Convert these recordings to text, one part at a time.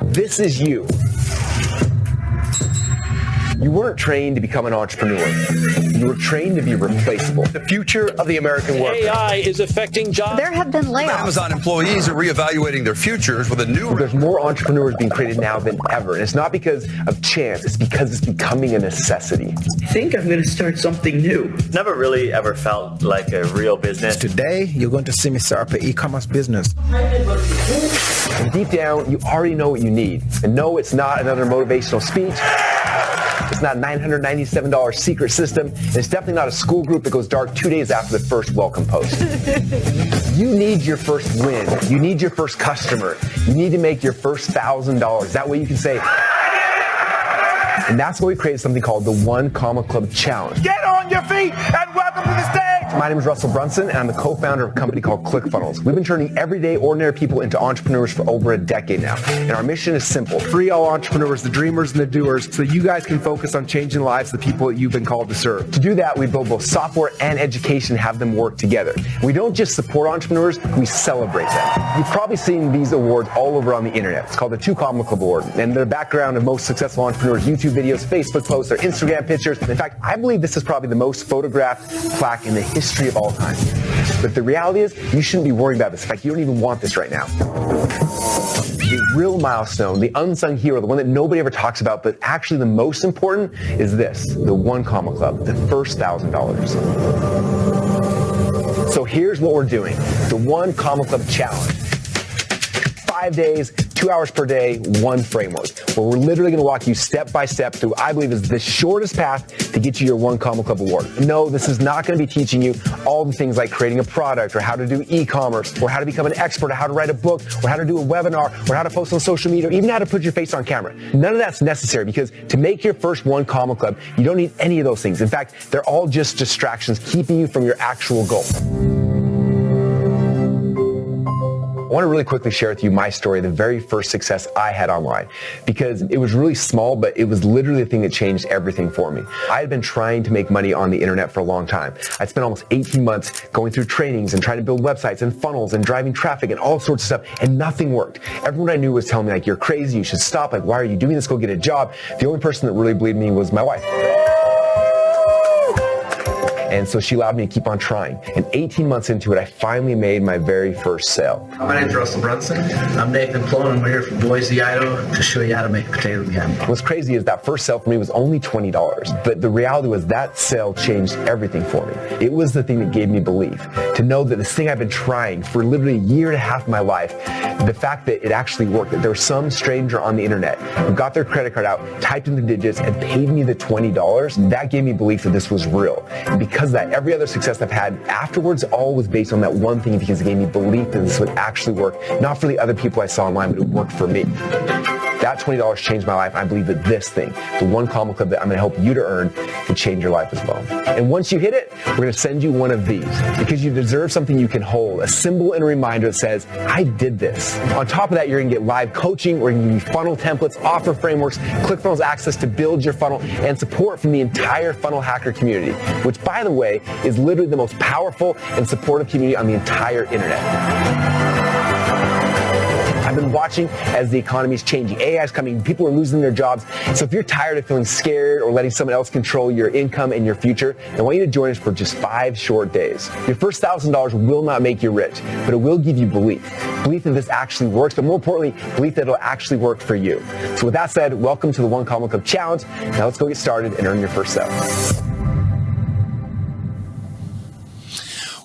This is you. You weren't trained to become an entrepreneur. You were trained to be replaceable. The future of the American worker. AI is affecting jobs. There have been layoffs. Amazon employees are reevaluating their futures with a new... There's more entrepreneurs being created now than ever. And it's not because of chance. It's because it's becoming a necessity. I think I'm going to start something new. Never really ever felt like a real business. Today, you're going to see me start up an e-commerce business. And deep down, you already know what you need. And no, it's not another motivational speech. It's not a $997 secret system. And it's definitely not a school group that goes dark 2 days after the first welcome post. You need your first win. You need your first customer. You need to make your first $1,000. That way you can say, and that's why we created something called the One Comma Club Challenge. Get on your feet and welcome to the stage. My name is Russell Brunson, and I'm the co-founder of a company called ClickFunnels. We've been turning everyday, ordinary people into entrepreneurs for over a decade now. And our mission is simple. Free all entrepreneurs, the dreamers and the doers, so you guys can focus on changing the lives of the people that you've been called to serve. To do that, we build both software and education and have them work together. We don't just support entrepreneurs, we celebrate them. You've probably seen these awards all over on the internet. It's called the Two Comma Club Award. And the background of most successful entrepreneurs, YouTube videos, Facebook posts, their Instagram pictures. In fact, I believe this is probably the most photographed plaque in the history of all time. But the reality is, you shouldn't be worrying about this. In fact, you don't even want this right now. The real milestone, the unsung hero, the one that nobody ever talks about, but actually the most important is this, the One Comma Club, the first $1,000. So here's what we're doing, the One Comma Club Challenge. 5 days, 2 hours per day, one framework, where we're literally going to walk you step by step through, I believe, is the shortest path to get you your One Comma Club award. No, this is not going to be teaching you all the things like creating a product or how to do e-commerce or how to become an expert or how to write a book or how to do a webinar or how to post on social media or even how to put your face on camera. None of that's necessary because to make your first One Comma Club, you don't need any of those things. In fact, they're all just distractions keeping you from your actual goal. I want to really quickly share with you my story, the very first success I had online, because it was really small, but it was literally the thing that changed everything for me. I had been trying to make money on the internet for a long time. I'd spent almost 18 months going through trainings and trying to build websites and funnels and driving traffic and all sorts of stuff, and nothing worked. Everyone I knew was telling me, like, you're crazy, you should stop, like, why are you doing this, go get a job. The only person that really believed me was my wife. And so she allowed me to keep on trying. And 18 months into it, I finally made my very first sale. My name's Russell Brunson. I'm Nathan Plone, and we're here from Boise, Idaho to show you how to make potato jam. What's crazy is that first sale for me was only $20. But the reality was that sale changed everything for me. It was the thing that gave me belief. To know that this thing I've been trying for literally a year and a half of my life, the fact that it actually worked, that there was some stranger on the internet who got their credit card out, typed in the digits, and paid me the $20, that gave me belief that this was real. And because of that, every other success I've had afterwards all was based on that one thing because it gave me belief that this would actually work, not for the other people I saw online, but it worked for me. That $20 changed my life. I believe that this thing, the One Comma Club that I'm going to help you to earn, can change your life as well. And once you hit it, we're going to send you one of these because you deserve something you can hold, a symbol and a reminder that says, I did this. On top of that, you're going to get live coaching, we're going to give you funnel templates, offer frameworks, ClickFunnels access to build your funnel, and support from the entire Funnel Hacker community, which, by the way, is literally the most powerful and supportive community on the entire internet. I've been watching as the economy is changing. AI is coming. People are losing their jobs. So if you're tired of feeling scared or letting someone else control your income and your future, I want you to join us for just 5 short days. Your first $1,000 will not make you rich, but it will give you belief. Belief that this actually works, but more importantly, belief that it'll actually work for you. So with that said, welcome to the One Comma Club Challenge. Now let's go get started and earn your first sale.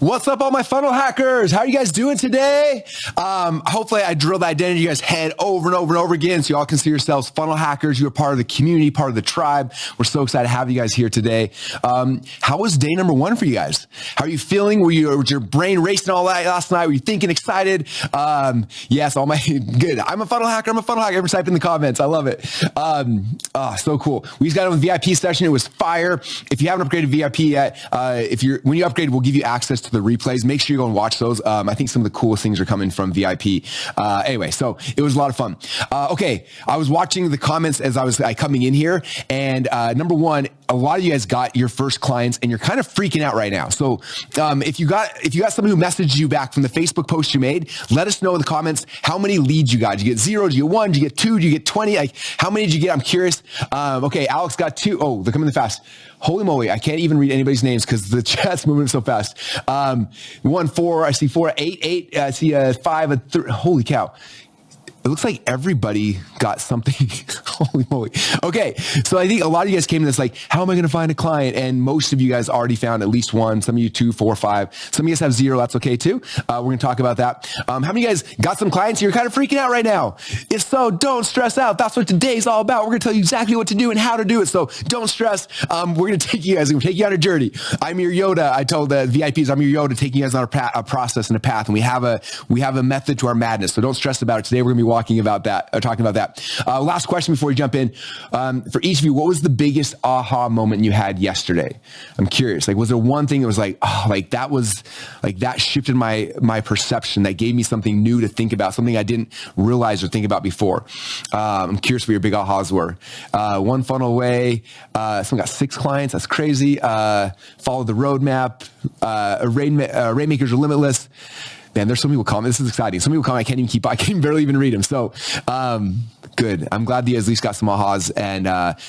What's up, all my funnel hackers? How are you guys doing today? Hopefully I drilled the identity in you guys' head over and over and over again so you all can see yourselves funnel hackers. You're part of the community, part of the tribe. We're so excited to have you guys here today. How was day number 1 for you guys? How are you feeling? Was your brain racing all that last night? Were you thinking excited? Yes, all my, good. I'm a funnel hacker. Everyone type in the comments. I love it. So cool. We just got on the VIP session. It was fire. If you haven't upgraded VIP yet, when you upgrade, we'll give you access to the replays. Make sure you go and watch those. I think some of the coolest things are coming from VIP. Anyway, so it was a lot of fun. Okay, I was watching the comments as I was coming in here, and number 1, a lot of you guys got your first clients and you're kind of freaking out right now. So if you got someone who messaged you back from the Facebook post you made, let us know in the comments how many leads you got. Did you get 0? Did you get 1? Did you get 2? Did you get 20? Like, how many did you get? I'm curious. Okay, Alex got 2. Oh, they're coming in fast. Holy moly, I can't even read anybody's names because the chat's moving so fast. 1, 4, I see 4, 8, I see 5, 3. Holy cow. It looks like everybody got something. Holy moly. Okay. So I think a lot of you guys came to this like, how am I going to find a client? And most of you guys already found at least 1. Some of you 2, 4, 5. Some of you guys have 0. That's okay too. We're going to talk about that. How many of you guys got some clients? You're kind of freaking out right now. If so, don't stress out. That's what today's all about. We're going to tell you exactly what to do and how to do it. So don't stress. We're going to take you guys, we're going to take you on a journey. I'm your Yoda. I told the VIPs, I'm your Yoda, taking you guys on a process and a path. And we have a method to our madness. So don't stress about it. Today, we're going to be talking about that. Last question before we jump in. For each of you, what was the biggest aha moment you had yesterday? I'm curious. Like, was there one thing that was like, oh, like that shifted my perception, that gave me something new to think about, something I didn't realize or think about before? I'm curious what your big ahas were. One funnel away. Someone got 6 clients. That's crazy. Follow the roadmap. Rainmakers are limitless. Man, there's some people comment. This is exciting. Some people comment. I can barely even read them. So, good. I'm glad that you at least got some ahas. And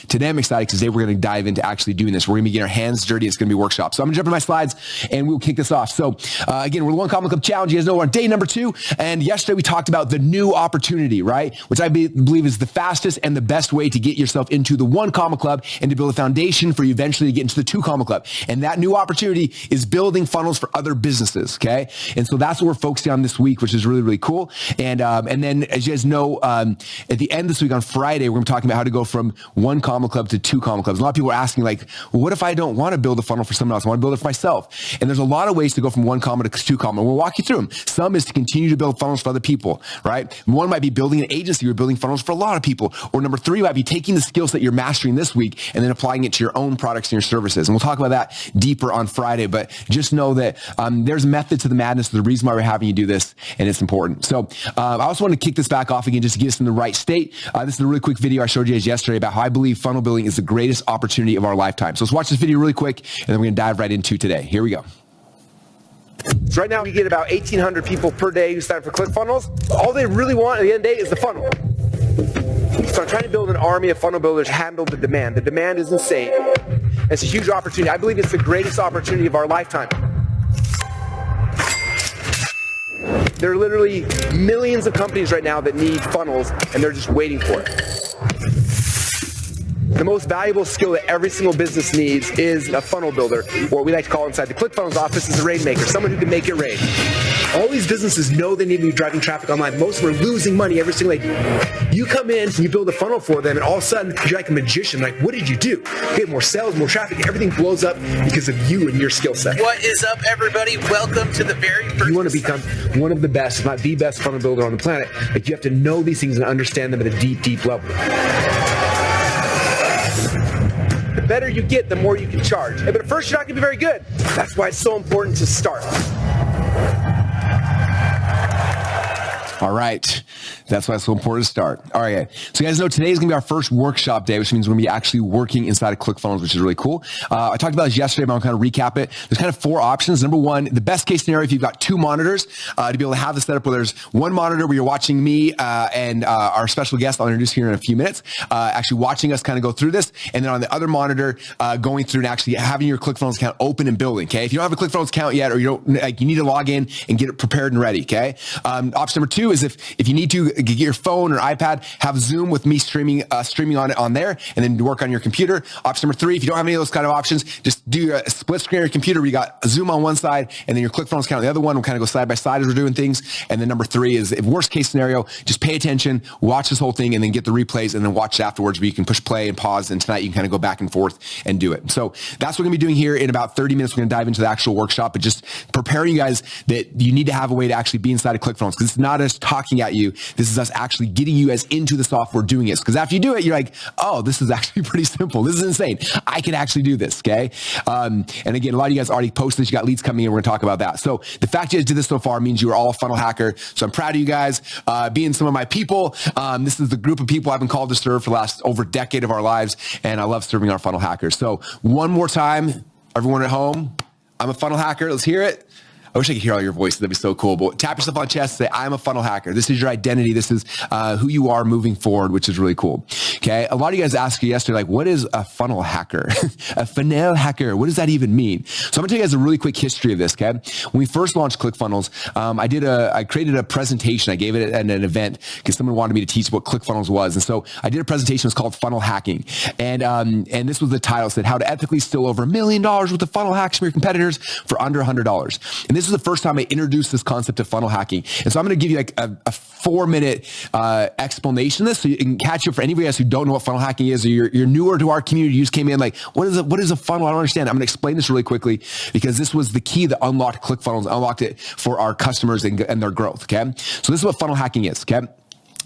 today I'm excited because today we're going to dive into actually doing this. We're going to be getting our hands dirty. It's going to be a workshop. So I'm going to jump into my slides and we'll kick this off. So again, we're the One Comma Club Challenge. You guys know we're on day number 2. And yesterday we talked about the new opportunity, right? Which I believe is the fastest and the best way to get yourself into the One Comma Club and to build a foundation for you eventually to get into the 2 Comma Club. And that new opportunity is building funnels for other businesses. Okay. And so that's what we're focusing on this week, which is really, really cool. And then as you guys know, at the end of this week on Friday, we're going to be talking about how to go from 1 Comma Club to 2 Comma Clubs. A lot of people are asking like, well, what if I don't want to build a funnel for someone else? I want to build it for myself. And there's a lot of ways to go from 1 comma to 2 comma. We'll walk you through them. Some is to continue to build funnels for other people, right? One might be building an agency. You're building funnels for a lot of people. Or number 3 might be taking the skills that you're mastering this week and then applying it to your own products and your services. And we'll talk about that deeper on Friday, but just know that there's a method to the madness. The reason why we're having you do this, and it's important. So I also want to kick this back off again just to get us in the right state. This is a really quick video I showed you guys yesterday about how I believe funnel building is the greatest opportunity of our lifetime. So let's watch this video really quick, and then we're going to dive right into today. Here we go. So right now we get about 1,800 people per day who sign up for ClickFunnels. All they really want at the end of the day is the funnel. So I'm trying to build an army of funnel builders to handle the demand. The demand is insane. It's a huge opportunity. I believe it's the greatest opportunity of our lifetime. There are literally millions of companies right now that need funnels, and they're just waiting for it. The most valuable skill that every single business needs is a funnel builder, or what we like to call inside the ClickFunnels office is a rainmaker, someone who can make it rain. All these businesses know they need to be driving traffic online. Most of them are losing money every single day. You come in, you build a funnel for them, and all of a sudden, you're like a magician. Like, what did you do? Get more sales, more traffic, everything blows up because of you and your skill set. What is up, everybody? Welcome to the very first... You want to become one of the best, if not the best funnel builder on the planet. Like, you have to know these things and understand them at a deep, deep level. The better you get, the more you can charge. But at first, you're not going to be very good. That's why it's so important to start. All right. That's why it's so important to start. All right. So you guys know today is going to be our first workshop day, which means we're going to be actually working inside of ClickFunnels, which is really cool. I talked about this yesterday, but I'll kind of recap it. There's kind of 4 options. Number 1, the best case scenario, if you've got 2 monitors, to be able to have the setup where there's 1 monitor where you're watching me and our special guest I'll introduce here in a few minutes, actually watching us kind of go through this. And then on the other monitor, going through and actually having your ClickFunnels account open and building. Okay. If you don't have a ClickFunnels account yet, or you don't, like, you need to log in and get it prepared and ready. Okay. Option number 2 is if you need to get your phone or iPad, have Zoom with me streaming on there, and then work on your computer. Option number 3, if you don't have any of those kind of options, just do a split screen on your computer where you got Zoom on one side and then your ClickFunnels account on the other one. We'll kind of go side by side as we're doing things. And then number 3 is, if worst case scenario, just pay attention, watch this whole thing, and then get the replays, and then watch it afterwards where you can push play and pause. And tonight you can kind of go back and forth and do it. So that's what we're going to be doing here in about 30 minutes. We're going to dive into the actual workshop, but just preparing you guys that you need to have a way to actually be inside of ClickFunnels, because it's not just talking at you. This is us actually getting you guys into the software doing it. Because after you do it, you're like, oh, this is actually pretty simple. This is insane. I can actually do this, okay? And again, a lot of you guys already posted this. You got leads coming in. We're going to talk about that. So the fact you guys did this so far means you are all a funnel hacker. So I'm proud of you guys being some of my people. This is the group of people I've been called to serve for the last over a decade of our lives. And I love serving our funnel hackers. So one more time, everyone at home, I'm a funnel hacker. Let's hear it. I wish I could hear all your voices. That'd be so cool. But tap yourself on the chest and say, I'm a funnel hacker. This is your identity. This is who you are moving forward, which is really cool. Okay. A lot of you guys asked me yesterday, like, what is a funnel hacker? A funnel hacker. What does that even mean? So I'm going to tell you guys a really quick history of this. Okay. When we first launched ClickFunnels, I created a presentation. I gave it at an event because someone wanted me to teach what ClickFunnels was. And so I did a presentation. It was called Funnel Hacking. And this was the title. It said, how to ethically steal over $1 million worth of funnel hacks from your competitors for under $100. And this is the first time I introduced this concept of funnel hacking. And so I'm going to give you like a 4-minute explanation of this so you can catch you for anybody else who don't know what funnel hacking is, or you're newer to our community. You just came in like, what is a funnel? I don't understand. I'm going to explain this really quickly because this was the key that unlocked ClickFunnels, unlocked it for our customers and their growth. Okay. So this is what funnel hacking is. Okay.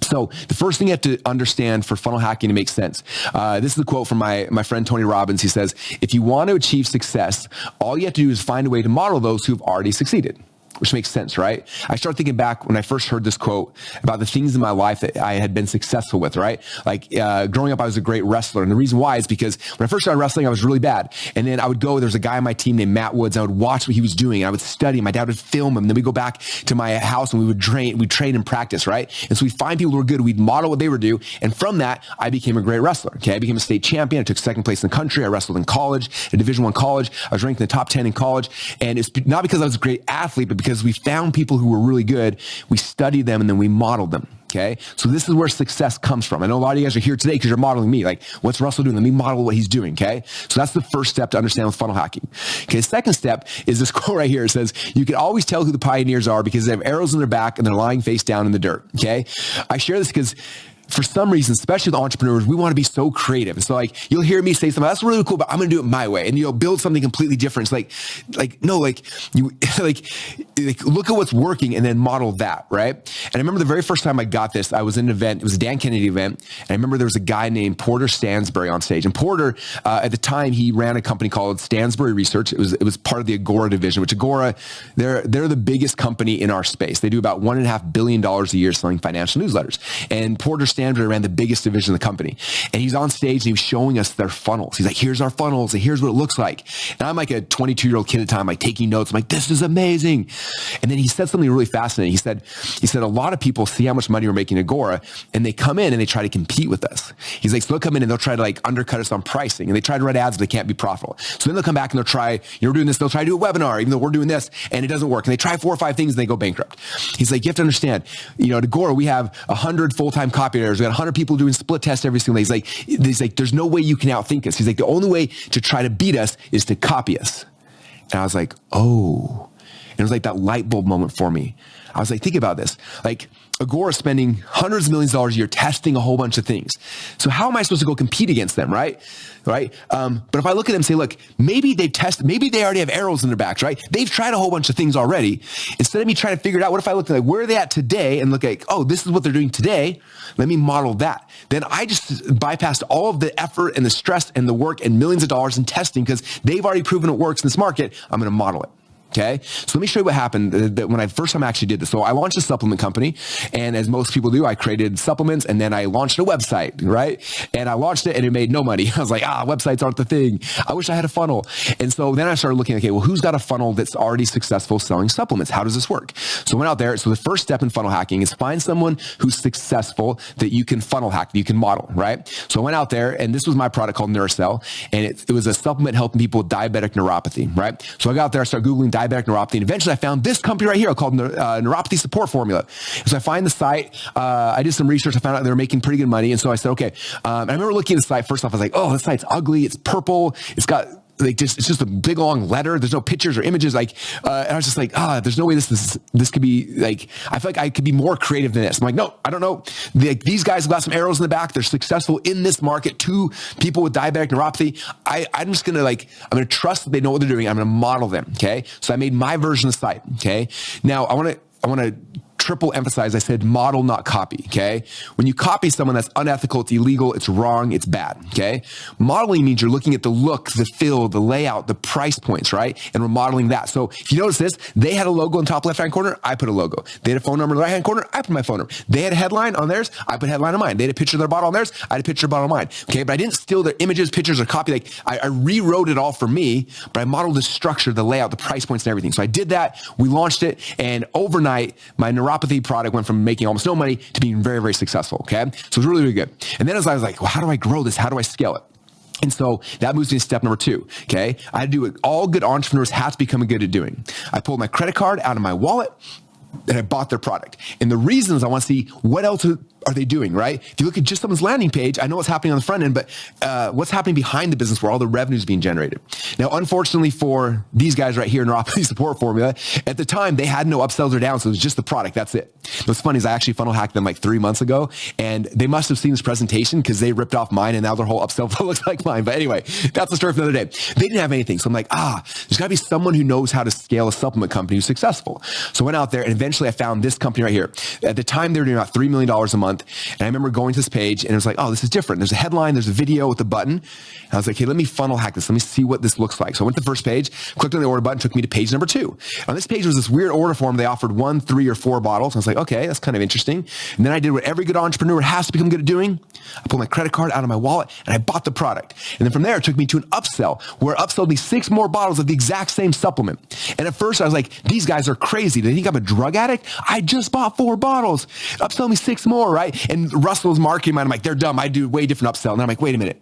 So the first thing you have to understand for funnel hacking to make sense, this is a quote from my friend Tony Robbins. He says, if you want to achieve success, all you have to do is find a way to model those who've already succeeded. Which makes sense, right? I started thinking back when I first heard this quote about the things in my life that I had been successful with, right? Like growing up, I was a great wrestler. And the reason why is because when I first started wrestling, I was really bad. And then I would go, there was a guy on my team named Matt Woods. I would watch what he was doing. And I would study him. My dad would film him. And then we'd go back to my house and we'd train and practice, right? And so we'd find people who were good. We'd model what they would do. And from that, I became a great wrestler. Okay. I became a state champion. I took second place in the country. I wrestled in college, a Division I college. I was ranked in the top 10 in college. And it's not because I was a great athlete, but because we found people who were really good, we studied them, and then we modeled them. Okay. So this is where success comes from. I know a lot of you guys are here today because you're modeling me. Like, what's Russell doing? Let me model what he's doing. Okay. So that's the first step to understand with funnel hacking. Okay. The second step is this quote right here. It says, you can always tell who the pioneers are because they have arrows in their back and they're lying face down in the dirt. Okay. I share this because for some reason, especially with entrepreneurs, we want to be so creative. And so like, you'll hear me say something, that's really cool, but I'm going to do it my way. And you'll build something completely different. It's you look at what's working and then model that. Right. And I remember the very first time I got this, I was in an event. It was a Dan Kennedy event. And I remember there was a guy named Porter Stansberry on stage. And Porter, at the time, he ran a company called Stansberry Research. It was part of the Agora division, which Agora, they're the biggest company in our space. They do about $1.5 billion a year selling financial newsletters. And Porter Stansberry ran the biggest division of the company. And he's on stage and he was showing us their funnels. He's like, here's our funnels and here's what it looks like. And I'm like a 22-year-old kid at the time, like taking notes. I'm like, this is amazing. And then he said something really fascinating. He said a lot of people see how much money we're making at Agora and they come in and they try to compete with us. He's like, so they'll come in and they'll try to like undercut us on pricing and they try to run ads, but they can't be profitable. So then they'll come back and they'll try, we're doing this. They'll try to do a webinar, even though we're doing this and it doesn't work. And they try 4 or 5 things and they go bankrupt. He's like, you have to understand, at Agora, we have 100 full-time copywriters. We got 100 people doing split tests every single day. He's like, there's no way you can outthink us. He's like, the only way to try to beat us is to copy us. And I was like, oh. And it was like that light bulb moment for me. I was like, think about this. Like, Agora is spending hundreds of millions of dollars a year testing a whole bunch of things. So how am I supposed to go compete against them, right? But if I look at them and say, look, maybe they already have arrows in their backs, right? They've tried a whole bunch of things already. Instead of me trying to figure it out, what if I look at like, where are they at today and look like, oh, this is what they're doing today. Let me model that. Then I just bypassed all of the effort and the stress and the work and millions of dollars in testing because they've already proven it works in this market. I'm going to model it. Okay. So let me show you what happened when I first time I actually did this. So I launched a supplement company, and as most people do, I created supplements and then I launched a website, right? And I launched it and it made no money. I was like, websites aren't the thing. I wish I had a funnel. And so then I started looking, okay, well, who's got a funnel that's already successful selling supplements? How does this work? So I went out there. So the first step in funnel hacking is find someone who's successful that you can funnel hack, that you can model, right? So I went out there and this was my product called Neurocell. And it was a supplement helping people with diabetic neuropathy, right? So I got out there, I started Googling diabetic neuropathy, and eventually I found this company right here called Neuropathy Support Formula. So I find the site, I did some research, I found out they were making pretty good money, and so I said, okay. I remember looking at the site, first off, I was like, oh, this site's ugly, it's purple, it's got it's just a big long letter. There's no pictures or images. And I was just like, there's no way this could be like, I feel like I could be more creative than this. I'm like, no, I don't know. These guys have got some arrows in the back. They're successful in this market to people with diabetic neuropathy. I'm just going to I'm going to trust that they know what they're doing. I'm going to model them. Okay. So I made my version of the site. Okay. Now I want to triple emphasize, I said model, not copy, okay? When you copy someone, that's unethical, it's illegal, it's wrong, it's bad, okay? Modeling means you're looking at the look, the feel, the layout, the price points, right? And we're modeling that. So if you notice this, they had a logo in the top left-hand corner, I put a logo. They had a phone number in the right-hand corner, I put my phone number. They had a headline on theirs, I put a headline on mine. They had a picture of their bottle on theirs, I had a picture of the bottle on mine, okay? But I didn't steal their images, pictures, or copy. Like I rewrote it all for me, but I modeled the structure, the layout, the price points, and everything. So I did that, we launched it, and overnight, my neuropathy product went from making almost no money to being very, very successful, okay? So it was really, really good. And then as I was like, well, how do I grow this? How do I scale it? And so that moves me to step number 2, okay? I had to do what all good entrepreneurs have to become good at doing. I pulled my credit card out of my wallet, and I bought their product. And the reason is I want to see what else are they doing, right? If you look at just someone's landing page, I know what's happening on the front end, but what's happening behind the business where all the revenue is being generated. Now, unfortunately for these guys right here in Neuropathy Support Formula, at the time, they had no upsells or downs, so it was just the product. That's it. What's funny is I actually funnel hacked them like 3 months ago, and they must have seen this presentation because they ripped off mine, and now their whole upsell flow looks like mine. But anyway, that's the story for another day. They didn't have anything. So I'm like, there's got to be someone who knows how to scale a supplement company who's successful. So I went out there, and eventually I found this company right here. At the time, they were doing about $3 million a month, and I remember going to this page and it was like, oh, this is different. There's a headline, there's a video with a button. And I was like, hey, let me funnel hack this. Let me see what this looks like. So I went to the first page, clicked on the order button, took me to page number 2. On this page was this weird order form. They offered 1, 3, or 4 bottles. I was like, okay, that's kind of interesting. And then I did what every good entrepreneur has to become good at doing. I pulled my credit card out of my wallet and I bought the product. And then from there, it took me to an upsell where it upsold me 6 more bottles of the exact same supplement. And at first I was like, these guys are crazy. They think I'm a drug addict? I just bought 4 bottles. Upsell me 6 more, right? And Russell's marketing mind, I'm like, they're dumb. I do way different upsell. And I'm like, wait a minute.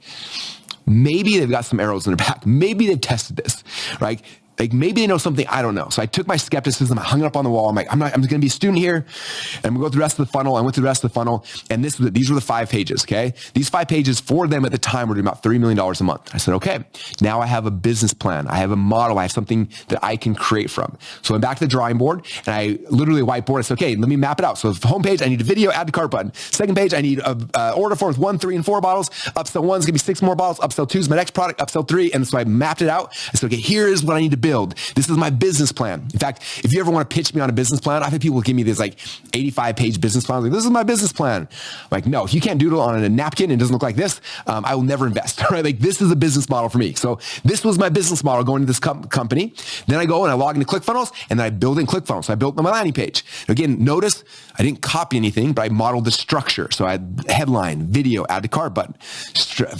Maybe they've got some arrows in their back. Maybe they've tested this, right? Like maybe they know something I don't know. So I took my skepticism, I hung it up on the wall. I'm like, I'm just going to be a student here and I'm going to go through the rest of the funnel. I went through the rest of the funnel and these were the 5 pages. Okay. These 5 pages for them at the time were doing about $3 million a month. I said, okay, now I have a business plan. I have a model. I have something that I can create from. So I went back to the drawing board and I literally whiteboard. I said, okay, let me map it out. So the home page, I need a video, add to cart button. Second page, I need a order form with 1, 3, and 4 bottles. Upsell 1 is going to be 6 more bottles. Upsell 2 is my next product. Upsell 3. And so I mapped it out. I said, okay, here is what I need to build. This is my business plan. In fact, if you ever want to pitch me on a business plan, I've had people give me this like 85-page business plan. Like, this is my business plan. I'm like, no, if you can't doodle on a napkin and it doesn't look like this, I will never invest. Right? Like this is a business model for me. So this was my business model going to this company. Then I go and I log into ClickFunnels and then I build in ClickFunnels. So I built my landing page. Again, notice I didn't copy anything, but I modeled the structure. So I had headline, video, add to cart button,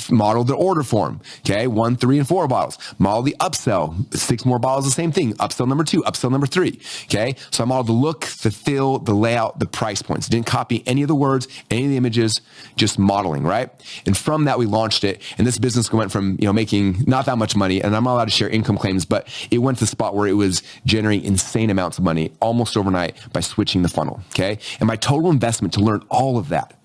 modeled the order form. Okay. 1, 3, and 4 bottles. Model the upsell, 6 more bottles, the same thing. Upsell number 2, upsell number 3. Okay. So I modeled the look, the feel, the layout, the price points. Didn't copy any of the words, any of the images, just modeling, right? And from that, we launched it. And this business went from, making not that much money, and I'm not allowed to share income claims, but it went to the spot where it was generating insane amounts of money almost overnight by switching the funnel. Okay. And my total investment to learn all of that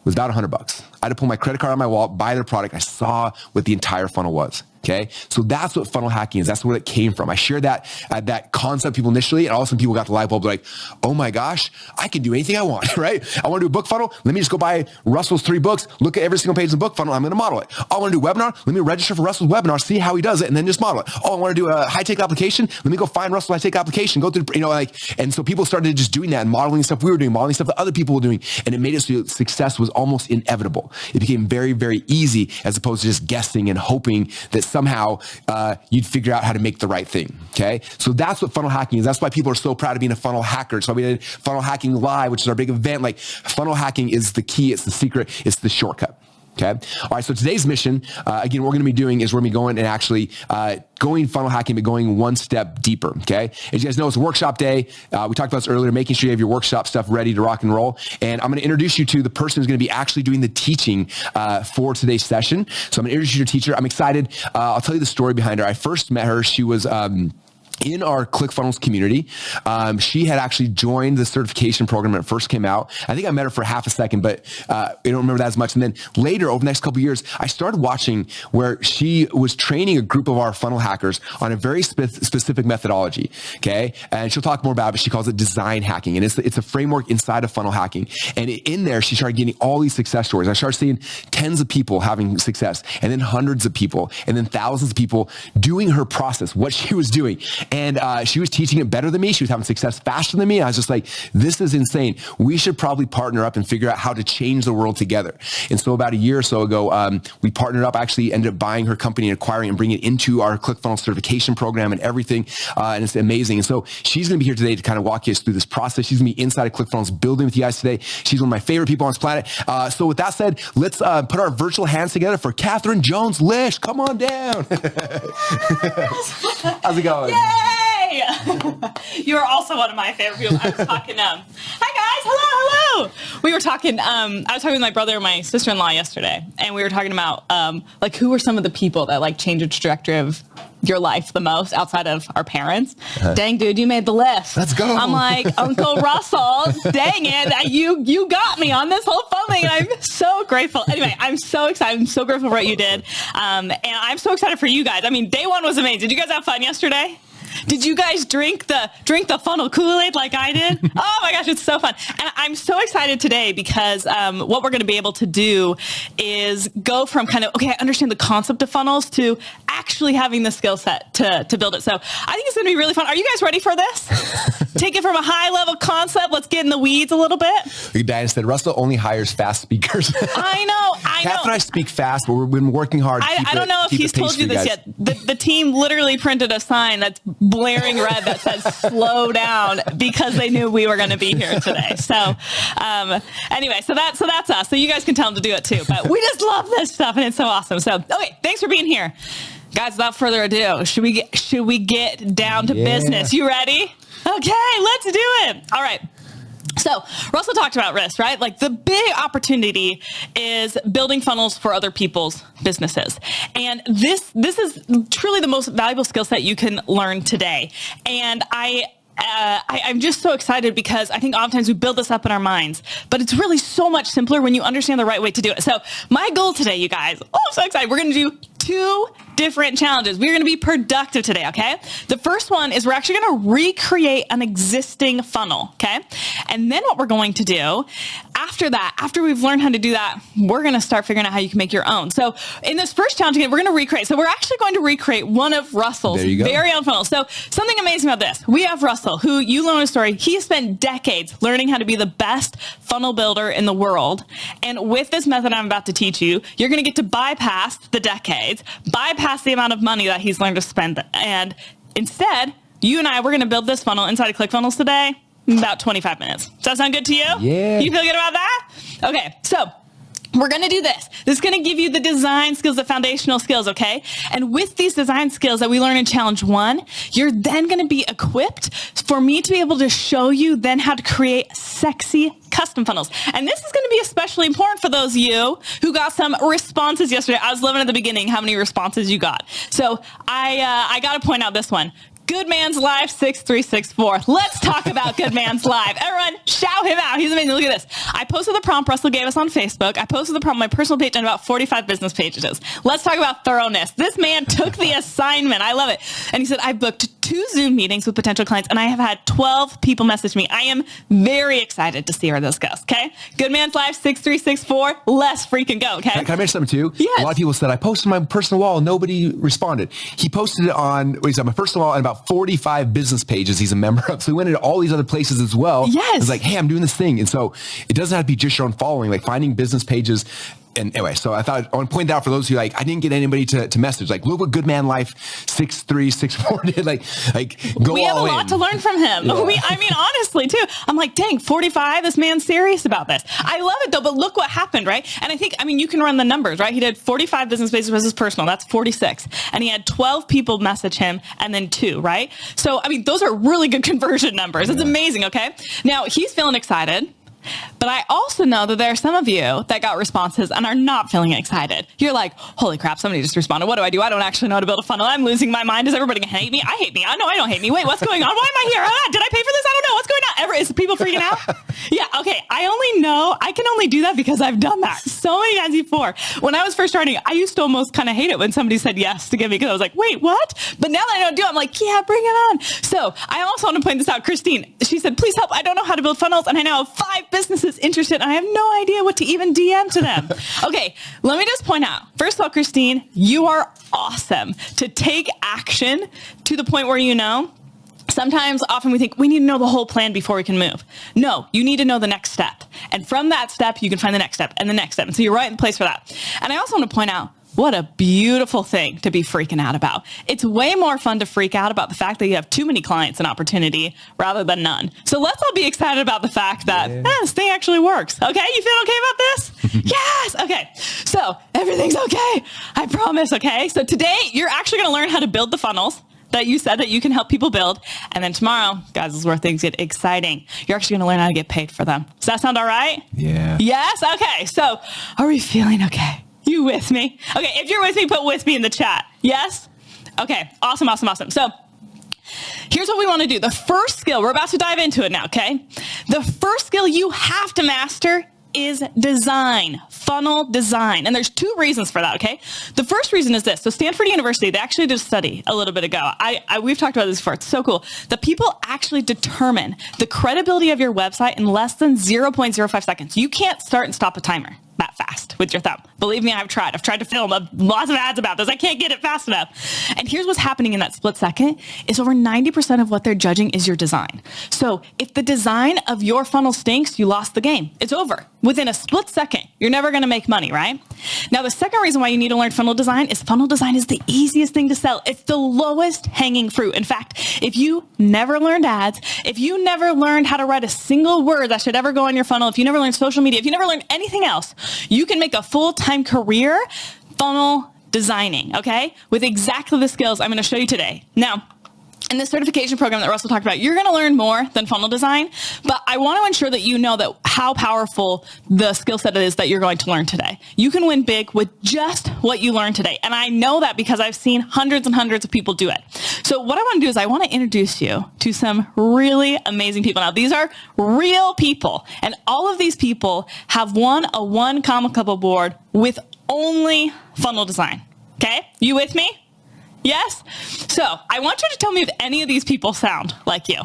was about $100. I had to pull my credit card out of my wallet, buy their product. I saw what the entire funnel was. Okay. So that's what funnel hacking is. That's where it came from. I shared that concept people initially, and all of a sudden people got the light bulb like, oh my gosh, I can do anything I want, right? I want to do a book funnel. Let me just go buy Russell's 3 books, look at every single page of the book funnel. I'm going to model it. Oh, I want to do a webinar. Let me register for Russell's webinar, see how he does it, and then just model it. Oh, I want to do a high-tech application. Let me go find Russell's high-tech application, go through, and so people started just doing that and modeling stuff we were doing, modeling stuff that other people were doing. And it made it so success was almost inevitable. It became very, very easy as opposed to just guessing and hoping that somehow you'd figure out how to make the right thing. Okay. So that's what funnel hacking is. That's why people are so proud of being a funnel hacker. So we did Funnel Hacking Live, which is our big event. Like funnel hacking is the key. It's the secret. It's the shortcut. Okay. All right. So today's mission, again, what we're going to be doing is we're going to be going and actually going funnel hacking, but going one step deeper. Okay. As you guys know, it's a workshop day. We talked about this earlier, making sure you have your workshop stuff ready to rock and roll. And I'm going to introduce you to the person who's going to be actually doing the teaching for today's session. So I'm going to introduce you to a teacher. I'm excited. I'll tell you the story behind her. I first met her. She was in our ClickFunnels community. She had actually joined the certification program when it first came out. I think I met her for half a second, but I don't remember that as much. And then later, over the next couple of years, I started watching where she was training a group of our funnel hackers on a very specific methodology. Okay. And she'll talk more about it, but she calls it design hacking. And it's a framework inside of funnel hacking. And in there, she started getting all these success stories. I started seeing tens of people having success, and then hundreds of people, and then thousands of people doing her process, what she was doing. And she was teaching it better than me. She was having success faster than me. I was just like, this is insane. We should probably partner up and figure out how to change the world together. And so about a year or so ago, we partnered up, actually ended up buying her company and acquiring and bringing it into our ClickFunnels certification program and everything. And it's amazing. And so she's going to be here today to kind of walk you through this process. She's going to be inside of ClickFunnels building with you guys today. She's one of my favorite people on this planet. So with that said, let's put our virtual hands together for Catherine Jones-Lish. Come on down. How's it going? Yay! You are also one of my favorite people. I was talking, hi guys, hello. We were talking, I was talking with my brother and my sister-in-law yesterday, and we were talking about, like, who were some of the people that, like, changed the trajectory of your life the most outside of our parents. Dang, dude, you made the list. Let's go. I'm like, Uncle Russell, dang it, you got me on this whole phone thing, and I'm so grateful. Anyway, I'm so excited. I'm so grateful for what you did, and I'm so excited for you guys. I mean, day one was amazing. Did you guys have fun yesterday? Did you guys drink the funnel Kool-Aid like I did? Oh my gosh, it's so fun. And I'm so excited today because what we're going to be able to do is go from kind of, okay, I understand the concept of funnels to actually having the skill set to build it. So I think it's going to be really fun. Are you guys ready for this? Take it from a high level concept. Let's get in the weeds a little bit. Diana said, Russell only hires fast speakers. I know. Kath and I speak fast, but we've been working hard. I don't know if he's told you this yet. The team literally printed a sign that's blaring red that says slow down because they knew we were going to be here today. So anyway, so that's us. So you guys can tell them to do it too. But we just love this stuff and it's so awesome. So, okay, thanks for being here. Guys, without further ado, should we get down to business? You ready? Okay, let's do it. All right. So Russell talked about risk, right? Like the big opportunity is building funnels for other people's businesses. And this is truly the most valuable skill set you can learn today. And I'm just so excited because I think oftentimes we build this up in our minds, but it's really so much simpler when you understand the right way to do it. So my goal today, you guys, I'm so excited. We're going to do 2 different challenges. We're going to be productive today, okay? The first one is we're actually going to recreate an existing funnel, okay? And then what we're going to do after that, after we've learned how to do that, we're going to start figuring out how you can make your own. So in this first challenge, we're going to recreate. So we're actually going to recreate one of Russell's very own funnels. So something amazing about this, we have Russell, who you learn a story. He has spent decades learning how to be the best funnel builder in the world. And with this method I'm about to teach you, you're going to get to bypass the decades, bypass the amount of money that he's learned to spend. And instead, you and I, we're going to build this funnel inside of ClickFunnels today in about 25 minutes. Does that sound good to you? Yeah. You feel good about that? Okay, so we're going to do this. This is going to give you the design skills, the foundational skills, okay? And with these design skills that we learn in challenge 1, you're then going to be equipped for me to be able to show you then how to create sexy custom funnels. And this is going to be especially important for those of you who got some responses yesterday. I was loving at the beginning how many responses you got. So I got to point out this one. Good Man's Live 6364. Let's talk about Good Man's Live. Everyone, shout him out. He's amazing. Look at this. I posted the prompt Russell gave us on Facebook. I posted the prompt on my personal page and about 45 business pages. Let's talk about thoroughness. This man took the assignment. I love it. And he said, I booked 2 Zoom meetings with potential clients and I have had 12 people message me. I am very excited to see where this goes. Okay. Good Man's Live 6364. Let's freaking go. Okay. Can I mention something too? Yes. A lot of people said, I posted my personal wall and nobody responded. He posted it on, my personal wall and about 45 business pages he's a member of. So he went into all these other places as well. Yes. It's like, hey, I'm doing this thing. And so it doesn't have to be just your own following, like finding business pages. And anyway, so I thought I want to point that out for those who I didn't get anybody to message. Like, look what Good Man Life 6364 did. Like go all in. We have a lot to learn from him. Yeah. I mean, honestly, too. I'm like, dang, 45. This man's serious about this. I love it though. But look what happened, right? And I think, you can run the numbers, right? He did 45 business pages versus personal. That's 46. And he had 12 people message him and then 2, right? So, those are really good conversion numbers. It's amazing. Okay. Now he's feeling excited. But I also know that there are some of you that got responses and are not feeling excited. You're like, holy crap, somebody just responded. What do? I don't actually know how to build a funnel. I'm losing my mind. Is everybody going to hate me? I hate me. No, I don't hate me. Wait, what's going on? Why am I here? Did I pay for this? I don't know. What's going on? Is people freaking out? Yeah, okay. I can only do that because I've done that so many times before. When I was first starting, I used to almost kind of hate it when somebody said yes to give me because I was like, wait, what? But now that I don't do it, I'm like, yeah, bring it on. So I also want to point this out. Christine, she said, please help. I don't know how to build funnels and I now have 5 businesses interested and I have no idea what to even DM to them. Okay, let me just point out. First of all, Christine, you are awesome to take action to the point where Often we think we need to know the whole plan before we can move. No, you need to know the next step. And from that step, you can find the next step and the next step. And so you're right in the place for that. And I also want to point out, what a beautiful thing to be freaking out about. It's way more fun to freak out about the fact that you have too many clients and opportunity rather than none. So let's all be excited about the fact that this thing actually works. Okay, you feel okay about this? Yes. Okay. So everything's okay. I promise. Okay. So today you're actually going to learn how to build the funnels that you said that you can help people build. And then tomorrow, guys, is where things get exciting. You're actually going to learn how to get paid for them. Does that sound all right? Yeah. Yes. Okay. So are we feeling okay? You with me? Okay, if you're with me, put with me in the chat. Yes? Okay, awesome. So here's what we want to do. The first skill, we're about to dive into it now, okay? The first skill you have to master is design, funnel design. And there's two reasons for that, okay? The first reason is this. So Stanford University, they actually did a study a little bit ago. We've talked about this before. It's so cool. The people actually determine the credibility of your website in less than 0.05 seconds. You can't start and stop a timer that fast with your thumb. Believe me, I've tried to film lots of ads about this. I can't get it fast enough. And here's what's happening in that split second is over 90% of what they're judging is your design. So if the design of your funnel stinks, you lost the game. It's over. Within a split second, you're never going to make money, right? Now, the second reason why you need to learn funnel design is the easiest thing to sell. It's the lowest hanging fruit. In fact, if you never learned ads, if you never learned how to write a single word that should ever go on your funnel, if you never learned social media, if you never learned anything else, you can make a full-time career funnel designing, okay? With exactly the skills I'm going to show you today. Now, in this certification program that Russell talked about, you're going to learn more than funnel design, but I want to ensure that you know that how powerful the skill set is that you're going to learn today. You can win big with just what you learned today. And I know that because I've seen hundreds and hundreds of people do it. So what I want to do is I want to introduce you to some really amazing people. Now, these are real people, and all of these people have won a one comma couple board with only funnel design. Okay? You with me? Yes? So I want you to tell me if any of these people sound like you.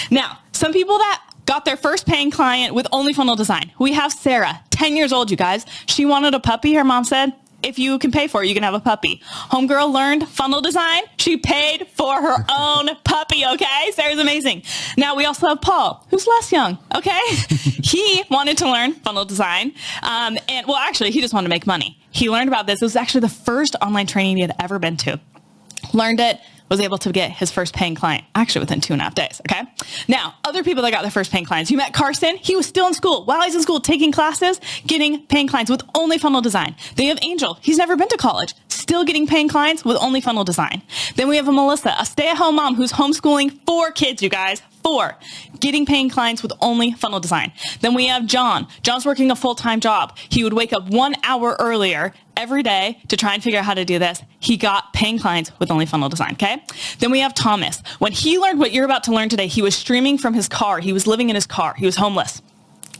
Now, some people that got their first paying client with only funnel design. We have Sarah, 10 years old, you guys. She wanted a puppy. Her mom said, if you can pay for it, you can have a puppy. Homegirl learned funnel design. She paid for her own puppy, okay? Sarah's amazing. Now, we also have Paul, who's less young, okay? He wanted to learn funnel design. Actually, he just wanted to make money. He learned about this. It was actually the first online training he had ever been to. Learned it, was able to get his first paying client, actually within 2.5 days, okay? Now, other people that got their first paying clients, you met Carson. He was still in school. While he's in school, taking classes, getting paying clients with only funnel design. Then you have Angel. He's never been to college, still getting paying clients with only funnel design. Then we have a Melissa, a stay-at-home mom who's homeschooling 4 kids, you guys. 4, getting paying clients with only funnel design. Then we have John. John's working a full-time job. He would wake up 1 hour earlier every day to try and figure out how to do this. He got paying clients with only funnel design, okay? Then we have Thomas. When he learned what you're about to learn today, he was streaming from his car. He was living in his car. He was homeless.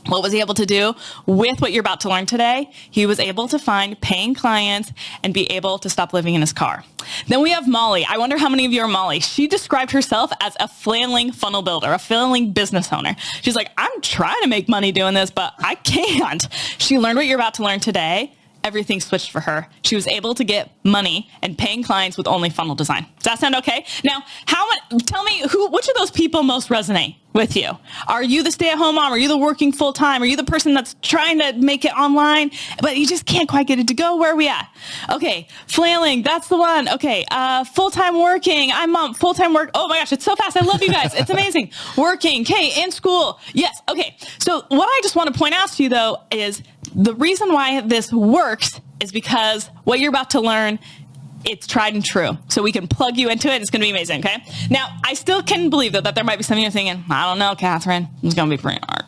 What was he able to do with what you're about to learn today? He was able to find paying clients and be able to stop living in his car. Then we have Molly. I wonder how many of you are Molly. She described herself as a flailing funnel builder, a flailing business owner. She's like, I'm trying to make money doing this, but I can't. She learned what you're about to learn today. Everything switched for her. She was able to get money and paying clients with only funnel design. Does that sound okay? Now, tell me which of those people most resonate with you? Are you the stay-at-home mom? Are you the working full-time? Are you the person that's trying to make it online, but you just can't quite get it to go? Where are we at? Okay, flailing, that's the one. Okay, full-time working. I'm mom, full-time work. Oh my gosh, it's so fast. I love you guys. It's amazing. Working, okay, in school. Yes, okay. So what I just want to point out to you though is the reason why this works is because what you're about to learn, it's tried and true. So we can plug you into it. It's going to be amazing, okay? Now, I still can believe that there might be some of you thinking, I don't know, Catherine, it's going to be pretty hard.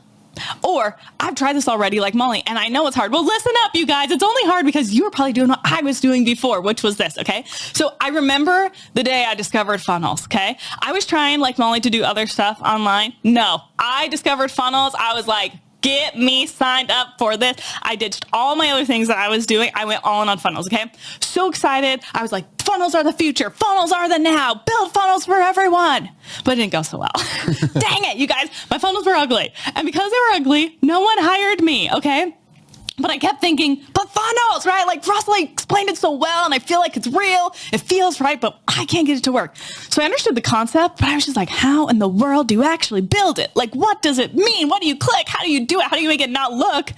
Or, I've tried this already like Molly, and I know it's hard. Well, listen up, you guys. It's only hard because you were probably doing what I was doing before, which was this, okay? So I remember the day I discovered funnels, okay? I was trying, like Molly, to do other stuff online. No, I discovered funnels. I was like, get me signed up for this. I ditched all my other things that I was doing. I went all in on funnels, okay? So excited. I was like, funnels are the future. Funnels are the now. Build funnels for everyone. But it didn't go so well. Dang it, you guys. My funnels were ugly. And because they were ugly, no one hired me, okay? But I kept thinking, but funnels, right? Like Russell explained it so well and I feel like it's real. It feels right, but I can't get it to work. So I understood the concept, but I was just like, how in the world do you actually build it? Like, what does it mean? What do you click? How do you do it? How do you make it not look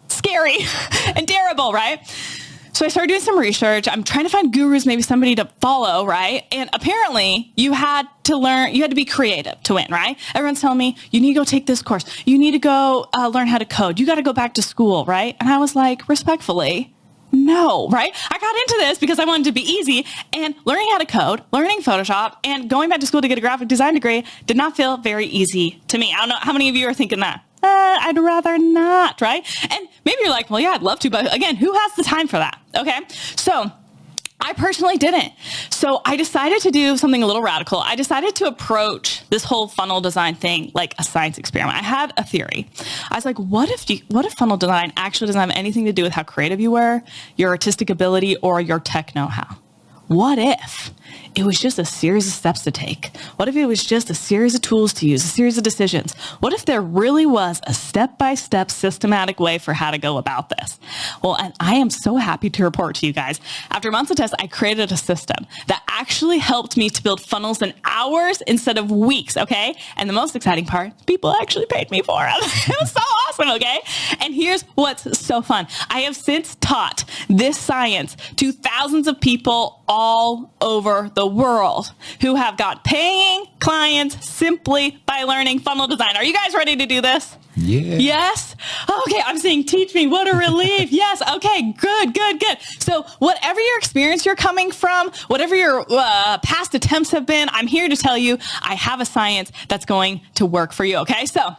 scary and terrible, right? So I started doing some research. I'm trying to find gurus, maybe somebody to follow, right? And apparently you had to be creative to win, right? Everyone's telling me, you need to go take this course. You need to go learn how to code. You got to go back to school, right? And I was like, respectfully, no, right? I got into this because I wanted to be easy, and learning how to code, learning Photoshop, and going back to school to get a graphic design degree did not feel very easy to me. I don't know how many of you are thinking that. I'd rather not, right? And maybe you're like, well, yeah, I'd love to, but again, who has the time for that? Okay. So I personally didn't. So I decided to do something a little radical. I decided to approach this whole funnel design thing like a science experiment. I had a theory. I was like, what if funnel design actually doesn't have anything to do with how creative you were, your artistic ability, or your tech know-how? What if it was just a series of steps to take? What if it was just a series of tools to use, a series of decisions? What if there really was a step-by-step systematic way for how to go about this? Well, and I am so happy to report to you guys, after months of tests, I created a system that actually helped me to build funnels in hours instead of weeks, okay? And the most exciting part, people actually paid me for it. It was so awesome, okay? And here's what's so fun. I have since taught this science to thousands of people all over the world who have got paying clients simply by learning funnel design. Are you guys ready to do this? Yeah. Yes? Okay, I'm saying teach me. What a relief. Yes. Okay, good. So whatever your experience you're coming from, whatever your past attempts have been, I'm here to tell you I have a science that's going to work for you. Okay, so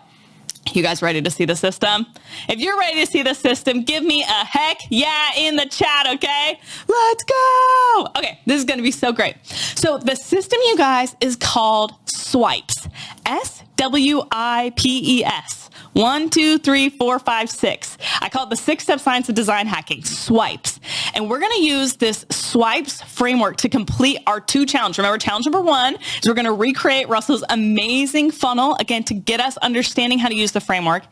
you guys ready to see the system? If you're ready to see the system, give me a heck yeah in the chat, okay? Let's go. Okay, this is going to be so great. So the system, you guys, is called SWIPES. SWIPES. 1, 2, 3, 4, 5, 6. I call it the 6-step science of design hacking, SWIPES. And we're going to use this SWIPES framework to complete our 2 challenges. Remember, challenge number 1 is we're going to recreate Russell's amazing funnel, again, to get us understanding how to use the framework.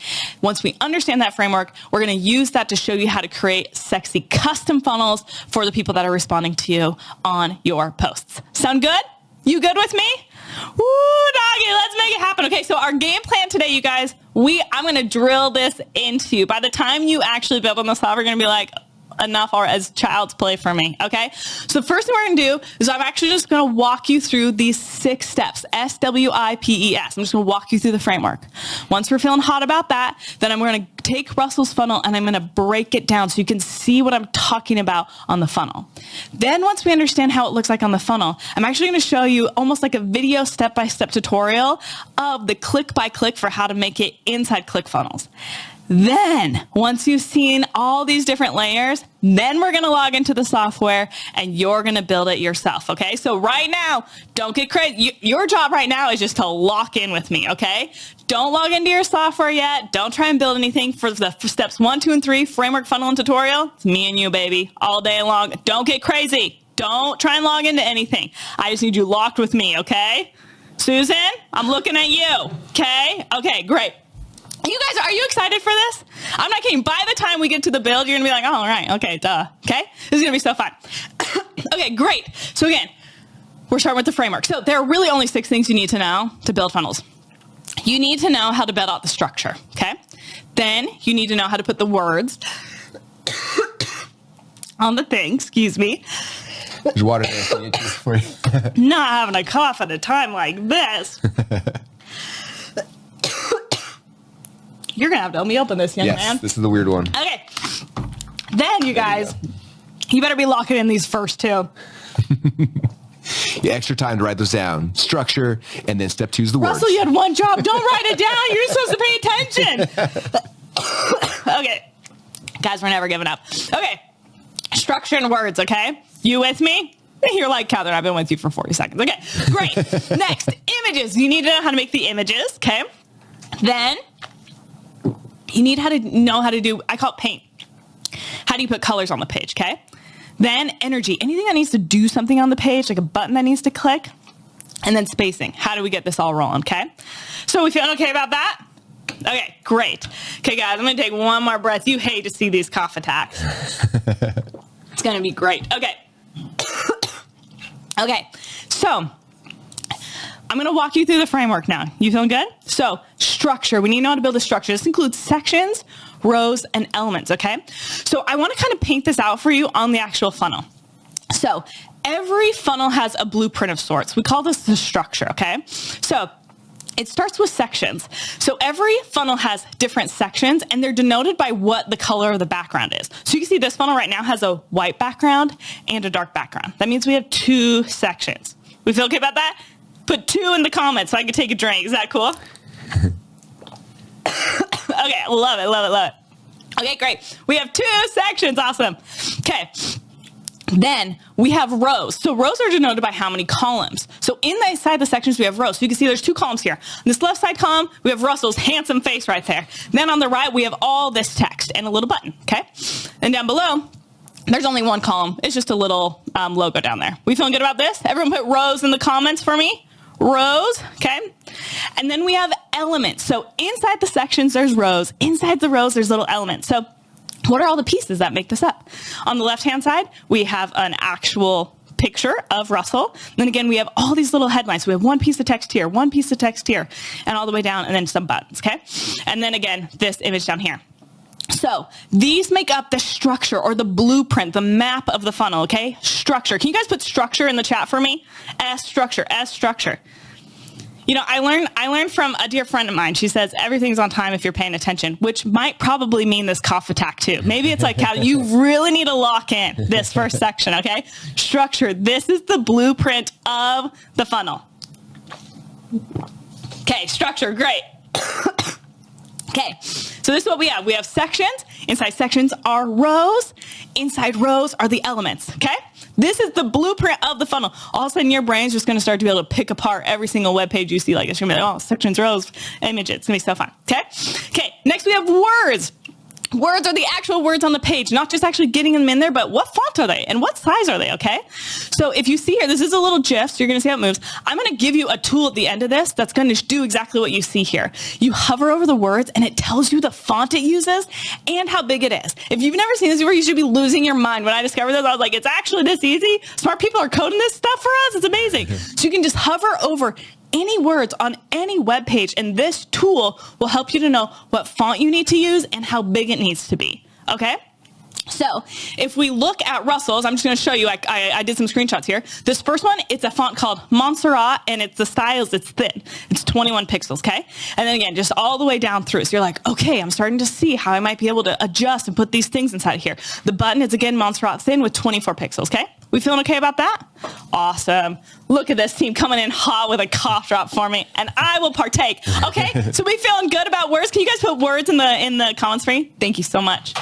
Once we understand that framework, we're going to use that to show you how to create sexy custom funnels for the people that are responding to you on your posts. Sound good? You good with me? Woo, doggy, let's make it happen. Okay, so our game plan today, you guys, I'm going to drill this into you. By the time you actually build on the software, you're going to be like, enough or as child's play for me, okay? So the first thing we're going to do is I'm actually just going to walk you through these 6 steps, SWIPES. I'm just going to walk you through the framework. Once we're feeling hot about that, then I'm going to take Russell's funnel and I'm going to break it down so you can see what I'm talking about on the funnel. Then once we understand how it looks like on the funnel, I'm actually going to show you almost like a video step-by-step tutorial of the click-by-click for how to make it inside ClickFunnels. Then, once you've seen all these different layers, then we're going to log into the software and you're going to build it yourself, okay? So right now, don't get crazy. Your job right now is just to lock in with me, okay? Don't log into your software yet. Don't try and build anything for the steps 1, 2, and 3, framework, funnel, and tutorial. It's me and you, baby, all day long. Don't get crazy. Don't try and log into anything. I just need you locked with me, okay? Susan, I'm looking at you, okay? Okay, great. You guys, are you excited for this? I'm not kidding. By the time we get to the build, you're going to be like, oh, all right, okay, duh, okay? This is going to be so fun. Okay, great. So again, we're starting with the framework. So there are really only 6 things you need to know to build funnels. You need to know how to build out the structure, okay? Then you need to know how to put the words on the thing, excuse me. There's water there for you. Not having a cough at a time like this. You're going to have to help me open this, young man. Yes, this is the weird one. Okay. Then, you guys, you better be locking in these first 2. Yeah, extra time to write those down. Structure, and then step 2 is the words. Russell, you had one job. Don't write it down. You're supposed to pay attention. Okay. Guys, we're never giving up. Okay. Structure and words, okay? You with me? You're like, Catherine, I've been with you for 40 seconds. Okay, great. Next, images. You need to know how to make the images, okay? Then you need to know how to do, I call it paint. How do you put colors on the page, okay? Then energy, anything that needs to do something on the page, like a button that needs to click. And then spacing, how do we get this all rolling, okay? So we feeling okay about that? Okay, great. Okay, guys, I'm going to take one more breath. You hate to see these cough attacks. It's going to be great. Okay. Okay, so I'm going to walk you through the framework now. You feeling good? So structure, we need to know how to build a structure. This includes sections, rows, and elements, okay? So I want to kind of paint this out for you on the actual funnel. So every funnel has a blueprint of sorts. We call this the structure, okay? So it starts with sections. So every funnel has different sections, and they're denoted by what the color of the background is. So you can see this funnel right now has a white background and a dark background. That means we have 2 sections. We feel okay about that? Put 2 in the comments so I can take a drink. Is that cool? Okay, love it, love it, love it. Okay, great. We have 2 sections. Awesome. Okay. Then we have rows. So rows are denoted by how many columns. So inside the sections, we have rows. So you can see there's 2 columns here. On this left side column, we have Russell's handsome face right there. Then on the right, we have all this text and a little button, okay? And down below, there's only 1 column. It's just a little logo down there. We feeling good about this? Everyone put rows in the comments for me. Rows, okay? And then we have elements. So inside the sections, there's rows. Inside the rows, there's little elements. So what are all the pieces that make this up? On the left-hand side, we have an actual picture of Russell. Then again, we have all these little headlines. So we have 1 piece of text here, 1 piece of text here, and all the way down, and then some buttons, okay? And then again, this image down here. So these make up the structure or the blueprint, the map of the funnel, okay? Structure. Can you guys put structure in the chat for me? Structure, structure. You know, I learned from a dear friend of mine. She says everything's on time if you're paying attention, which might probably mean this cough attack too. Maybe it's like how you really need to lock in this first section, okay? Structure. This is the blueprint of the funnel. Okay, structure, great. Okay, so this is what we have. We have sections. Inside sections are rows. Inside rows are the elements, okay? This is the blueprint of the funnel. All of a sudden, your brain's just going to start to be able to pick apart every single web page you see. Like, it's going to be like, oh, sections, rows, images. It's going to be so fun, okay? Okay, next we have words. Words are the actual words on the page, not just actually getting them in there, but what font are they and what size are they, okay? So if you see here, this is a little GIF, so you're going to see how it moves. I'm going to give you a tool at the end of this that's going to do exactly what you see here. You hover over the words, and it tells you the font it uses and how big it is. If you've never seen this before, you should be losing your mind. When I discovered this, I was like, it's actually this easy? Smart people are coding this stuff for us? It's amazing. So you can just hover over any words on any web page, and this tool will help you to know what font you need to use and how big it needs to be, okay? So if we look at Russell's, I'm just going to show you, I did some screenshots here. This first one, it's a font called Montserrat, and it's the styles, it's thin. It's 21 pixels, okay? And then again, just all the way down through. So you're like, okay, I'm starting to see how I might be able to adjust and put these things inside here. The button is, again, Montserrat thin with 24 pixels, okay? We feeling okay about that? Awesome. Look at this team coming in hot with a cough drop for me, and I will partake. Okay, so we feeling good about words? Can you guys put words in the comments for me? Thank you so much.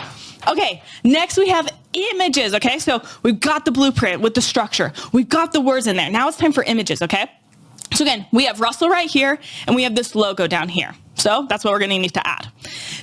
Okay, next we have images, okay? So we've got the blueprint with the structure. We've got the words in there. Now it's time for images, okay? So again, we have Russell right here, and we have this logo down here. So that's what we're gonna need to add.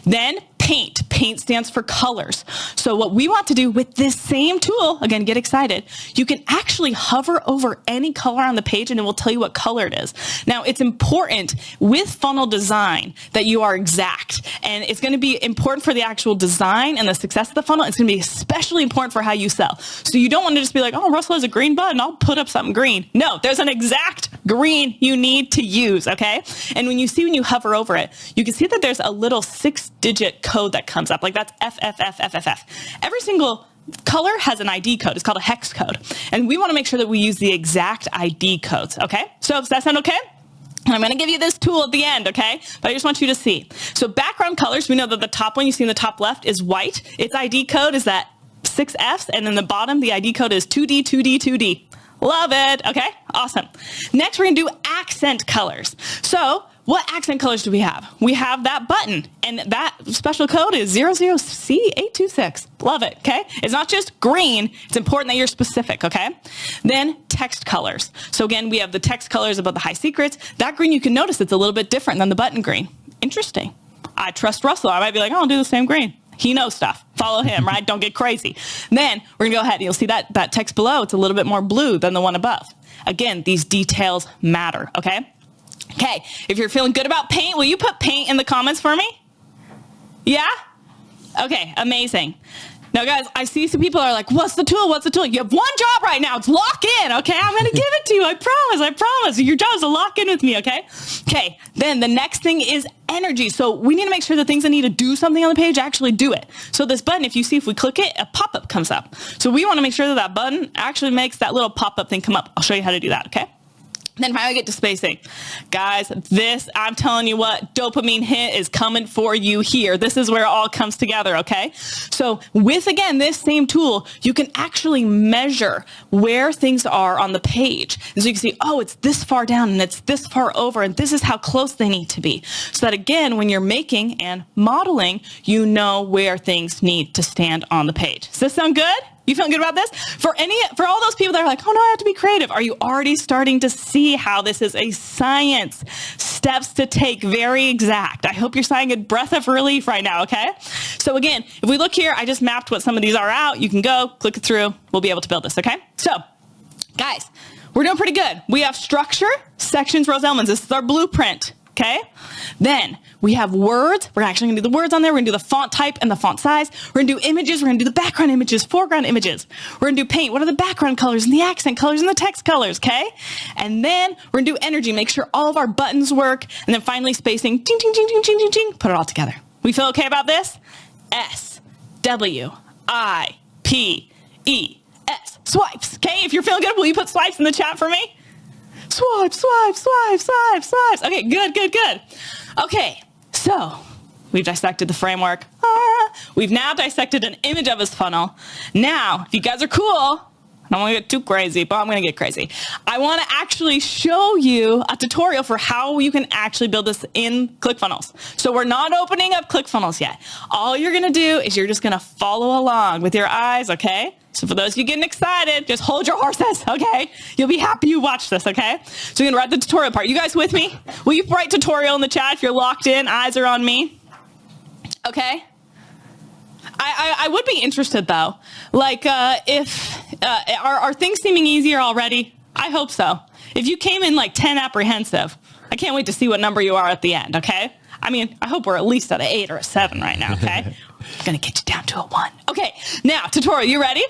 Then paint. Paint stands for colors. So what we want to do with this same tool, again, get excited, you can actually hover over any color on the page and it will tell you what color it is. Now, it's important with funnel design that you are exact, and it's going to be important for the actual design and the success of the funnel. It's going to be especially important for how you sell. So you don't want to just be like, oh, Russell has a green button, I'll put up something green. No, there's an exact green you need to use, okay? And when you hover over it, you can see that there's a little 6-digit code that comes up, like that's FFFFFF. Every single color has an ID code. It's called a hex code. And we want to make sure that we use the exact ID codes, okay? So does that sound okay? And I'm going to give you this tool at the end, okay? But I just want you to see. So background colors, we know that the top one you see in the top left is white. Its ID code is that 6 Fs, and then the bottom, the ID code is 2D, 2D, 2D. Love it. Okay, awesome. Next, we're going to do accent colors. So what accent colors do we have? We have that button, and that special code is 00C826. Love it, okay? It's not just green. It's important that you're specific, okay? Then text colors. So again, we have the text colors about the high secrets. That green, you can notice it's a little bit different than the button green. Interesting. I trust Russell. I might be like, oh, I'll do the same green. He knows stuff. Follow him, right? Don't get crazy. Then we're gonna go ahead and you'll see that text below, it's a little bit more blue than the one above. Again, these details matter, okay? Okay, if you're feeling good about paint, will you put paint in the comments for me? Yeah? Okay, amazing. Now, guys, I see some people are like, what's the tool? What's the tool? You have one job right now. It's lock in, okay? I'm going to give it to you. I promise. Your job is to lock in with me, okay? Okay, then the next thing is energy. So we need to make sure the things that need to do something on the page actually do it. So this button, if we click it, a pop-up comes up. So we want to make sure that button actually makes that little pop-up thing come up. I'll show you how to do that, okay? Then finally get to spacing. Guys, I'm telling you what, dopamine hit is coming for you here. This is where it all comes together, okay? So with, again, this same tool, you can actually measure where things are on the page. And so you can see, oh, it's this far down and it's this far over, and this is how close they need to be. So that, again, when you're making and modeling, you know where things need to stand on the page. Does this sound good? You feeling good about this? For all those people that are like, oh no, I have to be creative. Are you already starting to see how this is a science? Steps to take, very exact. I hope you're sighing a breath of relief right now, okay? So again, if we look here, I just mapped what some of these are out. You can go, click it through. We'll be able to build this, okay? So, guys, we're doing pretty good. We have structure, sections, rows, elements. This is our blueprint. Okay, then we have words. We're actually gonna do the words on there. We're gonna do the font type and the font size. We're gonna do images. We're gonna do the background images, foreground images. We're gonna do paint. What are the background colors and the accent colors and the text colors, okay? And then we're gonna do energy, make sure all of our buttons work. And then finally spacing, ding, ding, ding, ding, ding, ding, ding. Put it all together. We feel okay about this? S, W, I, P, E, S. Swipes, okay? If you're feeling good, will you put swipes in the chat for me? Swipe, swipe, swipe, swipe, swipes. Okay, good. Okay, so we've dissected the framework. We've now dissected an image of his funnel. Now, if you guys are cool, I don't want to get too crazy, but I'm going to get crazy. I want to actually show you a tutorial for how you can actually build this in ClickFunnels. So we're not opening up ClickFunnels yet. All you're going to do is you're just going to follow along with your eyes, okay? So for those of you getting excited, just hold your horses, okay? You'll be happy you watched this, okay? So you're going to write the tutorial part. You guys with me? Will you write tutorial in the chat if you're locked in? Eyes are on me. Okay? I would be interested though. Like, are things seeming easier already? I hope so. If you came in like 10 apprehensive, I can't wait to see what number you are at the end, okay? I mean, I hope we're at least at an 8 or a 7 right now, okay? I'm gonna get you down to a 1. Okay, now, tutorial, you ready?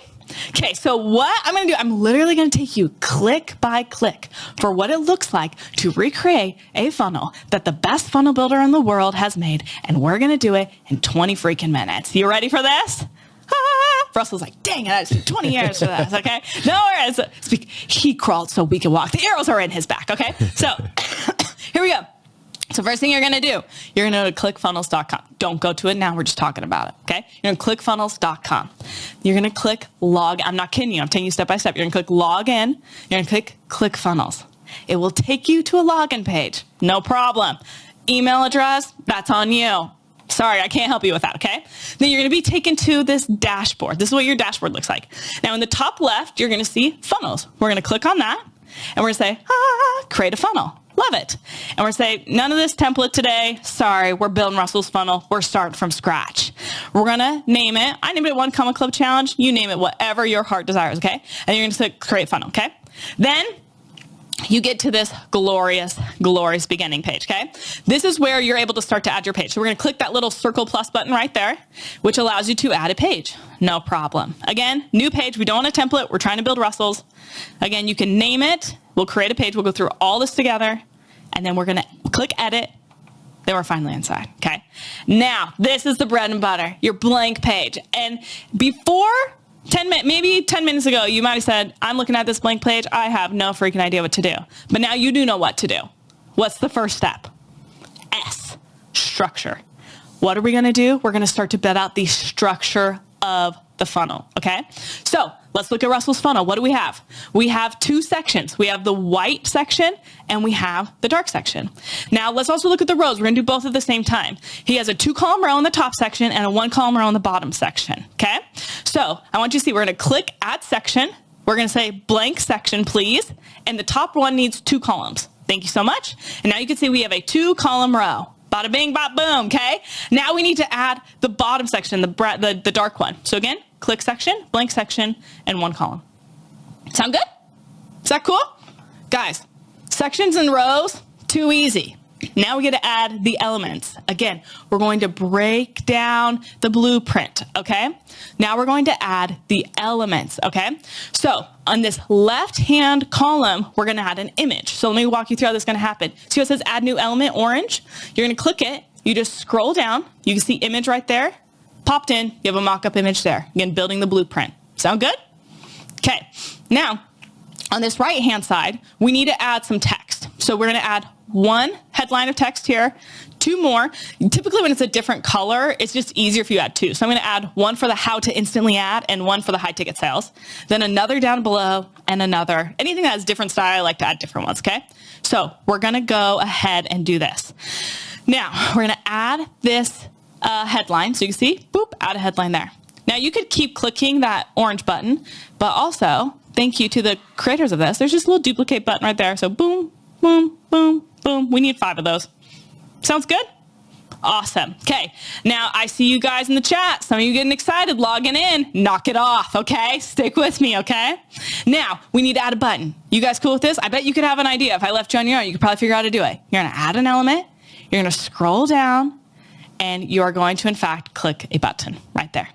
Okay, so what I'm gonna do, I'm literally gonna take you click by click for what it looks like to recreate a funnel that the best funnel builder in the world has made, and we're gonna do it in 20 freaking minutes. You ready for this? Russell's like, dang it, it's 20 years for this, okay? No worries. He crawled so we could walk. The arrows are in his back, okay? So, here we go. So first thing you're going to do, you're going to go to clickfunnels.com. Don't go to it now. We're just talking about it, okay? You're going to clickfunnels.com. You're going to click log. I'm not kidding you. I'm taking you step by step. You're going to click log in. You're going to click ClickFunnels. It will take you to a login page. No problem. Email address, that's on you. Sorry, I can't help you with that, okay? Then you're going to be taken to this dashboard. This is what your dashboard looks like. Now, in the top left, you're going to see funnels. We're going to click on that, and we're going to say, create a funnel. Love it. And we're going to say, none of this template today. Sorry, we're building Russell's funnel. We're starting from scratch. We're going to name it. I named it One Comma Club Challenge. You name it, whatever your heart desires, okay? And you're going to say, create funnel, okay? Then you get to this glorious, glorious beginning page, okay? This is where you're able to start to add your page. So we're going to click that little circle plus button right there, which allows you to add a page. No problem. Again, new page. We don't want a template. We're trying to build Russell's. Again, you can name it. We'll create a page. We'll go through all this together, and then we're going to click edit. Then we're finally inside, okay? Now, this is the bread and butter, your blank page. And before 10 minutes ago, you might have said, I'm looking at this blank page. I have no freaking idea what to do. But now you do know what to do. What's the first step? S, structure. What are we going to do? We're going to start to build out the structure of the funnel, okay? So let's look at Russell's funnel. What do we have? We have 2 sections. We have the white section and we have the dark section. Now let's also look at the rows. We're going to do both at the same time. He has a 2-column row in the top section and a 1-column row in the bottom section, okay? So I want you to see, we're going to click add section. We're going to say blank section, please. And the top one needs 2 columns. Thank you so much. And now you can see we have a 2-column row. Bada bing, bada boom, okay? Now we need to add the bottom section, the dark one. So again, click section, blank section, and 1 column. Sound good? Is that cool? Guys, sections and rows, Too easy. Now we get to add the elements. Again, we're going to break down the blueprint, okay? Now we're going to add the elements, okay? So on this left-hand column, we're gonna add an image. So let me walk you through how this is gonna happen. See how it says add new element, orange? You're gonna click it, you just scroll down, you can see image right there, popped in, you have a mock-up image there. Again, building the blueprint. Sound good? Okay, now on this right-hand side, we need to add some text. So we're gonna add one headline of text here, two more. Typically when it's a different color, it's just easier if you add two. So I'm gonna add one for the how to instantly add and one for the high ticket sales. Then another down below and another. Anything that has different style, I like to add different ones, okay? So we're gonna go ahead and do this. Now, we're gonna add this headline. So you can see, boop, add a headline there. Now you could keep clicking that orange button, but also, thank you to the creators of this, there's just a little duplicate button right there. So boom, boom, boom, boom. We need 5 of those. Sounds good? Awesome. Okay. Now I see you guys in the chat. Some of you getting excited, logging in. Knock it off. Okay. Stick with me. Okay. Now we need to add a button. You guys cool with this? I bet you could have an idea. If I left you on your own, you could probably figure out how to do it. You're going to add an element. You're going to scroll down and you are going to, in fact, click a button right there.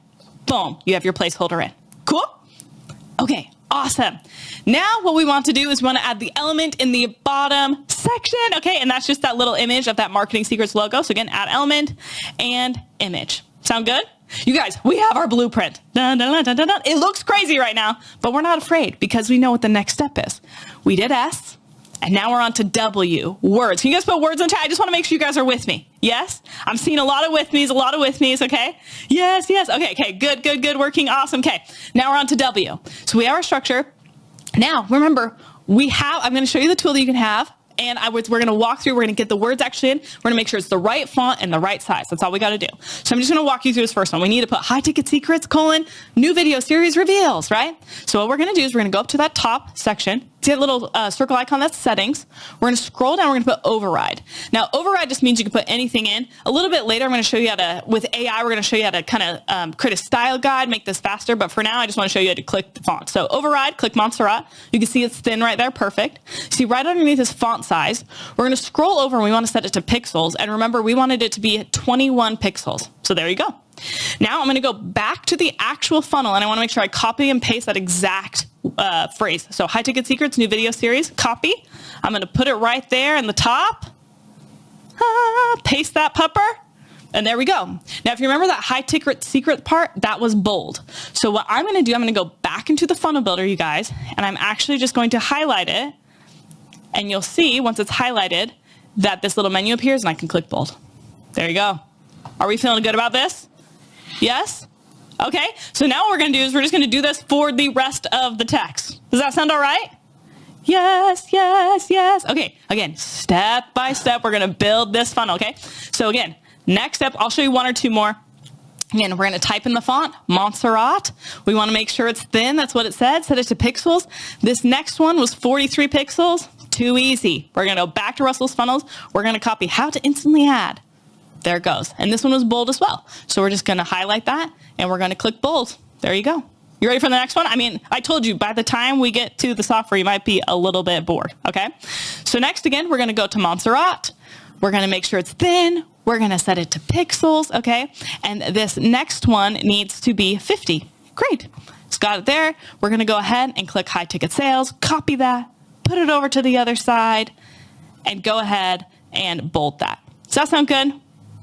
Boom. You have your placeholder in. Cool? Okay. Awesome. Now what we want to do is we want to add the element in the bottom section. Okay, and that's just that little image of that Marketing Secrets logo. So again, add element and image. Sound good? You guys, we have our blueprint. Dun, dun, dun, dun, dun. It looks crazy right now, but we're not afraid because we know what the next step is. We did S, and now we're on to W, words. Can you guys put words in chat? I just want to make sure you guys are with me. Yes? I'm seeing a lot of with me's, okay? Yes, yes. Okay, good, working, awesome. Okay, now we're on to W. So we have our structure. Now, remember, I'm going to show you the tool that you can have, and we're going to walk through, we're going to get the words actually in, we're going to make sure it's the right font and the right size. That's all we got to do. So I'm just going to walk you through this first one. We need to put high ticket secrets, new video series reveals, right? So what we're going to do is we're going to go up to that top section, see that little circle icon, that's settings. We're going to scroll down, we're going to put override. Now, override just means you can put anything in. A little bit later, I'm going to show you how to, with AI, we're going to show you how to kind of create a style guide, make this faster. But for now, I just want to show you how to click the font. So override, click Montserrat. You can see it's thin right there, perfect. See right underneath this font size, we're going to scroll over and we want to set it to pixels. And remember, we wanted it to be 21 pixels. So there you go. Now I'm going to go back to the actual funnel and I want to make sure I copy and paste that exact phrase. So high ticket secrets, new video series, copy. I'm going to put it right there in the top. Paste that pupper. And there we go. Now, if you remember that high ticket secret part, that was bold. So what I'm going to do, I'm going to go back into the funnel builder, you guys, and I'm actually just going to highlight it. And you'll see once it's highlighted that this little menu appears and I can click bold. There you go. Are we feeling good about this? Yes? Okay, so now what we're going to do is we're just going to do this for the rest of the text. Does that sound all right? Yes, yes, yes. Okay, again, step by step, we're going to build this funnel, okay? So again, next step, I'll show you 1 or 2 more. Again, we're going to type in the font, Montserrat. We want to make sure it's thin. That's what it said. Set it to pixels. This next one was 43 pixels. Too easy. We're going to go back to Russell's funnels. We're going to copy how to instantly add. There it goes. And this one was bold as well. So we're just going to highlight that and we're going to click bold. There you go. You ready for the next one? I mean, I told you by the time we get to the software, you might be a little bit bored. Okay. So next, again, we're going to go to Montserrat. We're going to make sure it's thin. We're going to set it to pixels. Okay. And this next one needs to be 50. Great. It's got it there. We're going to go ahead and click high ticket sales, copy that, put it over to the other side and go ahead and bold that. Does that sound good?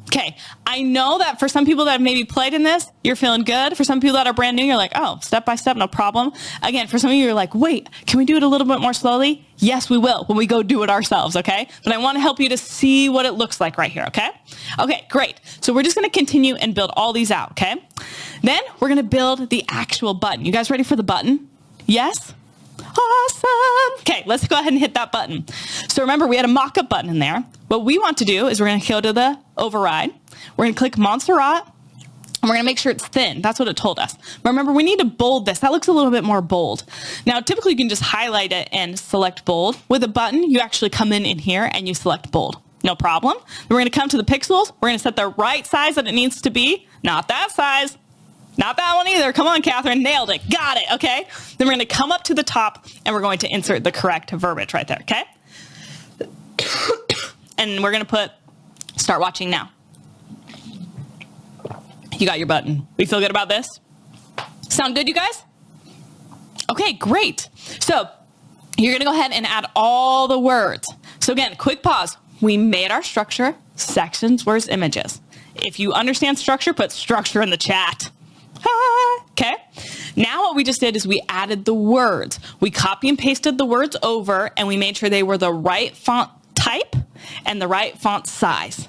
Okay, I know that for some people that have maybe played in this, you're feeling good. For some people that are brand new, you're like, oh, step by step, no problem. Again, for some of you, you're like, wait, can we do it a little bit more slowly? Yes, we will when we go do it ourselves, okay? But I want to help you to see what it looks like right here, okay? Okay, great. So we're just going to continue and build all these out, okay? Then we're going to build the actual button. You guys ready for the button? Yes? Awesome. Okay, let's go ahead and hit that button. So remember, we had a mock-up button in there. What we want to do is we're going to go to the override. We're going to click Montserrat, and we're going to make sure it's thin. That's what it told us. But remember, we need to bold this. That looks a little bit more bold. Now, typically, you can just highlight it and select bold. With a button, you actually come in here and you select bold. No problem. Then we're going to come to the pixels. We're going to set the right size that it needs to be. Not that size. Not that one either. Come on, Catherine. Nailed it. Got it. Okay. Then we're going to come up to the top and we're going to insert the correct verbiage right there. Okay. and we're going to put start watching now. You got your button. We feel good about this? Sound good, you guys? Okay, great. So you're going to go ahead and add all the words. So again, quick pause. We made our structure, sections, words, images. If you understand structure, put structure in the chat. Okay. Now what we just did is we added the words. We copy and pasted the words over, and we made sure they were the right font type and the right font size.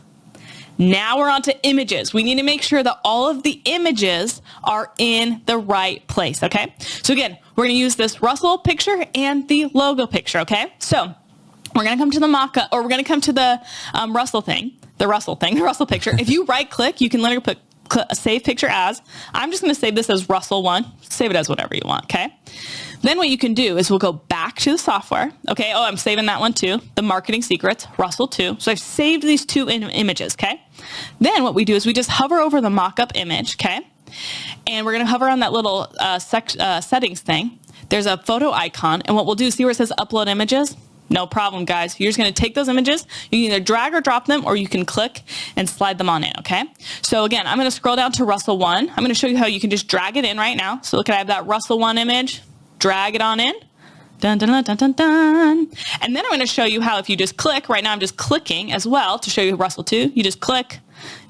Now we're on to images. We need to make sure that all of the images are in the right place, okay? So again, we're gonna use this Russell picture and the logo picture, okay? So we're gonna come to the mock-up, or we're gonna come to the Russell picture. If you right click, you can literally put save picture as. I'm just gonna save this as Russell 1. Save it as whatever you want, okay? Then what you can do is we'll go back to the software. Okay, oh, I'm saving that one too. The marketing secrets, Russell 2. So I've saved these two images, okay? Then what we do is we just hover over the mock-up image, okay? And we're gonna hover on that little settings thing. There's a photo icon, and what we'll do is see where it says upload images? No problem, guys. You're just gonna take those images. You can either drag or drop them, or you can click and slide them on in, okay? So again, I'm gonna scroll down to Russell 1. I'm gonna show you how you can just drag it in right now. So look, I have that Russell 1 image. Drag it on in. Dun, dun, dun, dun, dun, dun. And then I'm going to show you how if you just click, right now I'm just clicking as well to show you Russell 2. You just click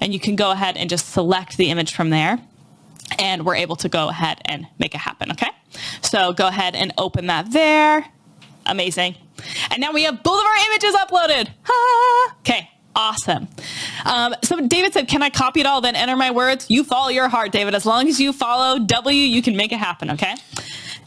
and you can go ahead and just select the image from there. And we're able to go ahead and make it happen, okay? So go ahead and open that there. Amazing. And now we have both of our images uploaded. Okay, awesome. So David said, can I copy it all, then enter my words? You follow your heart, David. As long as you follow W, you can make it happen, okay?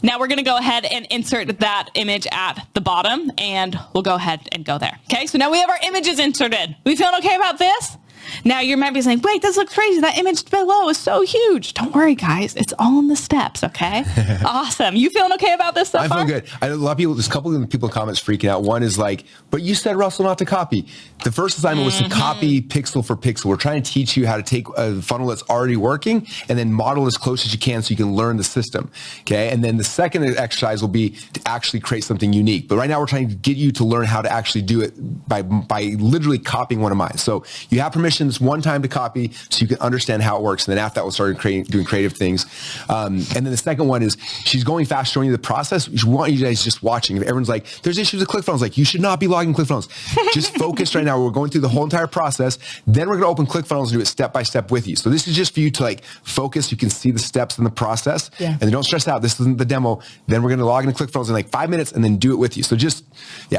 Now we're going to go ahead and insert that image at the bottom, and we'll go ahead and go there. Okay, so now we have our images inserted. We feeling okay about this? Now you might be saying, wait, this looks crazy. That image below is so huge. Don't worry, guys. It's all in the steps, okay? Awesome. You feeling okay about this so far? I feel good. A lot of people, there's a couple of people in the comments freaking out. One is like, but you said, Russell, not to copy. The first assignment was to copy pixel for pixel. We're trying to teach you how to take a funnel that's already working and then model as close as you can so you can learn the system, okay? And then the second exercise will be to actually create something unique. But right now we're trying to get you to learn how to actually do it by literally copying one of mine. So you have permission one time to copy so you can understand how it works. And then after that, we'll start doing creative things. And then the second one is she's going fast, showing you the process. We want you guys just watching. If everyone's like, there's issues with ClickFunnels, like you should not be logging ClickFunnels. Just focus right now. We're going through the whole entire process. Then we're going to open ClickFunnels and do it step by step with you. So this is just for you to like focus. You can see the steps in the process. Yeah. And then don't stress out. This isn't the demo. Then we're going to log into ClickFunnels in like 5 minutes and then do it with you. So just,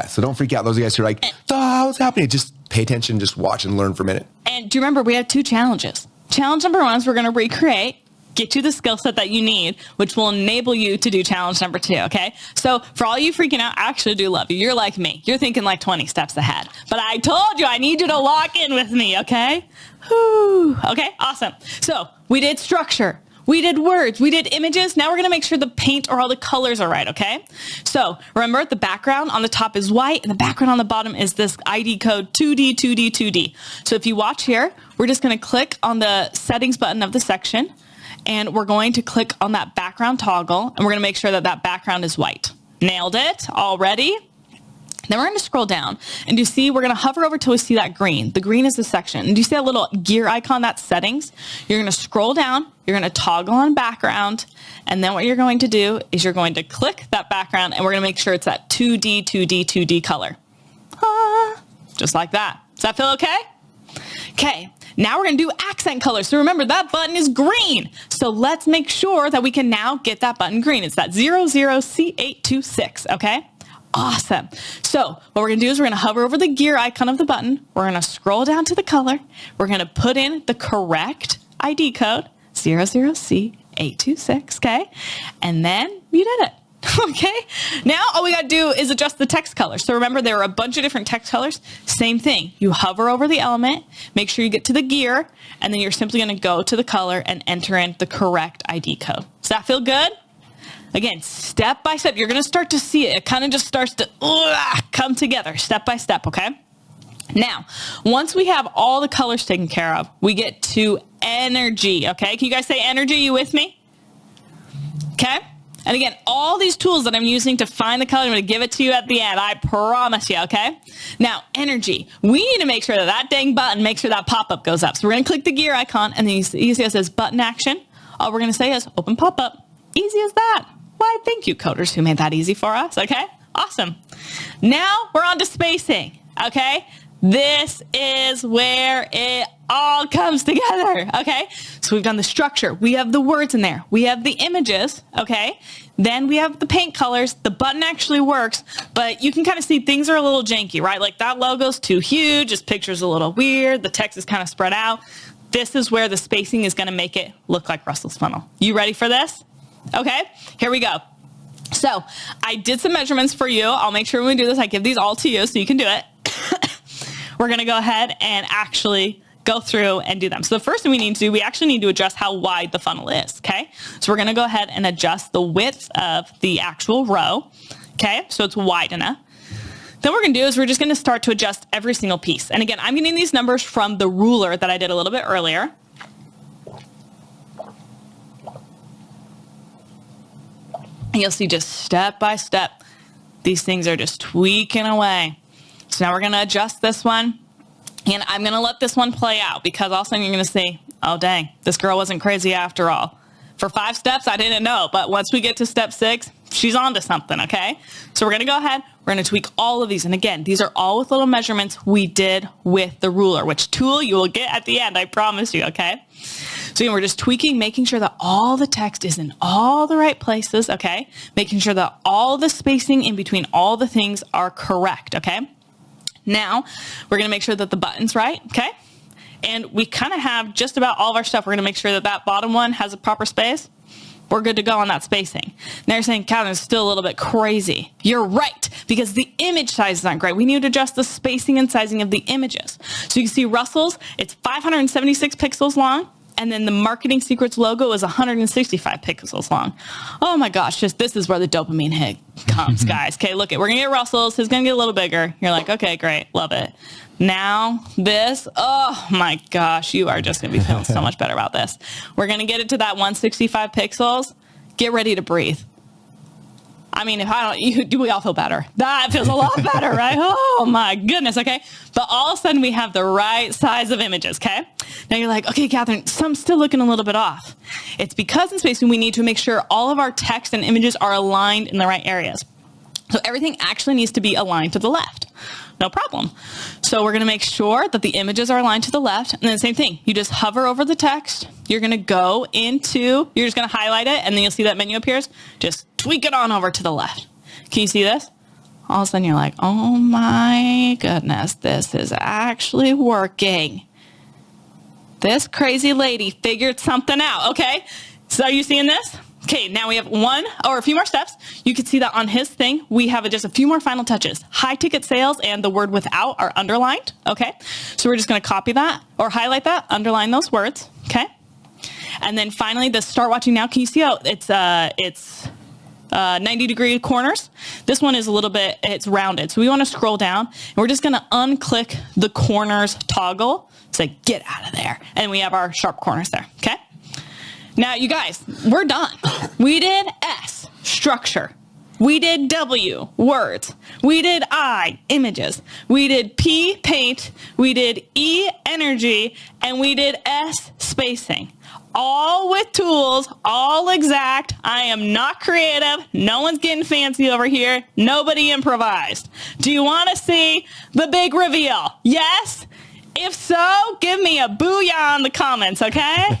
so don't freak out. Those of you guys who are like, what's happening? Just pay attention, just watch and learn for a minute. And do you remember we have 2 challenges? Challenge number 1 is we're going to recreate, get you the skill set that you need, which will enable you to do challenge number 2, okay? So for all you freaking out, I actually do love you. You're like me. You're thinking like 20 steps ahead. But I told you I need you to lock in with me, okay? Whew. Okay, awesome. So we did structure. We did words, we did images. Now we're gonna make sure the paint or all the colors are right, okay? So remember, the background on the top is white and the background on the bottom is this ID code 2D, 2D, 2D. So if you watch here, we're just gonna click on the settings button of the section and we're going to click on that background toggle and we're gonna make sure that that background is white. Nailed it already. Then we're going to scroll down and you see we're going to hover over till we see that green. The green is the section. And do you see that little gear icon, that's settings? You're going to scroll down, you're going to toggle on background, and then what you're going to do is you're going to click that background and we're going to make sure it's that 2D, 2D, 2D color. Just like that. Does that feel okay? Okay. Now we're going to do accent color. So remember, that button is green. So let's make sure that we can now get that button green. It's that 00C826, okay? Awesome. So what we're going to do is we're going to hover over the gear icon of the button. We're going to scroll down to the color. We're going to put in the correct ID code, 00C826, okay? And then you did it. Okay. Now all we got to do is adjust the text color. So remember, there are a bunch of different text colors. Same thing. You hover over the element, make sure you get to the gear, and then you're simply going to go to the color and enter in the correct ID code. Does that feel good? Again, step by step, you're going to start to see it. It kind of just starts to come together step by step, okay? Now, once we have all the colors taken care of, we get to energy, okay? Can you guys say energy? You with me? Okay? And again, all these tools that I'm using to find the color, I'm going to give it to you at the end. I promise you, okay? Now, energy. We need to make sure that dang button, make sure that pop-up goes up. So we're going to click the gear icon, and then you see it says button action. All we're going to say is open pop-up. Easy as that. Why, thank you, coders who made that easy for us, okay? Awesome. Now we're on to spacing, okay? This is where it all comes together, okay? So we've done the structure. We have the words in there. We have the images, okay? Then we have the paint colors. The button actually works, but you can kind of see things are a little janky, right? Like that logo's too huge. This picture's a little weird. The text is kind of spread out. This is where the spacing is going to make it look like Russell's funnel. You ready for this? Okay, here we go. So I did some measurements for you. I'll make sure when we do this, I give these all to you so you can do it. We're going to go ahead and actually go through and do them. So the first thing we need to do, we actually need to adjust how wide the funnel is, okay? So we're going to go ahead and adjust the width of the actual row, okay? So it's wide enough. Then what we're going to do is we're just going to start to adjust every single piece. And again, I'm getting these numbers from the ruler that I did a little bit earlier. And you'll see just step by step, these things are just tweaking away. So now we're going to adjust this one, and I'm going to let this one play out because all of a sudden you're going to see, oh, dang, this girl wasn't crazy after all. For 5 steps, I didn't know, but once we get to step 6, she's on to something, okay? So we're going to go ahead, we're going to tweak all of these. And again, these are all with little measurements we did with the ruler, which tool you will get at the end, I promise you, okay? So again, we're just tweaking, making sure that all the text is in all the right places, okay? Making sure that all the spacing in between all the things are correct, okay? Now, we're going to make sure that the button's right, okay? And we kind of have just about all of our stuff. We're going to make sure that that bottom one has a proper space. We're good to go on that spacing. Now you're saying, Catherine, it's still a little bit crazy. You're right, because the image sizes aren't great. We need to adjust the spacing and sizing of the images. So you can see Russell's, it's 576 pixels long. And then the Marketing Secrets logo is 165 pixels long. Oh my gosh, just this is where the dopamine hit comes, guys. Okay, look, we're gonna get Russell's. It's gonna get a little bigger. You're like, okay, great, love it. Now this, oh my gosh, you are just gonna be feeling so much better about this. We're gonna get it to that 165 pixels. Get ready to breathe. I mean, if I don't, we all feel better. That feels a lot better, right? Oh my goodness, okay? But all of a sudden we have the right size of images, okay? Now you're like, okay, Catherine, some's still looking a little bit off. It's because in spacing we need to make sure all of our text and images are aligned in the right areas. So everything actually needs to be aligned to the left. No problem. So we're going to make sure that the images are aligned to the left. And then the same thing, you just hover over the text. You're going to go into, you're just going to highlight it, and then you'll see that menu appears. Just tweak it on over to the left. Can you see this? All of a sudden you're like, oh my goodness, this is actually working. This crazy lady figured something out, okay? So are you seeing this? Okay, now we have one or a few more steps. You can see that on his thing, we have just a few more final touches. High ticket sales and the word without are underlined, okay? So we're just gonna copy that or highlight that, underline those words, okay? And then finally, the start watching now. Can you see how it's 90-degree corners? This one is a little bit, it's rounded. So we wanna scroll down and we're just gonna unclick the corners toggle. Say, get out of there. And we have our sharp corners there, okay? Now, you guys, we're done. We did S, structure. We did W, words. We did I, images. We did P, paint. We did E, energy. And we did S, spacing. All with tools, all exact. I am not creative. No one's getting fancy over here. Nobody improvised. Do you want to see the big reveal? Yes? If so, give me a booyah in the comments, okay?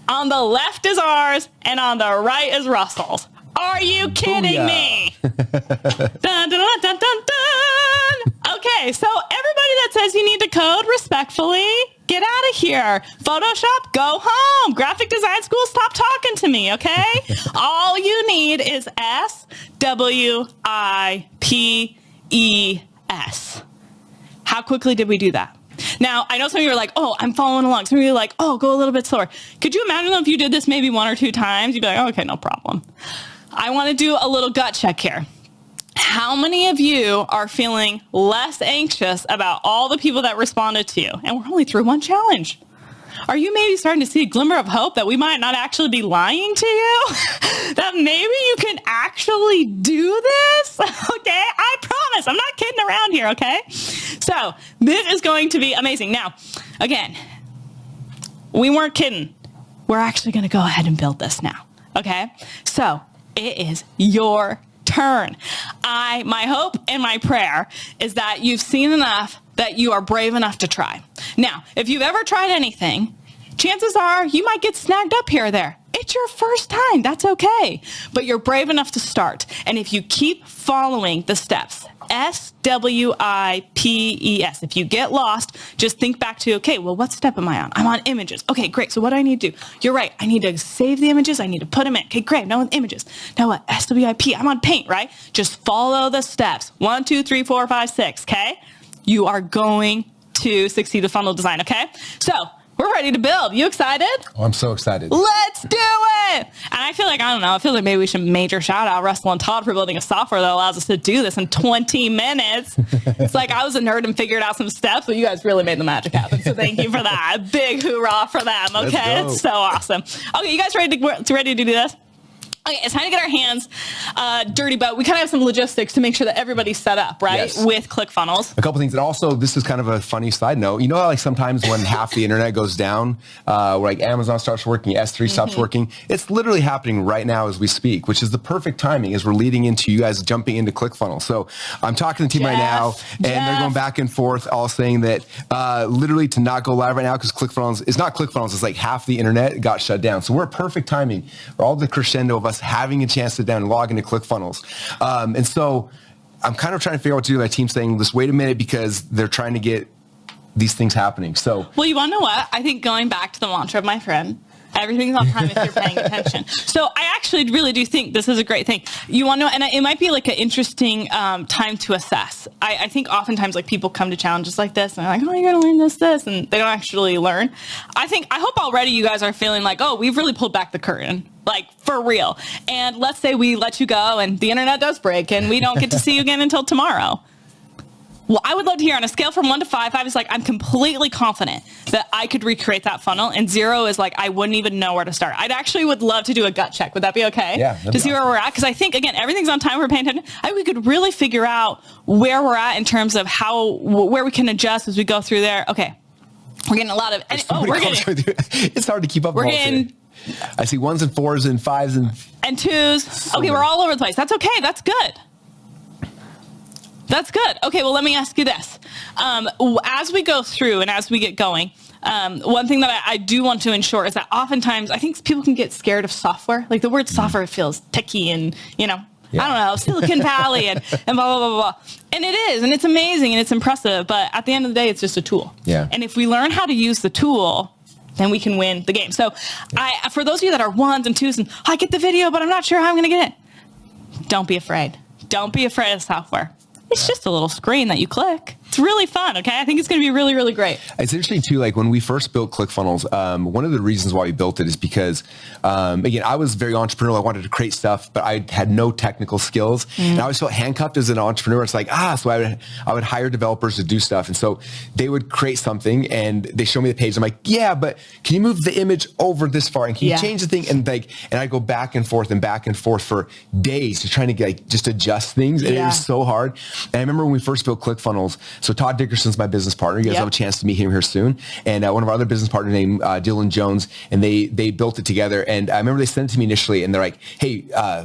On the left is ours, and on the right is Russell's. Are you kidding me? Dun, dun, dun, dun, dun, dun. Okay, so everybody that says you need to code respectfully, get out of here. Photoshop, go home. Graphic design school, stop talking to me, okay? All you need is SWIPES. How quickly did we do that? Now, I know some of you are like, oh, I'm following along. Some of you are like, oh, go a little bit slower. Could you imagine if you did this maybe 1 or 2 times? You'd be like, oh, okay, no problem. I want to do a little gut check here. How many of you are feeling less anxious about all the people that responded to you? And we're only through one challenge. are you maybe starting to see a glimmer of hope that we might not actually be lying to you? That maybe you can actually do this? Okay, I promise. I'm not kidding around here, okay? So this is going to be amazing. Now, again, we weren't kidding. We're actually going to go ahead and build this now, okay? So it is your turn. My hope and my prayer is that you've seen enough that you are brave enough to try. Now, if you've ever tried anything, chances are you might get snagged up here or there. It's your first time. That's okay. But you're brave enough to start. And if you keep following the steps, SWIPES. If you get lost, just think back to, okay, well, what step am I on? I'm on images. Okay, great. So what do I need to do? You're right. I need to save the images. I need to put them in. Okay, great. Now with images. Now what? SWIP. I'm on paint, right? Just follow the steps. 1, 2, 3, 4, 5, 6. Okay. You are going to succeed with funnel design. Okay. So we're ready to build. You excited? Oh, I'm so excited. Let's do it. And I feel like, I don't know, I feel like maybe we should major shout out Russell and Todd for building a software that allows us to do this in 20 minutes. It's like I was a nerd and figured out some steps, but you guys really made the magic happen. So thank you for that. Big hoorah for them. Okay. It's so awesome. Okay. You guys ready to do this? Okay, it's time to get our hands dirty, but we kind of have some logistics to make sure that everybody's set up, right? Yes. With ClickFunnels. A couple things. And also, this is kind of a funny side note. You know how like sometimes when half the internet goes down, where like Amazon starts working, S3 stops working, it's literally happening right now as we speak, which is the perfect timing as we're leading into you guys jumping into ClickFunnels. So I'm talking to the team right now, and they're going back and forth, all saying that literally to not go live right now because ClickFunnels, it's not ClickFunnels, it's like half the internet got shut down. So we're at perfect timing for all the crescendo of us having a chance to sit down and log into ClickFunnels. And so I'm kind of trying to figure out what to do. My team's saying, let's wait a minute because they're trying to get these things happening. So, well, you want to know what? I think going back to the mantra of my friend, everything's on time if you're paying attention. So I actually really do think this is a great thing. You want to know, and it might be like an interesting time to assess. I think oftentimes like people come to challenges like this and they're like, oh, you're going to learn this, and they don't actually learn. I hope already you guys are feeling like, oh, we've really pulled back the curtain. Like for real. And let's say we let you go and the internet does break and we don't get to see you again until tomorrow. Well, I would love to hear on a scale from 1 to 5. 5 is like, I'm completely confident that I could recreate that funnel. And 0 is like, I wouldn't even know where to start. I'd actually would love to do a gut check. Would that be okay? Yeah. To see where we're at? Because I think, again, everything's on time. We're paying attention. I think we could really figure out where we're at in terms of where we can adjust as we go through there. Okay. We're getting a lot of, it's hard to keep up. We're getting, I see 1s and 4s and 5s and 2s. Okay. We're all over the place. That's okay. That's good. That's good. Okay, well, let me ask you this. As we go through and as we get going, one thing that I do want to ensure is that oftentimes I think people can get scared of software. Like the word software feels techy and, I don't know, Silicon Valley and blah, blah, blah, blah. And it is, and it's amazing and it's impressive. But at the end of the day, it's just a tool. Yeah. And if we learn how to use the tool, then we can win the game. So for those of you that are 1s and 2s and I get the video, but I'm not sure how I'm going to get it. Don't be afraid. Don't be afraid of software. It's just a little screen that you click. It's really fun, okay? I think it's going to be really, really great. It's interesting, too, like when we first built ClickFunnels, one of the reasons why we built it is because, again, I was very entrepreneurial. I wanted to create stuff, but I had no technical skills. And I always felt handcuffed as an entrepreneur. It's like, so I would hire developers to do stuff. And so they would create something and they show me the page. I'm like, yeah, but can you move the image over this far? And can you change the thing? And I go back and forth for days to trying to get, just adjust things. And it was so hard. And I remember when we first built ClickFunnels, so Todd Dickerson's my business partner. You guys have a chance to meet him here soon. And one of our other business partners named Dylan Jones, and they built it together. And I remember they sent it to me initially, and they're like, hey,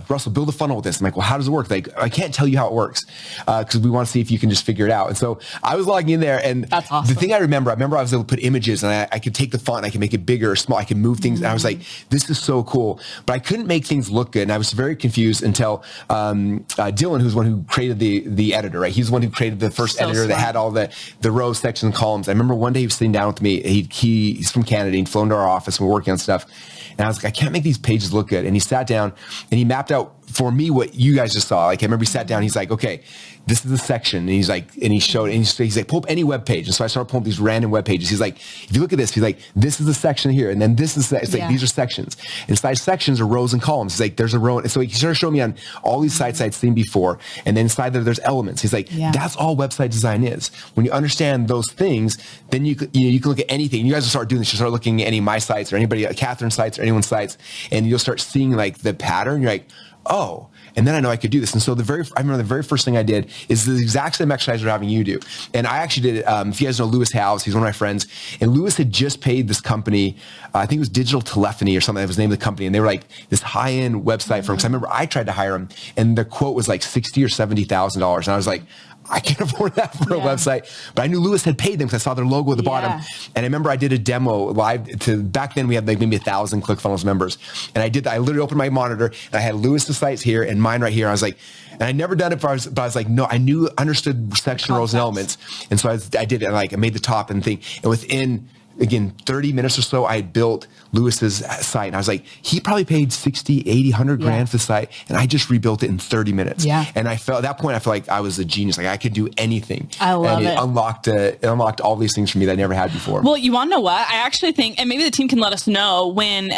Russell, build a funnel with this. I'm like, well, how does it work? Like, I can't tell you how it works because we want to see if you can just figure it out. And so I was logging in there, and that's awesome. The thing I remember I was able to put images, and I could take the font, and I could make it bigger or small. I could move things, and I was like, this is so cool. But I couldn't make things look good, and I was very confused until Dylan, who's the one who created the editor, right? He's the one who created the first editor that had all the rows, sections, and columns. I remember one day he was sitting down with me. He's from Canada. He'd flown to our office, and we're working on stuff. And I was like, I can't make these pages look good. And he sat down, and he mapped out for me what you guys just saw. Like, I remember he sat down, he's like, okay, this is the section. And he's like, and he showed, and he's like, pull up any web page. And so I started pulling up these random web pages. He's like, if you look at this, he's like, this is the section here. And then this is, it's like, these are sections. Inside sections are rows and columns. He's like, there's a row. And so he started showing me on all these sites I'd seen before. And then inside there's elements. He's like, that's all website design is. is. When you understand those things, then you can look at anything. You guys will start doing this. You start looking at any of my sites or anybody, Catherine's sites or anyone's sites, and you'll start seeing like the pattern. You're like, oh, and then I know I could do this. And so I remember the very first thing I did is the exact same exercise we're having you do. And I actually did it. If you guys know Lewis Howes, he's one of my friends. And Lewis had just paid this company, I think it was Digital Telephony or something. That was the name of the company. And they were like this high-end website firm. Because I remember I tried to hire him, and the quote was like $60,000 or $70,000. And I was like, I can't afford that for a website. But I knew Lewis had paid them because I saw their logo at the bottom. And I remember I did a demo live back then we had like maybe 1,000 ClickFunnels members. And I literally opened my monitor and I had Lewis's sites here and mine right here. I was like, and I'd never done it before, but I was like, no, I understood section rows and elements. And so I did it, and I made the top and thing. And within, again, 30 minutes or so, I had built Lewis's site. And I was like, he probably paid 60, 80, 100 grand for the site. And I just rebuilt it in 30 minutes. Yeah. And at that point, I felt like I was a genius. Like I could do anything. I love it. It unlocked all these things for me that I never had before. Well, you want to know what? I actually think, and maybe the team can let us know when,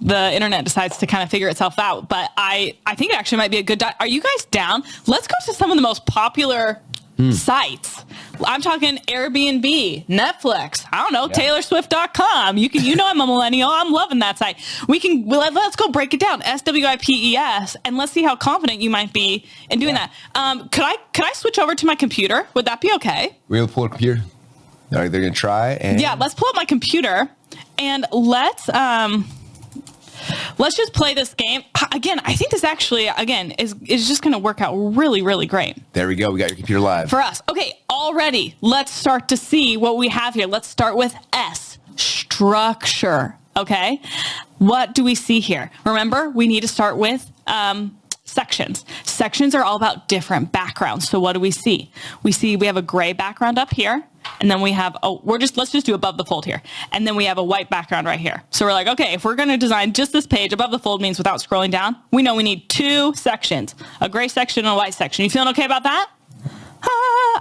the internet decides to kind of figure itself out. But I think it actually might be a good, are you guys down? Let's go to some of the most popular sites. I'm talking Airbnb, Netflix, I don't know, TaylorSwift.com. I'm a millennial. I'm loving that site. Let's go break it down. SWIPES, and let's see how confident you might be in doing that. Could I switch over to my computer? Would that be okay? We'll pull a computer. They're going to try. And let's pull up my computer and let's just play this game. Again, I think this actually, is just going to work out really, really great. There we go. We got your computer live. For us. Okay, already, let's start to see what we have here. Let's start with S, structure. Okay, what do we see here? Remember, we need to start with sections. Sections are all about different backgrounds. So what do we see? We have a gray background up here. And then we have, let's just do above the fold here. And then we have a white background right here. So we're like, okay, if we're going to design just this page, above the fold means without scrolling down. We know we need 2 sections, a gray section and a white section. You feeling okay about that?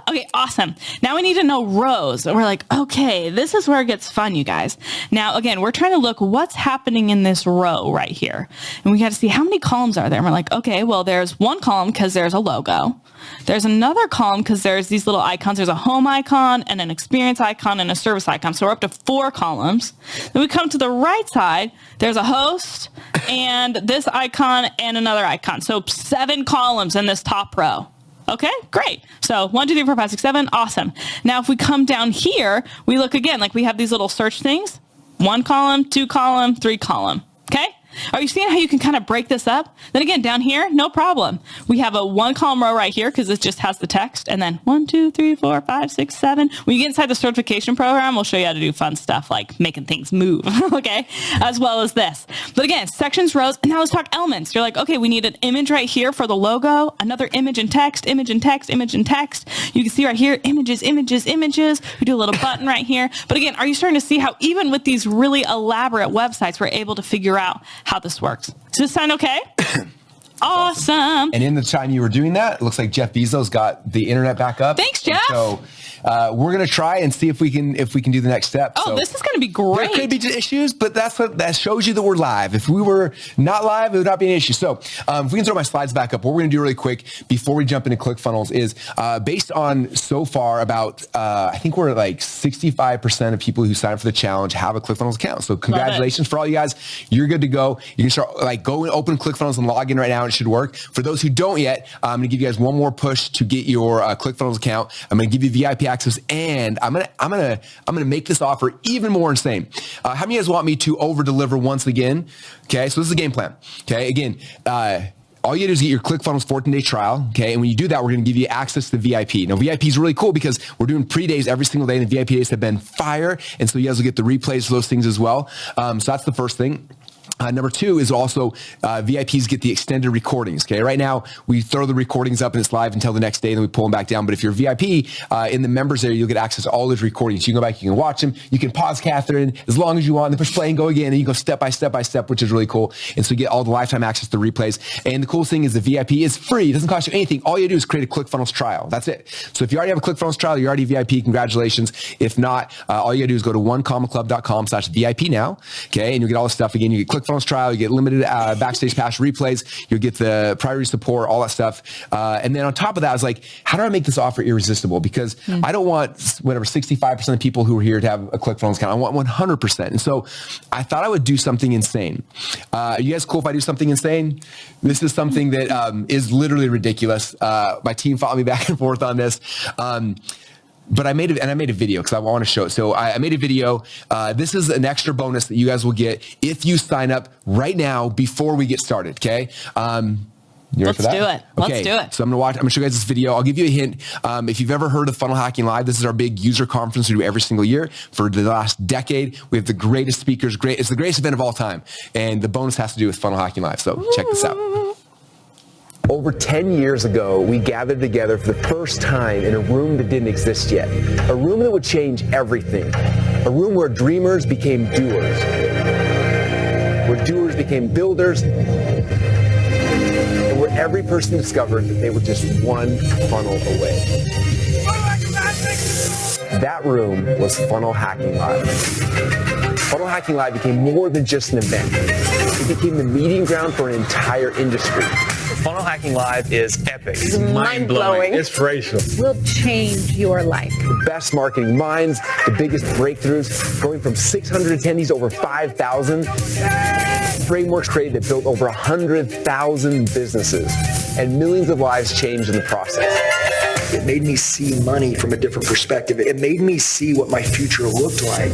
Okay, awesome. Now we need to know rows. And we're like, okay, this is where it gets fun, you guys. Now, again, we're trying to look what's happening in this row right here. And we got to see how many columns are there. And we're like, okay, well, there's one column because there's a logo. There's another column because there's these little icons. There's a home icon and an experience icon and a service icon. So we're up to 4 columns. Then we come to the right side. There's a host and this icon and another icon. So 7 columns in this top row. Okay, great. So 1, 2, 3, 4, 5, 6, 7. Awesome. Now, if we come down here, we look again, like we have these little search things. 1 column, 2 column, 3 column. Okay. Are you seeing how you can kind of break this up? Then again, down here, no problem. We have a 1 column row right here because it just has the text. And then 1, 2, 3, 4, 5, 6, 7. When you get inside the certification program, we'll show you how to do fun stuff like making things move, okay? As well as this. But again, sections, rows, and now let's talk elements. You're like, okay, we need an image right here for the logo, another image and text, image and text, image and text. You can see right here, images, images, images. We do a little button right here. But again, are you starting to see how even with these really elaborate websites, we're able to figure out how this works? Does this sound okay? Awesome. And in the time you were doing that, it looks like Jeff Bezos got the internet back up. Thanks, Jeff. And so we're going to try and see if we can do the next step. Oh, so this is going to be great. There could be issues, but that shows you that we're live. If we were not live, it would not be an issue. So if we can throw my slides back up, what we're going to do really quick before we jump into ClickFunnels is based on so far about, I think we're like 65% of people who sign up for the challenge have a ClickFunnels account. So congratulations for all you guys. You're good to go. You can start go and open ClickFunnels and log in right now. It should work. For those who don't yet, I'm going to give you guys one more push to get your ClickFunnels account. I'm going to give you VIP access, and I'm going to make this offer even more insane. How many of you guys want me to over deliver once again? Okay, so this is the game plan. Okay, again, all you do is get your ClickFunnels 14-day trial, okay? And when you do that, we're going to give you access to VIP. Now, VIP is really cool because we're doing pre-days every single day, and the VIP days have been fire, and so you guys will get the replays for those things as well. So that's the first thing. Number 2 is also VIPs get the extended recordings. Okay, right now we throw the recordings up and it's live until the next day, and then we pull them back down. But if you're VIP in the members area, you'll get access to all those recordings. You can go back, you can watch them, you can pause Catherine as long as you want, then push play and go again, and you go step by step by step, which is really cool. And so you get all the lifetime access to replays. And the coolest thing is the VIP is free. It doesn't cost you anything. All you do is create a ClickFunnels trial. That's it. So if you already have a ClickFunnels trial, you're already VIP. Congratulations. If not, all you gotta do is go to onecomaclub.com/VIP now. Okay, and you'll get all the stuff again. You get ClickFunnels ClickFunnels trial. You get limited backstage pass replays. You'll get the priority support, all that stuff. And then on top of that, I was like, how do I make this offer irresistible? Because I don't want 65% of people who are here to have a ClickFunnels account. I want 100%. And so I thought I would do something insane. Are you guys cool if I do something insane? This is something that is literally ridiculous. My team followed me back and forth on this. But I made a video because I want to show it. So I made a video. This is an extra bonus that you guys will get if you sign up right now before we get started. Okay. You ready for that? Let's do it. So I'm going to show you guys this video. I'll give you a hint. If you've ever heard of Funnel Hacking Live, this is our big user conference we do every single year for the last decade. We have the greatest speakers. It's the greatest event of all time. And the bonus has to do with Funnel Hacking Live. So check this out. Over 10 years ago, we gathered together for the first time in a room that didn't exist yet. A room that would change everything. A room where dreamers became doers. Where doers became builders. And where every person discovered that they were just one funnel away. That room was Funnel Hacking Live. Funnel Hacking Live became more than just an event. It became the meeting ground for an entire industry. Funnel Hacking Live is epic. It's mind-blowing. Inspirational. Will change your life. The best marketing minds, the biggest breakthroughs, going from 600 attendees to over 5,000. Frameworks created that built over 100,000 businesses, and millions of lives changed in the process. It made me see money from a different perspective. It made me see what my future looked like.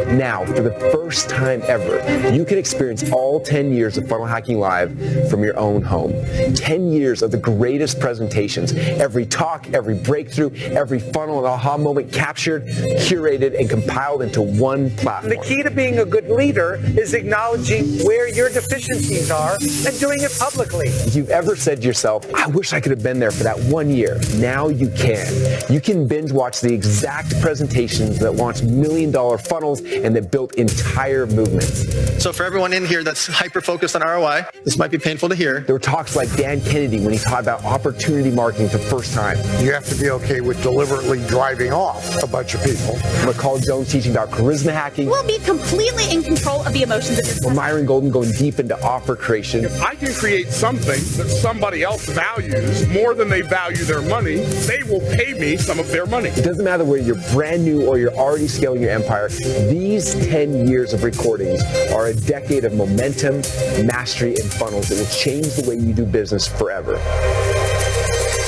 Now, for the first time ever, you can experience all 10 years of Funnel Hacking Live from your own home. 10 years of the greatest presentations. Every talk, every breakthrough, every funnel and aha moment captured, curated, and compiled into one platform. The key to being a good leader is acknowledging where your deficiencies are and doing it publicly. If you've ever said to yourself, I wish I could have been there for that 1 year, now you can. You can binge watch the exact presentations that launched million-dollar funnels and that built entire movements. So for everyone in here that's hyper-focused on ROI, this might be painful to hear. There were talks like Dan Kennedy when he taught about opportunity marketing for the first time. You have to be okay with deliberately driving off a bunch of people. McCall Jones teaching about charisma hacking. We'll be completely in control of the emotions of this. Or Myron Golden going deep into offer creation. If I can create something that somebody else values more than they value their money, they will pay me some of their money. It doesn't matter whether you're brand new or you're already scaling your empire. These 10 years of recordings are a decade of momentum, mastery, and funnels that will change the way you do business forever.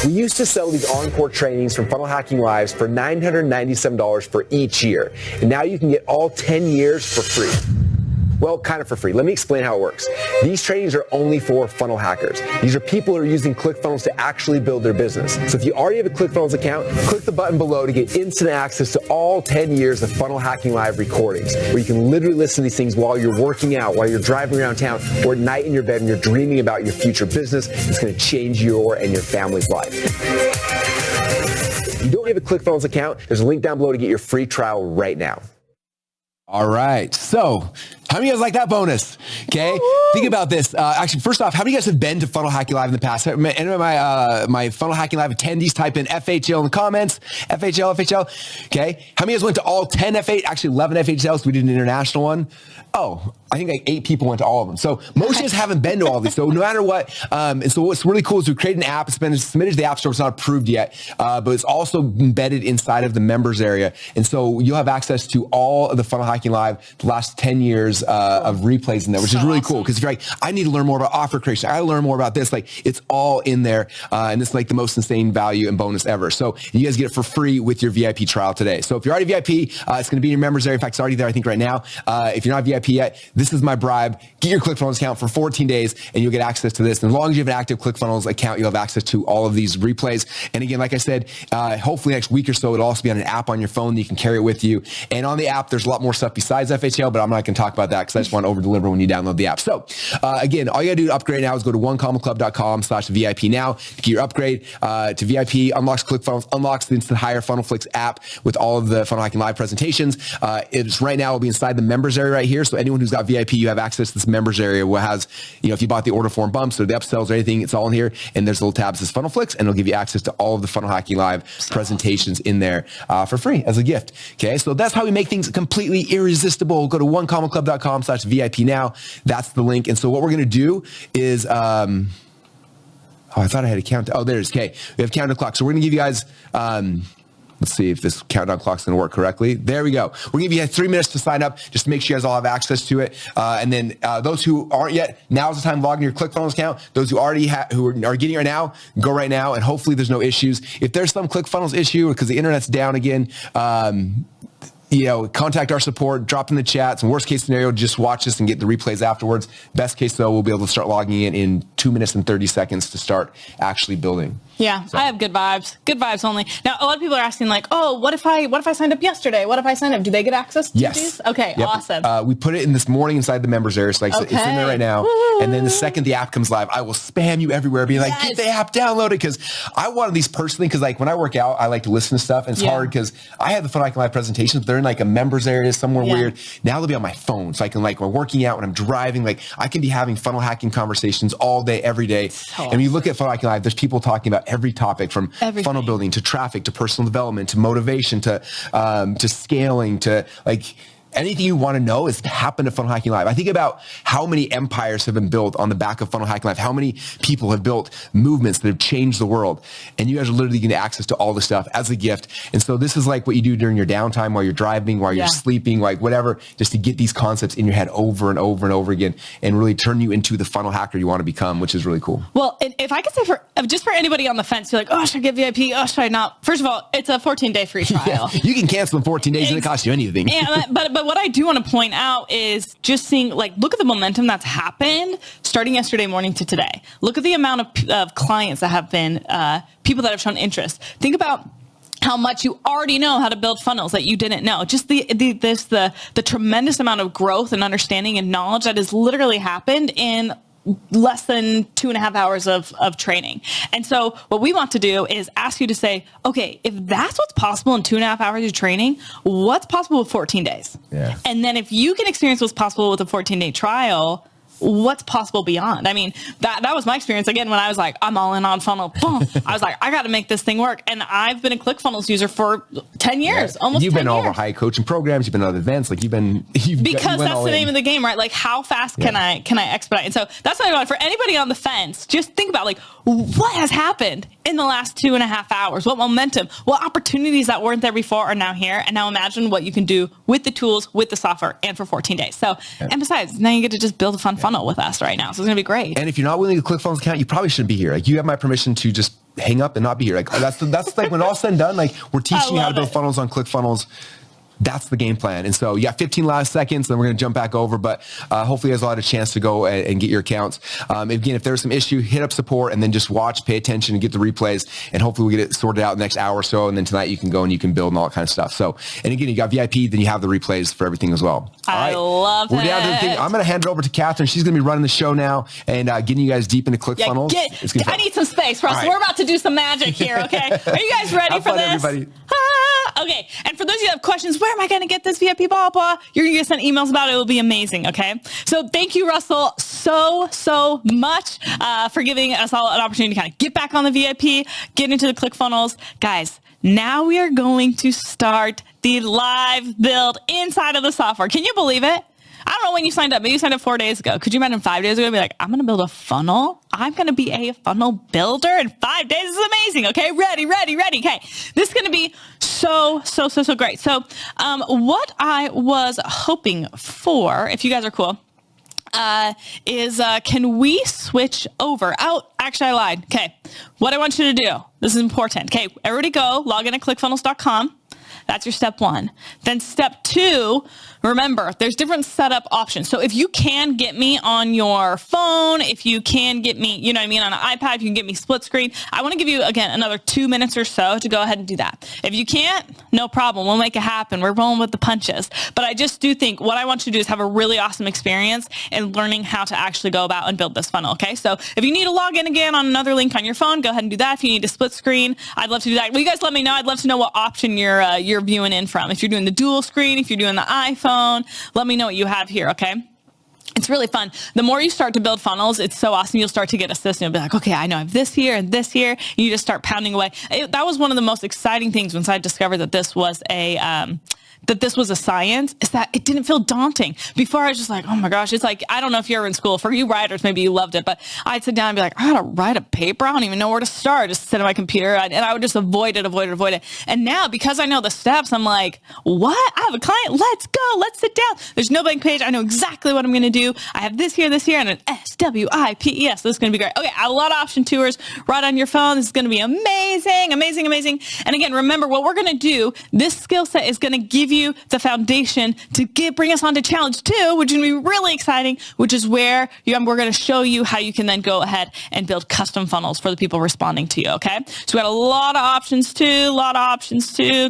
We used to sell these encore trainings from Funnel Hacking Lives for $997 for each year. And now you can get all 10 years for free. Well, kind of for free. Let me explain how it works. These trainings are only for funnel hackers. These are people who are using ClickFunnels to actually build their business. So if you already have a ClickFunnels account, click the button below to get instant access to all 10 years of Funnel Hacking Live recordings, where you can literally listen to these things while you're working out, while you're driving around town, or at night in your bed when you're dreaming about your future business. It's going to change your and your family's life. If you don't have a ClickFunnels account, there's a link down below to get your free trial right now. All right. So how many of you guys like that bonus? Okay. Think about this. Actually, first off, how many of you guys have been to Funnel Hacking Live in the past? Any of my Funnel Hacking Live attendees, type in FHL in the comments. FHL. Okay. How many of you guys went to all 10 F8, actually 11 FHLs? We did an international one. Oh, I think like 8 people went to all of them. So most of us haven't been to all these. So no matter what, and so what's really cool is we created an app. It's been submitted to the App Store. It's not approved yet, but it's also embedded inside of the members area. And so you'll have access to all of the Funnel Hacking Live, the last 10 years of replays in there, which is really cool. Because if you're like, I need to learn more about offer creation, I learn more about this, like it's all in there. And it's like the most insane value and bonus ever. So you guys get it for free with your VIP trial today. So if you're already VIP, it's going to be in your members area. In fact, it's already there, I think, right now. If you're not VIP yet, this is my bribe. Get your ClickFunnels account for 14 days and you'll get access to this. And as long as you have an active ClickFunnels account, you'll have access to all of these replays. And again, like I said, hopefully next week or so, it'll also be on an app on your phone that you can carry it with you. And on the app, there's a lot more stuff besides FHL, but I'm not going to talk about that because I just want to over deliver when you download the app. So again, all you gotta do to upgrade now is go to onecommonclub.com/VIP now to get your upgrade to VIP. Unlocks ClickFunnels, unlocks the Instant Hire FunnelFlix app with all of the Funnel Hacking Live presentations. It's right now, it'll be inside the members area right here. So anyone who's got VIP, you have access to this members area where it has, if you bought the order form bumps or the upsells or anything, it's all in here. And there's little tabs as FunnelFlix, and it'll give you access to all of the Funnel Hacking Live presentations in there for free as a gift. Okay, so that's how we make things completely irresistible. Go to onecommonclub.com youtube.com/VIP now. That's the link. And so what we're going to do is, I thought I had a count. Oh, there's okay. We have countdown clock. So we're going to give you guys, let's see if this countdown clock's going to work correctly. There we go. We're going to give you 3 minutes to sign up, just to make sure you guys all have access to it. And then those who aren't yet, now's the time to log in your ClickFunnels account. Those who already who are getting it right now, go right now. And hopefully there's no issues. If there's some ClickFunnels issue because the internet's down again, contact our support, drop in the chats. And worst case scenario, just watch this and get the replays afterwards. Best case though, we'll be able to start logging in 2 minutes and 30 seconds to start actually building. Yeah, so. I have good vibes only. Now, a lot of people are asking like, oh, what if I signed up yesterday? What if I signed up? Do they get access to these? Okay, yep. Awesome. We put it in this morning inside the members area. So it's in there right now. Woo. And then the second the app comes live, I will spam you everywhere, being like, get the app downloaded. Because I wanted these personally, because like when I work out, I like to listen to stuff. And it's hard because I have the Funnel Hacking Live presentations. They're in like a members area somewhere weird. Now they'll be on my phone. So I can like, when I'm working out, when I'm driving, like I can be having funnel hacking conversations all day, every day. And when you look at Funnel Hacking Live, there's people talking about every topic from funnel building to traffic to personal development to motivation to scaling to like anything you want to know is happened to Funnel Hacking Live. I think about how many empires have been built on the back of Funnel Hacking Live, how many people have built movements that have changed the world. And you guys are literally getting access to all this stuff as a gift. And so this is like what you do during your downtime while you're driving, while you're sleeping, like whatever, just to get these concepts in your head over and over and over again and really turn you into the funnel hacker you want to become, which is really cool. Well, if I could say for anybody on the fence, you're like, oh, should I get VIP? Oh, should I not? First of all, it's a 14-day free trial. You can cancel in 14 days. It doesn't cost you anything. But what I do want to point out is just seeing, like, look at the momentum that's happened starting yesterday morning to today. Look at the amount of clients that have been, people that have shown interest. Think about how much you already know how to build funnels that you didn't know. Just the tremendous amount of growth and understanding and knowledge that has literally happened in less than 2.5 hours of training. And so what we want to do is ask you to say, okay, if that's what's possible in 2.5 hours of training, what's possible with 14 days? Yeah. And then if you can experience what's possible with a 14-day trial, what's possible beyond? I mean, that was my experience. Again, when I was like, I'm all in on funnel, boom, I was like, I got to make this thing work. And I've been a ClickFunnels user for 10 years, almost 10 years. You've been all over high coaching programs. You've been on events. Like because that's the name of the game, right? Like how fast can I expedite? And so that's what I want for anybody on the fence. Just think about like what has happened in the last 2.5 hours, what momentum, what opportunities that weren't there before are now here. And now imagine what you can do with the tools, with the software, and for 14 days. So, and besides, now you get to just build a fun funnel with us right now. So it's going to be great. And if you're not willing to ClickFunnels account, you probably shouldn't be here. Like you have my permission to just hang up and not be here. Like that's like when all said and done, like we're teaching you how to build funnels on ClickFunnels. That's the game plan. And so you got 15 last seconds, then we're going to jump back over, but hopefully you guys all had a chance to go and get your accounts. Again, if there's some issue, hit up support and then just watch, pay attention and get the replays. And hopefully we get it sorted out the next hour or so. And then tonight you can go and you can build and all that kind of stuff. So, and again, you got VIP, then you have the replays for everything as well. I love it. We're down to the thing. I'm going to hand it over to Catherine. She's going to be running the show now and getting you guys deep into ClickFunnels. I need some space, Russ. Right. We're about to do some magic here, okay? Are you guys ready for this? Everybody. Okay, and for those of you that have questions, where am I going to get this VIP, blah, blah, you're going to get sent emails about it. It will be amazing, okay? So thank you, Russell, so much for giving us all an opportunity to kind of get back on the VIP, get into the ClickFunnels. Guys, now we are going to start the live build inside of the software. Can you believe it? I don't know when you signed up. Maybe you signed up 4 days ago. Could you imagine 5 days ago? Be like, I'm going to build a funnel. I'm going to be a funnel builder in 5 days. This is amazing. Okay. Ready. Okay. This is going to be so great. So, what I was hoping for, if you guys are cool, is can we switch over? Actually, I lied. Okay. What I want you to do, this is important. Okay. Everybody go log in at ClickFunnels.com. That's your step one. Then step two, remember, there's different setup options. So if you can get me on your phone, if you can get me, you know what I mean, on an iPad, if you can get me split screen, I want to give you, again, another 2 minutes or so to go ahead and do that. If you can't, no problem. We'll make it happen. We're rolling with the punches. But I just do think what I want you to do is have a really awesome experience in learning how to actually go about and build this funnel, okay? So if you need to log in again on another link on your phone, go ahead and do that. If you need to split screen, I'd love to do that. Will you guys let me know? I'd love to know what option you're viewing in from. If you're doing the dual screen, if you're doing the iPhone, let me know what you have here, okay? It's really fun. The more you start to build funnels, it's so awesome. You'll start to get assistance. You'll be like, okay, I know I have this here and this here. And you just start pounding away. That was one of the most exciting things once I discovered that this was that this was a science is that it didn't feel daunting. Before I was just like, oh my gosh, it's like, I don't know if you're in school. For you writers, maybe you loved it, but I'd sit down and be like, I gotta write a paper. I don't even know where to start. Just sit at my computer and I would just avoid it. And now because I know the steps, I'm like, what? I have a client. Let's go. Let's sit down. There's no blank page. I know exactly what I'm going to do. I have this here, and an SWIPES. So this is going to be great. Okay. I have a lot of option tours right on your phone. This is going to be amazing. And again, remember what we're going to do. This skill set is going to give you the foundation to bring us on to challenge 2, which is going to be really exciting, which is where we're going to show you how you can then go ahead and build custom funnels for the people responding to you. Okay. So we got a lot of options too.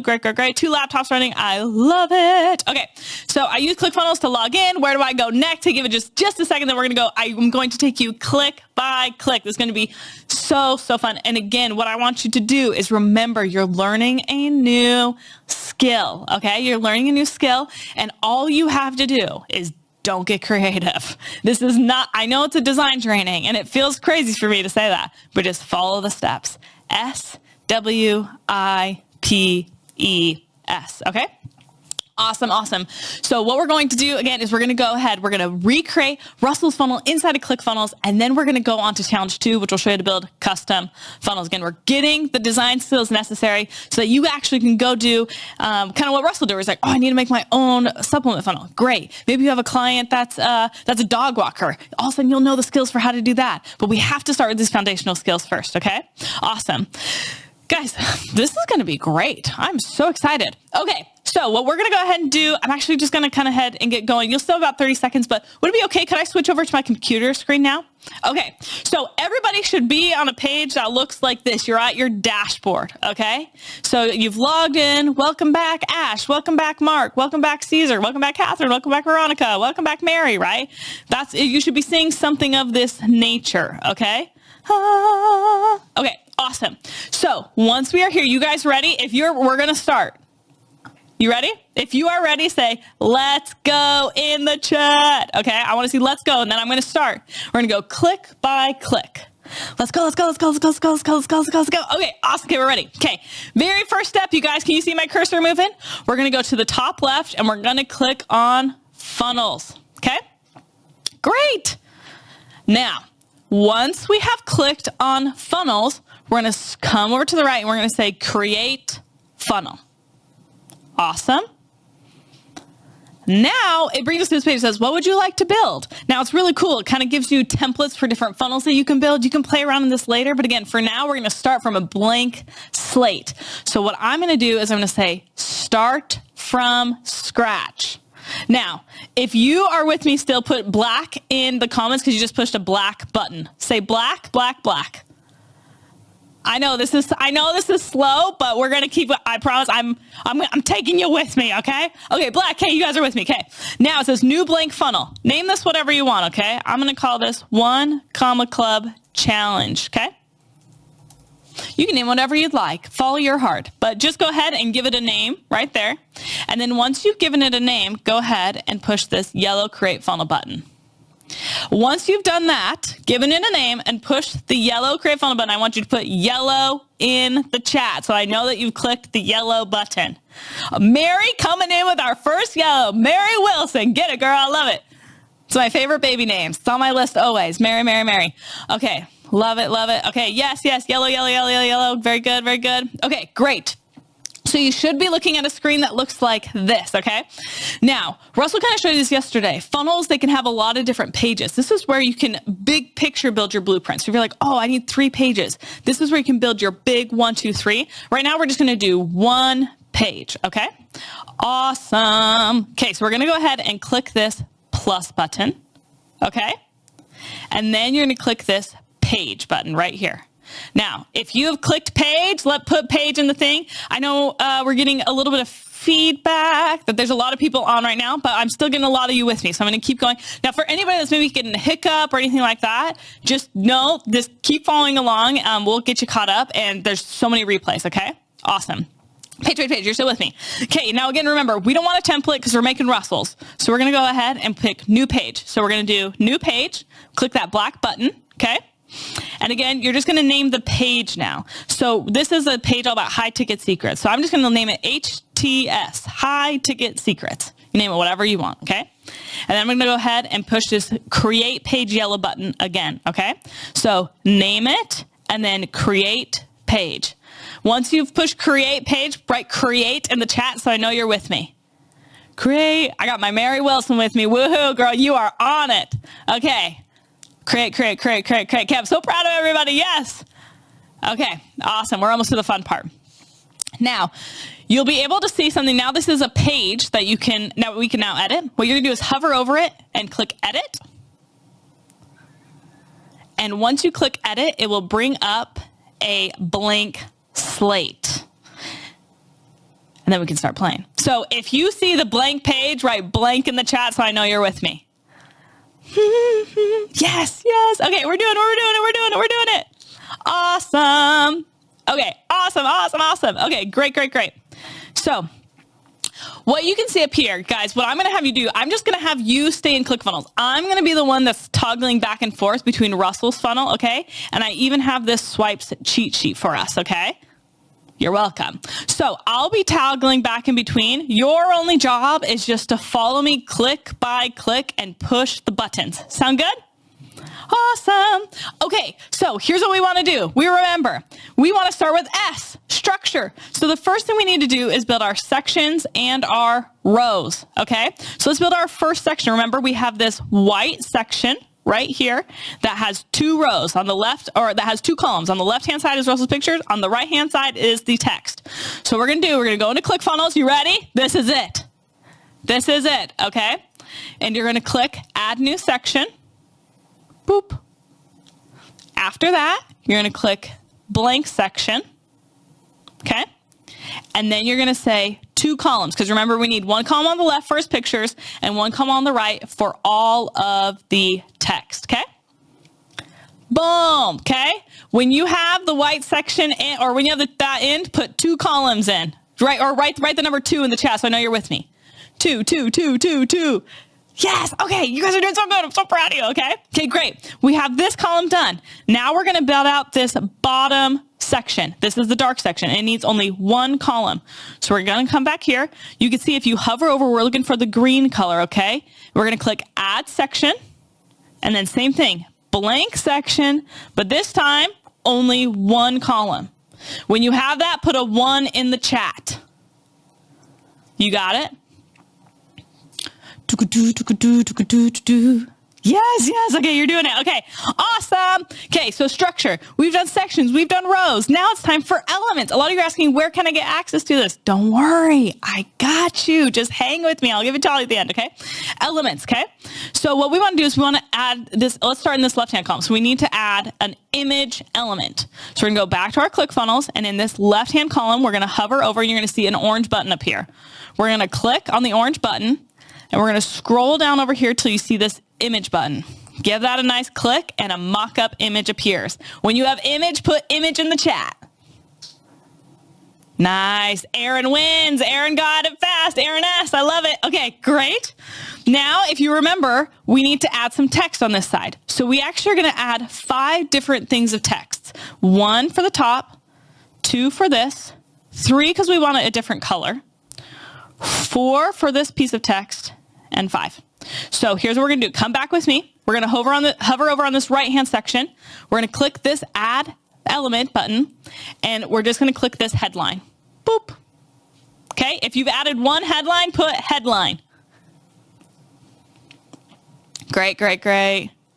Great. 2 laptops running. I love it. Okay. So I use ClickFunnels to log in. Where do I go next? To give it just a second, then we're going to go. I'm going to take you click by click. This is going to be so fun. And again, what I want you to do is remember you're learning a new skill. Okay. You're learning a new skill and all you have to do is don't get creative. This is not, I know it's a design training and it feels crazy for me to say that, but just follow the steps. SWIPES. Okay. Awesome. So what we're going to do again is we're going to go ahead. We're going to recreate Russell's funnel inside of ClickFunnels. And then we're going to go on to challenge 2, which will show you to build custom funnels. Again, we're getting the design skills necessary so that you actually can go do kind of what Russell did. He's like, oh, I need to make my own supplement funnel. Great. Maybe you have a client that's a dog walker. All of a sudden you'll know the skills for how to do that. But we have to start with these foundational skills first. Okay. Awesome. Guys, this is going to be great. I'm so excited. Okay. So what we're going to go ahead and do, I'm actually just going to kind of head and get going. You'll still have about 30 seconds, but would it be okay? Could I switch over to my computer screen now? Okay. So everybody should be on a page that looks like this. You're at your dashboard. Okay. So you've logged in. Welcome back, Ash. Welcome back, Mark. Welcome back, Caesar. Welcome back, Catherine. Welcome back, Veronica. Welcome back, Mary, right? You should be seeing something of this nature. Okay. Okay. Awesome. So once we are here, you guys ready? We're going to start. You ready? If you are ready, say, let's go in the chat. Okay. I want to see let's go. And then I'm going to start. We're going to go click by click. Let's go. Okay. Awesome. Okay. We're ready. Okay. Very first step, you guys, can you see my cursor moving? We're going to go to the top left and we're going to click on funnels. Okay. Great. Now, once we have clicked on funnels, we're going to come over to the right and we're going to say create funnel. Awesome. Now it brings us to this page that says, what would you like to build? Now it's really cool. It kind of gives you templates for different funnels that you can build. You can play around in this later. But again, for now, we're going to start from a blank slate. So what I'm going to do is I'm going to say start from scratch. Now, if you are with me still, put black in the comments because you just pushed a black button. Say black. I know this is slow, but we're going to keep, I promise I'm taking you with me. Okay. Okay. Black. Okay. You guys are with me. Okay. Now it says new blank funnel. Name this whatever you want. Okay. I'm going to call this 1 Club Challenge. Okay. You can name whatever you'd like. Follow your heart, but just go ahead and give it a name right there. And then once you've given it a name, go ahead and push this yellow create funnel button. Once you've done that, given it a name and push the yellow create funnel button, I want you to put yellow in the chat. So I know that you've clicked the yellow button. Mary coming in with our first yellow. Mary Wilson. Get it, girl. I love it. It's my favorite baby names. It's on my list always. Mary. Okay. Love it. Okay. Yes. Yellow. Very good. Okay, great. So you should be looking at a screen that looks like this, okay? Now, Russell kind of showed you this yesterday. Funnels, they can have a lot of different pages. This is where you can big picture build your blueprints. So if you're like, oh, I need 3 pages. This is where you can build your big 1, 2, 3. Right now, we're just going to do 1 page, okay? Awesome. Okay, so we're going to go ahead and click this plus button, okay? And then you're going to click this page button right here. Now, if you have clicked page, put page in the thing. I know we're getting a little bit of feedback that there's a lot of people on right now, but I'm still getting a lot of you with me. So I'm going to keep going. Now, for anybody that's maybe getting a hiccup or anything like that, just know, just keep following along. We'll get you caught up, and there's so many replays, okay? Awesome. Page, you're still with me. Okay, now again, remember, we don't want a template because we're making Russells. So we're going to go ahead and pick new page. So we're going to do new page, click that black button, okay? And again, you're just going to name the page now. So this is a page all about high ticket secrets. So I'm just going to name it HTS, high ticket secrets. You name it whatever you want, okay? And then I'm going to go ahead and push this create page yellow button again, okay? So name it and then create page. Once you've pushed create page, write create in the chat so I know you're with me. Create. I got my Mary Wilson with me. Woohoo, girl, you are on it. Okay. Create. Okay, I'm so proud of everybody. Yes. Okay, awesome. We're almost to the fun part. Now, you'll be able to see something. Now, this is a page that we can now edit. What you're gonna do is hover over it and click edit. And once you click edit, it will bring up a blank slate. And then we can start playing. So if you see the blank page, write blank in the chat so I know you're with me. Yes. Okay, we're doing it. Awesome. Okay, awesome. Okay, great. So what you can see up here, guys, what I'm going to have you do, I'm just going to have you stay in ClickFunnels. I'm going to be the one that's toggling back and forth between Russell's funnel, okay? And I even have this swipes cheat sheet for us, okay? You're welcome. So I'll be toggling back in between. Your only job is just to follow me click by click and push the buttons. Sound good? Awesome. Okay, so here's what we want to do. We want to start with S, structure. So the first thing we need to do is build our sections and our rows, okay? So let's build our first section. Remember, we have this white section right here that has 2 rows on the left, or that has 2 columns. On the left-hand side is Russell's pictures. On the right-hand side is the text. So we're going to go into ClickFunnels. You ready? This is it, okay? And you're going to click add new section. Boop. After that, you're going to click blank section, okay? And then you're going to say 2 columns, because remember, we need 1 column on the left for his pictures and 1 column on the right for all of the text, okay? Boom, okay? When you have the white section in, or when you have that end, put 2 columns in, right? Or write the number 2 in the chat so I know you're with me. 2. Yes, okay, you guys are doing so good. I'm so proud of you, okay? Okay, great. We have this column done. Now we're gonna build out this bottom section. This is the dark section. It needs only 1 column. So we're gonna come back here. You can see if you hover over, we're looking for the green color, okay? We're gonna click add section, and then same thing, blank section, but this time only 1 column. When you have that, put a 1 in the chat. You got it? Yes. Okay, you're doing it. Okay, awesome. Okay, so structure. We've done sections. We've done rows. Now it's time for elements. A lot of you are asking, where can I get access to this? Don't worry. I got you. Just hang with me. I'll give it to you at the end, okay? Elements, okay? So what we want to do is we want to add this. Let's start in this left-hand column. So we need to add an image element. So we're going to go back to our ClickFunnels, and in this left-hand column, we're going to hover over, and you're going to see an orange button up here. We're going to click on the orange button, and we're going to scroll down over here till you see this image button. Give that a nice click and a mock-up image appears. When you have image, put image in the chat. Nice. Aaron wins. Aaron got it fast. Aaron S. I love it. Okay, great. Now, if you remember, we need to add some text on this side. So we actually are going to add 5 different things of text. 1 for the top, 2 for this, 3 because we want it a different color, 4 for this piece of text, and 5. So here's what we're going to do. Come back with me. We're going to hover over on this right-hand section. We're going to click this add element button, and we're just going to click this headline. Boop. Okay, if you've added 1 headline, put headline. Great.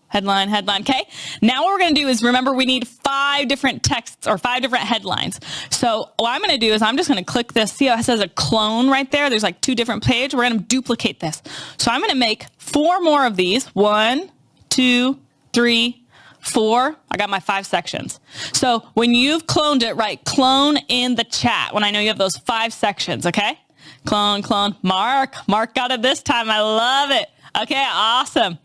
Headline. Okay, now what we're going to do is, remember, we need 5 different texts or 5 different headlines. So what I'm going to do is I'm just going to click this. See how it says a clone right there? There's like 2 different pages. We're going to duplicate this. So I'm going to make 4 more of these. 1, 2, 3, 4. I got my 5 sections. So when you've cloned it, write clone in the chat when I know you have those 5 sections, okay? Clone. Mark got it this time. I love it. Okay, awesome.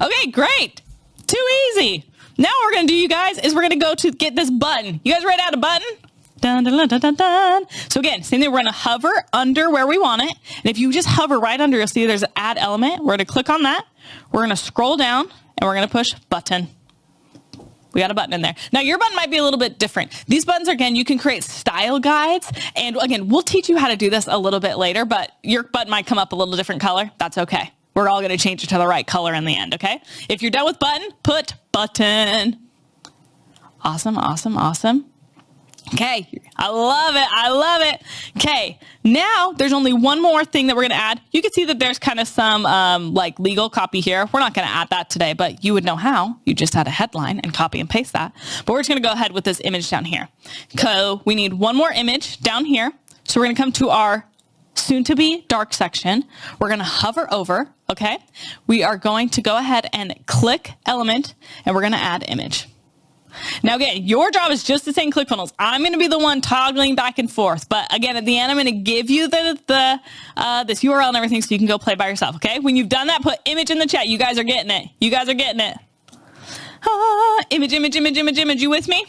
Okay, great. Too easy. Now what we're going to do, you guys, is we're going to go to get this button. You guys ready to add a button? Dun, dun, dun, dun, dun, dun. So again, same thing. We're going to hover under where we want it. And if you just hover right under, you'll see there's an add element. We're going to click on that. We're going to scroll down, and we're going to push button. We got a button in there. Now your button might be a little bit different. These buttons, again, you can create style guides. And again, we'll teach you how to do this a little bit later, but your button might come up a little different color. That's okay. We're all going to change it to the right color in the end, okay? If you're done with button, put button. Awesome, awesome, awesome. Okay, I love it. I love it. Okay, now there's only one more thing that we're going to add. You can see that there's kind of some like legal copy here. We're not going to add that today, but you would know how. You just add a headline and copy and paste that. But we're just going to go ahead with this image down here. So we need one more image down here. So we're going to come to our soon to be dark section. We're going to hover over, okay? We are going to go ahead and click element and we're going to add image. Now again, your job is just the same ClickFunnels. I'm going to be the one toggling back and forth, but again, at the end, I'm going to give you this URL and everything so you can go play by yourself, okay? When you've done that, put image in the chat. You guys are getting it. You guys are getting it. Image, image, image, image, image. You with me?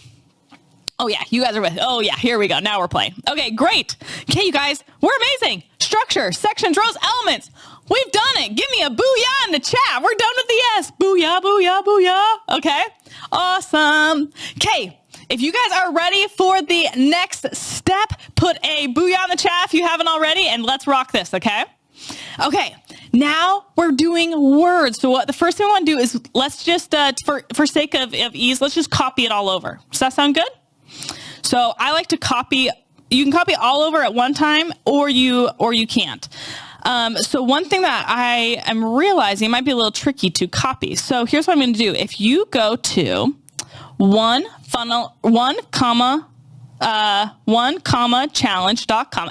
Oh yeah, you guys are with. Oh yeah, here we go. Now we're playing. Okay, great. Okay, you guys, we're amazing. Structure, sections, rows, elements. We've done it. Give me a booyah in the chat. We're done with the S. Booyah, booyah, booyah. Okay, awesome. Okay, if you guys are ready for the next step, put a booyah in the chat if you haven't already, and let's rock this, okay? Okay, now we're doing words. So what the first thing we want to do is let's just, for sake of ease, let's just copy it all over. Does that sound good? So I like to copy. You can copy all over at one time, or you can't. So one thing that I am realizing might be a little tricky to copy. So here's what I'm going to do. If you go to challenge.com,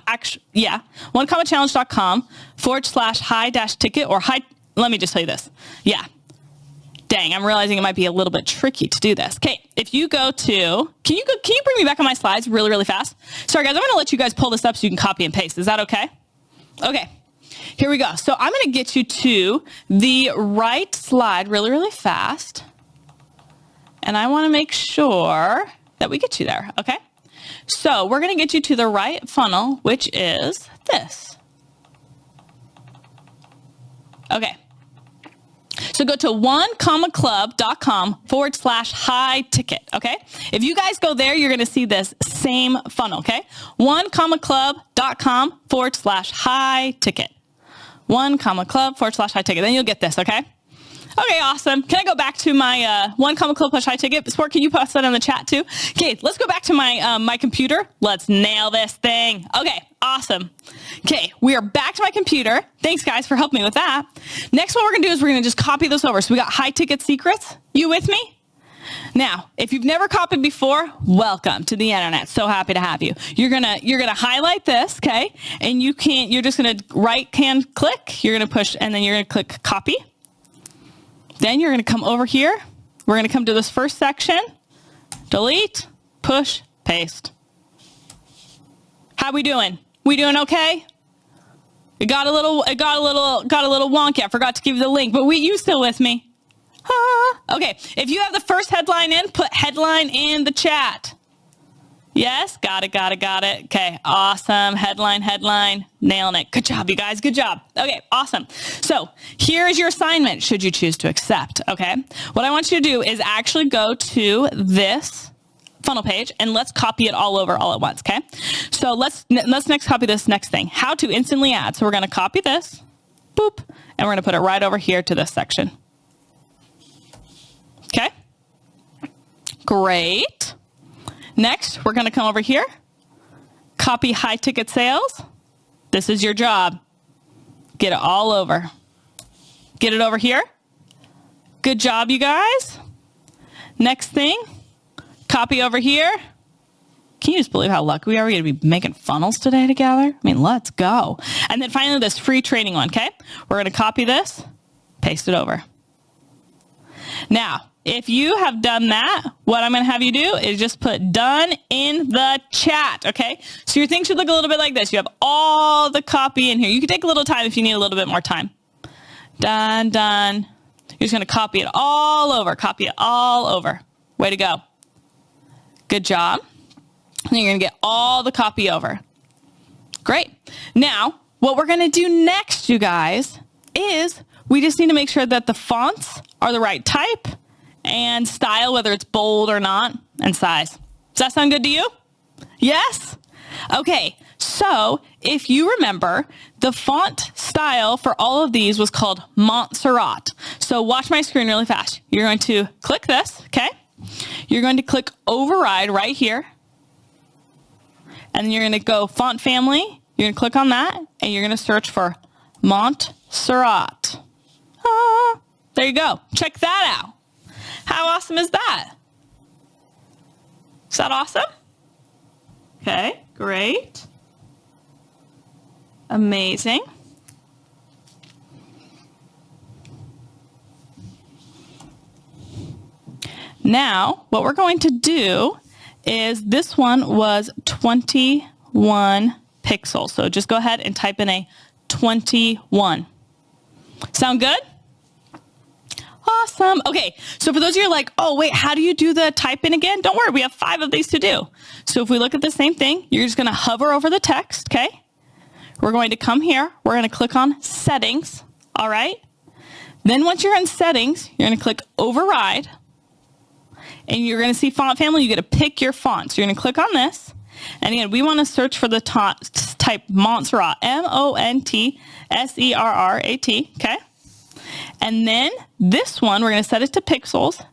actually, yeah, challenge.com/high-ticket or high. Let me just tell you this. Yeah. Dang, I'm realizing it might be a little bit tricky to do this. Okay, if you go to, can you bring me back on my slides really, really fast? Sorry guys, I'm gonna let you guys pull this up so you can copy and paste. Is that okay? Okay, here we go. So I'm gonna get you to the right slide really, really fast. And I wanna make sure that we get you there, okay? So we're gonna get you to the right funnel, which is this. Okay. So go to onecomaclub.com/high-ticket, okay? If you guys go there, you're going to see this same funnel, okay? onecomaclub.com/high-ticket. onecomaclub/high-ticket. Then you'll get this, okay? Okay, awesome. Can I go back to my One Comma Club / high-ticket? Sport, can you post that in the chat too? Okay, let's go back to my my computer. Let's nail this thing. Okay, awesome. Okay, we are back to my computer. Thanks, guys, for helping me with that. Next, what we're going to do is we're going to just copy this over. So we got high-ticket secrets. You with me? Now, if you've never copied before, welcome to the internet. So happy to have you. You're gonna highlight this, okay? And you're just gonna right-hand click. You're gonna push, and then you're gonna click copy. Then you're going to come over here. We're going to come to this first section. Delete, push, paste. How we doing? We doing okay? It got a little wonky. I forgot to give you the link, but you still with me? Okay. If you have the first headline in, put headline in the chat. Yes, got it. Okay, awesome. Headline, nailing it. Good job, you guys, good job. Okay, awesome. So here's your assignment, should you choose to accept, okay? What I want you to do is actually go to this funnel page and let's copy it all over all at once, okay? So let's next copy this next thing, how to instantly add. So we're gonna copy this, boop, and we're gonna put it right over here to this section. Okay, great. Next, we're going to come over here, copy high-ticket sales. This is your job. Get it all over. Get it over here. Good job, you guys. Next thing, copy over here. Can you just believe how lucky we are? We're going to be making funnels today together. I mean, let's go. And then finally, this free training one, okay? We're going to copy this, paste it over. Now, if you have done that, what I'm going to have you do is just put done in the chat, okay? So your thing should look a little bit like this. You have all the copy in here. You can take a little time if you need a little bit more time. Done. You're just going to copy it all over. Way to go. Good job. And you're going to get all the copy over. Great. Now, what we're going to do next, you guys, is we just need to make sure that the fonts are the right type and style, whether it's bold or not, and size. Does that sound good to you? Yes? Okay, so if you remember, the font style for all of these was called Montserrat. So watch my screen really fast. You're going to click this, okay? You're going to click override right here. And then you're going to go font family. You're going to click on that, and you're going to search for Montserrat. There you go. Check that out. How awesome is that? Is that awesome? Okay, great. Amazing. Now, what we're going to do is this one was 21 pixels. So just go ahead and type in a 21. Sound good? Awesome. Okay, so for those of you who are like, oh, wait, how do you do the type in again? Don't worry, we have 5 of these to do. So if we look at the same thing, you're just going to hover over the text, okay? We're going to come here. We're going to click on settings, all right? Then once you're in settings, you're going to click override, and you're going to see font family. You get to pick your font. So you're going to click on this. And again, we want to search for the type Montserrat, M-O-N-T-S-E-R-R-A-T, okay? And then this one, we're going to set it to pixels.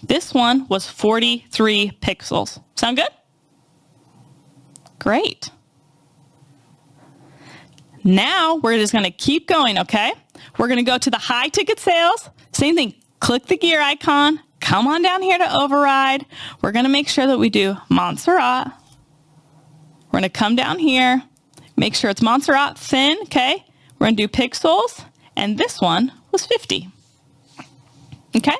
This one was 43 pixels. Sound good? Great. Now we're just going to keep going, okay? We're going to go to the high ticket sales. Same thing. Click the gear icon. Come on down here to override. We're going to make sure that we do Montserrat. We're going to come down here, make sure it's Montserrat thin, okay? We're going to do pixels, and this one was 50. Okay?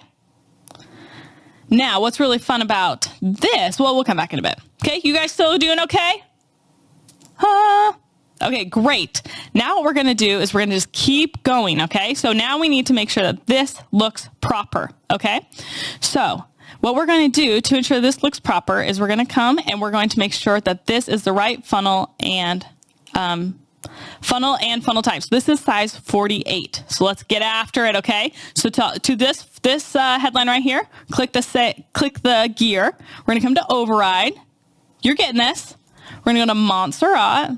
Now, what's really fun about this, well, we'll come back in a bit. Okay, you guys still doing okay? Okay, great. Now what we're going to do is we're going to just keep going, okay? So now we need to make sure that this looks proper, okay? So what we're going to do to ensure this looks proper is we're going to come and we're going to make sure that this is the right funnel and funnel type. So this is size 48. So let's get after it, okay? So to this headline right here, click the gear. We're going to come to override. You're getting this. We're going to go to Montserrat.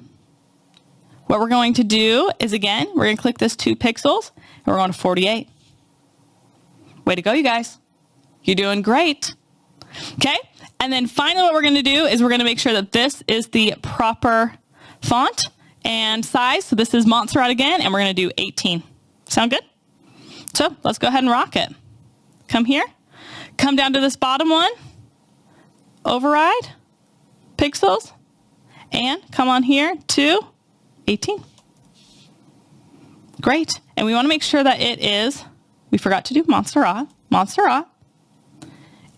What we're going to do is, again, we're going to click this 2 pixels, and we're going to 48. Way to go, you guys. You're doing great. Okay? And then finally what we're going to do is we're going to make sure that this is the proper font and size. So this is Montserrat again, and we're going to do 18. Sound good? So let's go ahead and rock it. Come here. Come down to this bottom one. Override. Pixels. And come on here to 18. Great. And we want to make sure that it is, we forgot to do Montserrat.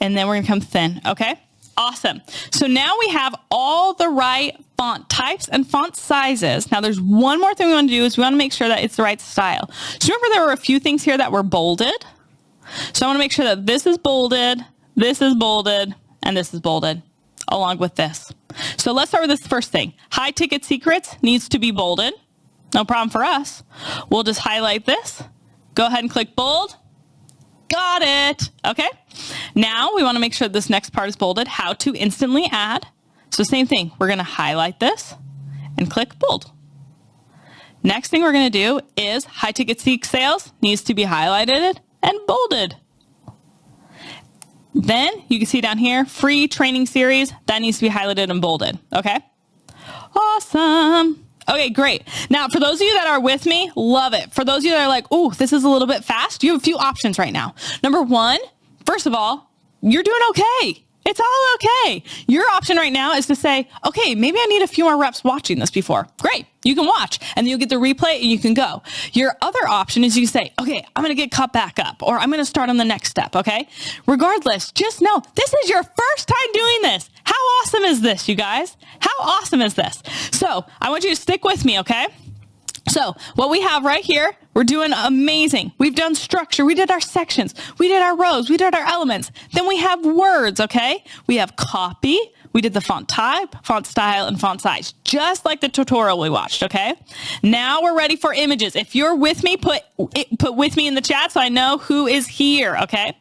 And then we're going to come thin. Okay. Awesome. So now we have all the right font types and font sizes. Now there's one more thing we want to do is we want to make sure that it's the right style. So remember there were a few things here that were bolded. So I want to make sure that this is bolded, and this is bolded along with this. So let's start with this first thing. High ticket secrets needs to be bolded. No problem for us. We'll just highlight this. Go ahead and click bold. Got it. Okay. Now we want to make sure this next part is bolded. How to instantly add. So same thing. We're going to highlight this and click bold. Next thing we're going to do is high ticket seek sales needs to be highlighted and bolded. Then you can see down here, free training series, that needs to be highlighted and bolded. Okay. Awesome. Okay, great. Now, for those of you that are with me, love it. For those of you that are like, oh, this is a little bit fast, you have a few options right now. Number one, first of all, you're doing okay. It's all okay. Your option right now is to say, okay, maybe I need a few more reps watching this before. Great. You can watch and then you'll get the replay and you can go. Your other option is you say, okay, I'm going to get caught back up or I'm going to start on the next step. Okay. Regardless, just know this is your first time doing this. How awesome is this, you guys? How awesome is this? So I want you to stick with me. Okay. So what we have right here, we're doing amazing. We've done structure. We did our sections. We did our rows. We did our elements. Then we have words, okay? We have copy. We did the font type, font style, and font size, just like the tutorial we watched, okay? Now we're ready for images. If you're with me, put with me in the chat so I know who is here, okay?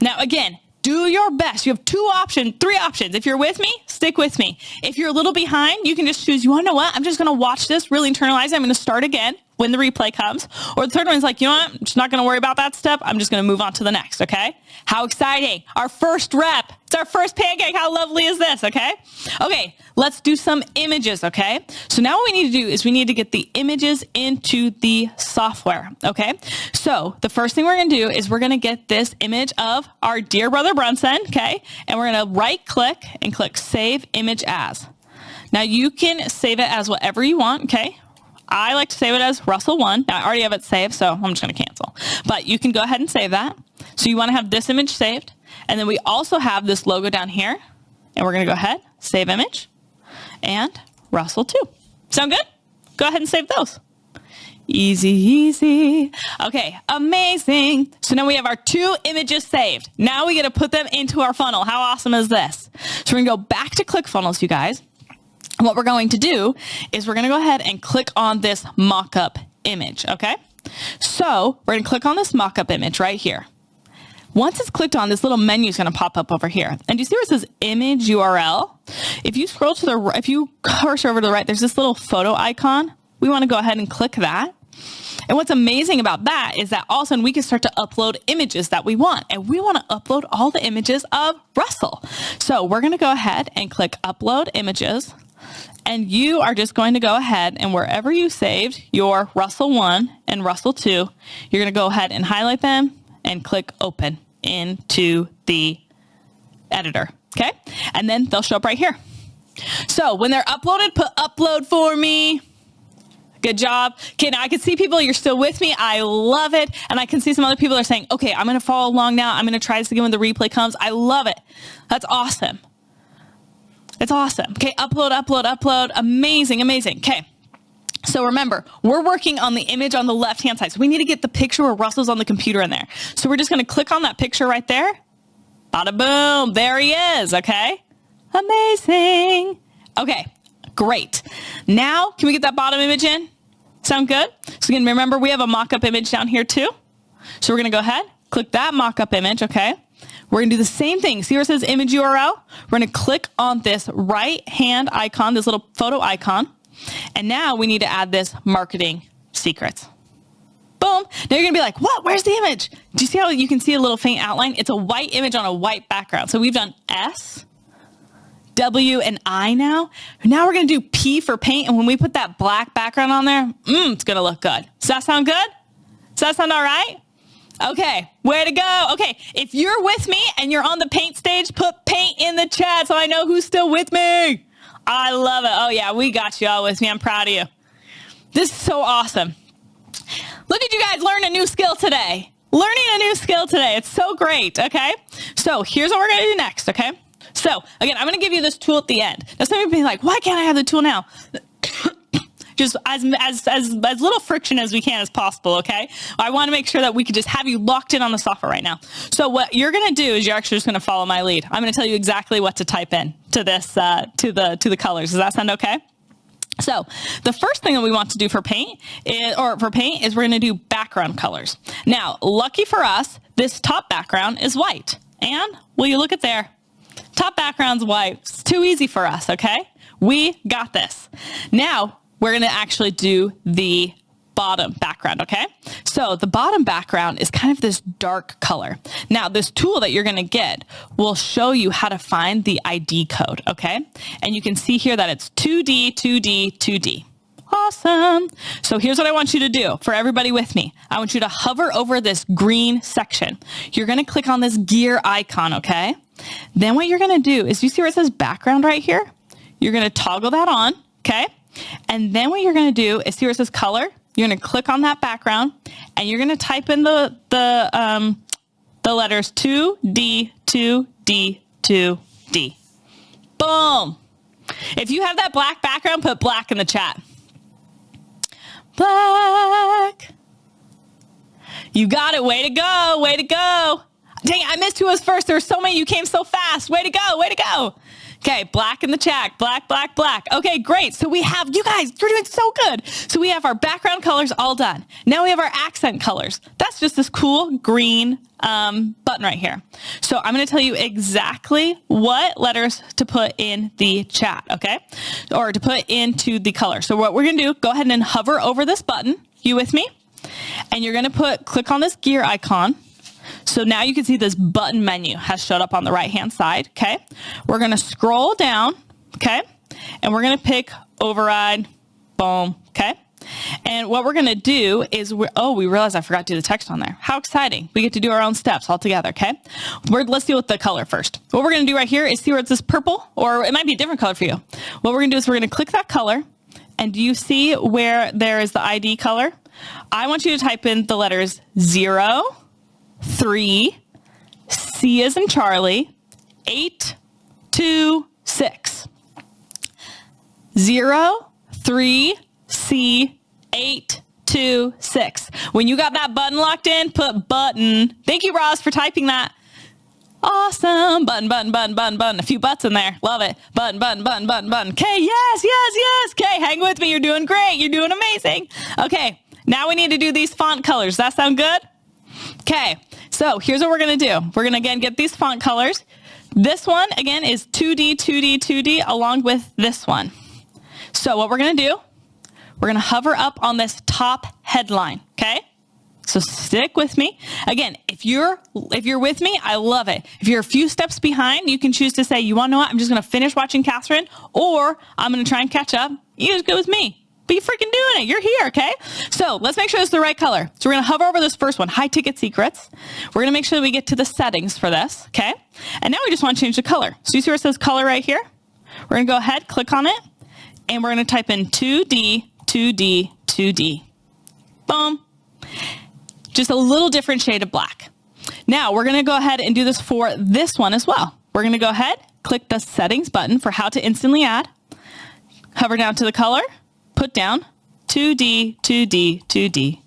Now, again, do your best. You have three options. If you're with me, stick with me. If you're a little behind, you can just choose, you want to know what? I'm just going to watch this, really internalize it. I'm going to start again when the replay comes. Or the third one's like, you know what? I'm just not going to worry about that step. I'm just going to move on to the next, okay? How exciting. Our first rep. It's our first pancake. How lovely is this, okay? Okay, let's do some images, okay? So now what we need to do is we need to get the images into the software, okay? So the first thing we're going to do is we're going to get this image of our dear brother Brunson, okay? And we're going to right click and click Save Image As. Now you can save it as whatever you want, okay? I like to save it as Russell 1. Now I already have it saved, so I'm just going to cancel. But you can go ahead and save that. So you want to have this image saved. And then we also have this logo down here. And we're going to go ahead, save image, and Russell 2. Sound good? Go ahead and save those. Easy, easy. Okay, amazing. So now we have our 2 images saved. Now we get to put them into our funnel. How awesome is this? So we're going to go back to ClickFunnels, you guys. And what we're going to do is we're going to go ahead and click on this mock-up image, okay? So we're going to click on this mock-up image right here. Once it's clicked on, this little menu is going to pop up over here. And do you see where it says image URL? If you scroll to the right, if you cursor over to the right, there's this little photo icon. We want to go ahead and click that. And what's amazing about that is that all of a sudden we can start to upload images that we want. And we want to upload all the images of Russell. So we're going to go ahead and click Upload Images. And you are just going to go ahead and wherever you saved your Russell 1 and Russell 2, you're going to go ahead and highlight them and click Open into the editor, okay? And then they'll show up right here. So when they're uploaded, put upload for me. Good job. Okay, now I can see people, you're still with me. I love it. And I can see some other people are saying, okay, I'm going to follow along now. I'm going to try this again when the replay comes. I love it. That's awesome. It's awesome. Okay, upload, upload, upload. Amazing, amazing. Okay. So remember, we're working on the image on the left-hand side. So we need to get the picture where Russell's on the computer in there. So we're just going to click on that picture right there. Bada boom. There he is. Okay. Amazing. Okay. Great. Now, can we get that bottom image in? Sound good? So again, remember, we have a mock-up image down here too. So we're going to go ahead, click that mock-up image. Okay. We're going to do the same thing. See where it says image URL? We're going to click on this right-hand icon, this little photo icon. And now we need to add this marketing secrets. Boom. Now you're going to be like, what? Where's the image? Do you see how you can see a little faint outline? It's a white image on a white background. So we've done S, W, and I now. Now we're going to do P for paint. And when we put that black background on there, it's going to look good. Does that sound good? Does that sound all right? Okay, way to go. Okay, if you're with me and you're on the paint stage, put paint in the chat so I know who's still with me. I love it. Oh yeah, we got you all with me. I'm proud of you. This is so awesome. Look at you guys learn a new skill today. Learning a new skill today. It's so great, okay? So here's what we're going to do next, okay? So again, I'm going to give you this tool at the end. Now some people be like, why can't I have the tool now? Just as little friction as we can as possible, okay? I want to make sure that we could just have you locked in on the software right now. So what you're going to do is you're actually just going to follow my lead. I'm going to tell you exactly what to type in to this, to the colors. Does that sound okay? So the first thing that we want to do for paint is we're going to do background colors. Now, lucky for us, this top background is white. And will you look at there? Top background's white. It's too easy for us, okay? We got this. Now, we're going to actually do the bottom background, okay? So the bottom background is kind of this dark color. Now, this tool that you're going to get will show you how to find the ID code, okay? And you can see here that it's 2D, 2D, 2D. Awesome. So here's what I want you to do for everybody with me. I want you to hover over this green section. You're going to click on this gear icon, okay? Then what you're going to do is, you see where it says background right here? You're going to toggle that on, okay? And then what you're going to do is, see where it says color? You're going to click on that background and you're going to type in the letters 2D, 2D, 2D. Boom. If you have that black background, put black in the chat. Black. You got it. Way to go. Way to go. Dang it, I missed who was first. There were so many. You came so fast. Way to go. Way to go. Okay, black in the chat. Black, black, black. Okay, great. So we have, you guys, you're doing so good. So we have our background colors all done. Now we have our accent colors. That's just this cool green button right here. So I'm going to tell you exactly what letters to put in the chat, okay? Or to put into the color. So what we're going to do, go ahead and hover over this button. You with me? And you're going to click on this gear icon. So now you can see this button menu has showed up on the right-hand side, okay? We're going to scroll down, okay? And we're going to pick override, boom, okay? And what we're going to do is, we realized I forgot to do the text on there. How exciting. We get to do our own steps all together, okay? Let's deal with the color first. What we're going to do right here is see where it's this purple, or it might be a different color for you. What we're going to do is we're going to click that color, and do you see where there is the ID color? I want you to type in the letters 0, 3, C as in Charlie, 8, 2, 6. 0, 3, C, 8, 2, 6. When you got that button locked in, put button. Thank you, Ross, for typing that. Awesome. Button, button, button, button, button. A few butts in there. Love it. Button, button, button, button, button. Okay, yes, yes, yes. Okay, hang with me. You're doing great. You're doing amazing. Okay, now we need to do these font colors. Does that sound good? Okay, so here's what we're going to do. We're going to, again, get these font colors. This one, again, is 2D, 2D, 2D, along with this one. So what we're going to do, we're going to hover up on this top headline, okay? So stick with me. Again, if you're with me, I love it. If you're a few steps behind, you can choose to say, you want to know what? I'm just going to finish watching Catherine, or I'm going to try and catch up. You just go with me. But you're freaking doing it. You're here, okay? So let's make sure it's the right color. So we're going to hover over this first one, high ticket secrets. We're going to make sure that we get to the settings for this, okay? And now we just want to change the color. So you see where it says color right here? We're going to go ahead, click on it, and we're going to type in 2D, 2D, 2D. Boom. Just a little different shade of black. Now we're going to go ahead and do this for this one as well. We're going to go ahead, click the settings button for how to instantly add, hover down to the color, put down 2D, 2D, 2D.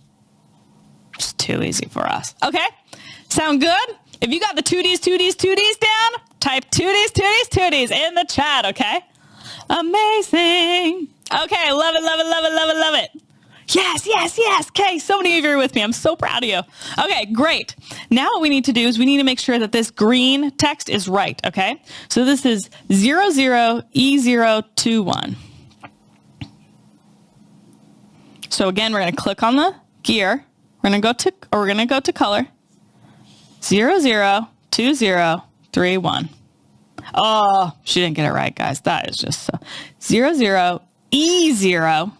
Just too easy for us. Okay, sound good? If you got the 2Ds, 2Ds, 2Ds down, type 2Ds, 2Ds, 2Ds in the chat, okay? Amazing. Okay, love it, love it, love it, love it, love it. Yes, yes, yes. Okay, so many of you are with me. I'm so proud of you. Okay, great. Now what we need to do is we need to make sure that this green text is right, okay? So this is 00E021. So again, we're going to click on the gear. We're going to go to color. 002031. Oh, she didn't get it right, guys. That is just so. 00E0.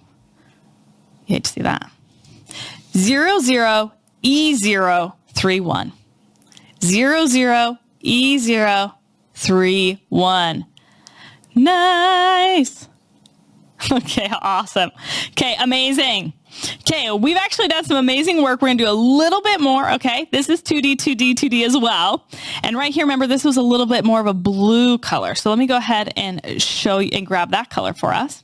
You hate to see that. 00E031. 00E031. Nice. Okay, awesome. Okay, amazing. Okay, we've actually done some amazing work. We're going to do a little bit more, okay? This is 2D, 2D, 2D as well. And right here, remember, this was a little bit more of a blue color. So let me go ahead and show you and grab that color for us.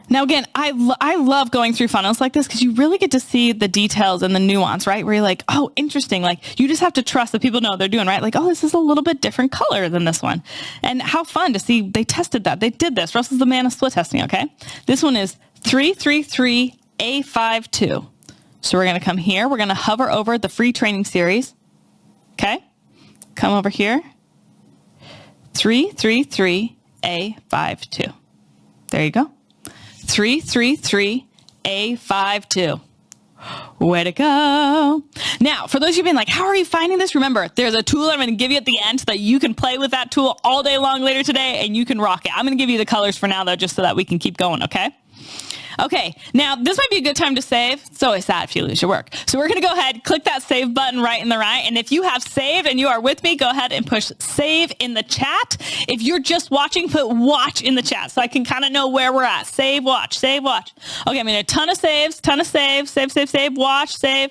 Now, again, I love going through funnels like this because you really get to see the details and the nuance, right? Where you're like, oh, interesting. Like, you just have to trust that people know what they're doing, right? Like, oh, this is a little bit different color than this one. And how fun to see they tested that. They did this. Russell's the man of split testing, okay? This one is 333A52. So we're going to come here. We're going to hover over the free training series, okay? Come over here. 333A52. There you go. 333A52. Way to go. Now, for those of you being like, how are you finding this? Remember, there's a tool I'm going to give you at the end so that you can play with that tool all day long later today and you can rock it. I'm going to give you the colors for now, though, just so that we can keep going, okay? Okay, now this might be a good time to save. It's always sad if you lose your work. So we're going to go ahead, click that save button right in the right. And if you have saved and you are with me, go ahead and push save in the chat. If you're just watching, put watch in the chat so I can kind of know where we're at. Save, watch, save, watch. Okay, I'm going to a ton of saves, save, watch, save.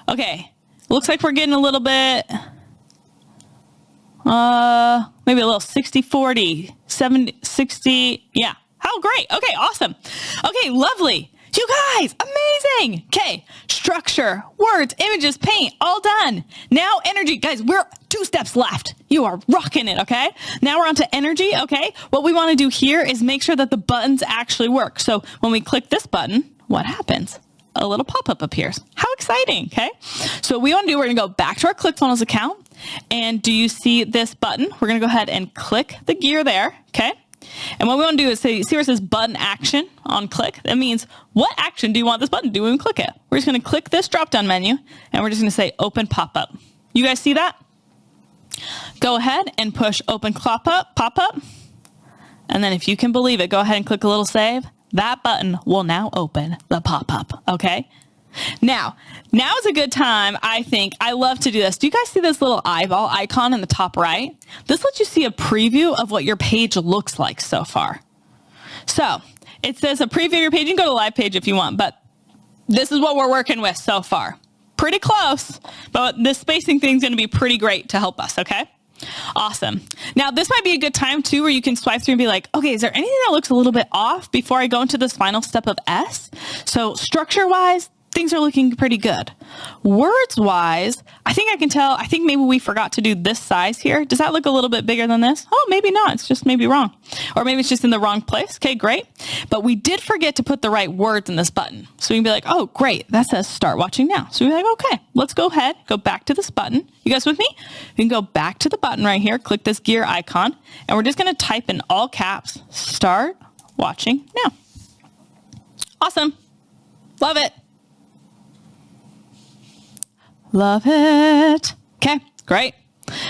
Okay, looks like we're getting a little bit, maybe a little 60-40, 70-60, yeah. Oh, great. Okay, awesome. Okay, lovely. You guys, amazing. Okay, structure, words, images, paint, all done. Now energy. Guys, we're 2 steps left. You are rocking it, okay? Now we're on to energy, okay? What we want to do here is make sure that the buttons actually work. So when we click this button, what happens? A little pop-up appears. How exciting, okay? So what we want to do, we're going to go back to our ClickFunnels account. And do you see this button? We're going to go ahead and click the gear there, okay? And what we want to do is see where it says button action on click. That means, what action do you want this button to do when we click it? We're just going to click this drop-down menu, and we're just going to say open pop-up. You guys see that? Go ahead and push open pop-up. And then if you can believe it, go ahead and click a little save. That button will now open the pop-up, okay? Now is a good time, I think. I love to do this. Do you guys see this little eyeball icon in the top right? This lets you see a preview of what your page looks like so far. So it says a preview of your page. You can go to the live page if you want, but this is what we're working with so far. Pretty close, but this spacing thing is going to be pretty great to help us, okay? Awesome. Now, this might be a good time, too, where you can swipe through and be like, okay, is there anything that looks a little bit off before I go into this final step of S? So structure-wise, things are looking pretty good. Words-wise, I think I can tell. I think maybe we forgot to do this size here. Does that look a little bit bigger than this? Oh, maybe not. It's just maybe wrong. Or maybe it's just in the wrong place. Okay, great. But we did forget to put the right words in this button. So we can be like, oh, great. That says start watching now. So we're like, okay, let's go ahead, go back to this button. You guys with me? We can go back to the button right here, click this gear icon, and we're just going to type in all caps, start watching now. Awesome. Love it. Love it. Okay, great.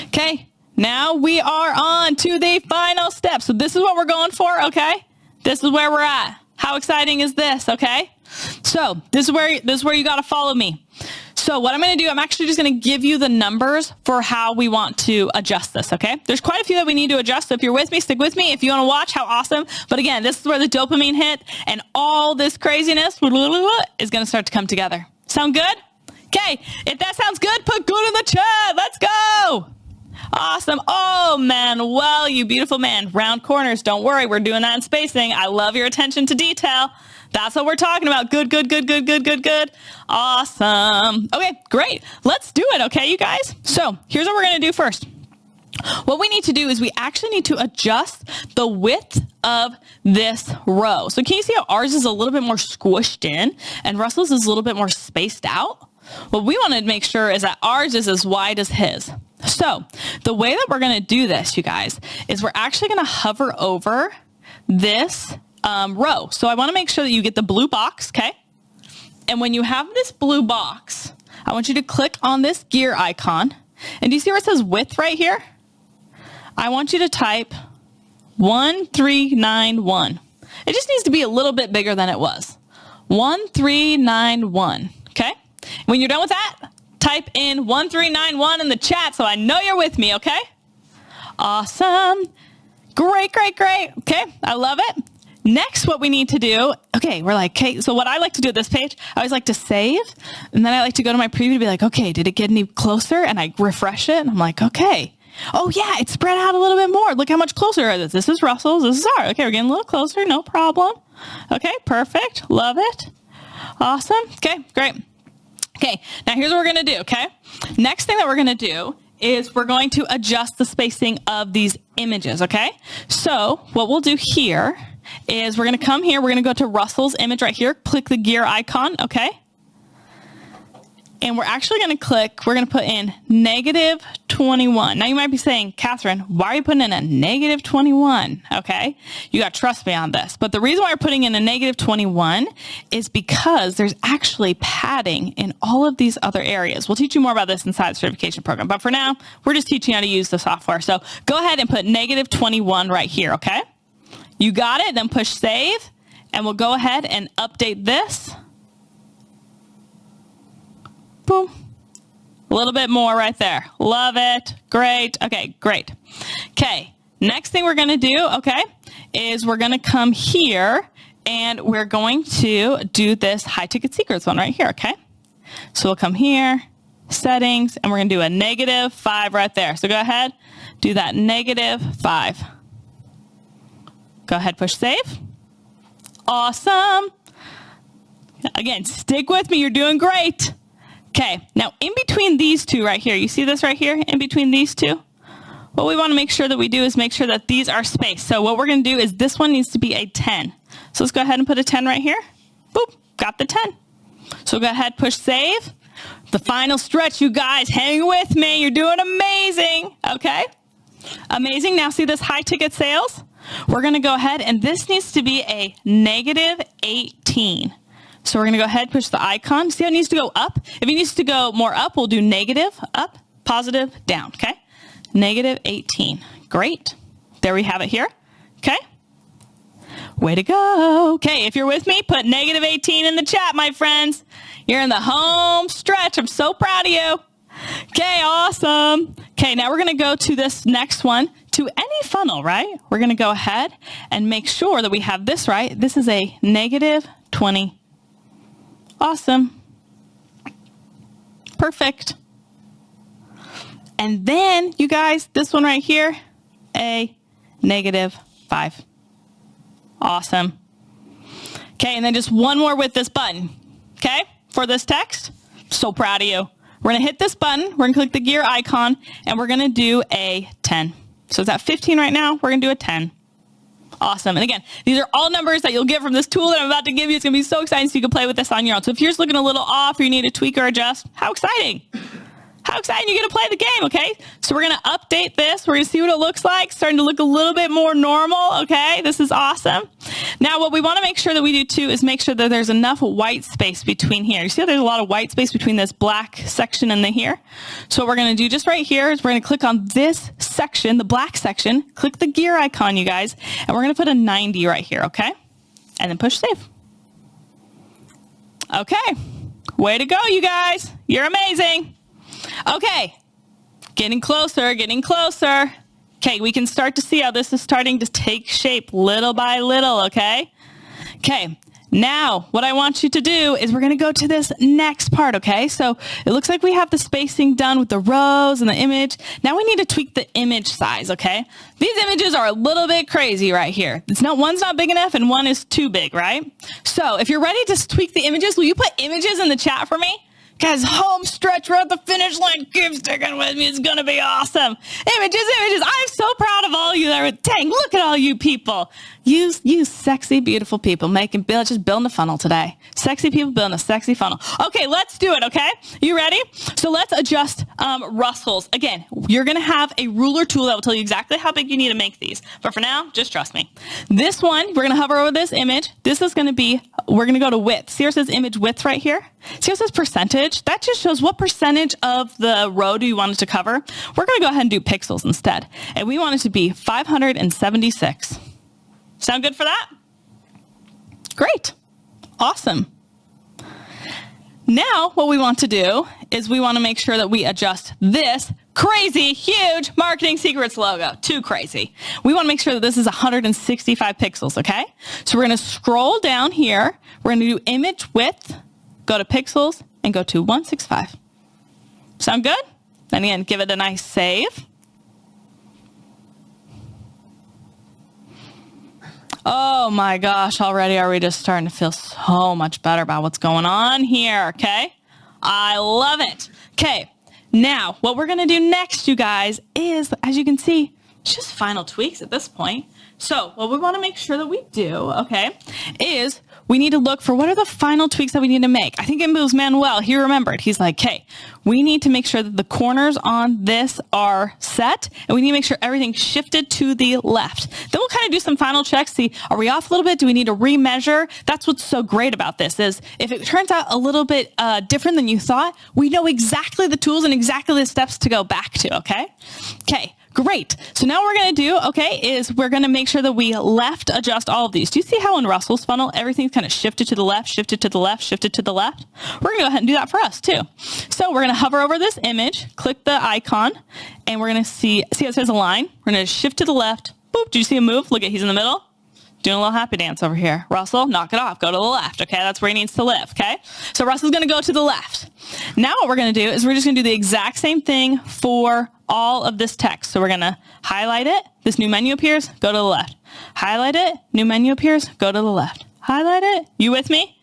Okay, now we are on to the final step. So this is what we're going for, okay? This is where we're at. How exciting is this, okay? So this is where you got to follow me. So what I'm going to do, I'm actually just going to give you the numbers for how we want to adjust this, okay? There's quite a few that we need to adjust. So if you're with me, stick with me. If you want to watch, how awesome. But again, this is where the dopamine hit and all this craziness is going to start to come together. Sound good? Okay, if that sounds good, put good in the chat. Let's go. Awesome. Oh, man. Well, you beautiful man. Round corners. Don't worry. We're doing that in spacing. I love your attention to detail. That's what we're talking about. Good, good, good, good, good, good, good. Awesome. Okay, great. Let's do it, okay, you guys? So here's what we're going to do first. What we need to do is we actually need to adjust the width of this row. So can you see how ours is a little bit more squished in and Russell's is a little bit more spaced out? What we want to make sure is that ours is as wide as his. So the way that we're going to do this, you guys, is we're actually going to hover over this row. So I want to make sure that you get the blue box, okay? And when you have this blue box, I want you to click on this gear icon. And do you see where it says width right here? I want you to type 1391. It just needs to be a little bit bigger than it was. 1391, okay? When you're done with that, type in 1391 in the chat so I know you're with me, okay? Awesome. Great, great, great. Okay, I love it. Next, what we need to do, okay, we're like, okay, so what I like to do at this page, I always like to save, and then I like to go to my preview to be like, okay, did it get any closer? And I refresh it, and I'm like, okay. Oh, yeah, it's spread out a little bit more. Look how much closer it is. This is Russell's. This is ours. Okay, we're getting a little closer. No problem. Okay, perfect. Love it. Awesome. Okay, great. Okay, now here's what we're going to do, okay? Next thing that we're going to do is we're going to adjust the spacing of these images, okay? So what we'll do here is we're going to come here. We're going to go to Russell's image right here. Click the gear icon, okay? And we're actually going to click, we're going to put in -21. Now you might be saying, Catherine, why are you putting in a -21? Okay, you got to trust me on this. But the reason why we're putting in a -21 is because there's actually padding in all of these other areas. We'll teach you more about this inside the certification program. But for now, we're just teaching you how to use the software. So go ahead and put -21 right here, okay? You got it, then push save, and we'll go ahead and update this. Boom. A little bit more right there. Love it. Great. Okay, great. Okay, next thing we're going to do, okay, is we're going to come here and we're going to do this high ticket secrets one right here, okay? So we'll come here, settings, and we're going to do a -5 right there. So go ahead, do that -5. Go ahead, push save. Awesome. Again, stick with me. You're doing great. Okay, now in between these two right here, you see this right here? In between these two? What we want to make sure that we do is make sure that these are spaced. So what we're going to do is this one needs to be a 10. So let's go ahead and put a 10 right here. Boop, got the 10. So go ahead, push save. The final stretch, you guys, hang with me. You're doing amazing. Okay, amazing. Now see this high ticket sales? We're going to go ahead and this needs to be a -18. So we're going to go ahead, push the icon. See how it needs to go up? If it needs to go more up, we'll do negative, up, positive, down, okay? -18. Great. There we have it here. Okay. Way to go. Okay, if you're with me, put -18 in the chat, my friends. You're in the home stretch. I'm so proud of you. Okay, awesome. Okay, now we're going to go to this next one, to any funnel, right? We're going to go ahead and make sure that we have this right. This is a -20. Awesome. Perfect. And then, you guys, this one right here, a -5. Awesome. Okay, and then just one more with this button, okay, for this text. So proud of you. We're going to hit this button. We're going to click the gear icon, and we're going to do a 10. So it's at 15 right now. We're going to do a 10. Awesome. And again, these are all numbers that you'll get from this tool that I'm about to give you. It's going to be so exciting, so you can play with this on your own. So if yours looking a little off or you need to tweak or adjust, how exciting. How exciting you're going to play the game, okay? So we're going to update this. We're going to see what it looks like. Starting to look a little bit more normal, okay? This is awesome. Now, what we want to make sure that we do, too, is make sure that there's enough white space between here. You see how there's a lot of white space between this black section and the here? So what we're going to do just right here is we're going to click on this section, the black section, click the gear icon, you guys, and we're going to put a 90 right here, okay? And then push save. Okay. Way to go, you guys. You're amazing. Okay, getting closer, getting closer. Okay, we can start to see how this is starting to take shape little by little, okay? Okay, now what I want you to do is we're going to go to this next part, okay? So it looks like we have the spacing done with the rows and the image. Now we need to tweak the image size, okay? These images are a little bit crazy right here. One's not big enough and one is too big, right? So if you're ready to tweak the images, will you put images in the chat for me? Guys, home stretch, we're at the finish line. Keep sticking with me. It's going to be awesome. Images, images. I'm so proud of all you there. Dang, look at all you people. You sexy, beautiful people just building a funnel today. Sexy people building a sexy funnel. Okay, let's do it, okay? You ready? So let's adjust Russell's. Again, you're going to have a ruler tool that will tell you exactly how big you need to make these. But for now, just trust me. This one, we're going to hover over this image. This is going to be, we're going to go to width. See where it says image width right here? See how it says percentage? That just shows what percentage of the row do you want it to cover. We're going to go ahead and do pixels instead. And we want it to be 576. Sound good for that? Great. Awesome. Now, what we want to do is we want to make sure that we adjust this crazy, huge Marketing Secrets logo. Too crazy. We want to make sure that this is 165 pixels, okay? So we're going to scroll down here. We're going to do image width, go to pixels, and go to 165. Sound good? And again, give it a nice save. Oh my gosh, already are we just starting to feel so much better about what's going on here, okay? I love it. Okay, now what we're gonna do next, you guys, is, as you can see, just final tweaks at this point. So what we wanna make sure that we do, okay, is we need to look for what are the final tweaks that we need to make. I think it was Manuel, he remembered. He's like, hey, we need to make sure that the corners on this are set, and we need to make sure everything's shifted to the left. Then we'll kind of do some final checks, see, are we off a little bit? Do we need to remeasure? That's what's so great about this is if it turns out a little bit different than you thought, we know exactly the tools and exactly the steps to go back to, okay? Okay. Great. So now what we're going to do, okay, is we're going to make sure that we left adjust all of these. Do you see how in Russell's funnel, everything's kind of shifted to the left, shifted to the left, shifted to the left? We're going to go ahead and do that for us too. So we're going to hover over this image, click the icon, and we're going to see how it says align. We're going to shift to the left. Boop. Do you see him move? Look at, he's in the middle. Doing a little happy dance over here. Russell, knock it off. Go to the left, okay? That's where he needs to live, okay? So Russell's going to go to the left. Now what we're going to do is we're just going to do the exact same thing for all of this text. So we're going to highlight it. This new menu appears. Go to the left. Highlight it. New menu appears. Go to the left. Highlight it. You with me?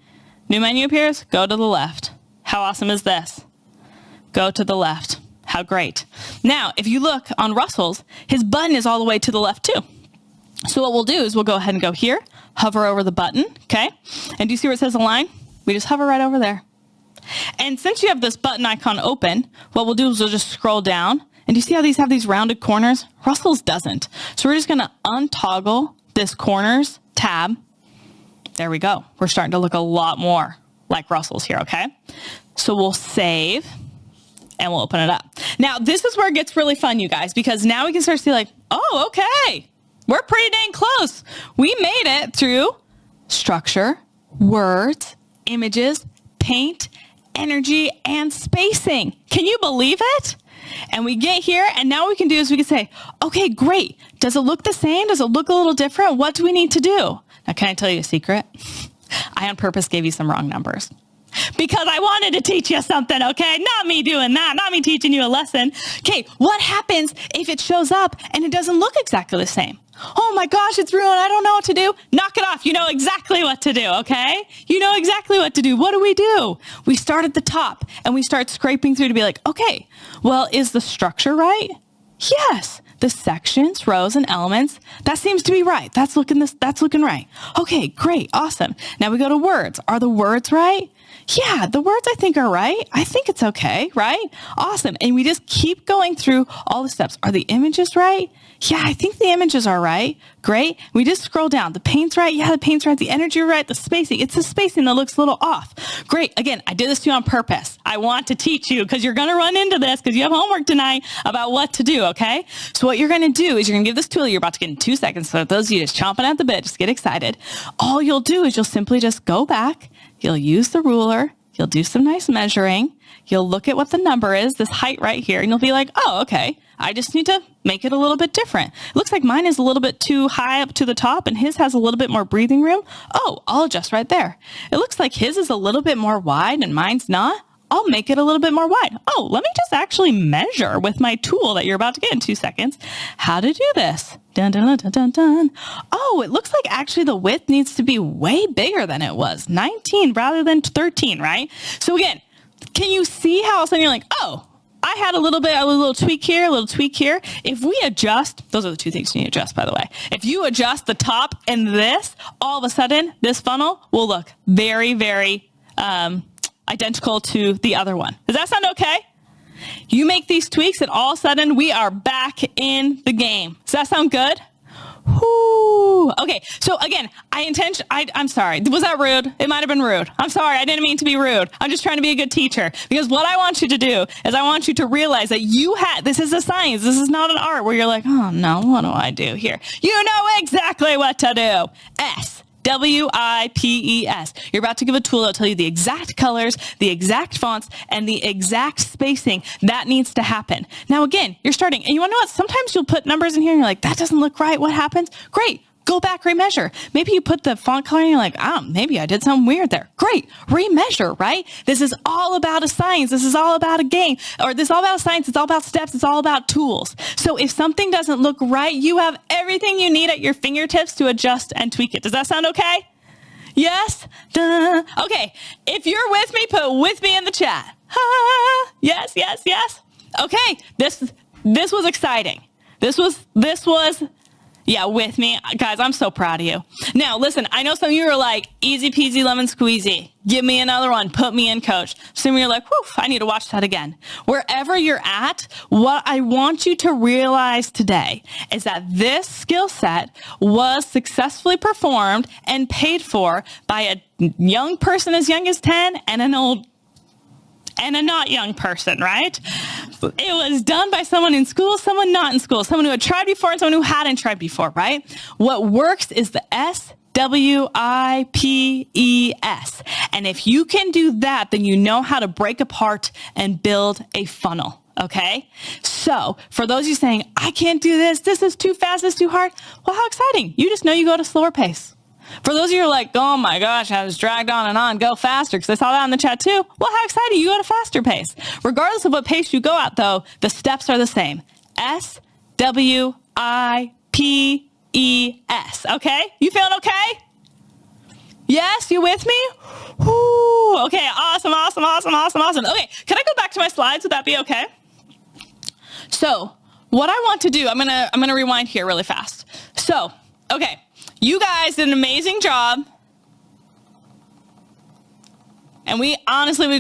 New menu appears, go to the left. How awesome is this? Go to the left. How great. Now, if you look on Russell's, his button is all the way to the left too. So what we'll do is we'll go ahead and go here, hover over the button, okay? And do you see where it says align? We just hover right over there. And since you have this button icon open, what we'll do is we'll just scroll down. And do you see how these have these rounded corners? Russell's doesn't. So we're just gonna untoggle this corners tab. There we go. We're starting to look a lot more like Russell's here, okay? So we'll save and we'll open it up. Now, this is where it gets really fun, you guys, because now we can start to see like, oh, okay, we're pretty dang close. We made it through structure, words, images, paint, energy, and spacing. Can you believe it? And we get here, and now what we can do is we can say, okay, great. Does it look the same? Does it look a little different? What do we need to do? Now, can I tell you a secret? I on purpose gave you some wrong numbers because I wanted to teach you something, okay? Not me doing that, not me teaching you a lesson. Okay, what happens if it shows up and it doesn't look exactly the same? Oh my gosh, it's ruined. I don't know what to do. Knock it off. You know exactly what to do, okay? You know exactly what to do. What do? We start at the top and we start scraping through to be like, okay, well, is the structure right? Yes. The sections, rows, and elements, that seems to be right. That's looking right. Okay, great, awesome. Now we go to words. Are the words right? Yeah, the words I think are right. I think it's okay, right? Awesome. And we just keep going through all the steps. Are the images right? Yeah, I think the images are right. Great. We just scroll down. The paint's right. Yeah, the paint's right. The energy right. The spacing. It's the spacing that looks a little off. Great. Again, I did this to you on purpose. I want to teach you because you're going to run into this because you have homework tonight about what to do, okay? So what you're going to do is you're going to give this tool you're about to get in 2 seconds. So those of you just chomping at the bit, just get excited. All you'll do is you'll simply just go back. You'll use the ruler. You'll do some nice measuring. You'll look at what the number is, this height right here, and you'll be like, oh, okay. I just need to make it a little bit different. It looks like mine is a little bit too high up to the top and his has a little bit more breathing room. Oh, I'll adjust right there. It looks like his is a little bit more wide and mine's not. I'll make it a little bit more wide. Oh, let me just actually measure with my tool that you're about to get in 2 seconds how to do this. Dun, dun, dun, dun, dun. Oh, it looks like actually the width needs to be way bigger than it was. 19 rather than 13, right? So again, can you see how all of a sudden you're like, oh, I had a little tweak here, a little tweak here. If we adjust, those are the two things you need to adjust, by the way. If you adjust the top and this, all of a sudden, this funnel will look very, very identical to the other one. Does that sound okay? You make these tweaks and all of a sudden we are back in the game. Does that sound good? Whoo. Okay, so again, I'm sorry. Was that rude? It might have been rude. I'm sorry. I didn't mean to be rude. I'm just trying to be a good teacher because what I want you to do is I want you to realize that this is a science. This is not an art where you're like, oh no, what do I do here? You know exactly what to do. SWIPES. You're about to give a tool that'll tell you the exact colors, the exact fonts, and the exact spacing that needs to happen. Now, again, you're starting, and you want to know what? Sometimes you'll put numbers in here and you're like, that doesn't look right. What happens? Great. Go back, remeasure. Maybe you put the font color and you're like, maybe I did something weird there. Great. Remeasure, right? This is all about a science. This is all about a game. Or this is all about science. It's all about steps. It's all about tools. So if something doesn't look right, you have everything you need at your fingertips to adjust and tweak it. Does that sound okay? Yes? Duh. Okay. If you're with me, put with me in the chat. Yes, yes, yes. Okay. This was exciting. This was yeah, with me. Guys, I'm so proud of you. Now, listen, I know some of you are like, easy peasy lemon squeezy. Give me another one. Put me in, coach. Some of you are like, whew, I need to watch that again. Wherever you're at, what I want you to realize today is that this skill set was successfully performed and paid for by a young person as young as 10 and a not young person, right? It was done by someone in school, someone not in school, someone who had tried before and someone who hadn't tried before, right? What works is the SWIPES. And if you can do that, then you know how to break apart and build a funnel. Okay. So for those of you saying, I can't do this, this is too fast, this is too hard. Well, how exciting. You just know you go at a slower pace. For those of you who are like, oh my gosh, I was dragged on and on, go faster, because I saw that in the chat too. Well, how exciting, you go at a faster pace. Regardless of what pace you go at though, the steps are the same. SWIPES. Okay? You feeling okay? Yes, you with me? Woo. Okay, awesome. Okay, can I go back to my slides? Would that be okay? So what I want to do, I'm gonna rewind here really fast. So, okay, you guys did an amazing job. And we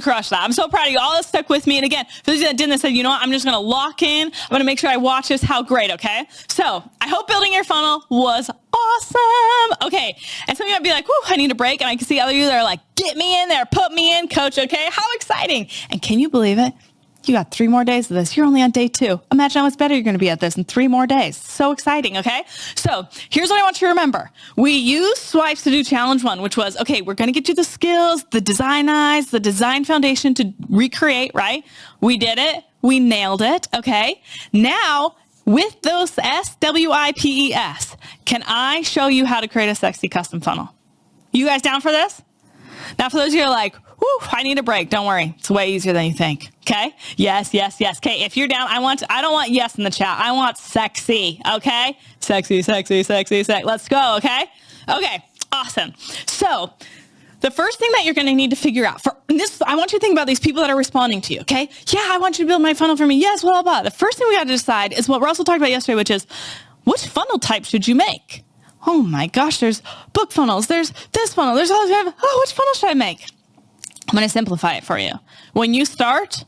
crushed that. I'm so proud of you all that stuck with me. And again, for those that didn't, said, you know what, I'm just going to lock in. I'm going to make sure I watch this. How great, okay? So I hope building your funnel was awesome. Okay. And some of you might be like, whoo, I need a break. And I can see other of you that are like, get me in there, put me in, coach, okay? How exciting. And can you believe it? You got 3 more days of this. You're only on day 2. Imagine how much better you're going to be at this in 3 more days. So exciting, okay? So here's what I want you to remember. We used swipes to do challenge 1, which was, okay, we're going to get you the skills, the design eyes, the design foundation to recreate, right? We did it. We nailed it, okay? Now, with those SWIPES, can I show you how to create a sexy custom funnel? You guys down for this? Now, for those of you who are like, whew, I need a break. Don't worry. It's way easier than you think. Okay? Yes. Okay, if you're down, I don't want yes in the chat. I want sexy. Okay? Sexy. Let's go. Okay? Okay. Awesome. So the first thing that you're going to need to figure out for this, I want you to think about these people that are responding to you. Okay? Yeah, I want you to build my funnel for me. Yes, blah, blah, blah. The first thing we got to decide is what Russell talked about yesterday, which is which funnel type should you make? Oh my gosh, there's book funnels. There's this funnel. There's all this. Oh, which funnel should I make? I'm going to simplify it for you. When you start,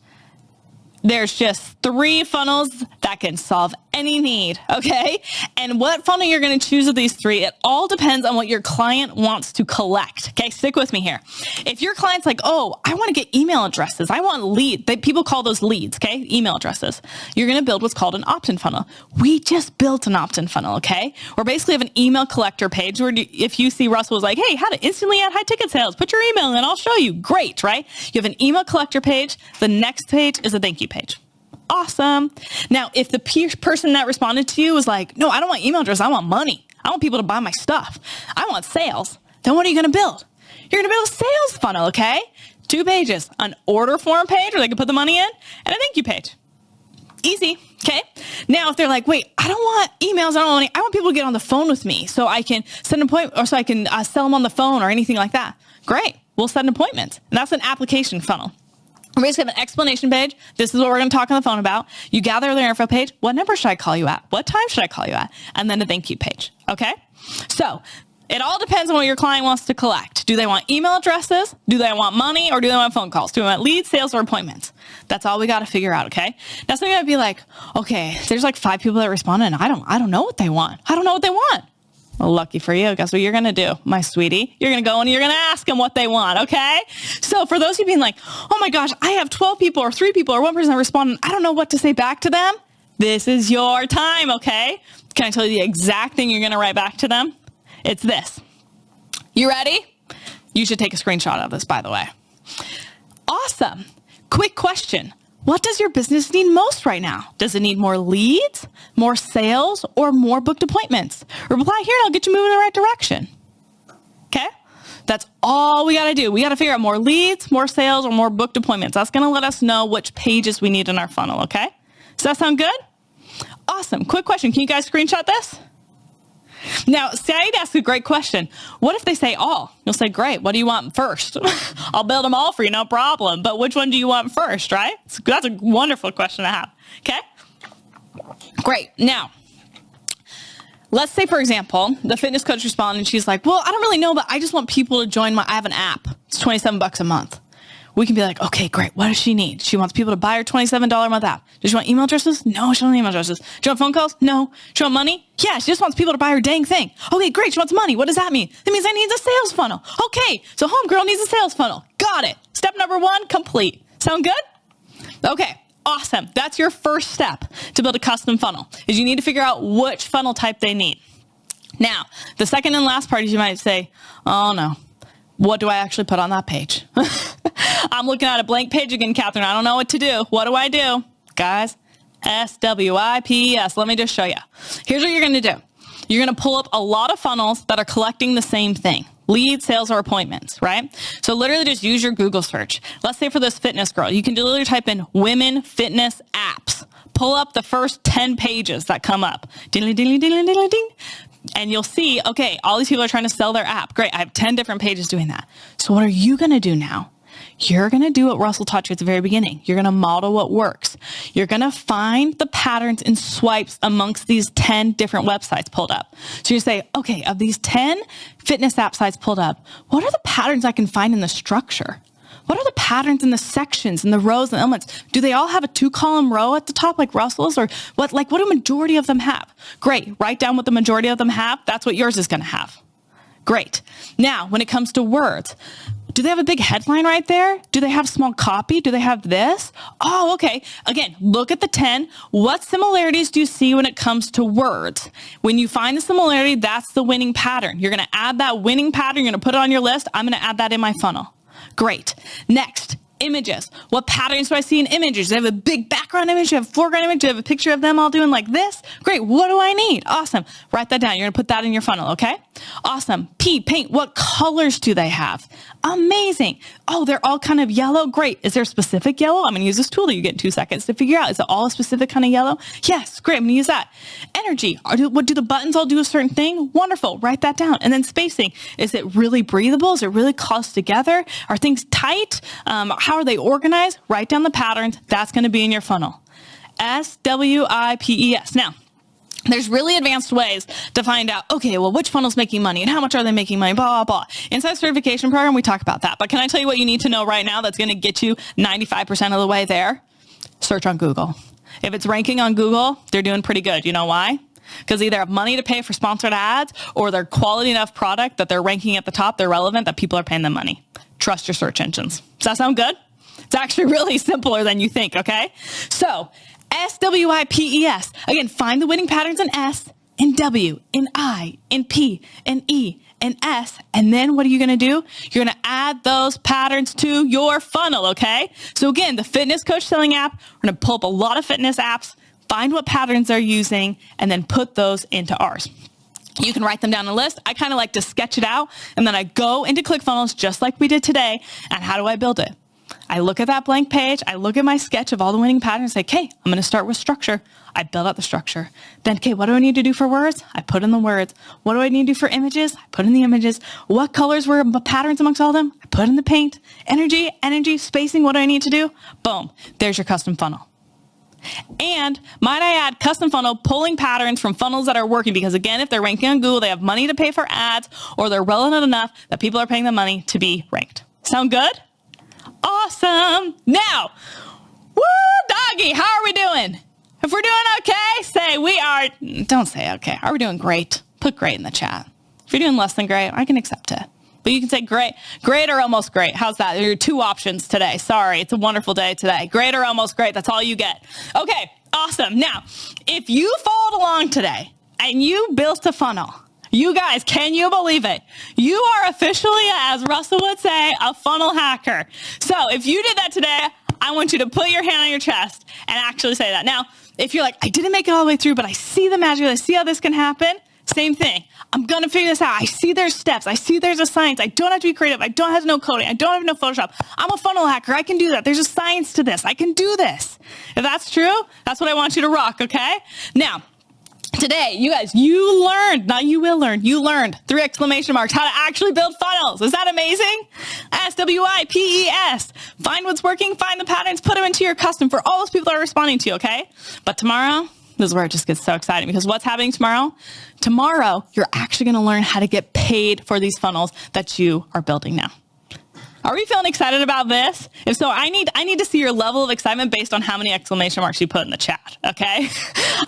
there's just 3 funnels that can solve any need, okay? And what funnel you're going to choose of these 3, it all depends on what your client wants to collect, okay? Stick with me here. If your client's like, oh, I want to get email addresses. I want lead. People call those leads, okay? Email addresses. You're going to build what's called an opt-in funnel. We just built an opt-in funnel, okay? Or basically have an email collector page where if you see Russell was like, hey, how to instantly add high ticket sales, put your email in, I'll show you. Great, right? You have an email collector page. The next page is a thank you page. Awesome. Now, if the person that responded to you was like, no, I don't want email address. I want money. I want people to buy my stuff. I want sales. Then what are you going to build? You're going to build a sales funnel, okay? 2 pages, an order form page where they can put the money in and a thank you page. Easy. Okay. Now, if they're like, wait, I don't want emails. I want people to get on the phone with me so I can set an appointment or so I can sell them on the phone or anything like that. Great. We'll set an appointment. And that's an application funnel. We basically have an explanation page. This is what we're going to talk on the phone about. You gather their info page. What number should I call you at? What time should I call you at? And then a thank you page. Okay. So it all depends on what your client wants to collect. Do they want email addresses? Do they want money? Or do they want phone calls? Do they want leads, sales, or appointments? That's all we got to figure out. Okay. Now, some of you might be like, okay, there's like 5 people that responded and I don't know what they want. I don't know what they want. Well, lucky for you. Guess what you're going to do, my sweetie? You're going to go and you're going to ask them what they want, okay? So for those of you being like, oh my gosh, I have 12 people or 3 people or 1 person that responded, I don't know what to say back to them. This is your time, okay? Can I tell you the exact thing you're going to write back to them? It's this. You ready? You should take a screenshot of this, by the way. Awesome. Quick question. What does your business need most right now? Does it need more leads, more sales, or more booked appointments? Reply here and I'll get you moving in the right direction. Okay? That's all we got to do. We got to figure out more leads, more sales, or more booked appointments. That's going to let us know which pages we need in our funnel, okay? Does that sound good? Awesome. Quick question. Can you guys screenshot this? Now, Saeed asked a great question. What if they say all? You'll say, great. What do you want first? I'll build them all for you, no problem. But which one do you want first, right? That's a wonderful question to have. Okay? Great. Now, let's say, for example, the fitness coach responded and she's like, well, I don't really know, but I just want people to join I have an app. It's $27 a month. We can be like, okay, great. What does she need? She wants people to buy her $27 a month app. Does she want email addresses? No, she doesn't want email addresses. Do you want phone calls? No. She want money? Yeah, she just wants people to buy her dang thing. Okay, great. She wants money. What does that mean? That means I need a sales funnel. Okay, so homegirl needs a sales funnel. Got it. Step number 1, complete. Sound good? Okay, awesome. That's your first step to build a custom funnel, is you need to figure out which funnel type they need. Now, the second and last part is you might say, oh no, what do I actually put on that page? I'm looking at a blank page again, Catherine. I don't know what to do. What do I do? Guys, SWIPES. Let me just show you. Here's what you're going to do. You're going to pull up a lot of funnels that are collecting the same thing. Lead, sales, or appointments, right? So literally just use your Google search. Let's say for this fitness girl, you can literally type in women fitness apps. Pull up the first 10 pages that come up. Ding, ding, ding, ding, ding, ding. And you'll see, okay, all these people are trying to sell their app. Great. I have 10 different pages doing that. So what are you going to do now? You're going to do what Russell taught you at the very beginning. You're going to model what works. You're going to find the patterns and swipes amongst these 10 different websites pulled up. So you say, okay, of these 10 fitness app sites pulled up, what are the patterns I can find in the structure? What are the patterns in the sections and the rows and elements? Do they all have a 2-column row at the top like Russell's, or what do a majority of them have? Great. Write down what the majority of them have. That's what yours is going to have. Great. Now, when it comes to words, do they have a big headline right there? Do they have small copy? Do they have this? Oh, okay. Again, look at the 10. What similarities do you see when it comes to words? When you find the similarity, that's the winning pattern. You're going to add that winning pattern. You're going to put it on your list. I'm going to add that in my funnel. Great. Next, images. What patterns do I see in images? Do they have a big background image? Do you have a foreground image? Do you have a picture of them all doing like this? Great. What do I need? Awesome. Write that down. You're going to put that in your funnel, okay? Awesome. Paint. What colors do they have? Amazing. Oh, they're all kind of yellow. Great. Is there a specific yellow? I'm going to use this tool that you get in 2 seconds to figure out. Is it all a specific kind of yellow? Yes. Great. I'm going to use that. Energy. Do the buttons all do a certain thing? Wonderful. Write that down. And then spacing. Is it really breathable? Is it really close together? Are things tight? How are they organized? Write down the patterns. That's going to be in your funnel. SWIPES. Now, there's really advanced ways to find out, okay, well, which funnel's making money and how much are they making money, blah, blah, blah. Inside certification program, we talk about that. But can I tell you what you need to know right now that's going to get you 95% of the way there? Search on Google. If it's ranking on Google, they're doing pretty good. You know why? Because they either have money to pay for sponsored ads or they're quality enough product that they're ranking at the top, they're relevant, that people are paying them money. Trust your search engines. Does that sound good? It's actually really simpler than you think, okay? So, SWIPES. Again, find the winning patterns in S, in W, in I, in P, in E, in S. And then what are you going to do? You're going to add those patterns to your funnel, okay? So again, the Fitness Coach Selling app, we're going to pull up a lot of fitness apps, find what patterns they're using, and then put those into ours. You can write them down on a list. I kind of like to sketch it out, and then I go into ClickFunnels just like we did today. And how do I build it? I look at that blank page. I look at my sketch of all the winning patterns. Like, okay, I'm going to start with structure. I build out the structure. Then, okay, what do I need to do for words? I put in the words. What do I need to do for images? I put in the images. What colors were patterns amongst all of them? I put in the paint. Energy, spacing. What do I need to do? Boom. There's your custom funnel. And might I add, custom funnel pulling patterns from funnels that are working, because again, if they're ranking on Google, they have money to pay for ads, or they're relevant enough that people are paying them money to be ranked. Sound good? Awesome. Now, woo, doggy, how are we doing? If we're doing okay, say we are. Don't say okay. Are we doing great? Put great in the chat. If you're doing less than great, I can accept it. But you can say great or almost great. How's that? There are 2 options today. Sorry, it's a wonderful day today. Great or almost great. That's all you get. Okay, awesome. Now, if you followed along today and you built a funnel, you guys, can you believe it? You are officially, as Russell would say, a funnel hacker. So if you did that today, I want you to put your hand on your chest and actually say that. Now, if you're like, I didn't make it all the way through, but I see the magic, I see how this can happen. Same thing. I'm going to figure this out. I see there's steps. I see there's a science. I don't have to be creative. I don't have to know coding. I don't have to know Photoshop. I'm a funnel hacker. I can do that. There's a science to this. I can do this. If that's true, that's what I want you to rock, okay? Now, today, you guys, you learned, not you will learn, you learned 3 exclamation marks, how to actually build funnels. Is that amazing? SWIPES. Find what's working, find the patterns, put them into your custom for all those people that are responding to you, okay? But tomorrow, this is where it just gets so exciting, because what's happening tomorrow? Tomorrow, you're actually going to learn how to get paid for these funnels that you are building now. Are we feeling excited about this? If so, I need to see your level of excitement based on how many exclamation marks you put in the chat, okay?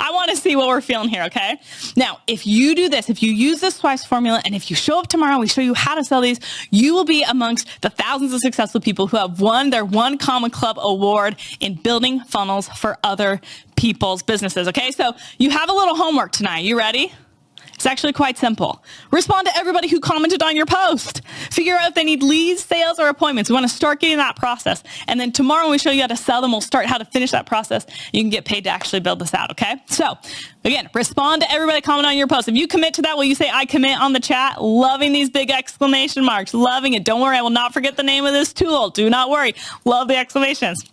I want to see what we're feeling here, okay? Now, if you do this, if you use this SWIPES formula, and if you show up tomorrow and we show you how to sell these, you will be amongst the thousands of successful people who have won their One Common Club award in building funnels for other people's businesses, okay? So you have a little homework tonight. You ready? It's actually quite simple. Respond to everybody who commented on your post. Figure out if they need leads, sales, or appointments. We want to start getting that process. And then tomorrow when we show you how to sell them, we'll start how to finish that process. You can get paid to actually build this out, okay? So again, respond to everybody comment on your post. If you commit to that, will you say I commit on the chat? Loving these big exclamation marks. Loving it. Don't worry, I will not forget the name of this tool. Do not worry. Love the exclamations.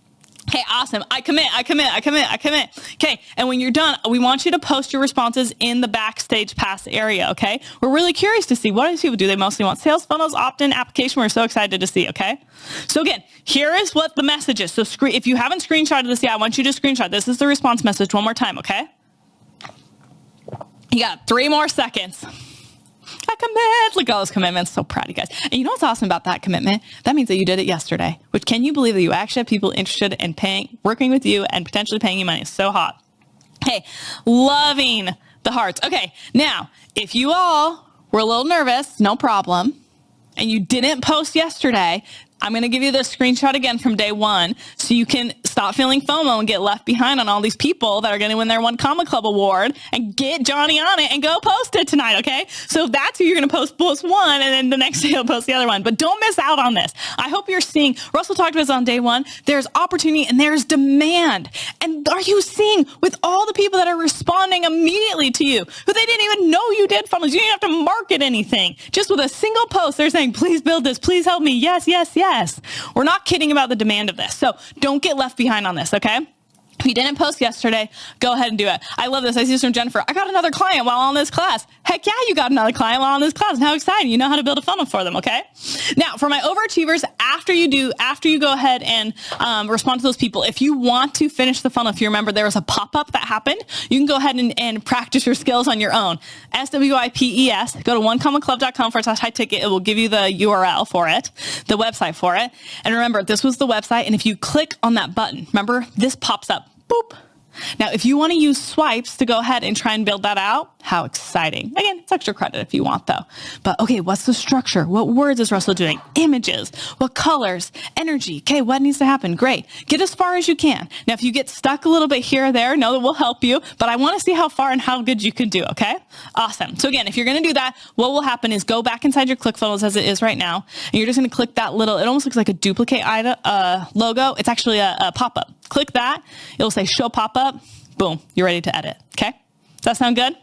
Okay, awesome. I commit. Okay, and when you're done, we want you to post your responses in the Backstage Pass area, okay? We're really curious to see what do these people do. They mostly want sales funnels, opt-in, application. We're so excited to see, okay? So again, here is what the message is. So if you haven't screenshotted this yet, I want you to screenshot. This is the response message one more time, okay? You got 3 more seconds. I commit. Look at all those commitments. So proud of you guys. And you know what's awesome about that commitment? That means that you did it yesterday, which can you believe that you actually have people interested in working with you and potentially paying you money? It's so hot. Hey, loving the hearts. Okay. Now, if you all were a little nervous, no problem, and you didn't post yesterday, I'm going to give you this screenshot again from day 1 so you can stop feeling FOMO and get left behind on all these people that are going to win their One Comma Club award and get Johnny on it and go post it tonight, okay? So if that's who you're going to post one, and then the next day you'll post the other one. But don't miss out on this. I hope you're seeing, Russell talked about this on day 1, there's opportunity and there's demand. And are you seeing with all the people that are responding immediately to you, who they didn't even know you did funnels, you didn't have to market anything. Just with a single post, they're saying, please build this, please help me, yes, yes, yes. We're not kidding about the demand of this. So don't get left behind on this, okay? If you didn't post yesterday, go ahead and do it. I love this. I see this from Jennifer. I got another client while on this class. Heck yeah, you got another client while on this class. And how exciting. You know how to build a funnel for them, okay? Now, for my overachievers, after you go ahead and respond to those people, if you want to finish the funnel, if you remember there was a pop-up that happened, you can go ahead and practice your skills on your own. SWIPES, go to onecommaclub.com/high ticket. It will give you the URL for it, the website for it. And remember, this was the website. And if you click on that button, remember, this pops up. Boop. Now, if you want to use swipes to go ahead and try and build that out, how exciting. Again, it's extra credit if you want, though. But okay, what's the structure? What words is Russell doing? Images, what colors, energy. Okay, what needs to happen? Great. Get as far as you can. Now, if you get stuck a little bit here or there, know that we'll help you, but I want to see how far and how good you can do, okay? Awesome. So again, if you're going to do that, what will happen is go back inside your ClickFunnels as it is right now, and you're just going to click that little, it almost looks like a duplicate logo. It's actually a pop-up. Click that. It'll say show pop-up. Boom. You're ready to edit. Okay? Does that sound good?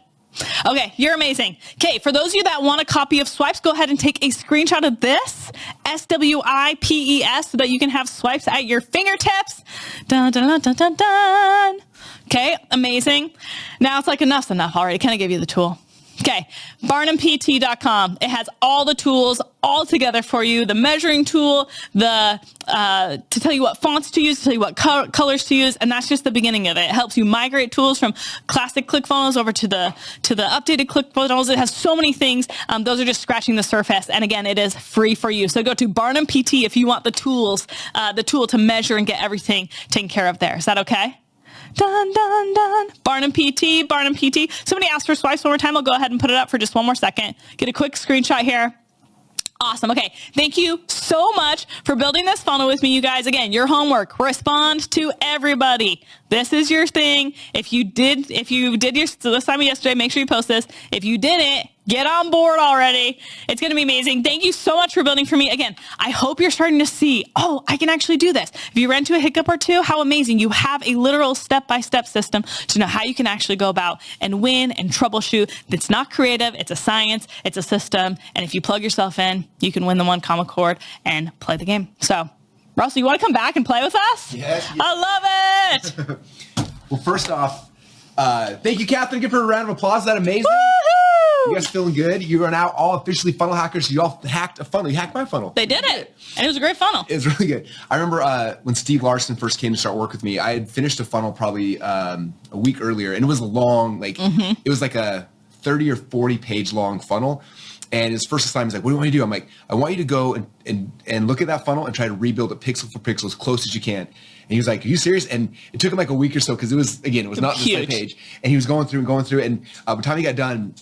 Okay, you're amazing. Okay, for those of you that want a copy of Swipes, go ahead and take a screenshot of this, SWIPES, so that you can have Swipes at your fingertips. Dun, dun, dun, dun, dun, dun. Okay, amazing. Now it's like enough's enough already. Can I give you the tool? Okay, BarnumPT.com. It has all the tools all together for you. The measuring tool, to tell you what fonts to use, to tell you what colors to use, and that's just the beginning of it. It helps you migrate tools from classic ClickFunnels over to the updated ClickFunnels. It has so many things. Those are just scratching the surface, and again, it is free for you. So go to Barnum PT if you want the tools, the tool to measure and get everything taken care of there. Is that okay? Dun, dun, dun. Barnum PT. Somebody asked for swipes one more time. I'll go ahead and put it up for just one more second. Get a quick screenshot here. Awesome. Okay. Thank you so much for building this funnel with me, you guys. Again, your homework, respond to everybody. This is your thing. If you did your assignment yesterday, make sure you post this. If you didn't, get on board already. It's going to be amazing. Thank you so much for building for me. Again, I hope you're starting to see, oh, I can actually do this. If you ran into a hiccup or two, how amazing. You have a literal step-by-step system to know how you can actually go about and win and troubleshoot. It's not creative. It's a science. It's a system. And if you plug yourself in, you can win the One Comma Chord and play the game. So, Russell, you want to come back and play with us? Yes. I love it. Well, first off, thank you, Catherine. Give her a round of applause. Is that amazing? Woo-hoo! You guys feeling good? You are now all officially funnel hackers. You all hacked a funnel. You hacked my funnel. They did it. And it was a great funnel. It was really good. I remember when Steve Larson first came to start work with me, I had finished a funnel probably a week earlier, and it was long. It was like a 30 or 40 page long funnel. And his first assignment was like, what do you want me to do? I'm like, I want you to go and look at that funnel and try to rebuild it pixel for pixel as close as you can. And he was like, are you serious? And it took him like a week or so because it was not the same page. And he was going through. And by the time he got done,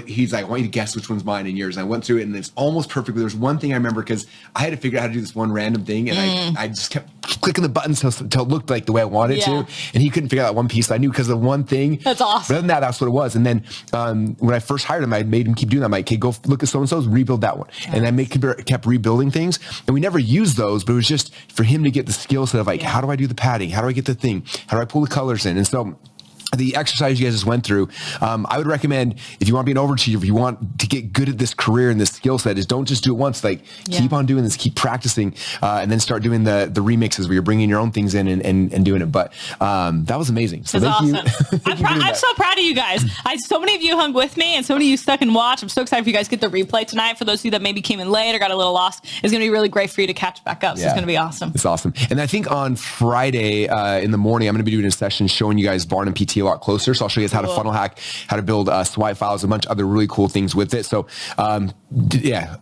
he's like, I want you to guess which one's mine and yours. And I went through it and it's almost perfect. There was one thing I remember because I had to figure out how to do this one random thing. And I just kept clicking the buttons until it looked like the way I wanted it to. And he couldn't figure out that one piece. So I knew because of one thing. That's awesome. But other than that, that's what it was. And then when I first hired him, I made him keep doing that. I'm like, okay, go look at so-and-so's, rebuild that one. And I kept rebuilding things. And we never used those, but it was just for him to get the skill set of like, how do I do the padding? How do I get the thing? How do I pull the colors in? And so the exercise you guys just went through, I would recommend if you want to be an overachiever, if you want to get good at this career and this skill set, is don't just do it once. Like keep on doing this, keep practicing, and then start doing the remixes where you're bringing your own things in and doing it. But that was amazing. So thank you. I'm so proud of you guys. So many of you hung with me, and so many of you stuck and watched. I'm so excited for you guys to get the replay tonight. For those of you that maybe came in late or got a little lost, it's going to be really great for you to catch back up. So it's going to be awesome. It's awesome. And I think on Friday in the morning, I'm going to be doing a session showing you guys Barnum PT a lot closer. So I'll show you guys how to funnel hack, how to build swipe files, a bunch of other really cool things with it. So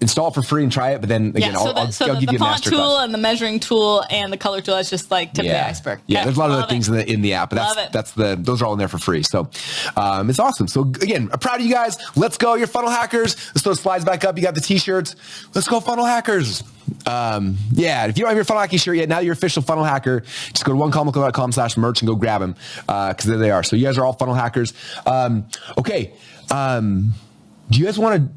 install it for free and try it. But then again, I'll give you a font tool and the measuring tool and the color tool is just like tip of the iceberg. Yeah, there's a lot of other things in the app, but those are all in there for free. So it's awesome. So again, I'm proud of you guys. Let's go. You're funnel hackers. Let's throw the slides back up. You got the t-shirts. Let's go funnel hackers. If you don't have your funnel hacking shirt yet, now you're official funnel hacker. Just go to onecomicalclub.com/merch and go grab them because there they are. So you guys are all funnel hackers. Okay. Do you guys want to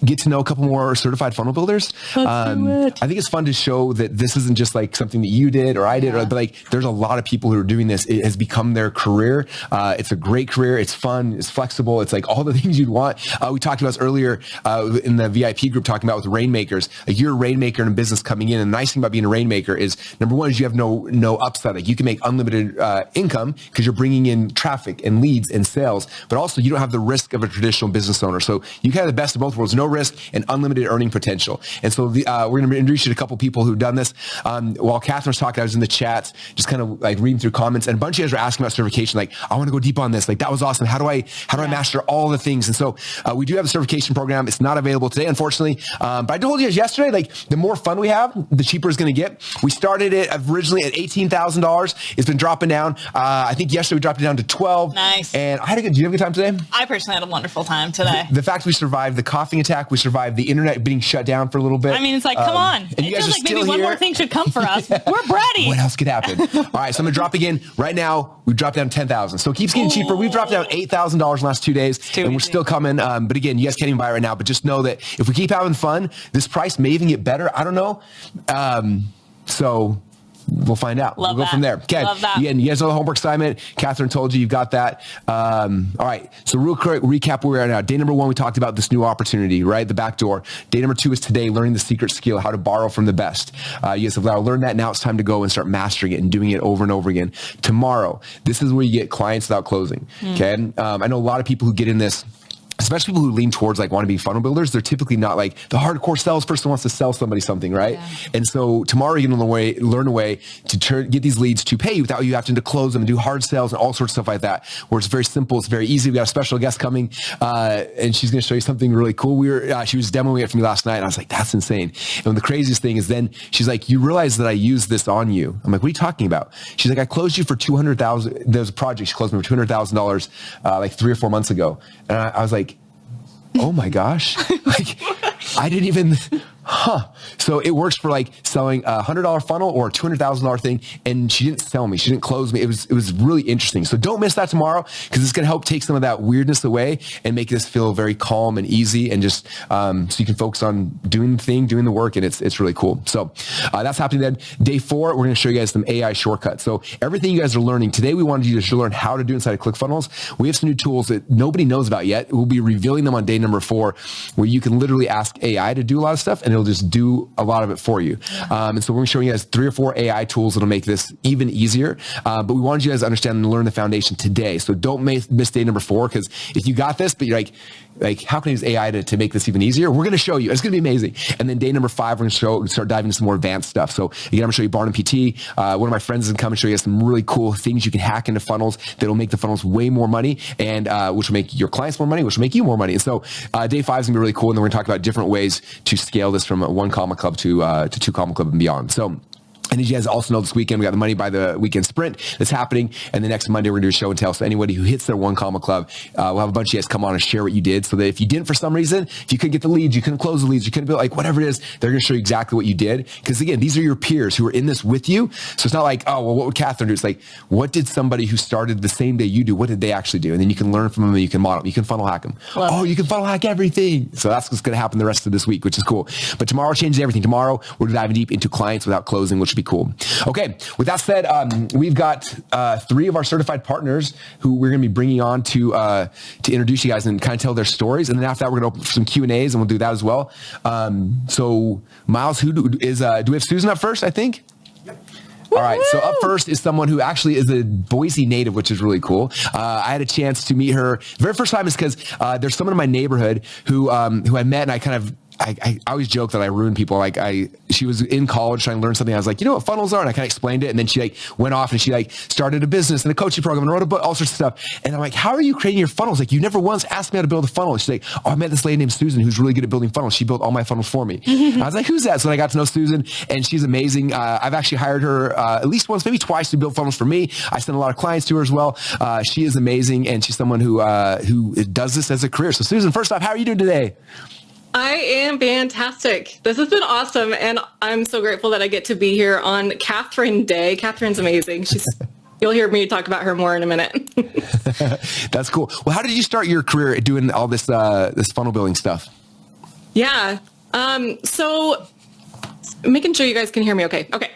get to know a couple more certified funnel builders? Let's do it. I think it's fun to show that this isn't just like something that you did or I did, but like there's a lot of people who are doing this. It has become their career. It's a great career. It's fun. It's flexible. It's like all the things you'd want. We talked about this earlier in the VIP group, talking about with rainmakers. Like you're a rainmaker in a business coming in. And the nice thing about being a rainmaker is number one is you have no upside. Like you can make unlimited income because you're bringing in traffic and leads and sales, but also you don't have the risk of a traditional business owner. So you can have the best of both worlds. No risk and unlimited earning potential. And so we're going to introduce you to a couple people who've done this. While Catherine was talking, I was in the chat, just kind of like reading through comments, and a bunch of you guys were asking about certification. Like, I want to go deep on this. Like, that was awesome. How do I master all the things? And so we do have a certification program. It's not available today, unfortunately. But I told you guys yesterday, like the more fun we have, the cheaper it's going to get. We started it originally at $18,000. It's been dropping down. I think yesterday we dropped it down to 12. Nice. And did you have a good time today? I personally had a wonderful time today. The fact we survived the coughing attack, we survived the internet being shut down for a little bit. I mean, it's like, come on. And you guys feels are like still maybe here. one more thing should come for us. We're bratty. What else could happen? All right, so I'm going to drop again. Right now, we've dropped down 10,000. So it keeps getting cheaper. We've dropped down $8,000 in the last 2 days, and we're still coming. But again, you guys can't even buy it right now. But just know that if we keep having fun, this price may even get better. I don't know. So we'll find out. We'll go from there. Okay. Again, you guys know the homework assignment. Catherine told you you've got that. All right. So real quick recap where we are now. Day number 1, we talked about this new opportunity, right? The back door. Day number 2 is today, learning the secret skill, how to borrow from the best. You guys have learned that. Now it's time to go and start mastering it and doing it over and over again. Tomorrow, this is where you get clients without closing. Okay. I know a lot of people who get in this, especially people who lean towards like want to be funnel builders, they're typically not like the hardcore salesperson wants to sell somebody something, right? Yeah. And so tomorrow you're going to learn a way to get these leads to pay you without you having to close them and do hard sales and all sorts of stuff like that, where it's very simple. It's very easy. We got a special guest coming and she's going to show you something really cool. She was demoing it for me last night and I was like, that's insane. And the craziest thing is then she's like, you realize that I used this on you. I'm like, what are you talking about? She's like, I closed you for $200,000. There was a project. She closed me for $200,000 like 3 or 4 months ago. And I was like, oh my gosh, like I didn't even, So it works for like selling a $100 funnel or a $200,000 thing. And she didn't sell me. She didn't close me. It was really interesting. So don't miss that tomorrow because it's going to help take some of that weirdness away and make this feel very calm and easy and just so you can focus on doing the thing, doing the work. And it's really cool. So that's happening then. Day 4, we're going to show you guys some AI shortcuts. So everything you guys are learning today, we wanted you to learn how to do inside of ClickFunnels. We have some new tools that nobody knows about yet. We'll be revealing them on day number 4, where you can literally ask AI to do a lot of stuff and it'll just do a lot of it for you. And so we're showing you guys 3 or 4 AI tools that'll make this even easier. But we wanted you guys to understand and learn the foundation today. So don't miss day number 4, because if you got this, but you're like, how can I use AI to make this even easier? We're going to show you. It's going to be amazing. And then day number 5, we're going to start diving into some more advanced stuff. So again, I'm going to show you Barnum PT. One of my friends is going to come and show you some really cool things you can hack into funnels that'll make the funnels way more money, and which will make your clients more money, which will make you more money. And so day 5 is going to be really cool. And then we're going to talk about different ways to scale this from 1 Comma Club to 2 Comma Club and beyond. So, and as you guys also know, this weekend, we got the Money by the Weekend Sprint that's happening. And the next Monday, we're going to do a show and tell. So anybody who hits their 1 Comma Club, we'll have a bunch of you guys come on and share what you did, so that if you didn't for some reason, if you couldn't get the leads, you couldn't close the leads, you couldn't build, like whatever it is, they're going to show you exactly what you did. Because again, these are your peers who are in this with you. So it's not like, oh, well, what would Catherine do? It's like, what did somebody who started the same day you do, what did they actually do? And then you can learn from them and you can model, you can funnel hack them. You can funnel hack everything. So that's what's going to happen the rest of this week, which is cool. But tomorrow changes everything. Tomorrow, we're diving deep into clients without closing, which will be cool. Okay. With that said, we've got 3 of our certified partners who we're going to be bringing on to introduce you guys and kind of tell their stories. And then after that, we're going to open for some Q&As, and we'll do that as well. So Miles, do we have Susan up first, I think? All right. So up first is someone who actually is a Boise native, which is really cool. I had a chance to meet her. The very first time is because there's someone in my neighborhood who I met, and I always joke that I ruin people. She was in college trying to learn something. I was like, you know what funnels are? And I kind of explained it. And then she went off and she started a business and a coaching program and wrote a book, all sorts of stuff. And I'm like, how are you creating your funnels? Like, you never once asked me how to build a funnel. And she's like, oh, I met this lady named Susan who's really good at building funnels. She built all my funnels for me. I was like, who's that? So then I got to know Susan, and she's amazing. I've actually hired her at least once, maybe twice, to build funnels for me. I send a lot of clients to her as well. She is amazing, and she's someone who does this as a career. So Susan, first off, how are you doing today? I am fantastic. This has been awesome, and I'm so grateful that I get to be here on Catherine Day. Catherine's amazing. You'll hear me talk about her more in a minute. That's cool. Well, how did you start your career doing all this funnel building stuff? Yeah. So making sure you guys can hear me okay. Okay.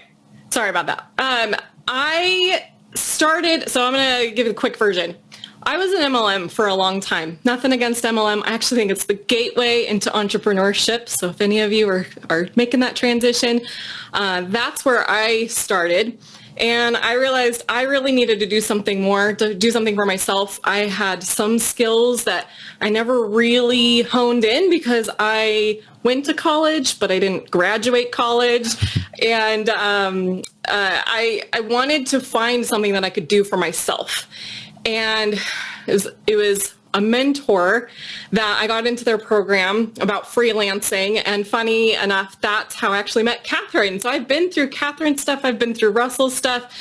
Sorry about that. I started, so I'm going to give a quick version. I was an MLM for a long time. Nothing against MLM. I actually think it's the gateway into entrepreneurship. So if any of you are making that transition, that's where I started. And I realized I really needed to do something more, to do something for myself. I had some skills that I never really honed in because I went to college, but I didn't graduate college. And I wanted to find something that I could do for myself. And it was a mentor that I got into their program about freelancing. And funny enough, that's how I actually met Catherine. So I've been through Catherine's stuff. I've been through Russell's stuff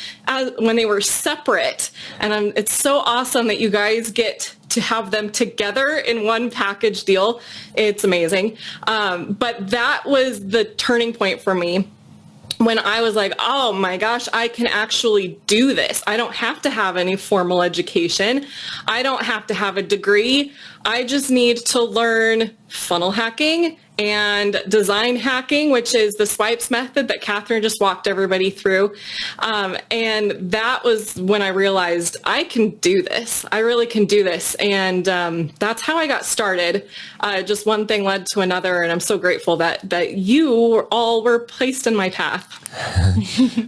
when they were separate. And it's so awesome that you guys get to have them together in one package deal. It's amazing. But that was the turning point for me, when I was like, oh my gosh, I can actually do this. I don't have to have any formal education. I don't have to have a degree. I just need to learn funnel hacking and design hacking, which is the swipes method that Catherine just walked everybody through. And that was when I realized I can do this. I really can do this. And that's how I got started. Just one thing led to another. And I'm so grateful that you all were placed in my path.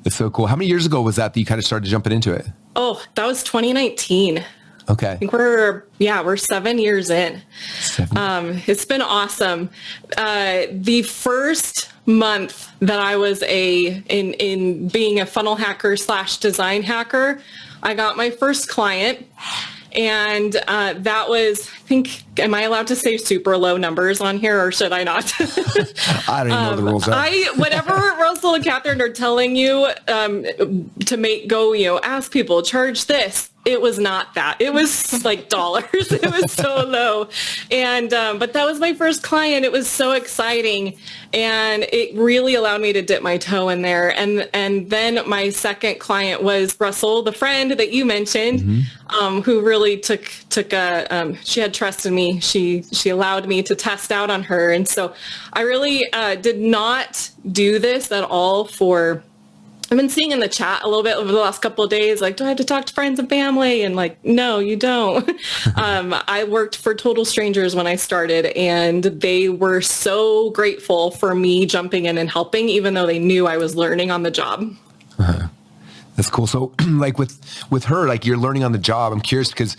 That's so cool. How many years ago was that you kind of started jumping into it? Oh, that was 2019. Okay. I think we're 7 years in. It's been awesome. The first month that I was in being a funnel hacker / design hacker, I got my first client. And that was, I think, am I allowed to say super low numbers on here, or should I not? I don't even know the rules. Whatever Russell and Catherine are telling you to ask people, charge this. It was not that. It was like dollars. It was so low. And, but that was my first client. It was so exciting. And it really allowed me to dip my toe in there. And then my second client was Russell, the friend that you mentioned, who really she had trust in me. She allowed me to test out on her. And so I really did not do this at all for, I've been seeing in the chat a little bit over the last couple of days, like, do I have to talk to friends and family? And like, no, you don't. I worked for total strangers when I started, and they were so grateful for me jumping in and helping, even though they knew I was learning on the job. That's cool. So like with her, like, you're learning on the job. I'm curious because,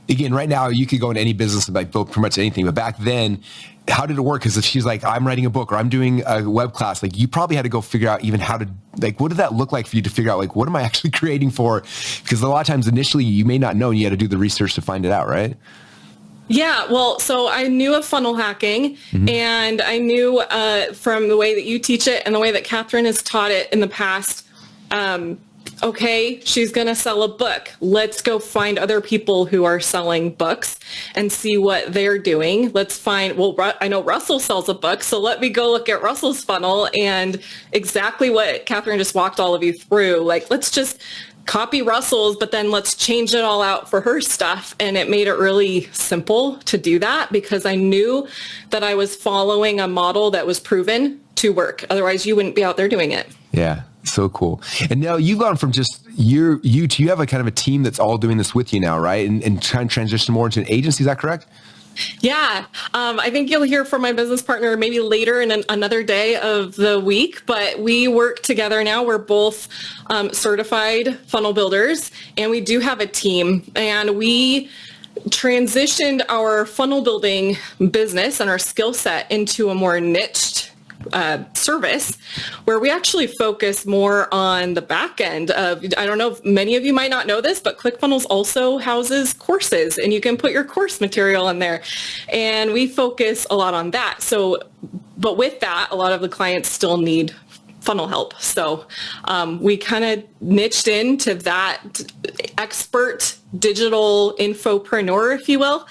again, right now you could go into any business and like build pretty much anything. But back then, how did it work? Because if she's like, I'm writing a book or I'm doing a web class, like, you probably had to go figure out even how to, like, what did that look like for you to figure out, like, what am I actually creating for? Because a lot of times initially you may not know, and you had to do the research to find it out, right? Yeah, well, so I knew of funnel hacking, and I knew from the way that you teach it and the way that Catherine has taught it in the past, okay, she's going to sell a book. Let's go find other people who are selling books and see what they're doing. Let's find, well, I know Russell sells a book, so let me go look at Russell's funnel, and exactly what Catherine just walked all of you through. Like, let's just copy Russell's, but then let's change it all out for her stuff. And it made it really simple to do that because I knew that I was following a model that was proven to work. Otherwise, you wouldn't be out there doing it. Yeah. So cool. And now you've gone from just you have a kind of a team that's all doing this with you now, right? And trying to transition more into an agency. Is that correct? Yeah. I think you'll hear from my business partner maybe later in another day of the week, but we work together now. We're both certified funnel builders, and we do have a team, and we transitioned our funnel building business and our skill set into a more niched service where we actually focus more on the back end of, I don't know if many of you might not know this, but ClickFunnels also houses courses, and you can put your course material in there. And we focus a lot on that. So, but with that, a lot of the clients still need funnel help. So we kind of niched into that expert digital infopreneur, if you will.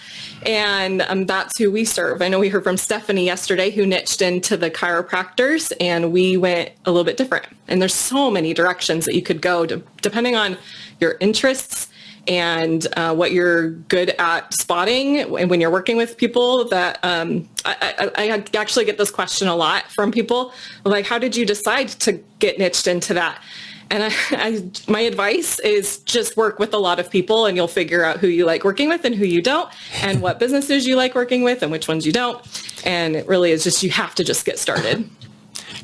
And that's who we serve. I know we heard from Stephanie yesterday who niched into the chiropractors, and we went a little bit different. And there's so many directions that you could go depending on your interests and what you're good at spotting when you're working with people. That I actually get this question a lot from people, like, how did you decide to get niched into that? And my advice is just work with a lot of people, and you'll figure out who you like working with and who you don't, and what businesses you like working with and which ones you don't. And it really is just, you have to just get started.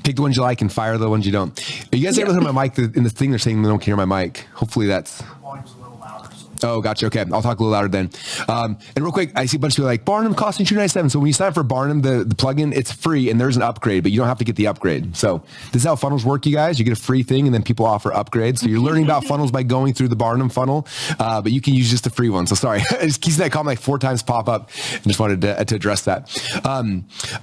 Pick the ones you like and fire the ones you don't. Are you guys able to hear my mic? In this thing, they're saying they don't hear my mic. Hopefully that's... Oh, gotcha. Okay. I'll talk a little louder then. And real quick, I see a bunch of people like, Barnum costing $297. So when you sign up for Barnum, the plugin, it's free, and there's an upgrade, but you don't have to get the upgrade. So this is how funnels work, you guys. You get a free thing, and then people offer upgrades. So you're learning about funnels by going through the Barnum funnel, but you can use just the free one. So sorry, I just keep that comment like 4 times pop up, and just wanted to address that.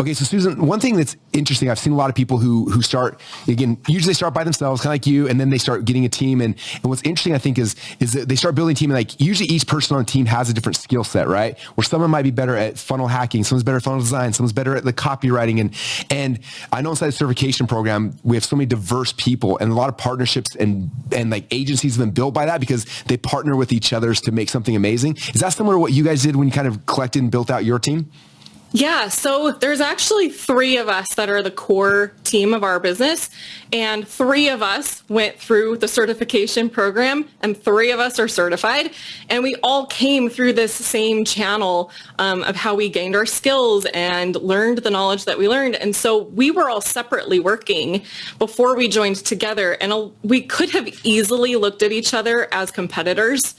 Okay. So Susan, one thing that's interesting, I've seen a lot of people who start, again, usually start by themselves, kind of like you, and then they start getting a team. And what's interesting, I think, is that they start building a team, and like usually each person on the team has a different skill set, right? Where someone might be better at funnel hacking, someone's better at funnel design, someone's better at the copywriting. And I know inside the certification program, we have so many diverse people, and a lot of partnerships and like agencies have been built by that because they partner with each other to make something amazing. Is that similar to what you guys did when you kind of collected and built out your team? Yeah, so there's actually 3 of us that are the core team of our business, and 3 of us went through the certification program, and 3 of us are certified, and we all came through this same channel of how we gained our skills and learned the knowledge that we learned. And so we were all separately working before we joined together, and we could have easily looked at each other as competitors.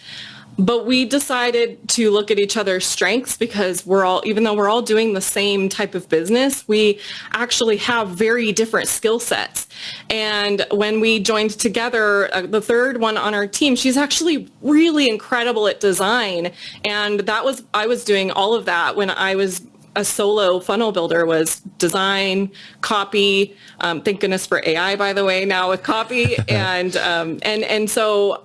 But we decided to look at each other's strengths because even though we're all doing the same type of business, we actually have very different skill sets. And when we joined together, the 3rd one on our team, she's actually really incredible at design. And I was doing all of that when I was a solo funnel builder, was design, copy, thank goodness for AI, by the way, now with copy. and so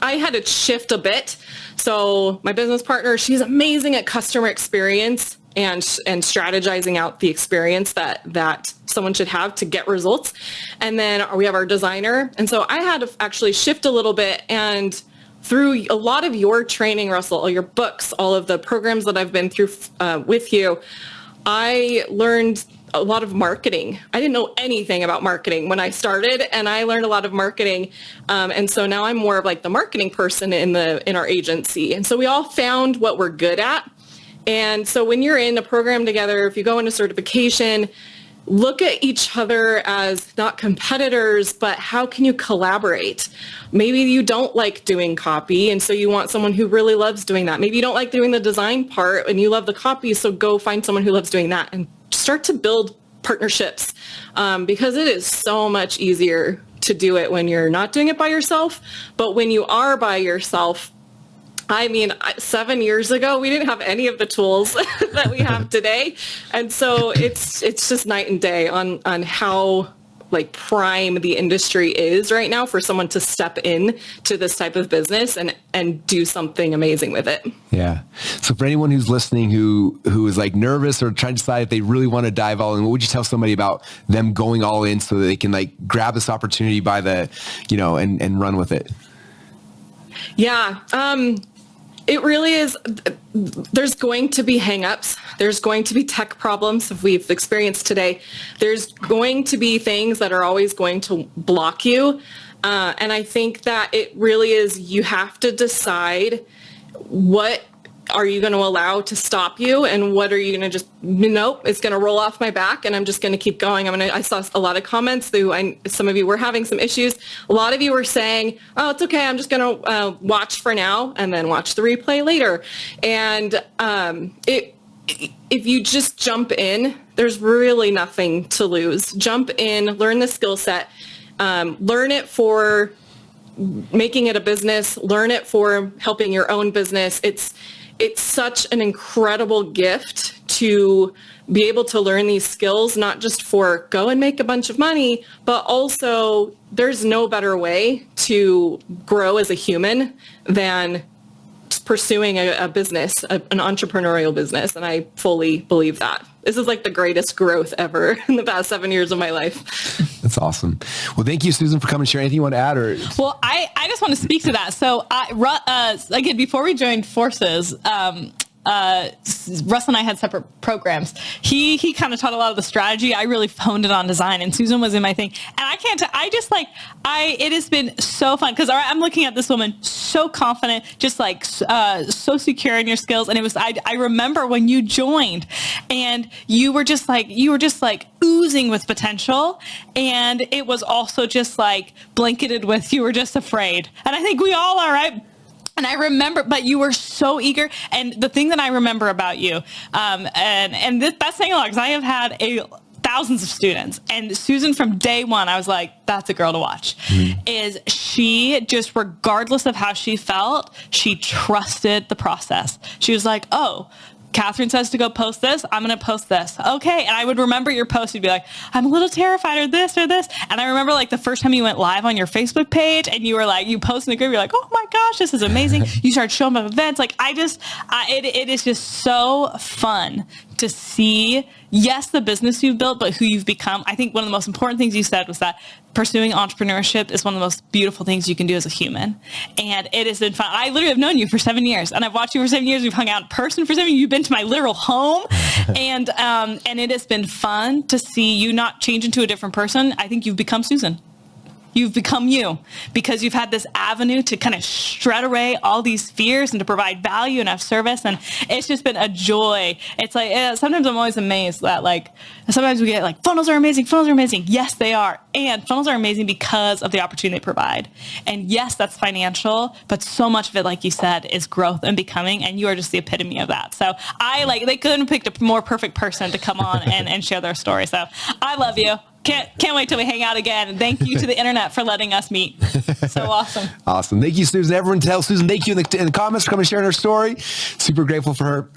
I had to shift a bit. So my business partner, she's amazing at customer experience and strategizing out the experience that someone should have to get results. And then we have our designer. And so I had to actually shift a little bit, and through a lot of your training, Russell, all your books, all of the programs that I've been through with you, I learned a lot of marketing. I didn't know anything about marketing when I started, and I learned a lot of marketing. And so now I'm more of like the marketing person in our agency. And so we all found what we're good at. And so when you're in a program together, if you go into certification, look at each other as not competitors, but how can you collaborate? Maybe you don't like doing copy, and so you want someone who really loves doing that. Maybe you don't like doing the design part and you love the copy, so go find someone who loves doing that and start to build partnerships, because it is so much easier to do it when you're not doing it by yourself. But when you are by yourself, I mean, 7 years ago, we didn't have any of the tools that we have today. And so it's just night and day on how like prime the industry is right now for someone to step in to this type of business and do something amazing with it. Yeah. So for anyone who's listening who is like nervous or trying to decide if they really want to dive all in, what would you tell somebody about them going all in so that they can like grab this opportunity by the, and run with it? Yeah. it really is. There's going to be hangups. There's going to be tech problems we've experienced today. There's going to be things that are always going to block you. And I think that it really is, you have to decide what are you going to allow to stop you, and what are you going to just, nope, it's going to roll off my back and I'm just going to keep going. I saw a lot of comments some of you were having some issues. A lot of you were saying, oh, it's okay, I'm just going to watch for now and then watch the replay later. And if you just jump in, there's really nothing to lose. Jump in, learn the skill set, learn it for making it a business, learn it for helping your own business. It's such an incredible gift to be able to learn these skills, not just for go and make a bunch of money, but also there's no better way to grow as a human than pursuing a business, an entrepreneurial business. And I fully believe that. This is like the greatest growth ever in the past 7 years of my life. That's awesome. Well, thank you, Susan, for coming and sharing. Anything you want to add? Well, I just want to speak to that. So again, before we joined forces, Russ and I had separate programs. He kind of taught a lot of the strategy. I really honed it on design, and Susan was in my thing. And it has been so fun because I'm looking at this woman so confident, just like so secure in your skills. And I remember when you joined and you were just like oozing with potential. And it was also just like blanketed with, you were just afraid. And I think we all are, right? And I remember, but you were so eager. And the thing that I remember about you, that's saying a lot because I have had thousands of students, and Susan from day one, I was like, that's a girl to watch. Is she just, regardless of how she felt, she trusted the process. She was like, oh, Catherine says to go post this, I'm going to post this. Okay. And I would remember your post. You'd be like, I'm a little terrified or this or this. And I remember like the first time you went live on your Facebook page and you were like, you posted in a group, you're like, oh my gosh, this is amazing. You started showing up at events. Like it is just so fun to see, yes, the business you've built, but who you've become. I think one of the most important things you said was that pursuing entrepreneurship is one of the most beautiful things you can do as a human. And it has been fun. I literally have known you for 7 years, and I've watched you for 7 years. We've hung out in person for 7 years. You've been to my literal home. And it has been fun to see you not change into a different person. I think you've become Susan. You've become you because you've had this avenue to kind of shred away all these fears and to provide value and have service. And it's just been a joy. It's like, sometimes I'm always amazed that like, sometimes we get like, funnels are amazing. Funnels are amazing. Yes, they are. And funnels are amazing because of the opportunity they provide. And yes, that's financial, but so much of it, like you said, is growth and becoming. And you are just the epitome of that. So they couldn't have picked a more perfect person to come on and share their story. So I love you. Can't wait till we hang out again. And thank you to the internet for letting us meet. So awesome. Awesome. Thank you, Susan. Everyone tell Susan thank you in the comments for coming and sharing her story. Super grateful for her.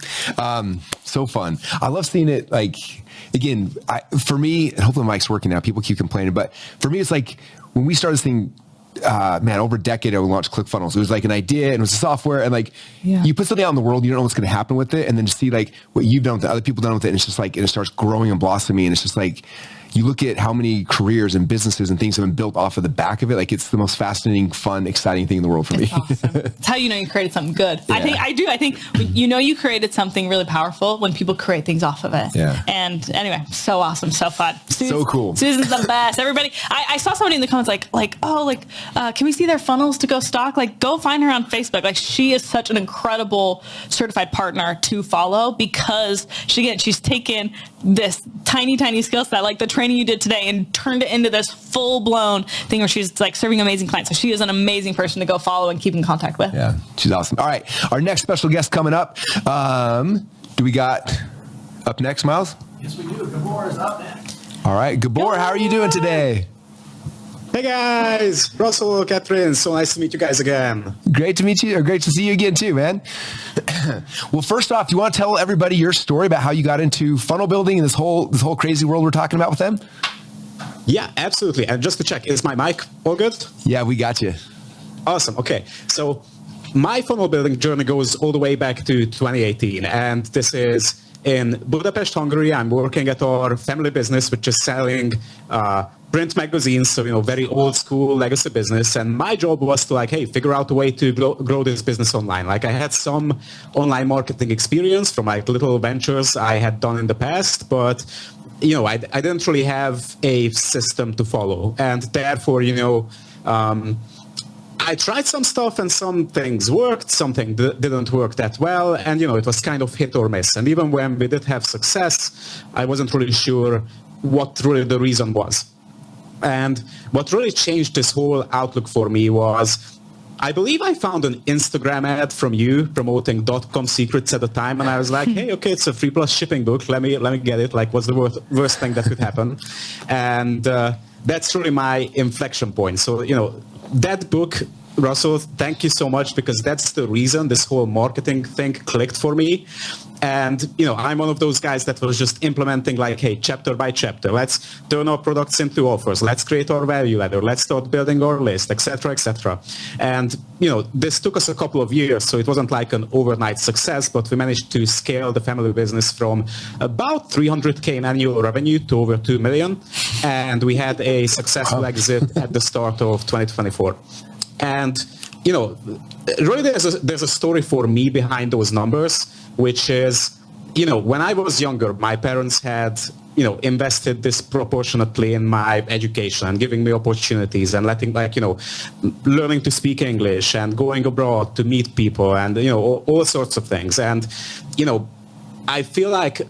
So fun. I love seeing it. Like, again, for me, and hopefully the mic's working now. People keep complaining. But for me, it's like when we started this thing, over a decade ago, we launched ClickFunnels. It was like an idea and it was a software, and like you put something out in the world, you don't know what's going to happen with it. And then to see like what you've done with it, other people done with it. And it's just like, and it starts growing and blossoming. And it's just like, you look at how many careers and businesses and things have been built off of the back of it. Like it's the most fascinating, fun, exciting thing in the world for me. Awesome. It's how you know you created something good. Yeah. I think you created something really powerful when people create things off of it. Yeah. And anyway, so awesome, so fun. So cool. Susan's the best. Everybody, I saw somebody in the comments can we see their funnels to go stock? Like go find her on Facebook. Like she is such an incredible certified partner to follow because she's taken this tiny skill set, like the training you did today, and turned it into this full-blown thing where she's like serving amazing clients. So she is an amazing person to go follow and keep in contact with. Yeah, she's awesome. All right, our next special guest coming up. Do we got up next, Miles? Yes, we do. Gabor is up next. All right, Gabor, how are you doing today? Hey guys, Russell, Catherine, so nice to meet you guys again. Great to meet you, or great to see you again too, man. Well, first off, do you want to tell everybody your story about how you got into funnel building and this whole crazy world we're talking about with them? Yeah, absolutely. And just to check, is my mic all good? Yeah, we got you. Awesome. Okay, so my funnel building journey goes all the way back to 2018, and this is in Budapest, Hungary. I'm working at our family business, which is selling print magazines, so, very old school legacy business. And my job was to figure out a way to grow this business online. Like I had some online marketing experience from little ventures I had done in the past, but I didn't really have a system to follow. And therefore, I tried some stuff and some things worked, something didn't work that well. And, it was kind of hit or miss. And even when we did have success, I wasn't really sure what really the reason was. And what really changed this whole outlook for me was, I believe I found an Instagram ad from you promoting .com secrets at the time. And I was like, hey, okay, it's a free plus shipping book. Let me get it. Like, what's the worst thing that could happen? And that's really my inflection point. So, that book, Russell, thank you so much, because that's the reason this whole marketing thing clicked for me. And, I'm one of those guys that was just implementing hey, chapter by chapter, let's turn our products into offers. Let's create our value ladder. Let's start building our list, etc., etc. And, this took us a couple of years. So it wasn't like an overnight success, but we managed to scale the family business from about $300K in annual revenue to over $2 million. And we had a successful exit at the start of 2024. And, really there's a story for me behind those numbers, which is, when I was younger, my parents had, invested disproportionately in my education and giving me opportunities and letting learning to speak English and going abroad to meet people and, all sorts of things. And, I feel like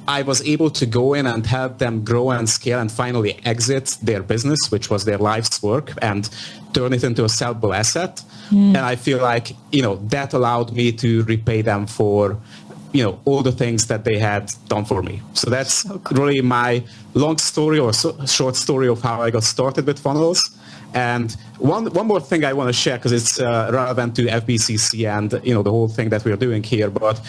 I was able to go in and help them grow and scale and finally exit their business, which was their life's work, and turn it into a sellable asset. And I feel like, that allowed me to repay them for, all the things that they had done for me. So that's really my long story or short story of how I got started with funnels. And one more thing I want to share, because it's relevant to FBCC and, the whole thing that we're doing here. But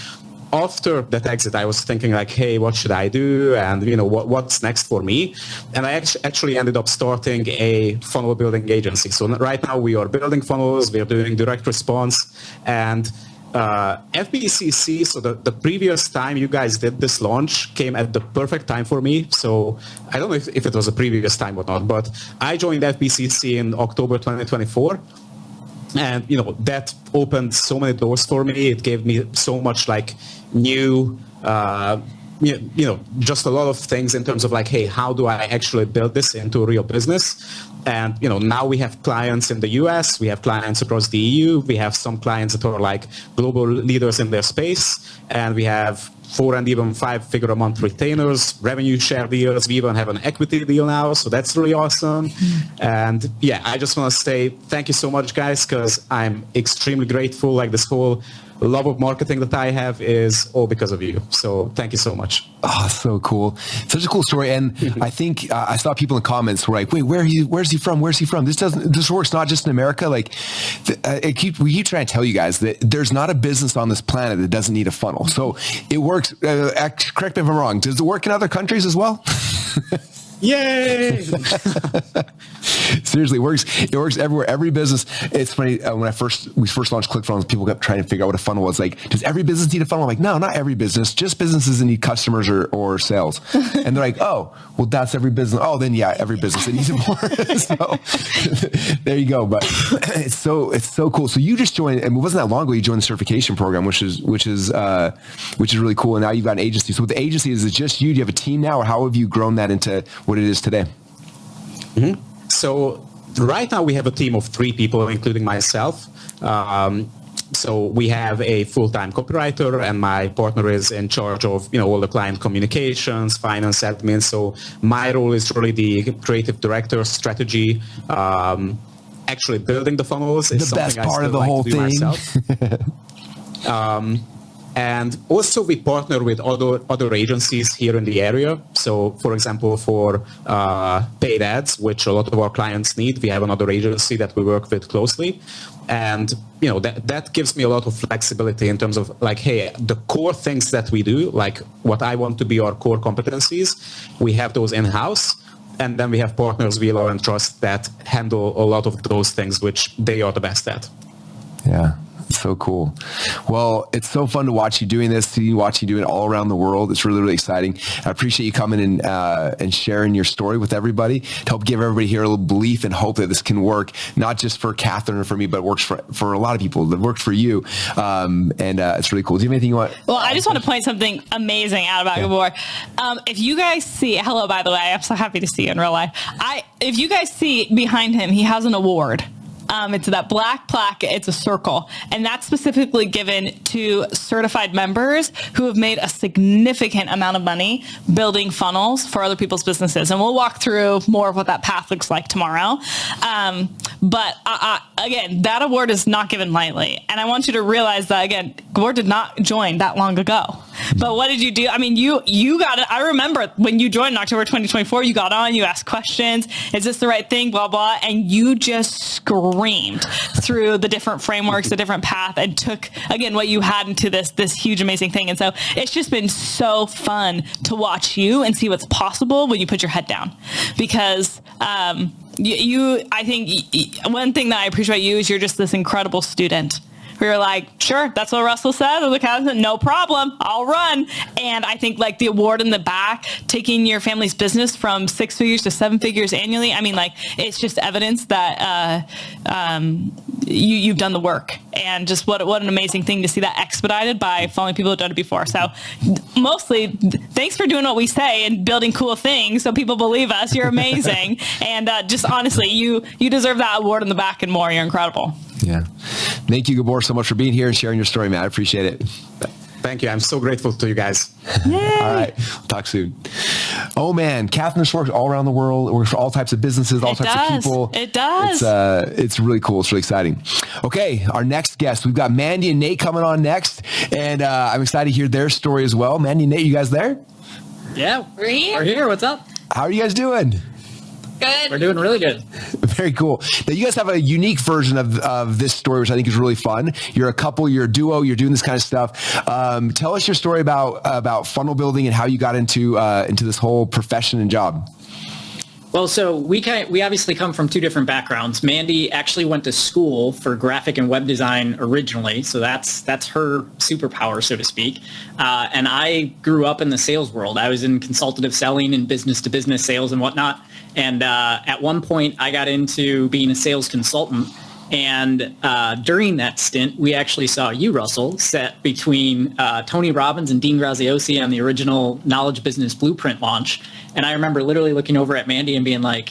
after that exit, I was thinking hey, what should I do? And, what's next for me? And I actually ended up starting a funnel building agency. So right now we are building funnels, we are doing direct response, and FBCC, so the previous time you guys did this launch came at the perfect time for me. So I don't know if it was a previous time or not, but I joined FBCC in October 2024. And, that opened so many doors for me. It gave me so much new, just a lot of things in terms of hey, how do I actually build this into a real business? And, now we have clients in the US, we have clients across the EU, we have some clients that are global leaders in their space, and we have 4 and even 5-figure a month retainers, revenue share deals. We even have an equity deal now, so that's really awesome. And yeah, I just want to say thank you so much, guys, because I'm extremely grateful. This whole love of marketing that I have is all because of you. So thank you so much. Oh, so cool. Such a cool story. And I think I saw people in the comments were like, wait, where's he from? Where's he from? This works not just in America. We keep trying to tell you guys that there's not a business on this planet that doesn't need a funnel. So it works. Correct me if I'm wrong. Does it work in other countries as well? Yay! Seriously, it works everywhere. Every business. It's funny, when we first launched ClickFunnels, people kept trying to figure out what a funnel was. Does every business need a funnel? I'm like, no, not every business, just businesses that need customers or sales. And they're like, oh, well, that's every business. Oh, then yeah, every business that needs it more. So there you go. But it's so cool. So you just joined, and it wasn't that long ago you joined the certification program, which is really cool. And now you've got an agency. So with the agency, is it just you? Do you have a team now, or how have you grown that into what it is today? Mm-hmm. So right now we have a team of 3 people, including myself. So we have a full-time copywriter, and my partner is in charge of all the client communications, finance, admin. So my role is really the creative director, strategy. Actually, building the funnels is the best part of the whole thing. And also we partner with other agencies here in the area. So for example, for paid ads, which a lot of our clients need, we have another agency that we work with closely. And that gives me a lot of flexibility in terms of hey, the core things that we do, what I want to be our core competencies, we have those in-house. And then we have partners we love and trust that handle a lot of those things, which they are the best at. Yeah. So cool. Well, it's so fun to watch you doing this, watch you do it all around the world. It's really, really exciting. I appreciate you coming and sharing your story with everybody to help give everybody here a little belief and hope that this can work, not just for Catherine or for me, but it works for a lot of people. That worked for you. It's really cool. Do you have anything you want? Well, I just want to point something amazing out about Gabor. If you guys see, hello, by the way, I'm so happy to see you in real life. If you guys see behind him, he has an award. It's that black plaque. It's a circle. And that's specifically given to certified members who have made a significant amount of money building funnels for other people's businesses. And we'll walk through more of what that path looks like tomorrow. But again, that award is not given lightly. And I want you to realize that, again, Gabor did not join that long ago. But what did you do? I mean, you got it. I remember when you joined in October 2024, you got on, you asked questions. Is this the right thing? Blah, blah. And you just screamed through the different frameworks, the different path, and took, again, what you had into this huge, amazing thing. And so it's just been so fun to watch you and see what's possible when you put your head down. Because I think one thing that I appreciate about you is you're just this incredible student. We were like, sure, that's what Russell said. The accountant, no problem, I'll run. And I think like the award in the back, taking your family's business from 6 figures to 7 figures annually. I mean, like, it's just evidence that you've done the work. And just what an amazing thing to see that expedited by following people who've done it before. So mostly, thanks for doing what we say and building cool things so people believe us. You're amazing. And just honestly, you deserve that award in the back and more. You're incredible. Yeah. Thank you, Gabor, so much for being here and sharing your story, man. I appreciate it. Thank you. I'm so grateful to you guys. All right. We'll talk soon. Oh, man. Catherine works all around the world. It works for all types of businesses, all types of people. It does. It's really cool. It's really exciting. Okay. Our next guest, we've got Mandy and Nate coming on next. And I'm excited to hear their story as well. Mandy and Nate, you guys there? Yeah. We're here. We're here. What's up? How are you guys doing? Good. We're doing really good. Very cool. Now, you guys have a unique version of this story, which I think is really fun. You're a couple, you're a duo, you're doing this kind of stuff. Tell us your story about funnel building and how you got into this whole profession and job. Well, so we obviously come from two different backgrounds. Mandy actually went to school for graphic and web design originally, so that's her superpower, so to speak. And I grew up in the sales world. I was in consultative selling and business-to-business sales and whatnot. And at one point, I got into being a sales consultant. And during that stint, we actually saw you, Russell, set between Tony Robbins and Dean Graziosi on the original Knowledge Business Blueprint launch. And I remember literally looking over at Mandy and being like,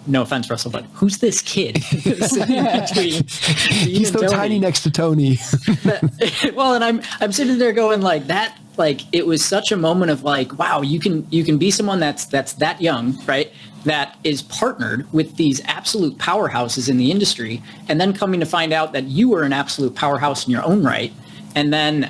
no offense, Russell, but who's this kid? He's so tiny next to Tony. Well, and I'm sitting there going like that. Like, it was such a moment of like, wow, you can be someone that's that young, right? That is partnered with these absolute powerhouses in the industry, and then coming to find out that you were an absolute powerhouse in your own right. And then,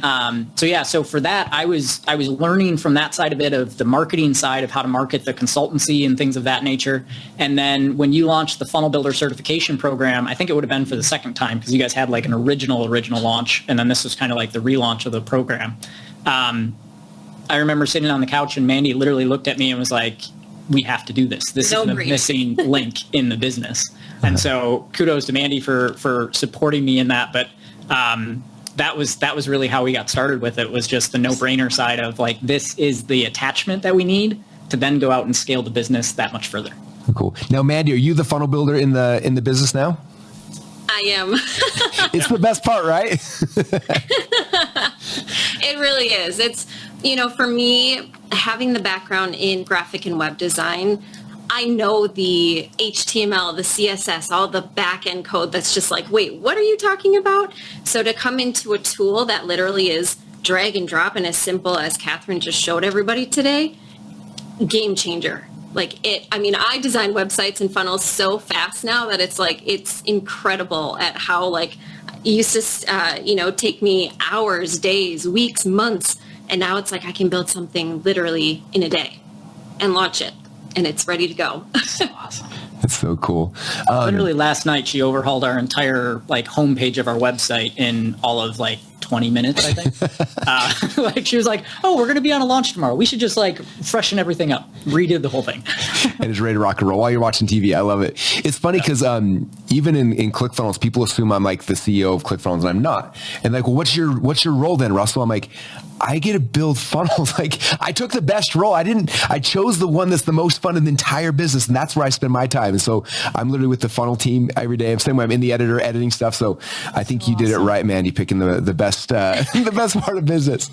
so for that, I was learning from that side of it, of the marketing side of how to market the consultancy and things of that nature. And then when you launched the Funnel Builder certification program, I think it would have been for the second time, because you guys had like an original launch, and then this was kind of like the relaunch of the program. I remember sitting on the couch and Mandy literally looked at me and was like, we have to do this. This is the missing link in the business. And so kudos to Mandy for supporting me in that. But that was really how we got started with it, was just the no-brainer side of like, this is the attachment that we need to then go out and scale the business that much further. Cool. Now, Mandy, are you the funnel builder in the business now? I am. It's the best part, right? It really is. It's, for me, having the background in graphic and web design, I know the HTML, the CSS, all the back-end code that's just like, wait, what are you talking about? So to come into a tool that literally is drag and drop and as simple as Catherine just showed everybody today, game changer. I design websites and funnels so fast now that it's incredible at how it used to, take me hours, days, weeks, months. And now it's like I can build something literally in a day and launch it, and it's ready to go. So awesome. That's so cool. Literally last night, she overhauled our entire homepage of our website in all of 20 minutes, I think. Like she was like, oh, we're going to be on a launch tomorrow. We should just like freshen everything up, redid the whole thing. And it's ready to rock and roll while you're watching TV. I love it. It's funny because even in ClickFunnels, people assume I'm like the CEO of ClickFunnels, and I'm not. And like, well, what's your role then, Russell? I'm like, I get to build funnels. Like I took the best role. I chose the one that's the most fun in the entire business. And that's where I spend my time. And so I'm literally with the funnel team every day. I'm same way I'm in the editor editing stuff. So I think you did it right, Mandy, picking the best, the best part of business.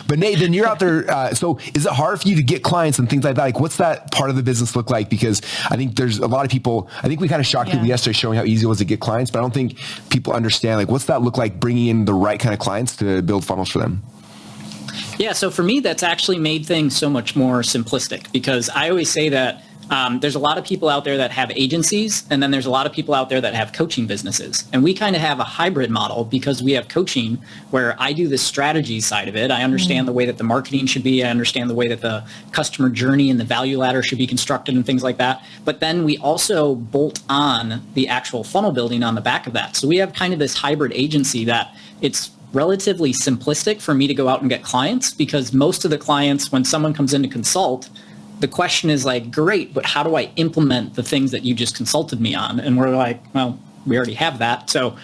But Nathan, you're out there. So is it hard for you to get clients and things like that? Like what's that part of the business look like? Because I think there's a lot of people, I think we kind of shocked people yesterday showing how easy it was to get clients, but I don't think people understand like what's that look like bringing in the right kind of clients to build funnels for them. Yeah, so for me, that's actually made things so much more simplistic because I always say that there's a lot of people out there that have agencies, and then there's a lot of people out there that have coaching businesses. And we kind of have a hybrid model because we have coaching where I do the strategy side of it. I understand the way that the marketing should be. I understand the way that the customer journey and the value ladder should be constructed and things like that. But then we also bolt on the actual funnel building on the back of that. So we have kind of this hybrid agency that it's relatively simplistic for me to go out and get clients because most of the clients, when someone comes in to consult, the question is like, great, but how do I implement the things that you just consulted me on? And we're like, well, we already have that. So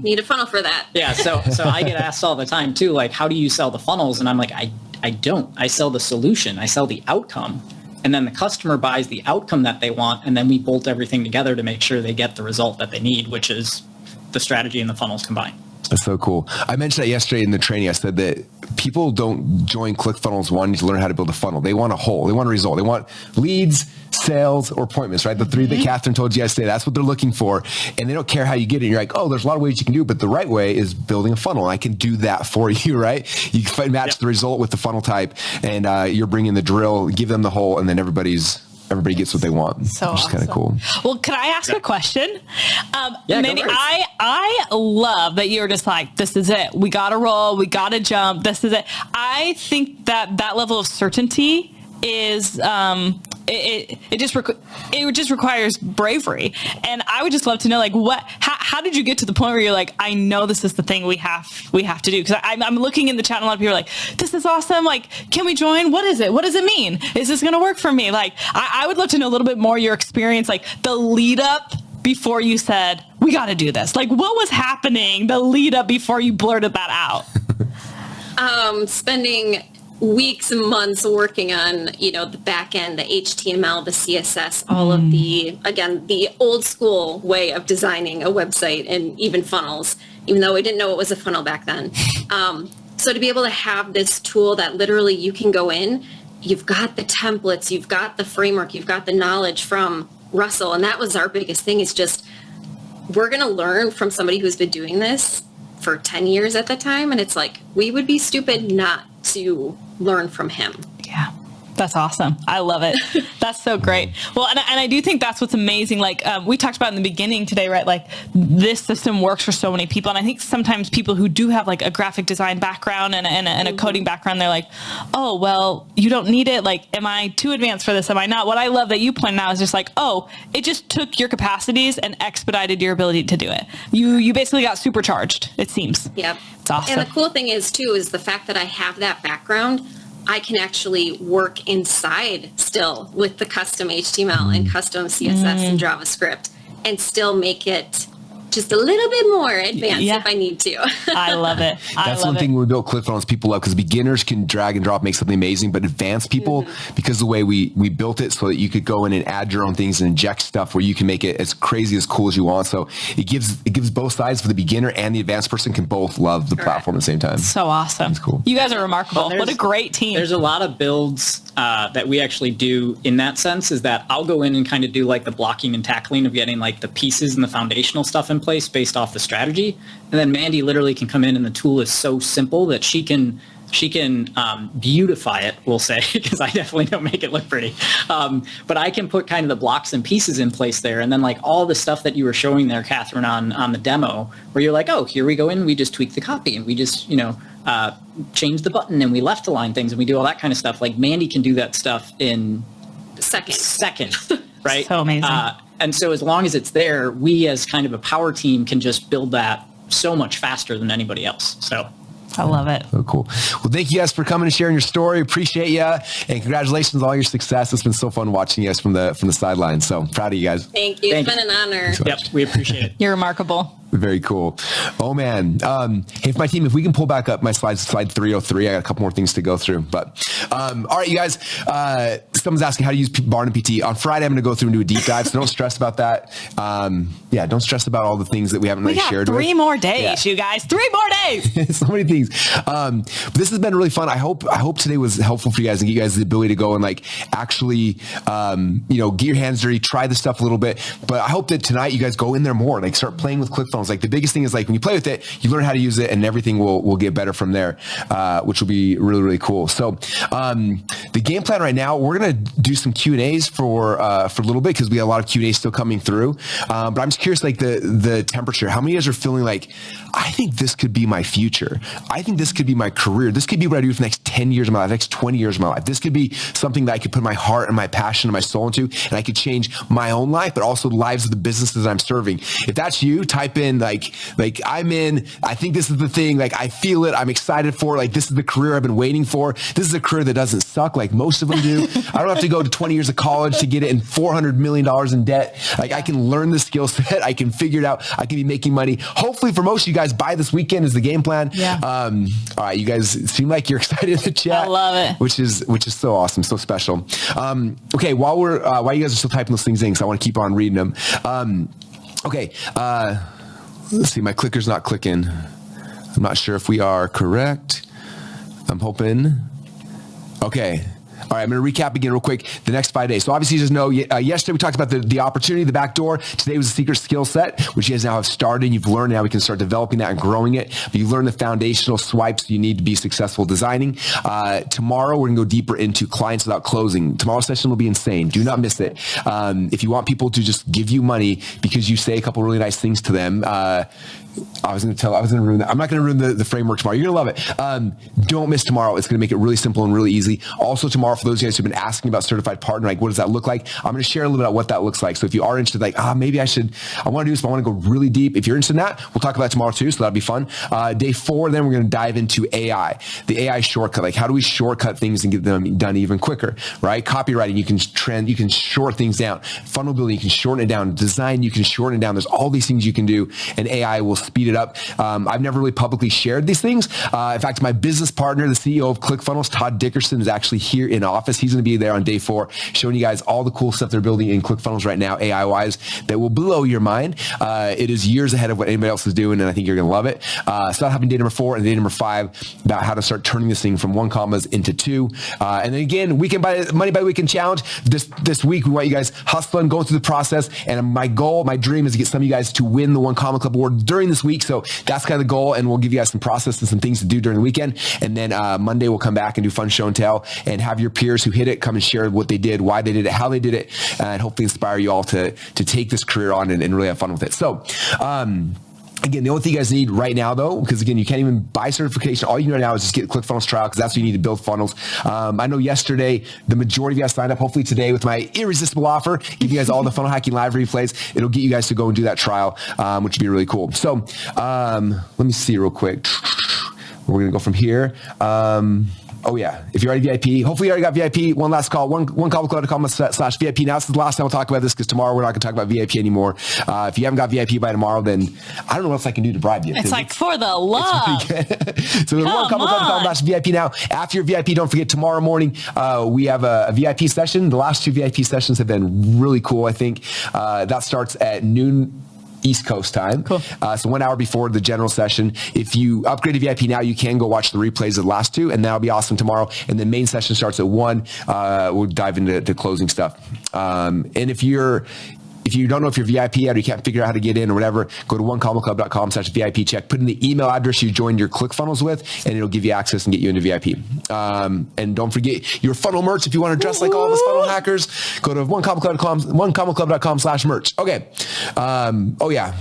need a funnel for that. Yeah. So I get asked all the time too, like, how do you sell the funnels? And I'm like, I don't. I sell the solution. I sell the outcome. And then the customer buys the outcome that they want. And then we bolt everything together to make sure they get the result that they need, which is the strategy and the funnels combined. That's so cool. I mentioned that yesterday in the training. I said that people don't join ClickFunnels wanting to learn how to build a funnel. They want a whole. They want a result. They want leads, sales, or appointments, right? The three that Catherine told you yesterday, that's what they're looking for. And they don't care how you get it. You're like, oh, there's a lot of ways you can do it, but the right way is building a funnel. I can do that for you, right? You can match the result with the funnel type, and you're bringing the drill, give them the hole, and then everybody gets what they want. So which is kind of cool. Well, can I ask a question? Mandy, I love that you're just like, this is it. We got to roll. We got to jump. This is it. I think that level of certainty is it just requires bravery. And I would just love to know, like, how did you get to the point where you're like, I know this is the thing we have to do? Because I'm looking in the chat and a lot of people are like, this is awesome. Like, can we join? What is it? What does it mean? Is this going to work for me? Like, I would love to know a little bit more your experience, like the lead up before you said, we got to do this. Like, what was happening the lead up before you blurted that out? Spending weeks and months working on, the back end, the HTML, the CSS, all of the old school way of designing a website and even funnels, even though I didn't know it was a funnel back then. So to be able to have this tool that literally you can go in, you've got the templates, you've got the framework, you've got the knowledge from Russell. And that was our biggest thing, is just, we're going to learn from somebody who's been doing this for 10 years at the time. And it's like, we would be stupid not to learn from him. Yeah. That's awesome. I love it. That's so great. Well, and I do think that's what's amazing. Like we talked about in the beginning today, right? Like this system works for so many people. And I think sometimes people who do have like a graphic design background and a coding background, they're like, oh, well, you don't need it. Like, am I too advanced for this? Am I not? What I love that you pointed out is just like, oh, it just took your capacities and expedited your ability to do it. You basically got supercharged, it seems. Yep. It's awesome. And the cool thing is too, is the fact that I have that background, I can actually work inside still with the custom HTML and custom CSS and JavaScript and still make it just a little bit more advanced if I need to. I love it. That's one thing when we built ClickFunnels, people love, because beginners can drag and drop, make something amazing, but advanced people, because the way we built it so that you could go in and add your own things and inject stuff where you can make it as crazy, as cool as you want. So it gives both sides, for the beginner and the advanced person can both love the platform at the same time. So awesome. That's cool. You guys are remarkable. What a great team. There's a lot of builds that we actually do in that sense, is that I'll go in and kind of do like the blocking and tackling of getting like the pieces and the foundational stuff in place based off the strategy. And then Mandy literally can come in, and the tool is so simple that she can beautify it, we'll say, because I definitely don't make it look pretty. But I can put kind of the blocks and pieces in place there. And then like all the stuff that you were showing there, Catherine, on the demo, where you're like, oh, here we go in, we just tweak the copy and we just, change the button and we left align things and we do all that kind of stuff. Like Mandy can do that stuff in seconds, right? So amazing. And so as long as it's there, we as kind of a power team can just build that so much faster than anybody else. So I love it. Oh, cool. Well, thank you guys for coming and sharing your story. Appreciate you. And congratulations on all your success. It's been so fun watching you guys from the sidelines. So proud of you guys. Thank you. It's been an honor. Yep, we appreciate it. You're remarkable. Very cool. Oh man. Hey, if my team, if we can pull back up my slides, slide 303, I got a couple more things to go through, but, all right, you guys, someone's asking how to use Barnum PT. On Friday, I'm going to go through and do a deep dive. So don't stress about that. Don't stress about all the things that we haven't really shared. Three more days, you guys, 3 more days. So many things. This has been really fun. I hope today was helpful for you guys and give you guys the ability to go and like actually, get your hands dirty, try this stuff a little bit. But I hope that tonight you guys go in there more, like start playing with ClickFunnels. Like the biggest thing is like when you play with it, you learn how to use it and everything will get better from there, which will be really, really cool. So the game plan right now, we're going to do some Q&As for a little bit because we have a lot of Q&As still coming through. But I'm just curious, like the temperature, how many of you guys are feeling like, I think this could be my future. I think this could be my career. This could be what I do for the next 10 years of my life, next 20 years of my life. This could be something that I could put my heart and my passion and my soul into, and I could change my own life, but also the lives of the businesses that I'm serving. If that's you, type in like I'm in, I think this is the thing, like I feel it, I'm excited for, like this is the career I've been waiting for. This is a career that doesn't suck like most of them do. I don't have to go to 20 years of college to get it in $400 million in debt. Like I can learn the skill set, I can figure it out, I can be making money. Hopefully for most of you guys, by this weekend is the game plan. Yeah. All right, you guys seem like you're excited in the chat. I love it. Which is so awesome, so special. Okay, while you guys are still typing those things in, because I want to keep on reading them. Okay, let's see, my clicker's not clicking. I'm not sure if we are correct. I'm hoping. Okay. All right, I'm going to recap again real quick the next 5 days. So obviously, you just know, yesterday we talked about the opportunity, the back door. Today was the secret skill set, which you guys now have started. You've learned. Now we can start developing that and growing it. But you learn the foundational swipes you need to be successful designing. Tomorrow, we're going to go deeper into clients without closing. Tomorrow's session will be insane. Do not miss it. If you want people to just give you money because you say a couple really nice things to them, I was going to ruin that. I'm not going to ruin the framework tomorrow. You're going to love it. Don't miss tomorrow. It's going to make it really simple and really easy. Also tomorrow, for those of you guys who've been asking about certified partner, like what does that look like? I'm going to share a little bit about what that looks like. So if you are interested, like, maybe I want to do this, but I want to go really deep. If you're interested in that, we'll talk about that tomorrow too. So that'll be fun. Day 4, then we're going to dive into AI, the AI shortcut. Like how do we shortcut things and get them done even quicker, right? Copywriting, you can short things down. Funnel building, you can shorten it down. Design, you can shorten it down. There's all these things you can do, and AI will speed it up. I've never really publicly shared these things. In fact, my business partner, the CEO of ClickFunnels, Todd Dickerson, is actually here in office. He's going to be there on day 4, showing you guys all the cool stuff they're building in ClickFunnels right now, AI-wise, that will blow your mind. It is years ahead of what anybody else is doing, and I think you're going to love it. So that'll happen day number 4, and day number 5 about how to start turning this thing from 1 commas into 2. And then again, money by weekend challenge. This week, we want you guys hustling, going through the process. And my goal, my dream is to get some of you guys to win the 1 Comma Club Award during this week. So that's kind of the goal, and we'll give you guys some process and some things to do during the weekend. And then Monday we'll come back and do fun show and tell, and have your peers who hit it come and share what they did, why they did it, how they did it, and hopefully inspire you all to take this career on and really have fun with it. So again, the only thing you guys need right now, though, because again, you can't even buy certification. All you need right now is just get ClickFunnels trial, because that's what you need to build funnels. I know yesterday, the majority of you guys signed up. Hopefully today, with my irresistible offer, give you guys all the funnel hacking live replays. It'll get you guys to go and do that trial, which would be really cool. So let me see real quick. We're going to go from here. Oh yeah, if you're already VIP, hopefully you already got VIP. One last call, onecomiclub.com/VIP. Now this is the last time we'll talk about this, because tomorrow we're not going to talk about VIP anymore. If you haven't got VIP by tomorrow, then I don't know what else I can do to bribe you. It's like, for the love. So onecomiclub.com/VIP now. After your VIP, don't forget tomorrow morning, we have a VIP session. The last 2 VIP sessions have been really cool, I think. That starts at noon East Coast time. Cool. So 1 hour before the general session. If you upgrade to VIP now, you can go watch the replays of the last 2, and that'll be awesome tomorrow. And the main session starts at 1. We'll dive into the closing stuff. And if you don't know if you're VIP yet, or you can't figure out how to get in or whatever, go to onecomiclub.com/VIP check. Put in the email address you joined your ClickFunnels with, and it'll give you access and get you into VIP. And don't forget your funnel merch. If you want to dress like all of us funnel hackers, go to onecomiclub.com/merch. Okay. Oh yeah.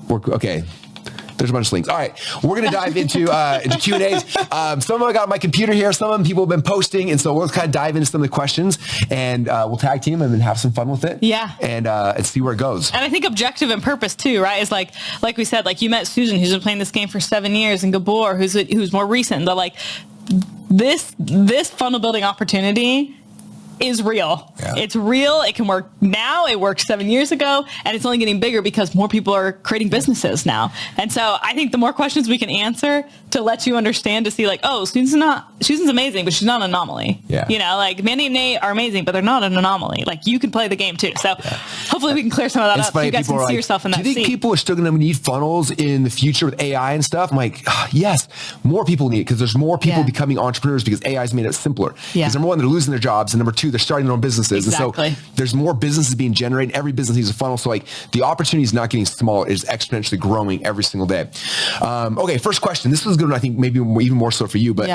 Okay. There's a bunch of links. All right, we're going to dive into Q&As. Some of them I got on my computer here. Some of them people have been posting. And so we'll kind of dive into some of the questions and we'll tag team and then have some fun with it. Yeah. And see where it goes. And I think objective and purpose too, right? Is like we said, like you met Susan, who's been playing this game for 7 years, and Gabor, who's more recent. They're like, this funnel building opportunity is real. Yeah. It's real. It can work now. It worked 7 years ago, and it's only getting bigger because more people are creating businesses now. And so I think the more questions we can answer to let you understand, to see like, oh, Susan's amazing, but she's not an anomaly. Yeah. You know, like Mandy and Nate are amazing, but they're not an anomaly. Like you can play the game too. So hopefully we can clear some of that up so you guys can see yourself in that seat. Do you think people are still going to need funnels in the future with AI and stuff? I'm like, yes, more people need it because there's more people becoming entrepreneurs because AI's made it simpler. Because number one, they're losing their jobs, and number two, they're starting their own businesses. Exactly. And so there's more businesses being generated. Every business needs a funnel. So like the opportunity is not getting smaller. It is exponentially growing every single day. Okay, first question. This is good, I think maybe even more so for you, but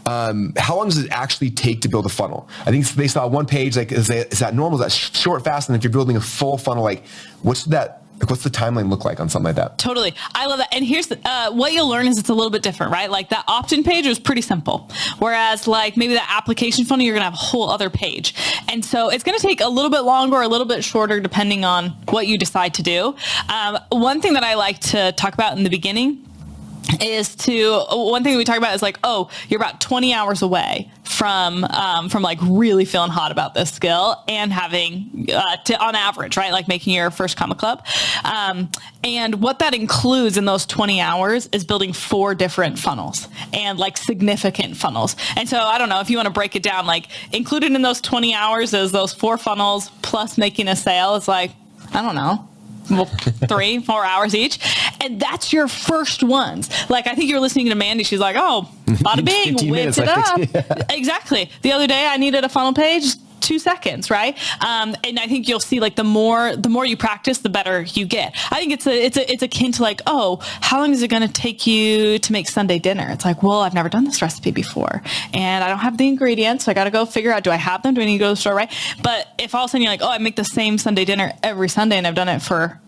how long does it actually take to build a funnel? I think they saw one page, like is that normal? Is that short, fast? And if you're building a full funnel, like what's the timeline look like on something like that? Totally. I love that. And here's what you'll learn is it's a little bit different, right? Like that opt-in page was pretty simple. Whereas like maybe that application funnel, you're going to have a whole other page. And so it's going to take a little bit longer or a little bit shorter depending on what you decide to do. One thing that I like to talk about in the beginning one thing we talk about is like, oh, you're about 20 hours away from like really feeling hot about this skill and having on average, right? Like making your first Comma Club. And what that includes in those 20 hours is building 4 different funnels and like significant funnels. And so I don't know if you want to break it down, like included in those 20 hours is those 4 funnels plus making a sale. It's like, I don't know, 3-4 hours each, and that's your first ones. Like I think you were listening to Mandy, she's like, oh, bada bing, whipped it up. Exactly. The other day I needed a funnel page, 2 seconds, right? And I think you'll see like the more you practice, the better you get. I think it's akin to like, oh, how long is it going to take you to make Sunday dinner? It's like, well, I've never done this recipe before and I don't have the ingredients, so I got to go figure out, do I have them? Do I need to go to the store, right? But if all of a sudden you're like, oh, I make the same Sunday dinner every Sunday and I've done it for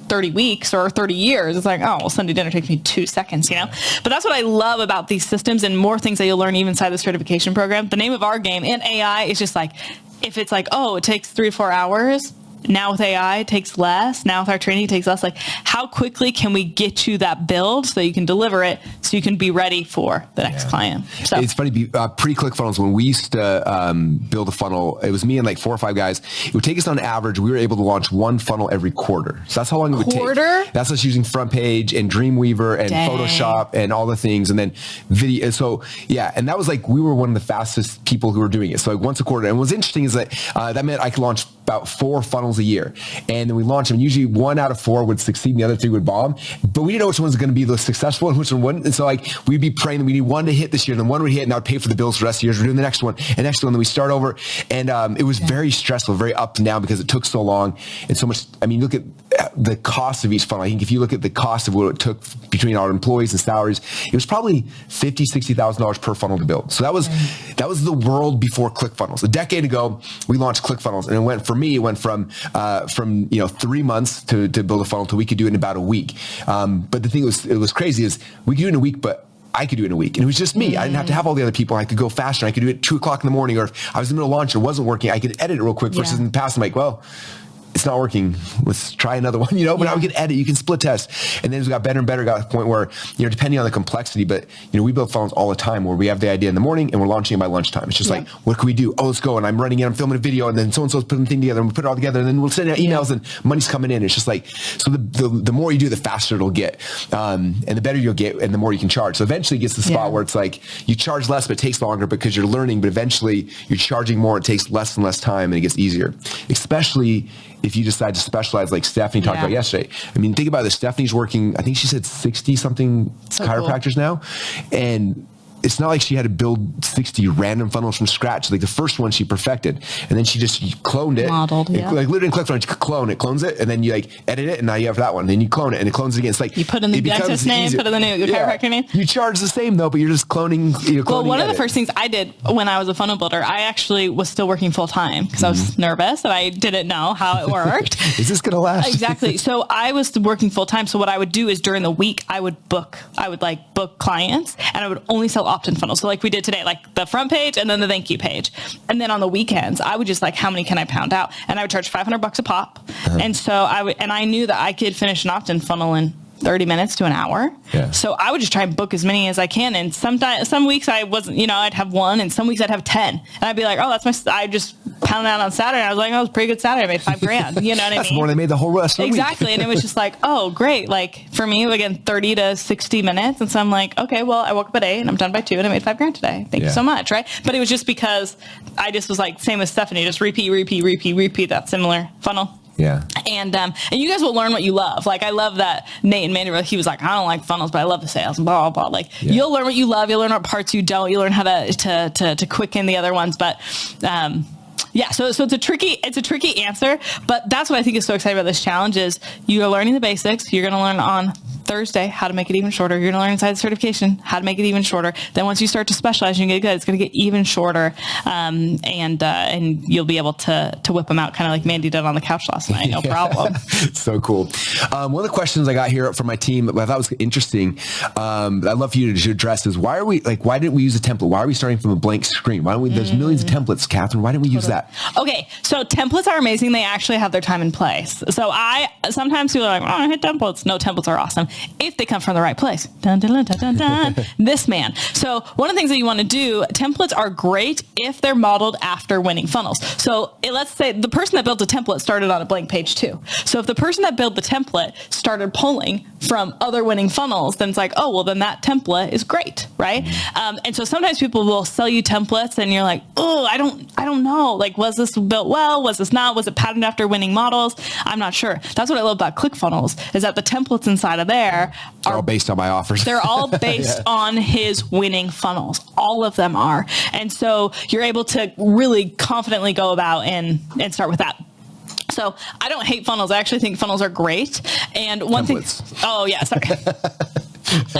30 weeks or 30 years, it's like, oh, well, Sunday dinner takes me 2 seconds, you know? But that's what I love about these systems and more things that you'll learn even inside the certification program. The name of our game in AI is just like, if it's like, oh, it takes 3 to 4 hours, now with AI it takes less, now with our training it takes less. Like how quickly can we get you that build so you can deliver it so you can be ready for the next client? So it's funny, pre-ClickFunnels, when we used to build a funnel, it was me and like 4 or 5 guys. It would take us on average, we were able to launch 1 funnel every quarter. So that's how long it would take. That's us using FrontPage and Dreamweaver and Photoshop and all the things, and then video. So yeah, and that was like, we were one of the fastest people who were doing it. So like once a quarter. And what's interesting is that that meant I could launch about 4 funnels a year. And then we launched them. Usually 1 out of 4 would succeed and the other 3 would bomb. But we didn't know which one's going to be the successful and which one wouldn't. And so like we'd be praying that we need 1 to hit this year, and then 1 would hit, and that would pay for the bills for the rest of the years. We're doing the next one and next one. Then we start over. And it was very stressful, very up and down because it took so long and so much. I mean, look at the cost of each funnel. I think if you look at the cost of what it took between our employees and salaries, it was probably $50,000, $60,000 per funnel to build. So that was the world before ClickFunnels. A decade ago, we launched ClickFunnels, and it went from 3 months to build a funnel to we could do it in about a week. But the thing it was crazy is we could do it in a week, but I could do it in a week. And it was just me. I didn't have to have all the other people. I could go faster. I could do it at 2 o'clock in the morning, or if I was in the middle of lunch and it wasn't working, I could edit it real quick versus in the past, I'm like, well, it's not working. Let's try another one, but now we can edit, you can split test. And then as we got better and better, got to the point where, depending on the complexity, but we build funnels all the time where we have the idea in the morning and we're launching it by lunchtime. It's just like, what can we do? Oh, let's go. And I'm running in, I'm filming a video, and then so-and-so's putting the thing together, and we put it all together, and then we'll send out emails and money's coming in. It's just like, so the more you do, the faster it'll get. And the better you'll get and the more you can charge. So eventually it gets to the spot where it's like, you charge less, but it takes longer because you're learning, but eventually you're charging more. It takes less and less time and it gets easier, especially if you decide to specialize like Stephanie talked about yesterday. I mean, think about this. Stephanie's working, I think she said 60 something chiropractors now. And it's not like she had to build 60 random funnels from scratch. Like the first one she perfected, and then she just cloned it. Modeled, yeah. Like literally in ClickFunnels, you clone it, clones it, and then you like edit it, and now you have that one. Then you clone it, and it clones it again. It's like you put in the dentist name, put in the new chiropractor name. You charge the same though, but you're just cloning. Well, one of the first things I did when I was a funnel builder, I actually was still working full time because I was nervous and I didn't know how it worked. Is this gonna last? Exactly. So I was working full time. So what I would do is during the week, I would book clients, and I would only sell opt-in funnels. So like we did today, like the front page and then the thank you page. And then on the weekends, I would just like, how many can I pound out? And I would charge $500 a pop. And so I knew that I could finish an opt-in funnel in 30 minutes to an hour. Yeah. So I would just try and book as many as I can. And some weeks I wasn't, I'd have one, and some weeks I'd have 10. And I'd be like, oh, I just pounded out on Saturday. I was like, oh, it was a pretty good Saturday. I made $5,000. You know what I mean? That's more than they made the whole rest of the week. Exactly. And it was just like, oh, great. Like for me, again, 30 to 60 minutes. And so I'm like, okay, well, I woke up at 8 and I'm done by 2 and I made $5,000 today. Thank you so much. Right. But it was just because I just was like, same as Stephanie, just repeat that similar funnel. Yeah. And you guys will learn what you love. Like I love that Nate and Mandy, he was like, I don't like funnels, but I love the sales and blah, blah, blah. Like you'll learn what you love. You'll learn what parts you don't. You learn how to quicken the other ones. But so it's a tricky answer, but that's what I think is so exciting about this challenge is you're learning the basics. You're going to learn on Thursday how to make it even shorter. You're going to learn inside the certification how to make it even shorter. Then once you start to specialize and you get good, it's going to get even shorter. And you'll be able to whip them out kind of like Mandy did on the couch last night. No problem. So cool. One of the questions I got here from my team that I thought was interesting, I'd love for you to address is why didn't we use a template? Why are we starting from a blank screen? Why don't we, there's millions of templates, Catherine. Why didn't we use that? Okay. So templates are amazing. They actually have their time and place. So sometimes people are like, oh, I hate templates. No, templates are awesome if they come from the right place. Dun, dun, dun, dun, dun, dun. This man. So one of the things that you want to do, templates are great if they're modeled after winning funnels. So let's say the person that built the template started on a blank page too. So if the person that built the template started pulling from other winning funnels, then it's like, oh, well, then that template is great, right? And so sometimes people will sell you templates and you're like, oh, I don't know. Like, was this built well? Was this not? Was it patterned after winning models? I'm not sure. That's what I love about ClickFunnels is that the templates inside of there are all based on my offers. They're all based on his winning funnels. All of them are. And so you're able to really confidently go about and start with that. So I don't hate funnels. I actually think funnels are great. And one templates. thing, oh yeah, sorry.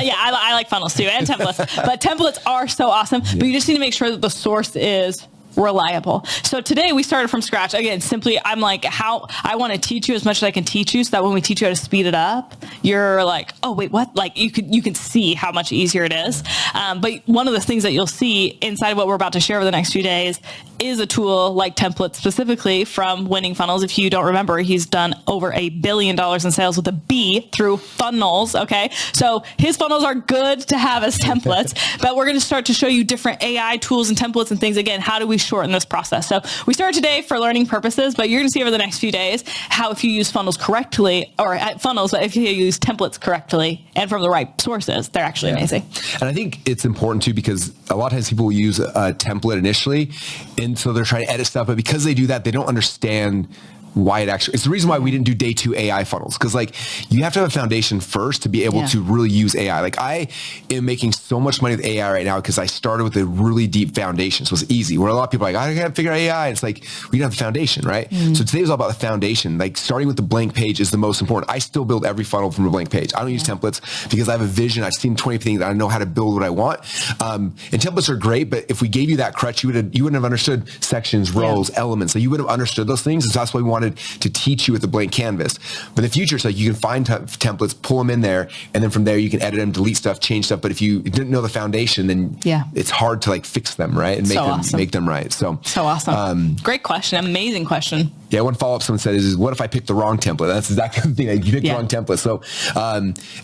Yeah, I like funnels too and templates, but templates are so awesome, but you just need to make sure that the source is reliable. So today we started from scratch. Again, simply, I'm like, how I want to teach you as much as I can teach you so that when we teach you how to speed it up, you're like, oh, wait, what? Like you can see how much easier it is. But one of the things that you'll see inside of what we're about to share over the next few days is a tool like templates specifically from Winning Funnels. If you don't remember, he's done over $1 billion in sales with a B through funnels. Okay. So his funnels are good to have as templates, but we're going to start to show you different AI tools and templates and things. Again, how do we shorten this process? So we started today for learning purposes, but you're going to see over the next few days how if you use funnels correctly or funnels, but if you use templates correctly and from the right sources, they're actually amazing. And I think it's important too, because a lot of times people will use a template initially. And so they're trying to edit stuff, but because they do that, they don't understand why it's the reason why we didn't do day 2 AI funnels. Cause like you have to have a foundation first to be able to really use AI. Like I am making so much money with AI right now because I started with a really deep foundation. So it's easy. Where a lot of people are like, I can't figure out AI. It's like, we don't have the foundation, right? So today was all about the foundation. Like starting with the blank page is the most important. I still build every funnel from a blank page. I don't use templates because I have a vision. I've seen 20 things. I know how to build what I want. And templates are great, but if we gave you that crutch, you wouldn't have understood sections, rows, elements. So you wouldn't have understood those things. And so that's why we wanted to teach you with a blank canvas. But in the future, it's like you can find templates, pull them in there, and then from there you can edit them, delete stuff, change stuff. But if you didn't know the foundation, then it's hard to like fix them, right? And make them right. So awesome. Great question. Amazing question. Yeah, one follow-up someone said is what if I pick the wrong template? That's exactly the thing. Like you pick the wrong template. So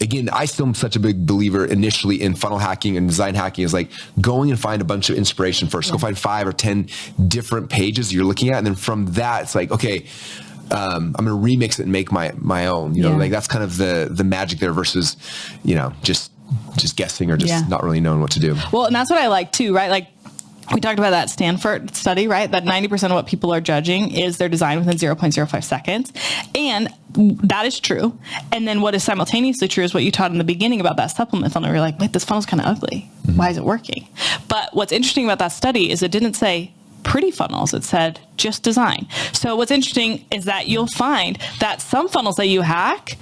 again, I still am such a big believer initially in funnel hacking and design hacking is like going and find a bunch of inspiration first. Go find 5 or 10 different pages you're looking at. And then from that, it's like, okay, I'm going to remix it and make my own, you know, like that's kind of the magic there versus, you know, just guessing or just not really knowing what to do. Well, and that's what I like too, right? Like we talked about that Stanford study, right? That 90% of what people are judging is their design within 0.05 seconds. And that is true. And then what is simultaneously true is what you taught in the beginning about that supplement funnel. You're like, wait, this funnel's kind of ugly. Why is it working? But what's interesting about that study is it didn't say pretty funnels. It said just design. So what's interesting is that you'll find that some funnels that you hack,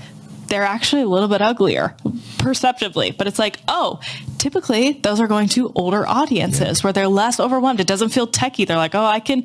they're actually a little bit uglier perceptively, but it's like, oh, typically those are going to older audiences where they're less overwhelmed. It doesn't feel techy. They're like, oh, I can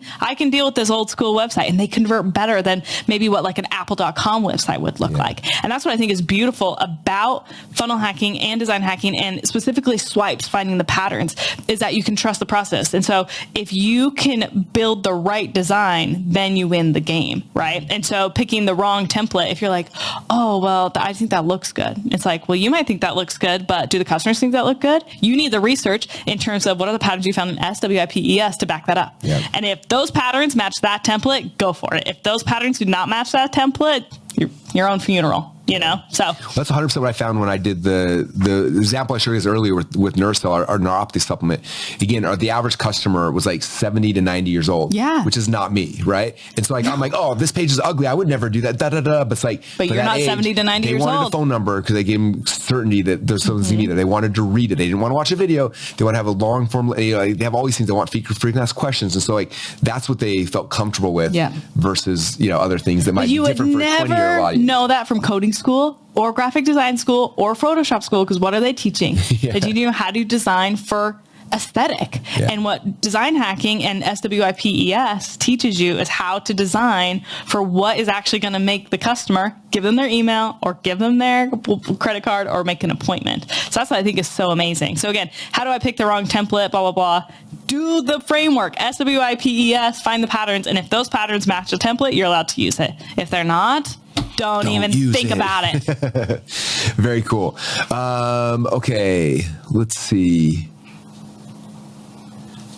deal with this old school website, and they convert better than maybe what like an apple.com website would look like. And that's what I think is beautiful about funnel hacking and design hacking, and specifically swipes, finding the patterns, is that you can trust the process. And so if you can build the right design, then you win the game, right? And so picking the wrong template, if you're like, oh, well, I think that looks good. It's like, well, you might think that looks good, but do the customers think that look good? You need the research in terms of what are the patterns you found in SWIPES to back that up. Yep. And if those patterns match that template, go for it. If those patterns do not match that template, your own funeral. You know, so that's 100% what I found when I did the example I showed you guys earlier with Nursel, our neuropathy supplement. Again, the average customer was like 70 to 90 years old, which is not me, right? And so like I'm like, oh, this page is ugly. I would never do that. But it's like, but you're not 70 to 90 years old. They wanted a phone number because they gave them certainty that there's something to be there. They wanted to read it. They didn't want to watch a video. They want to have a long form. They have all these things. They want frequent ask questions, and so like that's what they felt comfortable with. Versus other things that might be different for a 20-year-old audience. Know that from coding school or graphic design school or Photoshop school, because what are they teaching? They teach you how to design for aesthetic. And what design hacking and SWIPES teaches you is how to design for what is actually going to make the customer give them their email or give them their credit card or make an appointment. So that's what I think is so amazing. So again, how do I pick the wrong template, blah, blah, blah. Do the framework, SWIPES, find the patterns. And if those patterns match the template, you're allowed to use it. If they're not, don't even think about it. Very cool. Okay, let's see.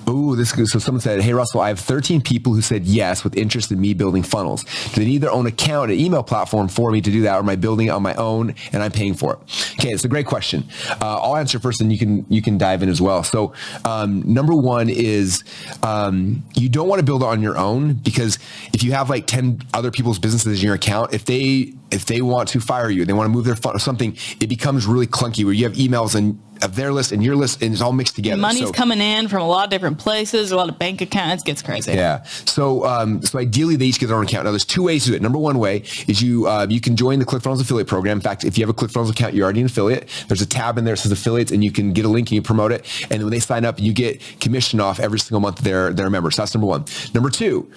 Oh, this is, so someone said, hey, Russell, I have 13 people who said yes with interest in me building funnels. Do they need their own account, an email platform for me to do that, or am I building it on my own and I'm paying for it? Okay, it's a great question. I'll answer first and you can dive in as well. So number one is you don't want to build it on your own, because if you have like 10 other people's businesses in your account, if they want to fire you, they want to move their fund or something, it becomes really clunky where you have emails and of their list and your list, and it's all mixed together. Money's coming in from a lot of different places, a lot of bank accounts. It gets crazy. Yeah. So ideally, they each get their own account. Now, there's two ways to do it. Number one way is you can join the ClickFunnels affiliate program. In fact, if you have a ClickFunnels account, you're already an affiliate. There's a tab in there that says affiliates, and you can get a link and you promote it. And when they sign up, you get commission off every single month they're a member. So that's number one. Number two,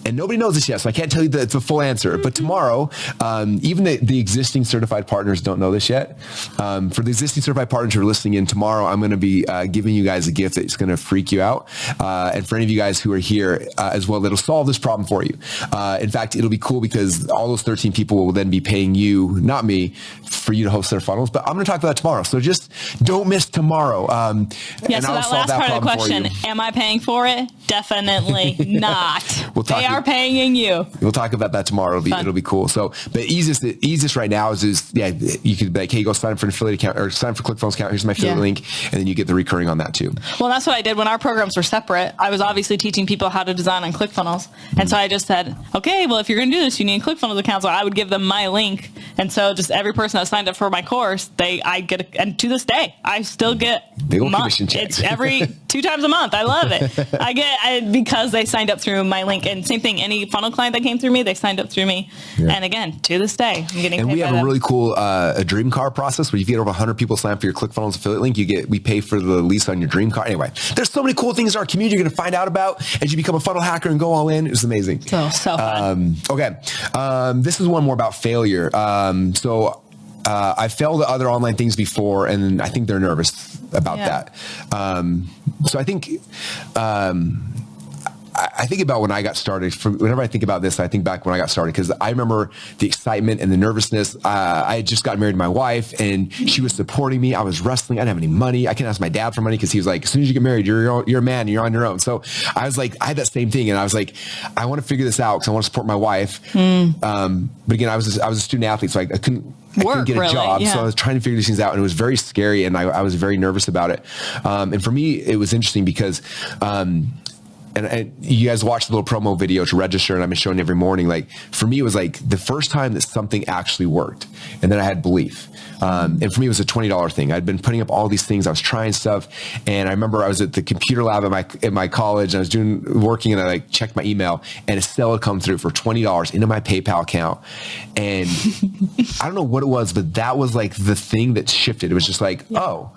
and nobody knows this yet, so I can't tell you that it's a full answer. But tomorrow, even the existing certified partners don't know this yet. For the existing certified partners who are listening in tomorrow, I'm going to be giving you guys a gift that's going to freak you out. And for any of you guys who are here as well, that'll solve this problem for you. In fact, it'll be cool because all those 13 people will then be paying you, not me, for you to host their funnels. But I'm going to talk about that tomorrow. So just don't miss tomorrow. So and that last part of the question, am I paying for it? Definitely not. They are paying you. We'll talk about that tomorrow. It'll be cool. So, but easiest right now is you could be like, hey, go sign up for an affiliate account or sign up for ClickFunnels account. Here's my affiliate link, and then you get the recurring on that too. Well, that's what I did when our programs were separate. I was obviously teaching people how to design on ClickFunnels, and so I just said, okay, well, if you're going to do this, you need a ClickFunnels account. So I would give them my link, and so just every person that signed up for my course, I get, and to this day, I still get big old commission check. It's every 2 times a month. I love it. Because they signed up through my link. And same thing, any funnel client that came through me, they signed up through me. Yeah. And again, to this day, I'm getting paid. And we have a really cool a dream car process where you get over 100 people sign up for your ClickFunnels affiliate link. We pay for the lease on your dream car. Anyway, there's so many cool things in our community you're going to find out about as you become a funnel hacker and go all in. It's amazing. So fun. Okay. This is one more about failure. I failed at other online things before, and I think they're nervous about that. So I think I think about when I got started. Whenever I think about this, I think back when I got started, because I remember the excitement and the nervousness. I had just got married to my wife, and she was supporting me. I was wrestling. I didn't have any money. I couldn't ask my dad for money because he was like, as soon as you get married, you're a man, you're on your own. So I was like, I had that same thing, and I was like, I want to figure this out because I want to support my wife. But again, I was a student athlete, so I couldn't get a job. So I was trying to figure these things out, and it was very scary, and I was very nervous about it. And for me, it was interesting because, and you guys watch the little promo video to register, and I've been showing every morning. Like, for me, it was like the first time that something actually worked, and then I had belief. And for me, it was a $20 thing. I'd been putting up all these things. I was trying stuff, and I remember I was at the computer lab at my college, and I was working, and I like checked my email, and a sale had come through for $20 into my PayPal account. And I don't know what it was, but that was like the thing that shifted. It was just like, oh,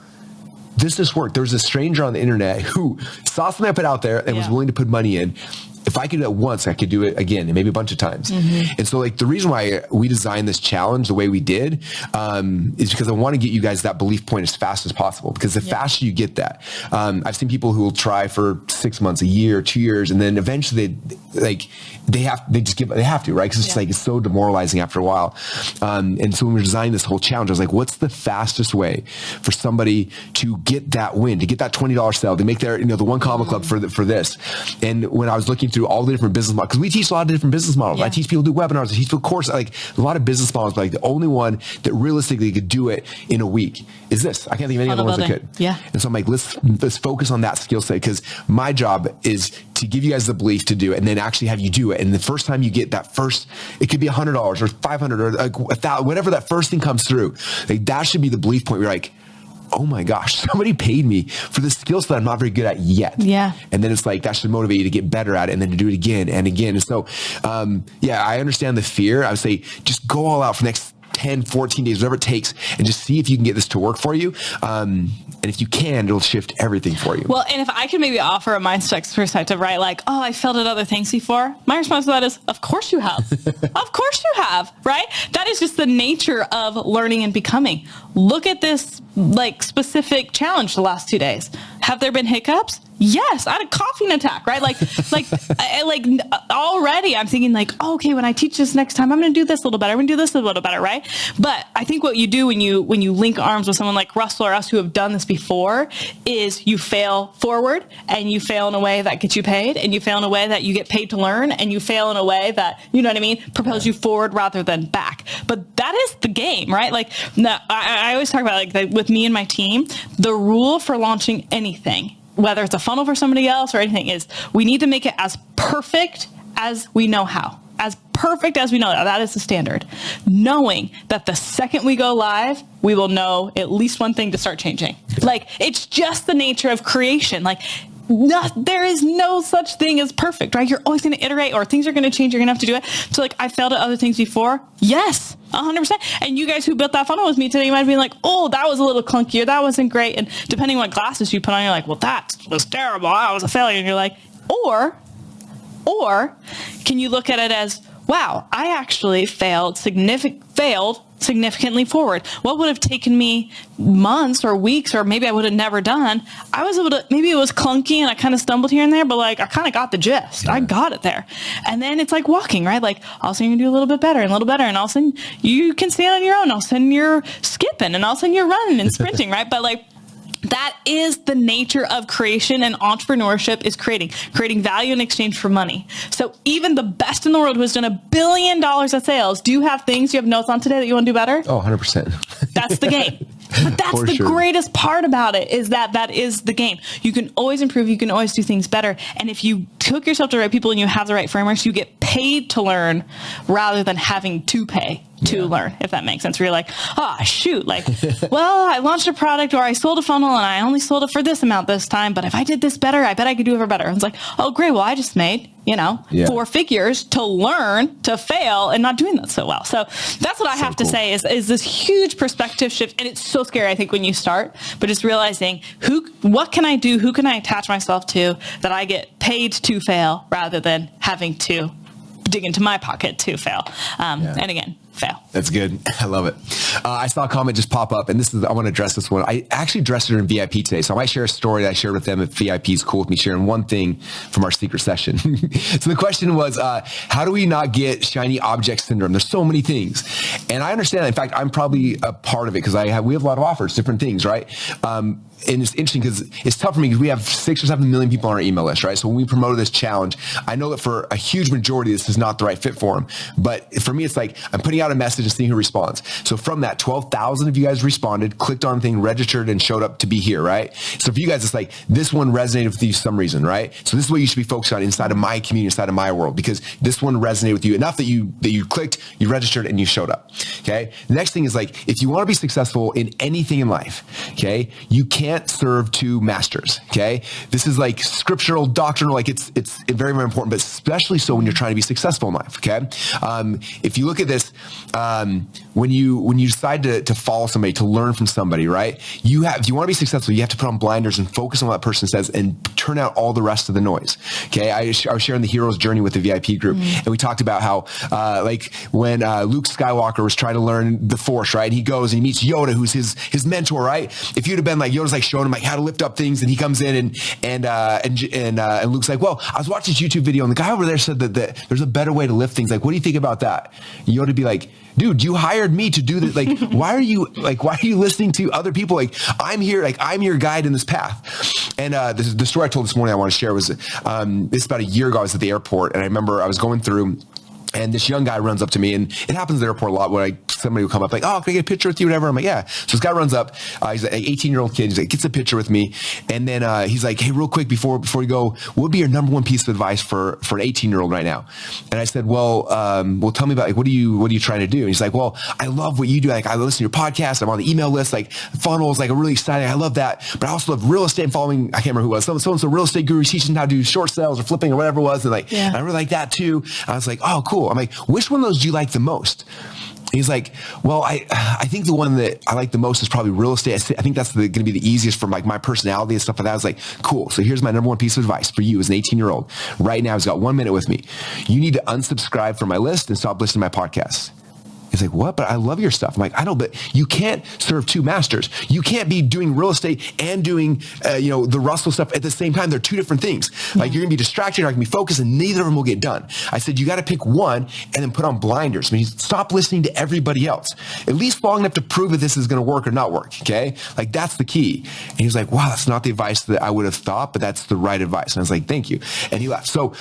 this just worked. There was a stranger on the internet who saw something I put out there and was willing to put money in. If I could do it once, I could do it again, and maybe a bunch of times. And so, like, the reason why we designed this challenge the way we did is because I want to get you guys that belief point as fast as possible, because the faster you get that, I've seen people who will try for 6 months, a year, 2 years, and then eventually they just give up. They have to, right? Because it's like, it's so demoralizing after a while. And so when we were designing this whole challenge, I was like, what's the fastest way for somebody to get that win, to get that $20 sale, to make their, the One Comma Club for this? And when I was looking through all the different business models, because we teach a lot of different business models. I teach people to do webinars, I teach people courses, like a lot of business models, but like the only one that realistically could do it in a week is this. I can't think of any other ones that could. And so I'm like, let's focus on that skill set, because my job is to give you guys the belief to do it, and then actually have you do it. And the first time you get that first, it could be $100 or $500 or like $1,000, whatever that first thing comes through, like that should be the belief point where you're like, oh my gosh, somebody paid me for this skill set I'm not very good at yet. And then it's like, that should motivate you to get better at it, and then to do it again and again. And so, I understand the fear. I would say, just go all out for the next 10, 14 days, whatever it takes, and just see if you can get this to work for you. And if you can, it'll shift everything for you. Well, and if I could maybe offer a mindset perspective, right? Like, oh, I failed at other things before. My response to that is, of course you have. Of course you have, right? That is just the nature of learning and becoming. Look at this like specific challenge the last 2 days. Have there been hiccups? Yes, I had a coughing attack, right? Like already I'm thinking like, oh, okay, when I teach this next time, I'm going to do this a little better. I'm going to do this a little better, right? But I think what you do when you link arms with someone like Russell or us who have done this before is you fail forward, and you fail in a way that gets you paid, and you fail in a way that you get paid to learn, and you fail in a way that, you know what I mean, propels you forward rather than back. But that is the game, right? Like, I always talk about like with me and my team, the rule for launching anything, whether it's a funnel for somebody else or anything, is we need to make it as perfect as we know how. As perfect as we know how. That is the standard. Knowing that the second we go live, we will know at least one thing to start changing. Like, it's just the nature of creation. Like, there is no such thing as perfect, right? You're always going to iterate, or things are going to change. You're going to have to do it. So like, I failed at other things before. Yes, 100%. And you guys who built that funnel with me today, you might be like, oh, that was a little clunky, or that wasn't great. And depending on what glasses you put on, you're like, well, that was terrible. I was a failure. And you're like, or can you look at it as, wow, I actually failed significantly forward. What would have taken me months or weeks, or maybe I would have never done, I was able to, maybe it was clunky and I kind of stumbled here and there, but like, I kind of got the gist. I got it there. And then it's like walking, right? Like, all of a sudden you do a little bit better and a little better, and all of a sudden you can stand on your own. All of a sudden you're skipping, and all of a sudden you're running and sprinting, right? But like, that is the nature of creation, and entrepreneurship is creating value in exchange for money. So even the best in the world who has done $1 billion of sales, do you have things you have notes on today that you want to do better? Oh, 100%. That's the game. But that's the greatest part about it, is that is the game. You can always improve. You can always do things better. And if you hook yourself to the right people and you have the right frameworks, you get paid to learn rather than having to pay to learn, if that makes sense. Where you're like, oh, shoot, like, well, I launched a product, or I sold a funnel and I only sold it for this amount this time, but if I did this better, I bet I could do it for better. And it's like, oh, great. Well, I just made, 4 figures to learn to fail and not doing that so well. So that's what I have to say is this huge perspective shift. And it's so scary, I think, when you start, but just realizing what can I do? Who can I attach myself to that I get paid to fail rather than having to dig into my pocket to fail. And again, fail. That's good. I love it. I saw a comment just pop up, and I want to address this one. I actually addressed it in VIP today, so I might share a story that I shared with them if VIP is cool with me sharing one thing from our secret session. So the question was, how do we not get shiny object syndrome? There's so many things. And I understand that. In fact, I'm probably a part of it because we have a lot of offers, different things, right? And it's interesting because it's tough for me because we have 6 or 7 million people on our email list, right? So when we promoted this challenge, I know that for a huge majority, this is not the right fit for them. But for me, it's like I'm putting out a message and seeing who responds. So from that, 12,000 of you guys responded, clicked on the thing, registered, and showed up to be here, right? So for you guys, it's like this one resonated with you for some reason, right? So this is what you should be focused on inside of my community, inside of my world, because this one resonated with you enough that you clicked, you registered, and you showed up. Okay. The next thing is like, if you want to be successful in anything in life, okay, you can't serve 2 masters. Okay. This is like scriptural, doctrinal, like it's very, very important, but especially so when you're trying to be successful in life. Okay. If you look at this, when you decide to follow somebody, to learn from somebody, right? If you want to be successful, you have to put on blinders and focus on what that person says and turn out all the rest of the noise. Okay. I was sharing the hero's journey with the VIP group, and we talked about how, like when Luke Skywalker was trying to learn the Force, right? He goes and he meets Yoda, who's his mentor, right? If you'd have been like, Yoda's like showing him like how to lift up things, and he comes in and Luke's like, well, I was watching this YouTube video and the guy over there said that there's a better way to lift things. Like, what do you think about that? And Yoda would be like, dude, you hired me to do this. Like, why are you listening to other people? Like, I'm here, like I'm your guide in this path. And the story I told this morning I want to share was this is about a year ago. I was at the airport, and I remember I was going through, and this young guy runs up to me, and it happens at the airport a lot where somebody will come up like, oh, can I get a picture with you? Whatever. I'm like, yeah. So this guy runs up. He's an 18-year-old kid. He's like, gets a picture with me. And then he's like, hey, real quick, before we go, what would be your number one piece of advice for an 18-year-old right now? And I said, well, tell me about, like, what are you trying to do? And he's like, well, I love what you do. Like, I listen to your podcast. I'm on the email list, like funnels, like, I'm really excited. I love that. But I also love real estate and following, I can't remember who it was. Someone's a real estate guru teaching how to do short sales or flipping or whatever it was. And like, I really like that too. I was like, oh, cool. I'm like, which one of those do you like the most? He's like, well, I think the one that I like the most is probably real estate. I think that's going to be the easiest for like my personality and stuff like that. I was like, cool. So here's my number one piece of advice for you as an 18-year-old. Right now, he's got 1 minute with me. You need to unsubscribe from my list and stop listening to my podcast. He's like, what? But I love your stuff. I'm like, I know, but you can't serve 2 masters. You can't be doing real estate and doing, the Russell stuff at the same time. They're 2 different things. Like, you're going to be distracted, you're not going to be focused, and neither of them will get done. I said, you got to pick one and then put on blinders. I mean, stop listening to everybody else, at least long enough to prove that this is going to work or not work. Okay. Like, that's the key. And he was like, wow, that's not the advice that I would have thought, but that's the right advice. And I was like, thank you. And he left. So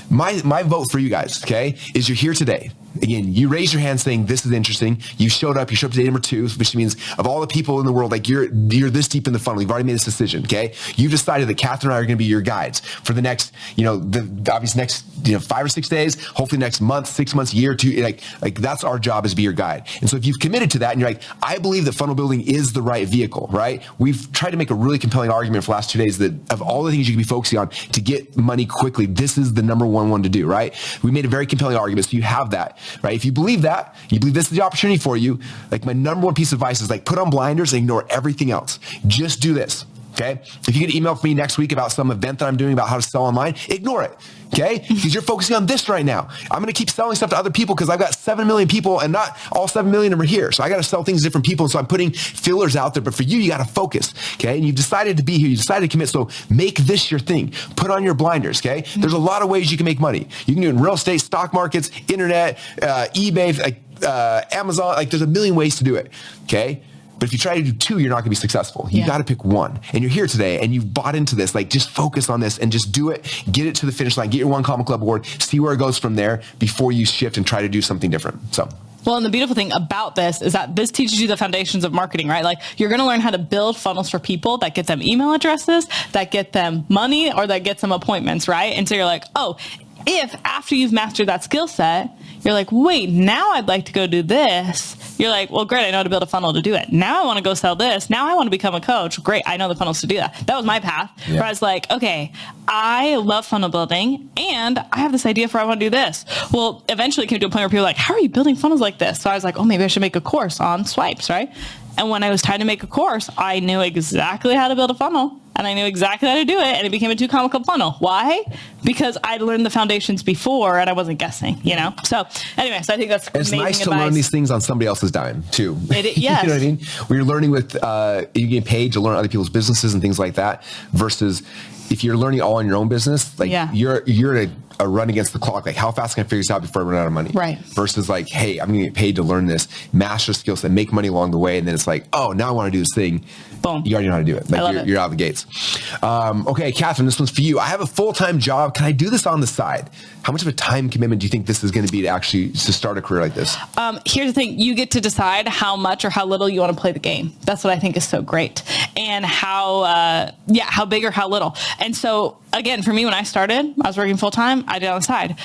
my vote for you guys, okay, is you're here today. Again, you raised your hand saying this is interesting. You showed up to day number 2, which means of all the people in the world, like you're this deep in the funnel. You've already made this decision. Okay. You've decided that Catherine and I are going to be your guides for the next, the obvious next, 5 or 6 days, hopefully next month, 6 months, year, 2, like that's our job, is to be your guide. And so if you've committed to that and you're like, I believe that funnel building is the right vehicle, right? We've tried to make a really compelling argument for the last 2 days that of all the things you can be focusing on to get money quickly, this is the number one to do, right? We made a very compelling argument. So you have that, right? If you believe that, you believe this is the opportunity for you, like my number one piece of advice is like put on blinders and ignore everything else. Just do this. Okay. If you get an email from me next week about some event that I'm doing about how to sell online, ignore it. Okay. Because you're focusing on this right now. I'm going to keep selling stuff to other people because I've got 7 million people and not all 7 million of them are here. So I got to sell things to different people. So I'm putting fillers out there, but for you got to focus. Okay. And you've decided to be here. You decided to commit. So make this your thing. Put on your blinders. Okay. There's a lot of ways you can make money. You can do it in real estate, stock markets, internet, eBay, Amazon, like there's a million ways to do it. Okay. But if you try to do 2, you're not going to be successful. You got to pick one. And you're here today and you've bought into this. Like, just focus on this and just do it. Get it to the finish line. Get your One Common Club award. See where it goes from there before you shift and try to do something different. So. Well, and the beautiful thing about this is that this teaches you the foundations of marketing, right? Like, you're going to learn how to build funnels for people that get them email addresses, that get them money, or that gets them appointments, right? And so you're like, oh, if after you've mastered that skill set, you're like, wait, now I'd like to go do this. You're like, well, great, I know how to build a funnel to do it. Now I want to go sell this. Now I want to become a coach. Great, I know the funnels to do that. That was my path, where I was like, okay, I love funnel building and I have this idea for I want to do this. Well, eventually it came to a point where people were like, how are you building funnels like this? So I was like, oh, maybe I should make a course on swipes, right? And when I was trying to make a course, I knew exactly how to build a funnel and I knew exactly how to do it. And it became a 2 Common Club funnel. Why? because I learned the foundations before and I wasn't guessing, you know? So anyway, so I think that's it's amazing nice to advice. learn these things on somebody else's dime too. Yes. You know what I mean? When you're learning with, you get paid to learn other people's businesses and things like that versus if you're learning all in your own business, like you're a run against the clock. Like how fast can I figure this out before I run out of money? Right. Versus like, hey, I'm going to get paid to learn this, master skills and make money along the way. And then it's like, oh, now I want to do this thing. Boom. You already know how to do it. Like you're out of the gates. Okay, Catherine, this one's for you. I have a full-time job. Can I do this on the side? How much of a time commitment do you think this is going to be to start a career like this? Here's the thing. You get to decide how much or how little you want to play the game. That's what I think is so great. And how big or how little. And so again, for me, when I started, I was working full-time. I did it on the side.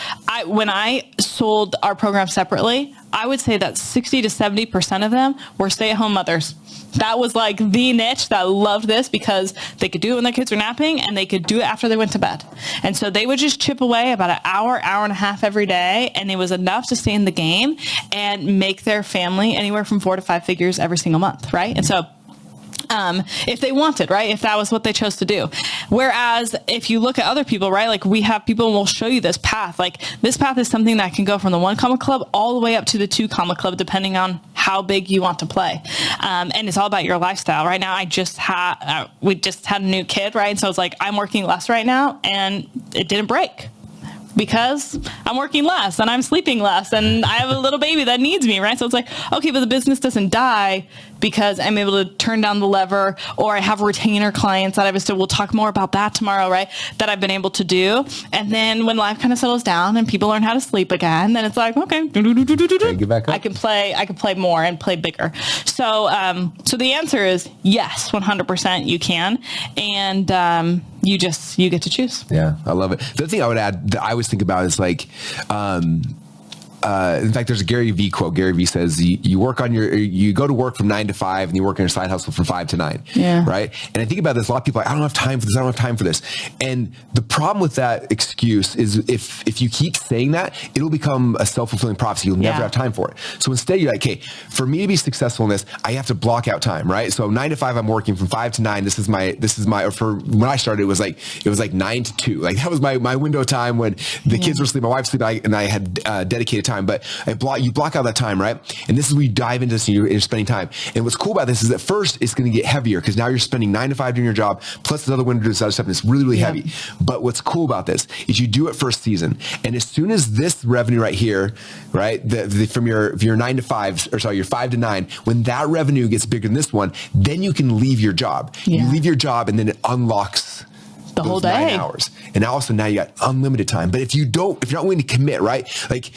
When I sold our program separately, I would say that 60 to 70% of them were stay-at-home mothers. That was like the niche that loved this because they could do it when their kids were napping and they could do it after they went to bed. And so they would just chip away about an hour and a half every day. And it was enough to stay in the game and make their family anywhere from 4 to 5 figures every single month. Right. And so if they wanted, right? If that was what they chose to do. Whereas if you look at other people, right? Like we have people and we'll show you this path. Like this path is something that can go from the 1 comma club all the way up to the 2 comma club, depending on how big you want to play. And it's all about your lifestyle. Right now, we just had a new kid, right? So it's like, I'm working less right now and it didn't break. Because I'm working less and I'm sleeping less and I have a little baby that needs me, right? So it's like, okay, but the business doesn't die because I'm able to turn down the lever, or I have retainer clients that we'll talk more about that tomorrow, right? That I've been able to do. And then when life kind of settles down and people learn how to sleep again, then it's like, okay, get back up. I can play more and play bigger. So the answer is yes, 100% you can. And you get to choose. Yeah, I love it. The other thing I would add that I always think about is like, in fact, there's a Gary Vee quote. Gary Vee says, you go to work from 9 to 5 and you work on your side hustle from 5 to 9. Yeah. Right. And I think about this, a lot of people are like, I don't have time for this. I don't have time for this. And the problem with that excuse is if you keep saying that, it'll become a self-fulfilling prophecy. You'll never have time for it. So instead you're like, okay, for me to be successful in this, I have to block out time. Right. So 9 to 5, I'm working from 5 to 9. This is my, for when I started, it was like 9 to 2. Like that was my window of time when the kids were asleep, my wife's asleep, and I had dedicated time. But you block out that time, right? And this is where you dive into this and you're spending time. And what's cool about this is at first it's going to get heavier because now you're spending 9 to 5 doing your job, plus this other window to do this other stuff, and it's really, really heavy. But what's cool about this is you do it first season. And as soon as this revenue right here, right, from your 9 to 5, or sorry, your 5 to 9, when that revenue gets bigger than this one, then you can leave your job. You leave your job and then it unlocks the whole day, 9 hours. And also now you got unlimited time. But if you're not willing to commit, right? Like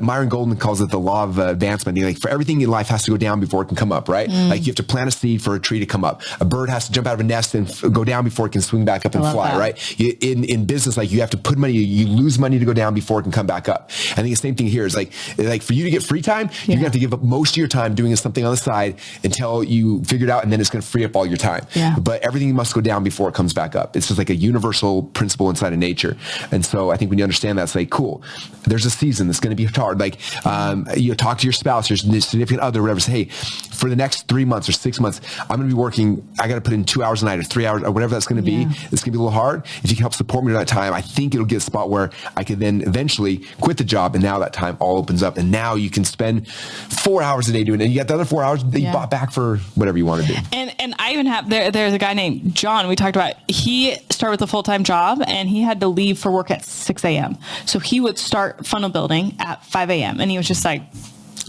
Myron Golden calls it the law of advancement. Like for everything in life has to go down before it can come up, right? Like you have to plant a seed for a tree to come up. A bird has to jump out of a nest and go down before it can swing back up and fly, right? In business, like you have to put money, you lose money to go down before it can come back up. I think the same thing here is like for you to get free time, you're gonna have to give up most of your time doing something on the side until you figure it out, and then it's gonna free up all your time. But everything must go down before it comes back up. It's just like a universal principle inside of nature. And so I think when you understand that, it's like, cool, there's a season that's going to be hard. Like, you talk to your spouse, your significant other, whatever, say, hey, for the next 3 months or 6 months, I'm going to be working, I got to put in 2 hours a night or 3 hours or whatever that's going to be. It's going to be a little hard. If you can help support me during that time, I think it'll get a spot where I could then eventually quit the job. And now that time all opens up. And now you can spend 4 hours a day doing it. And you got the other 4 hours that you bought back for whatever you want to do. And I even have, there's a guy named John, we talked about, he started with a full-time job and he had to leave for work at 6 a.m. So he would start funnel building at 5 a.m. And he was just like,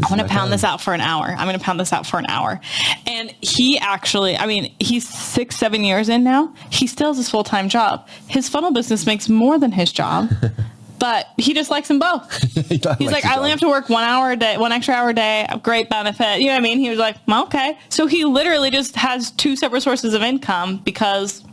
I want to pound this out for an hour. I'm going to pound this out for an hour. And he actually, I mean, he's 6-7 years in now. He still has his full-time job. His funnel business makes more than his job. But he just likes them both. He's like, I only have to work 1 hour a day, 1 extra hour a day, a great benefit. You know what I mean? He was like, well, okay. So he literally just has 2 separate sources of income because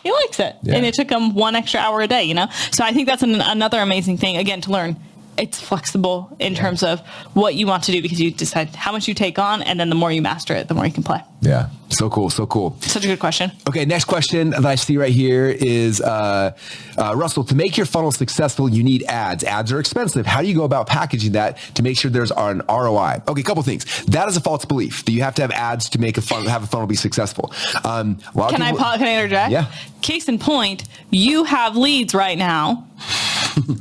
he likes it. And it took him 1 extra hour a day, you know? So I think that's another amazing thing, again, to learn. it's flexible in terms of what you want to do, because you decide how much you take on, and then the more you master it, the more you can play. Yeah. So cool. So cool. Such a good question. Okay. Next question that I see right here is, Russell, to make your funnel successful, you need ads. Ads are expensive. How do you go about packaging that to make sure there's an ROI? Okay. A couple things. That is a false belief that you have to have ads to make have a funnel be successful. Can I interject? Yeah. Case in point, you have leads right now.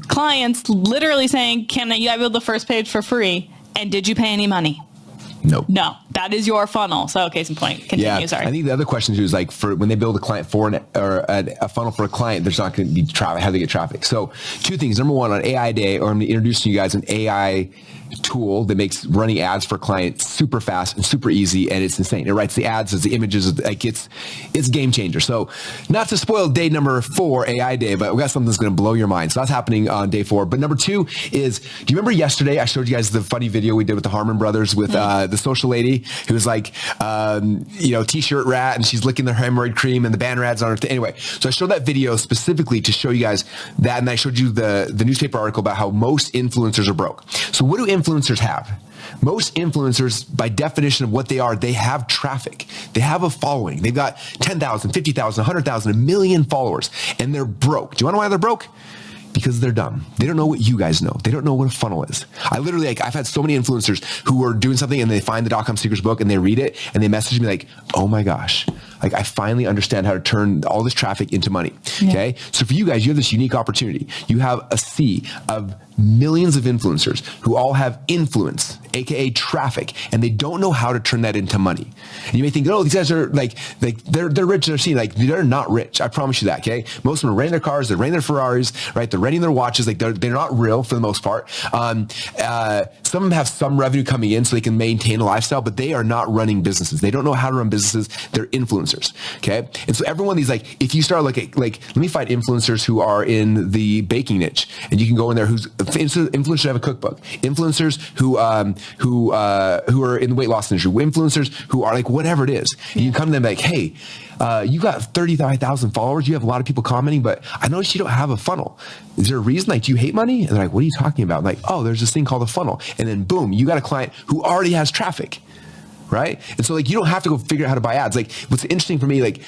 Clients literally saying, can I build the first page for free? And did you pay any money? Nope. No, that is your funnel. So case in point, continue. Yeah, Sorry. I think the other question too is like, for when they build a client a funnel for a client, there's not going to be traffic. How do they get traffic? So 2 things. Number 1, on AI Day, or I'm going to introduce to you guys an AI tool that makes running ads for clients super fast and super easy, and it's insane. It writes the ads, as the images, like it's game changer. So not to spoil day number 4, AI Day, but we got something that's going to blow your mind. So that's happening on day 4. But number 2 is, do you remember yesterday I showed you guys the funny video we did with the Harmon brothers with the social lady who was like, t-shirt rat, and she's licking their hemorrhoid cream and the band rads on her thing. Anyway, so I showed that video specifically to show you guys that, and I showed you the newspaper article about how most influencers are broke. So what do influencers have? Most influencers, by definition of what they are, they have traffic. They have a following. They've got 10,000, 50,000, 100,000, 1 million followers, and they're broke. Do you want to know why they're broke? Because they're dumb. They don't know what you guys know. They don't know what a funnel is. I literally, I've had so many influencers who are doing something and they find the .com Secrets book and they read it and they message me like, oh my gosh, like I finally understand how to turn all this traffic into money. Yeah. Okay. So for you guys, you have this unique opportunity. You have a sea of millions of influencers who all have influence, aka traffic, and they don't know how to turn that into money. And you may think, oh, these guys are like they're rich. They're seen like they're not rich. I promise you that. Okay, most of them are renting their cars, they're renting their Ferraris, right? They're renting their watches. Like they're not real for the most part. Some of them have some revenue coming in so they can maintain a lifestyle, but they are not running businesses. They don't know how to run businesses. They're influencers. Okay, and so every one of these, like if you start looking like let me find influencers who are in the baking niche, and you can go in there who's influencers who have a cookbook, influencers who are in the weight loss industry, influencers who are like whatever it is. And you can come to them like, hey, you got 35,000 followers. You have a lot of people commenting, but I noticed you don't have a funnel. Is there a reason? Like, do you hate money? And they're like, what are you talking about? I'm like, oh, there's this thing called a funnel. And then boom, you got a client who already has traffic, right? And so like, you don't have to go figure out how to buy ads. Like what's interesting for me, like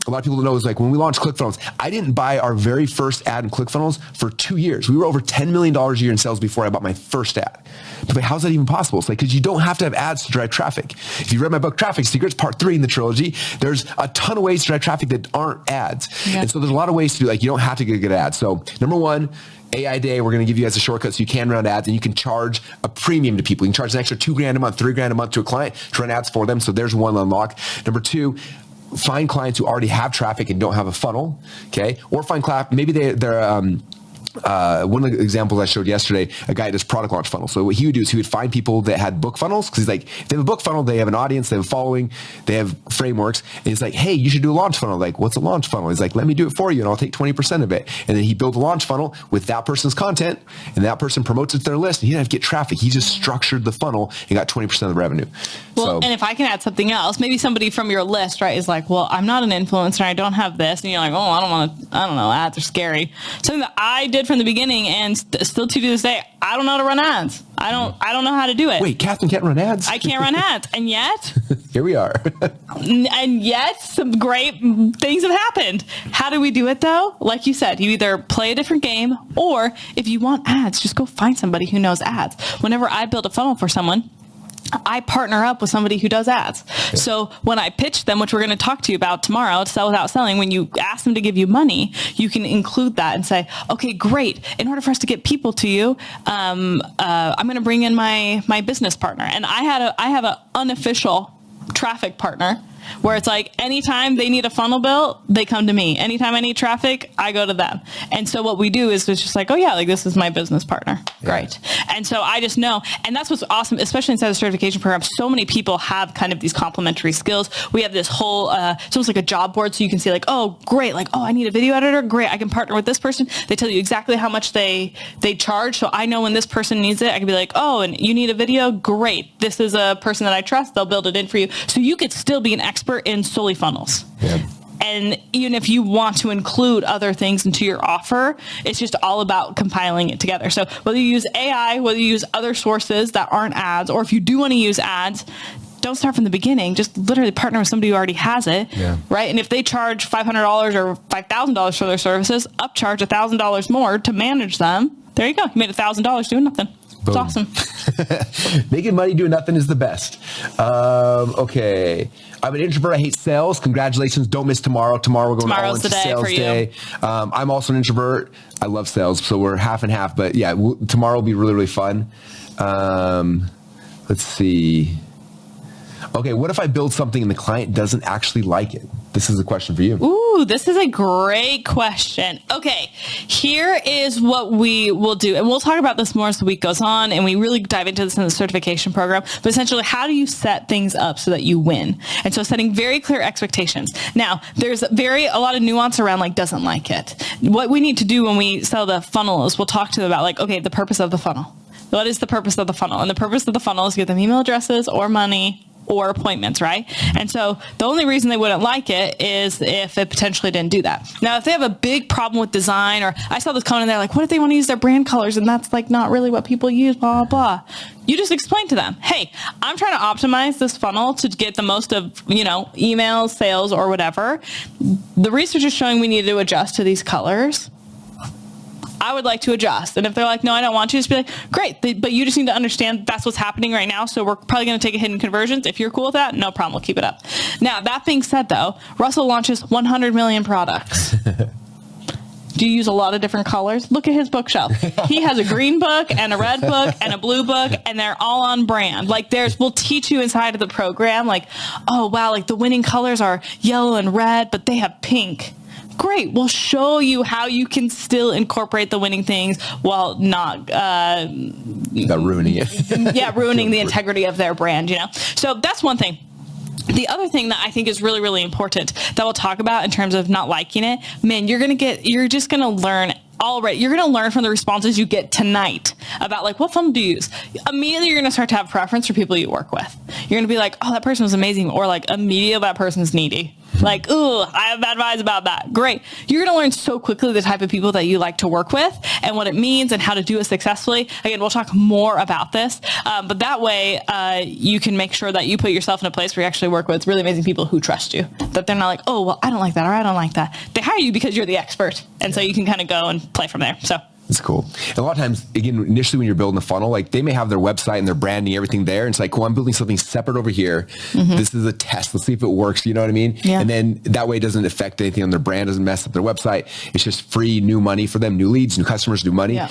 a lot of people don't know is like when we launched ClickFunnels, I didn't buy our very first ad in ClickFunnels for 2 years. We were over $10 million a year in sales before I bought my first ad. But like, how's that even possible? It's like, because you don't have to have ads to drive traffic. If you read my book, Traffic Secrets, part 3 in the trilogy, there's a ton of ways to drive traffic that aren't ads. Yeah. And so there's a lot of ways to do, like, you don't have to get good ads. So number 1, AI Day, we're going to give you guys a shortcut so you can run ads and you can charge a premium to people. You can charge an extra $2,000 a month, $3,000 a month to a client to run ads for them. So there's one unlock. Number 2, find clients who already have traffic and don't have a funnel, okay? Or find maybe they're one of the examples I showed yesterday, a guy does product launch funnels. So what he would do is he would find people that had book funnels, because he's like, if they have a book funnel, they have an audience, they have a following, they have frameworks. And he's like, hey, you should do a launch funnel. Like, what's a launch funnel? He's like, let me do it for you and I'll take 20% of it. And then he built a launch funnel with that person's content, and that person promotes it to their list, and he didn't have to get traffic. He just structured the funnel and got 20% of the revenue. Well, and if I can add something else, maybe somebody from your list, right, is like, well, I'm not an influencer, I don't have this. And you're like, oh, I don't know, ads are scary. Something that I did from the beginning and still to this day, I don't know how to run ads. I don't know how to do it. Wait, Catherine can't run ads? I can't run ads. And yet... Here we are. And yet, some great things have happened. How do we do it, though? Like you said, you either play a different game, or if you want ads, just go find somebody who knows ads. Whenever I build a funnel for someone, I partner up with somebody who does ads. Okay. So when I pitch them, which we're going to talk to you about tomorrow, to Sell Without Selling, when you ask them to give you money, you can include that and say, okay, great. In order for us to get people to you, I'm going to bring in my business partner. And I have an unofficial traffic partner where it's like anytime they need a funnel built, they come to me. Anytime I need traffic, I go to them. And so what we do is it's just like, oh yeah, like this is my business partner. Yeah. Great. And so I just know, and that's what's awesome, especially inside the certification program. So many people have kind of these complementary skills. We have this whole, it's almost like a job board. So you can see like, oh, great. Like, oh, I need a video editor. Great. I can partner with this person. They tell you exactly how much they charge. So I know when this person needs it, I can be like, oh, and you need a video? Great. This is a person that I trust. They'll build it in for you. So you could still be an expert in solely funnels. Yeah. And even if you want to include other things into your offer, it's just all about compiling it together. So whether you use AI, whether you use other sources that aren't ads, or if you do want to use ads, don't start from the beginning. Just literally partner with somebody who already has it, right? And if they charge $500 or $5,000 for their services, upcharge $1,000 more to manage them. There you go. You made $1,000 doing nothing. It's awesome. Making money doing nothing is the best. Okay. I'm an introvert. I hate sales. Congratulations. Don't miss tomorrow. Tomorrow we're going all into sales day. I'm also an introvert. I love sales. So we're half and half. But yeah, tomorrow will be really, really fun. Let's see. Okay, what if I build something and the client doesn't actually like it? This is a question for you. Ooh, this is a great question. Okay, here is what we will do. And we'll talk about this more as the week goes on, and we really dive into this in the certification program. But essentially, how do you set things up so that you win? And so setting very clear expectations. Now, there's a lot of nuance around like doesn't like it. What we need to do when we sell the funnel is we'll talk to them about like, okay, the purpose of the funnel. What is the purpose of the funnel? And the purpose of the funnel is to give them email addresses or money or appointments, right? And so the only reason they wouldn't like it is if it potentially didn't do that. Now, if they have a big problem with design, or I saw this comment in there, like, what if they want to use their brand colors and that's like not really what people use, blah, blah, blah. You just explain to them, hey, I'm trying to optimize this funnel to get the most of, emails, sales, or whatever. The research is showing we need to adjust to these colors. I would like to adjust. And if they're like, no, I don't want to, just be like, great. But you just need to understand that's what's happening right now. So we're probably going to take a hidden conversions. If you're cool with that, no problem. We'll keep it up. Now, that being said, though, Russell launches 100 million products. Do you use a lot of different colors? Look at his bookshelf. He has a green book and a red book and a blue book, and they're all on brand. Like we'll teach you inside of the program, like, oh, wow, like the winning colors are yellow and red, but they have pink. Great. We'll show you how you can still incorporate the winning things while not ruining it. Ruining the integrity of their brand, So that's one thing. The other thing that I think is really, really important that we'll talk about in terms of not liking it, man, you're just going to learn already. You're going to learn from the responses you get tonight about like, what funnel do you use? Immediately, you're going to start to have preference for people you work with. You're going to be like, oh, that person was amazing. Or like, immediately that person's needy. Like, ooh, I have bad vibes about that. Great. You're going to learn so quickly the type of people that you like to work with and what it means and how to do it successfully. Again, we'll talk more about this. But that way, you can make sure that you put yourself in a place where you actually work with really amazing people who trust you. That they're not like, oh, well, I don't like that or I don't like that. They hire you because you're the expert. And so you can kind of go and play from there. So it's cool. And a lot of times, again, initially when you're building a funnel, like they may have their website and their branding, everything there. And it's like, well, I'm building something separate over here. Mm-hmm. This is a test. Let's see if it works. You know what I mean? Yeah. And then that way it doesn't affect anything on their brand, doesn't mess up their website. It's just free new money for them, new leads, new customers, new money. Yeah.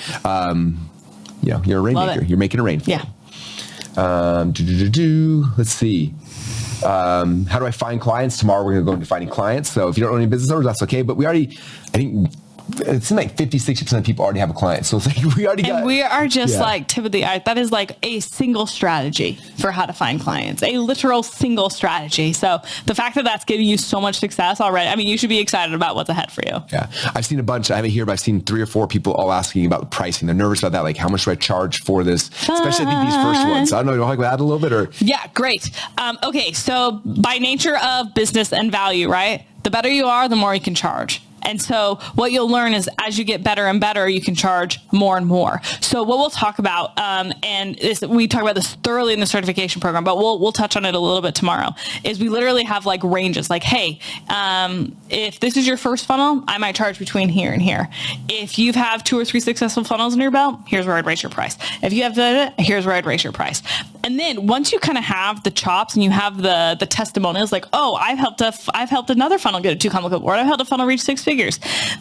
You're a rainmaker. You're making a rain. Yeah. Let's see. How do I find clients? Tomorrow we're going to go into finding clients. So if you don't own any business owners, that's okay. But I think it seems like 50-60% of people already have a client. So it's like we are just like tip of the eye. That is like a single strategy for how to find clients, a literal single strategy. So the fact that that's giving you so much success already, I mean, you should be excited about what's ahead for you. Yeah. I've seen a bunch. I haven't here, but I've seen 3 or 4 people all asking about the pricing. They're nervous about that. Like, how much do I charge for this? Especially I think these first ones. I don't know. You want to talk about that a little bit or? Yeah, great. Okay. So by nature of business and value, right? The better you are, the more you can charge. And so what you'll learn is as you get better and better, you can charge more and more. So what we'll talk about, we talk about this thoroughly in the certification program, but we'll touch on it a little bit tomorrow, is we literally have like ranges. Like, hey, if this is your first funnel, I might charge between here and here. If you have 2 or 3 successful funnels in your belt, here's where I'd raise your price. If you have here's where I'd raise your price. And then once you kind of have the chops and you have the testimonials, like, oh, I've helped another funnel get a 2 comma clipboard. I've helped a funnel reach 6 figures.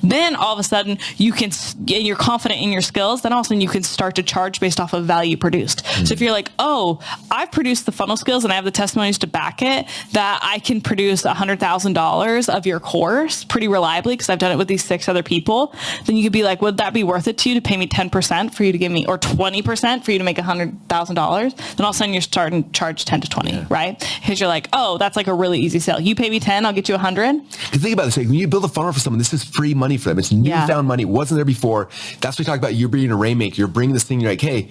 Then all of a sudden you're confident in your skills. Then all of a sudden you can start to charge based off of value produced. Mm-hmm. So if you're like, oh, I've produced the funnel skills and I have the testimonies to back it, that I can produce $100,000 of your course pretty reliably because I've done it with these 6 other people, then you could be like, would that be worth it to you to pay me 10% for you to give me, or 20% for you to make $100,000? Then all of a sudden you're starting to charge 10 to 20, right? Because you're like, oh, that's like a really easy sale. You pay me 10, I'll get you 100. Because think about this, like, when you build a funnel for someone, this is free money for them. It's newfound money. It wasn't there before. That's what we talk about. You're being a rainmaker. You're bringing this thing. You're like, hey,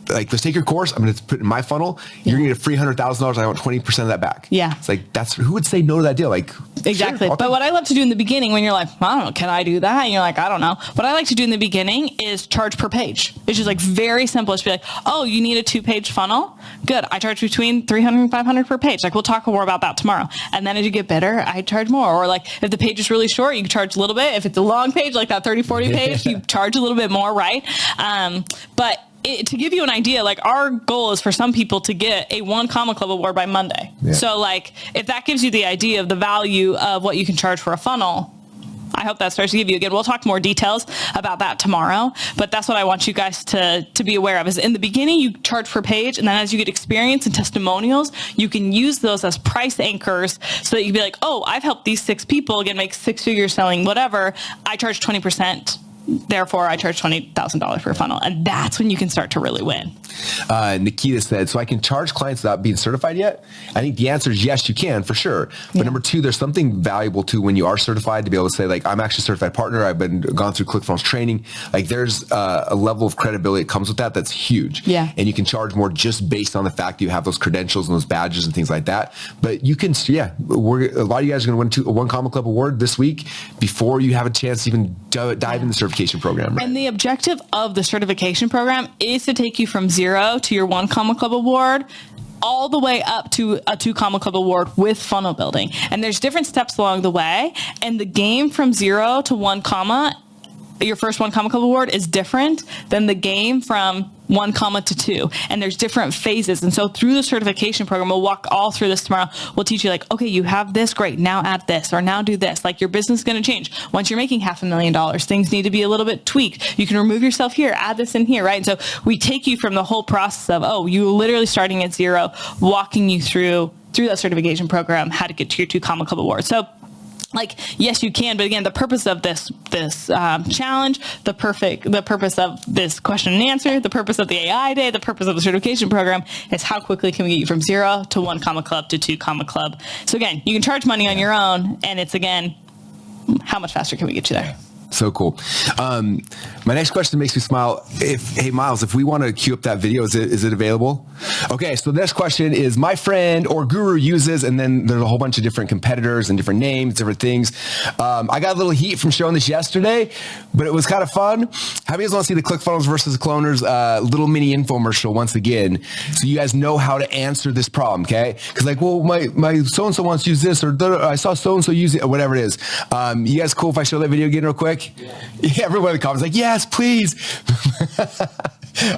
like, let's take your course. I'm going to put it in my funnel. You're going to get a free $100,000. I want 20% of that back. Yeah. It's like, who would say no to that deal? Like, exactly. Sure, but what I love to do in the beginning, when you're like, I don't know, can I do that? And you're like, I don't know. What I like to do in the beginning is charge per page. It's just like very simple. It's be like, oh, you need a 2-page funnel? Good. I charge between $300 and $500 per page. Like, we'll talk more about that tomorrow. And then as you get better, I charge more. Or like, if the page is really short, you can charge a little bit. If it's a long page, like that 30, 40 page, you charge a little bit more, right? But to give you an idea, like, our goal is for some people to get a 1 Comma Club award by Monday. Yeah. So like, if that gives you the idea of the value of what you can charge for a funnel, I hope that starts to give you, again, we'll talk more details about that tomorrow, but that's what I want you guys to be aware of, is in the beginning, you charge per page. And then as you get experience and testimonials, you can use those as price anchors so that you can be like, oh, I've helped these 6 people again, make 6 figures selling whatever. I charge 20%. Therefore, I charge $20,000 per funnel. And that's when you can start to really win. Nikita said, so I can charge clients without being certified yet? I think the answer is yes, you can, for sure. But number 2, there's something valuable too when you are certified to be able to say, like, I'm actually a certified partner. I've gone through ClickFunnels training. Like, there's a level of credibility that comes with that that's huge. Yeah. And you can charge more just based on the fact that you have those credentials and those badges and things like that. But you can, a lot of you guys are going to win a 1 Comma Club award this week before you have a chance to even dive in the certification program. Right? And the objective of the certification program is to take you from 0 to your 1 Comma Club award, all the way up to a 2 Comma Club award with funnel building. And there's different steps along the way. And the game from 0 to 1 comma, your first 1 Comma Club award, is different than the game from 1 comma to 2. And there's different phases. And so through the certification program, we'll walk all through this tomorrow. We'll teach you, like, okay, you have this, great. Now add this, or now do this. Like, your business is going to change. Once you're making $500,000, things need to be a little bit tweaked. You can remove yourself here, add this in here, right? And so we take you from the whole process of, you literally starting at 0, walking you through that certification program, how to get to your 2 Comma Club award. So, like, yes, you can, but again, the purpose of this challenge, the purpose of this question and answer, the purpose of the AI day, the purpose of the certification program is how quickly can we get you from 0 to 1 Comma Club to 2 Comma Club. So again, you can charge money on your own, and it's, again, how much faster can we get you there? So cool. My next question makes me smile. Hey, Miles, if we want to queue up that video, is it available? Okay, so the next question is, my friend or guru uses, and then there's a whole bunch of different competitors and different names, different things. I got a little heat from showing this yesterday, but it was kind of fun. How many of you guys want to see the ClickFunnels versus the Cloners little mini infomercial once again, so you guys know how to answer this problem, okay? Because, like, well, my so-and-so wants to use this, or I saw so-and-so use it, or whatever it is. You guys cool if I show that video again real quick? Yeah, everyone in the comments like, yes, please.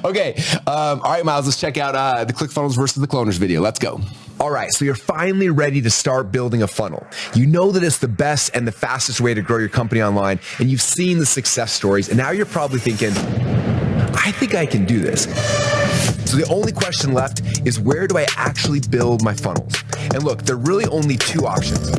Okay. All right, Miles, let's check out the ClickFunnels versus the Cloners video. Let's go. All right, so you're finally ready to start building a funnel. You know that it's the best and the fastest way to grow your company online, and you've seen the success stories, and now you're probably thinking, I think I can do this. So the only question left is, where do I actually build my funnels? And look, there are really only 2 options.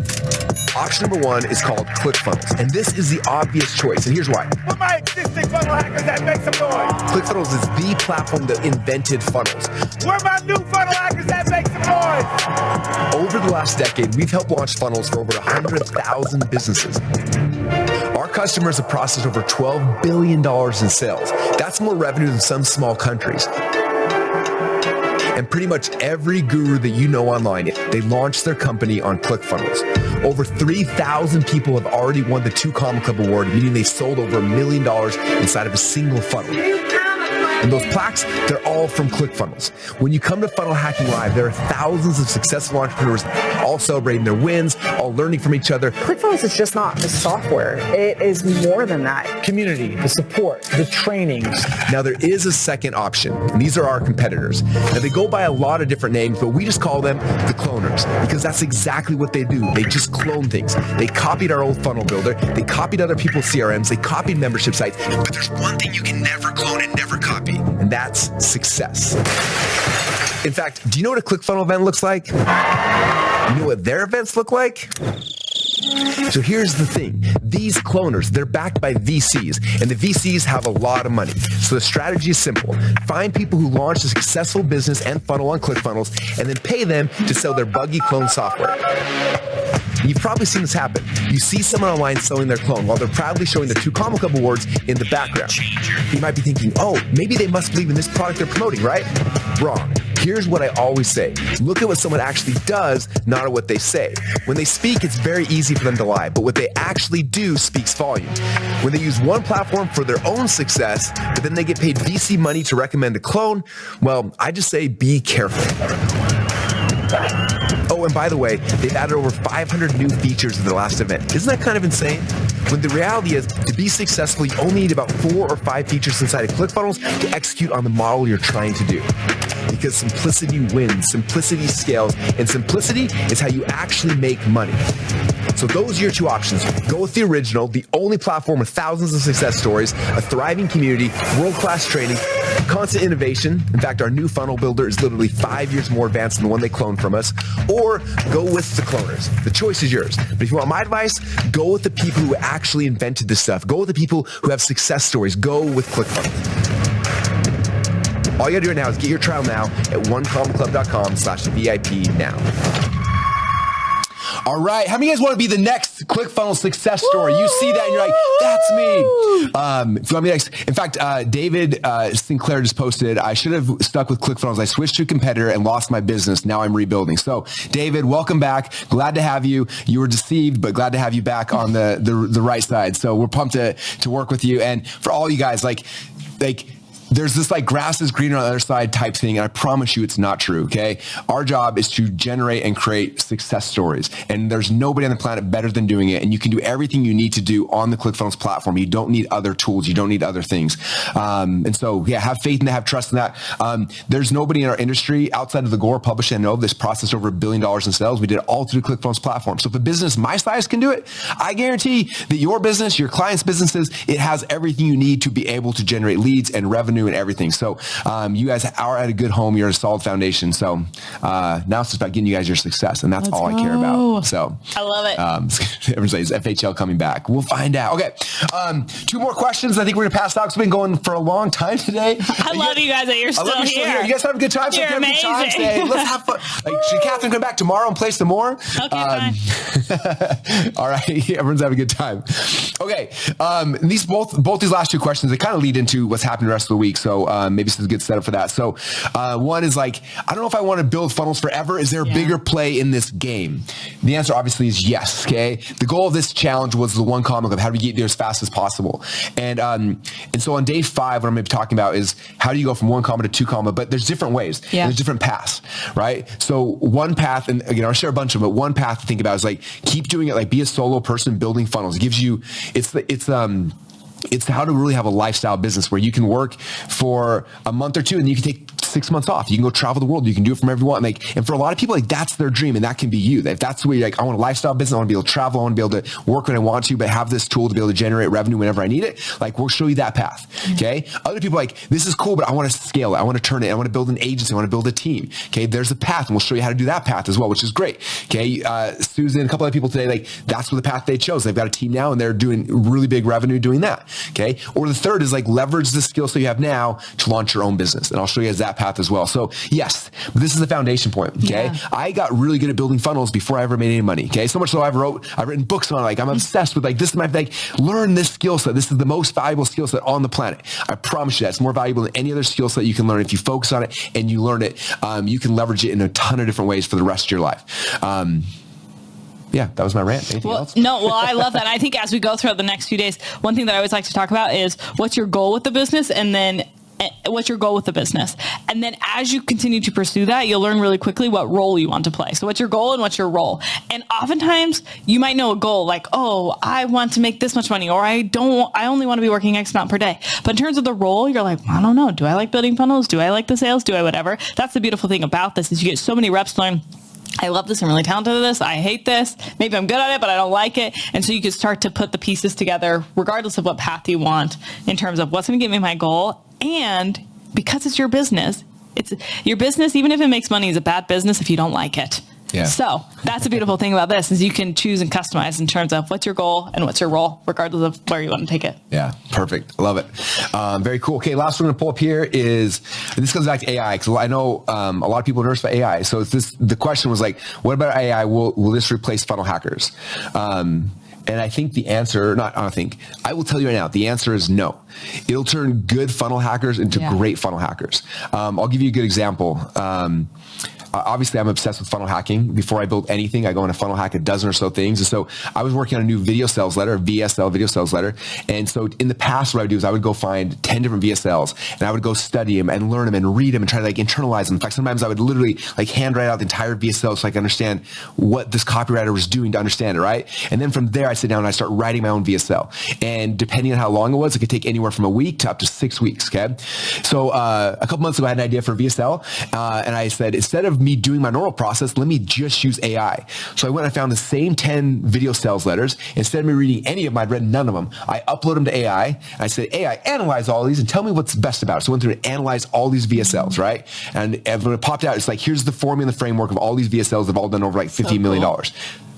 Option number 1 is called ClickFunnels, and this is the obvious choice, and here's why. For my existing funnel hackers that make some noise. ClickFunnels is the platform that invented funnels. We're my new funnel hackers that make some noise. Over the last decade, we've helped launch funnels for over 100,000 businesses. Our customers have processed over $12 billion in sales. That's more revenue than some small countries. And pretty much every guru that you know online, they launched their company on ClickFunnels. Over 3,000 people have already won the 2 Comma Club award, meaning they sold over $1 million inside of a single funnel. And those plaques, they're all from ClickFunnels. When you come to Funnel Hacking Live, there are thousands of successful entrepreneurs all celebrating their wins, all learning from each other. ClickFunnels is just not the software. It is more than that. Community, the support, the trainings. Now, there is a second option, and these are our competitors. Now, they go by a lot of different names, but we just call them the cloners, because that's exactly what they do. They just clone things. They copied our old funnel builder. They copied other people's CRMs. They copied membership sites. But there's one thing you can never clone and never copy, and that's success. In fact, do you know what a ClickFunnels event looks like? You know what their events look like? So here's the thing. These cloners, they're backed by VCs, and the VCs have a lot of money. So the strategy is simple. Find people who launched a successful business and funnel on ClickFunnels, and then pay them to sell their buggy clone software. You've probably seen this happen. You see someone online selling their clone while they're proudly showing the 2 Comma Club awards in the background. You might be thinking, oh, maybe they must believe in this product they're promoting, right? Wrong. Here's what I always say. Look at what someone actually does, not at what they say. When they speak, it's very easy for them to lie, but what they actually do speaks volume. When they use one platform for their own success, but then they get paid VC money to recommend a clone, well, I just say be careful. Oh, and by the way, they've added over 500 new features in their last event. Isn't that kind of insane? When the reality is, to be successful, you only need about 4 or 5 features inside of ClickFunnels to execute on the model you're trying to do. Because simplicity wins, simplicity scales, and simplicity is how you actually make money. So those are your 2 options. Go with the original, the only platform with thousands of success stories, a thriving community, world-class training, constant innovation. In fact, our new funnel builder is literally 5 years more advanced than the one they cloned from us. Or go with the cloners. The choice is yours. But if you want my advice, go with the people who actually invented this stuff. Go with the people who have success stories. Go with ClickFunnels. All you gotta do right now is get your trial now at onecommaclub.com/VIP now. All right. How many of you guys want to be the next ClickFunnels success story? You see that and you're like, that's me. If you want to be next. In fact, David Sinclair just posted, I should have stuck with ClickFunnels. I switched to a competitor and lost my business. Now I'm rebuilding. So David, welcome back. Glad to have you. You were deceived, but glad to have you back on the right side. So we're pumped to work with you. And for all you guys, like there's this like grass is greener on the other side type thing. And I promise you it's not true. Okay. Our job is to generate and create success stories. And there's nobody on the planet better than doing it. And you can do everything you need to do on the ClickFunnels platform. You don't need other tools. You don't need other things. And so, yeah, have faith in that, have trust in that. There's nobody in our industry outside of the Gore publishing. I know this processed over $1 billion in sales. We did it all through ClickFunnels platform. So if a business my size can do it, I guarantee that your business, your clients' businesses, it has everything you need to be able to generate leads and revenue and everything. So you guys are at a good home. You're at a solid foundation. So now it's just about getting you guys your success. And that's all I care about. So I love it. Everyone says FHL coming back. We'll find out. Okay. 2 more questions. I think we're going to pass out. It's been going for a long time today. I love you guys that you're still here. You guys have a good time. You're amazing. Let's have fun. Should Catherine come back tomorrow and play some more? Okay, fine. All right. Everyone's having a good time. Okay. These both these last 2 questions, they kind of lead into what's happening the rest of the week. So maybe this is a good setup for that. So one is like, I don't know if I want to build funnels forever. Is there a bigger play in this game? The answer obviously is yes. Okay. The goal of this challenge was the 1 Comma Club. How do we get there as fast as possible? And so on day 5, what I'm going to be talking about is how do you go from 1 comma to 2 comma, but there's different ways. Yeah. There's different paths, right? So one path, and again, I'll share a bunch of them, but one path to think about is like, keep doing it. Like be a solo person building funnels. It gives you, it's how to really have a lifestyle business where you can work for a month or 2 and you can take 6 months off. You can go travel the world. You can do it from everyone. And for a lot of people, like that's their dream, and that can be you. If that's the way you're like, I want a lifestyle business. I want to be able to travel. I want to be able to work when I want to, but have this tool to be able to generate revenue whenever I need it. Like we'll show you that path. Okay. Other people are like, this is cool, but I want to scale it. I want to turn it. I want to build an agency. I want to build a team. Okay. There's a path, and we'll show you how to do that path as well, which is great. Okay. Susan, a couple other people today, like that's what the path they chose. They've got a team now and they're doing really big revenue doing that. Okay. Or the third is like leverage the skill set you have now to launch your own business. And I'll show you guys that path as well. So yes, but this is the foundation point. Okay. Yeah. I got really good at building funnels before I ever made any money. Okay. So much so I've written books on it. Like I'm obsessed with like, this is my, like learn this skill set. This is the most valuable skill set on the planet. I promise you that it's more valuable than any other skill set you can learn. If you focus on it and you learn it, you can leverage it in a ton of different ways for the rest of your life. Yeah, that was my rant. Anything else? No, well, I love that. I think as we go throughout the next few days, one thing that I always like to talk about is what's your goal with the business, and then what's your goal with the business. And then as you continue to pursue that, you'll learn really quickly what role you want to play. So what's your goal and what's your role? And oftentimes you might know a goal like, oh, I want to make this much money, or I only want to be working X amount per day. But in terms of the role, you're like, well, I don't know. Do I like building funnels? Do I like the sales? Do I whatever? That's the beautiful thing about this is you get so many reps to learn. I love this. I'm really talented at this. I hate this. Maybe I'm good at it, but I don't like it. And so you can start to put the pieces together regardless of what path you want in terms of what's going to get me my goal. And because it's your business, even if it makes money, is a bad business if you don't like it. Yeah. So that's a beautiful thing about this is you can choose and customize in terms of what's your goal and what's your role, regardless of where you want to take it. Yeah, perfect. Love it. Very cool. Okay, last one I'm going to pull up here is, this comes back to AI, because I know a lot of people are nervous about AI. So the question was like, what about AI? Will this replace funnel hackers? And I think the answer, I will tell you right now, the answer is no. It'll turn good funnel hackers into great funnel hackers. I'll give you a good example. Obviously, I'm obsessed with funnel hacking. Before I build anything, I go and funnel hack a dozen or so things. And so I was working on a new video sales letter, VSL, video sales letter. And so in the past, what I would do is I would go find 10 different VSLs and I would go study them and learn them and read them and try to like internalize them. In fact, sometimes I would literally like handwrite out the entire VSL so I could understand what this copywriter was doing to understand it, right? And then from there, I sit down and I start writing my own VSL. And depending on how long it was, it could take anywhere from a week to up to 6 weeks, okay? So a couple months ago, I had an idea for a VSL. And I said, instead of me doing my normal process, let me just use AI. So I went and found the same 10 video sales letters. Instead of me reading any of them, I'd read none of them. I upload them to AI. And I said, AI, analyze all these and tell me what's best about it. So I went through and analyzed all these VSLs, right? And when it popped out, it's like, here's the formula and the framework of all these VSLs that have all done over like $15 million.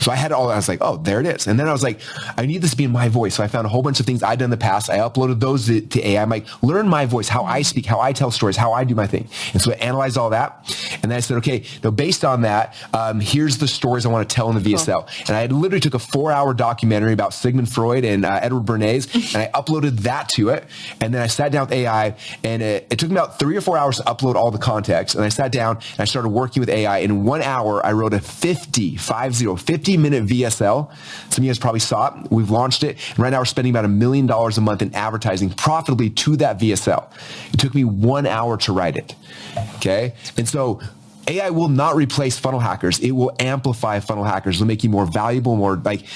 So I had it all, I was like, oh, there it is. And then I was like, I need this to be in my voice. So I found a whole bunch of things I'd done in the past. I uploaded those to AI. I'm like, learn my voice, how I speak, how I tell stories, how I do my thing. And so I analyzed all that. And then I said, okay, now based on that, here's the stories I want to tell in the VSL. And I literally took a 4-hour documentary about Sigmund Freud and Edward Bernays, and I uploaded that to it. And then I sat down with AI, and it took me about 3 or 4 hours to upload all the context. And I sat down and I started working with AI. And in 1 hour, I wrote a 50-minute VSL. Some of you guys probably saw it. We've launched it. And right now we're spending about $1 million a month in advertising profitably to that VSL. It took me 1 hour to write it. Okay. And so AI will not replace funnel hackers. It will amplify funnel hackers. It'll make you more valuable, more like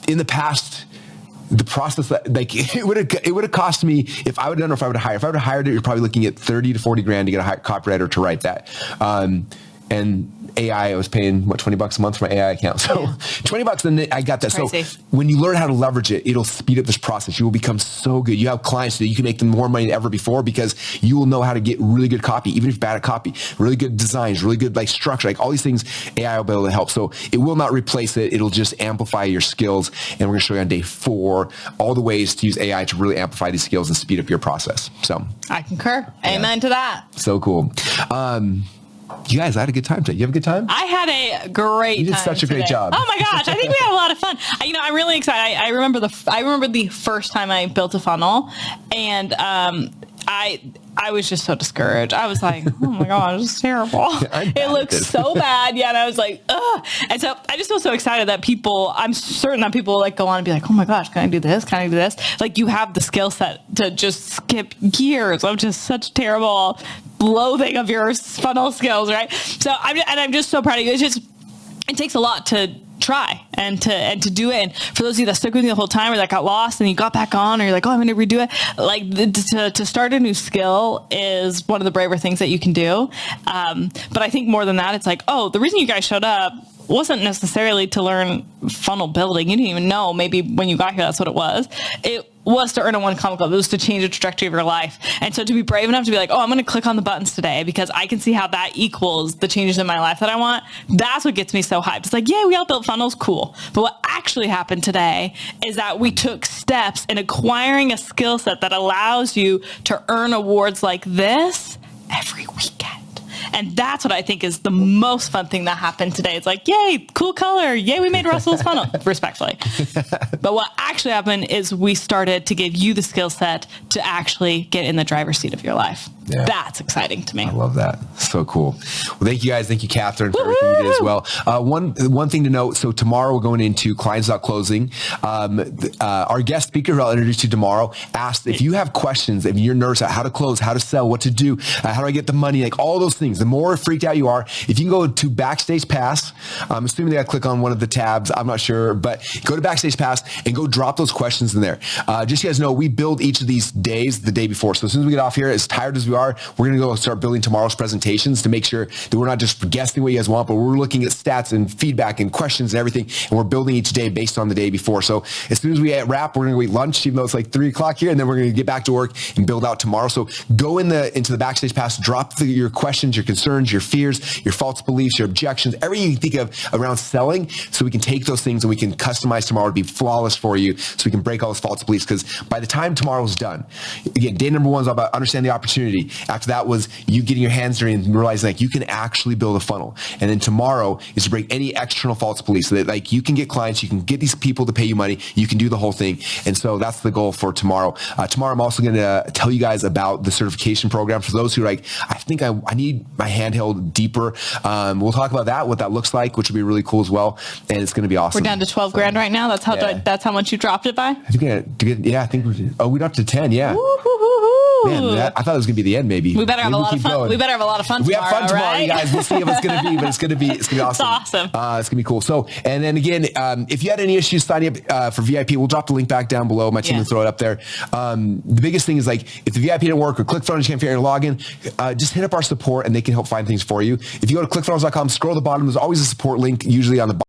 in the past, the process that it would have cost me if I would have hired it, you're probably looking at 30 to 40 grand to get a copywriter to write that. And AI, I was paying $20 a month for my AI account. So $20, and I got that. So when you learn how to leverage it, it'll speed up this process. You will become so good. You have clients that you can make them more money than ever before because you will know how to get really good copy, even if you're bad at copy, really good designs, really good like structure, like all these things AI will be able to help. So it will not replace it. It'll just amplify your skills. And we're going to show you on day 4, all the ways to use AI to really amplify these skills and speed up your process. So I concur. Amen to that. So cool. You guys, I had a good time today. You have a good time? I had a great time. You did such a great job. Oh my gosh. I think we had a lot of fun. I'm really excited. I remember the first time I built a funnel, and I was just so discouraged. I was like, oh my gosh, this is terrible. It looks so bad. Yeah. And I was like, ugh. And so I just feel so excited that I'm certain that people like go on and be like, oh my gosh, can I do this? Can I do this? Like you have the skill set to just skip gears of just such terrible loathing of your funnel skills, right? So I'm just so proud of you. It takes a lot to try and to do it. And for those of you that stuck with me the whole time or that got lost and you got back on or you're like, oh, I'm going to redo it. Like to start a new skill is one of the braver things that you can do. But I think more than that, it's like, oh, the reason you guys showed up wasn't necessarily to learn funnel building. You didn't even know maybe when you got here, that's what it was. It was to earn a One Comma Club. It was to change the trajectory of your life. And so to be brave enough to be like, oh, I'm going to click on the buttons today because I can see how that equals the changes in my life that I want. That's what gets me so hyped. It's like, yeah, we all built funnels. Cool. But what actually happened today is that we took steps in acquiring a skill set that allows you to earn awards like this every weekend. And that's what I think is the most fun thing that happened today. It's like, yay, cool color. Yay, we made Russell's funnel, respectfully. But what actually happened is we started to give you the skill set to actually get in the driver's seat of your life. Yeah. That's exciting to me. I love that. So cool. Well, thank you guys. Thank you, Catherine, for everything you did as well. One thing to note. So tomorrow we're going into Clients Without Closing. Our guest speaker who I'll introduce you tomorrow asked if you have questions, if you're nervous about how to close, how to sell, what to do, how do I get the money, like all those things. The more freaked out you are, if you can go to Backstage Pass, I'm assuming they got to click on one of the tabs. I'm not sure, but go to Backstage Pass and go drop those questions in there. Just so you guys know, we build each of these days the day before. So as soon as we get off here, as tired as we you are, we're going to go start building tomorrow's presentations to make sure that we're not just guessing what you guys want, but we're looking at stats and feedback and questions and everything. And we're building each day based on the day before. So as soon as we wrap, we're going to go eat lunch, even though it's like 3:00 here, and then we're going to get back to work and build out tomorrow. So go into the Backstage Pass, drop your questions, your concerns, your fears, your false beliefs, your objections, everything you can think of around selling, so we can take those things and we can customize tomorrow to be flawless for you, so we can break all those false beliefs. Because by the time tomorrow's done, again, day number 1 is all about understanding the opportunity. After that was you getting your hands dirty and realizing like you can actually build a funnel. And then tomorrow is to break any external false beliefs, so that like you can get clients, you can get these people to pay you money, you can do the whole thing. And so that's the goal for tomorrow. Tomorrow I'm also going to tell you guys about the certification program for those who are like, I think I need my handheld deeper. We'll talk about that, what that looks like, which will be really cool as well. And it's going to be awesome. We're down to 12 grand right now. That's how much you dropped it by? I think we're up to 10. Yeah. Man, I thought it was going to be the end. Maybe we better have a lot of fun. Going. We better have a lot of fun tomorrow. We have fun tomorrow, right? You guys. We'll see if it's going to be, but it's going to be awesome. It's awesome. It's going to be cool. So, and then again, if you had any issues signing up for VIP, we'll drop the link back down below. My team will throw it up there. The biggest thing is like, if the VIP didn't work or ClickFunnels, you can't figure out your login, just hit up our support and they can help find things for you. If you go to clickfunnels.com, scroll to the bottom, there's always a support link, usually on the bottom.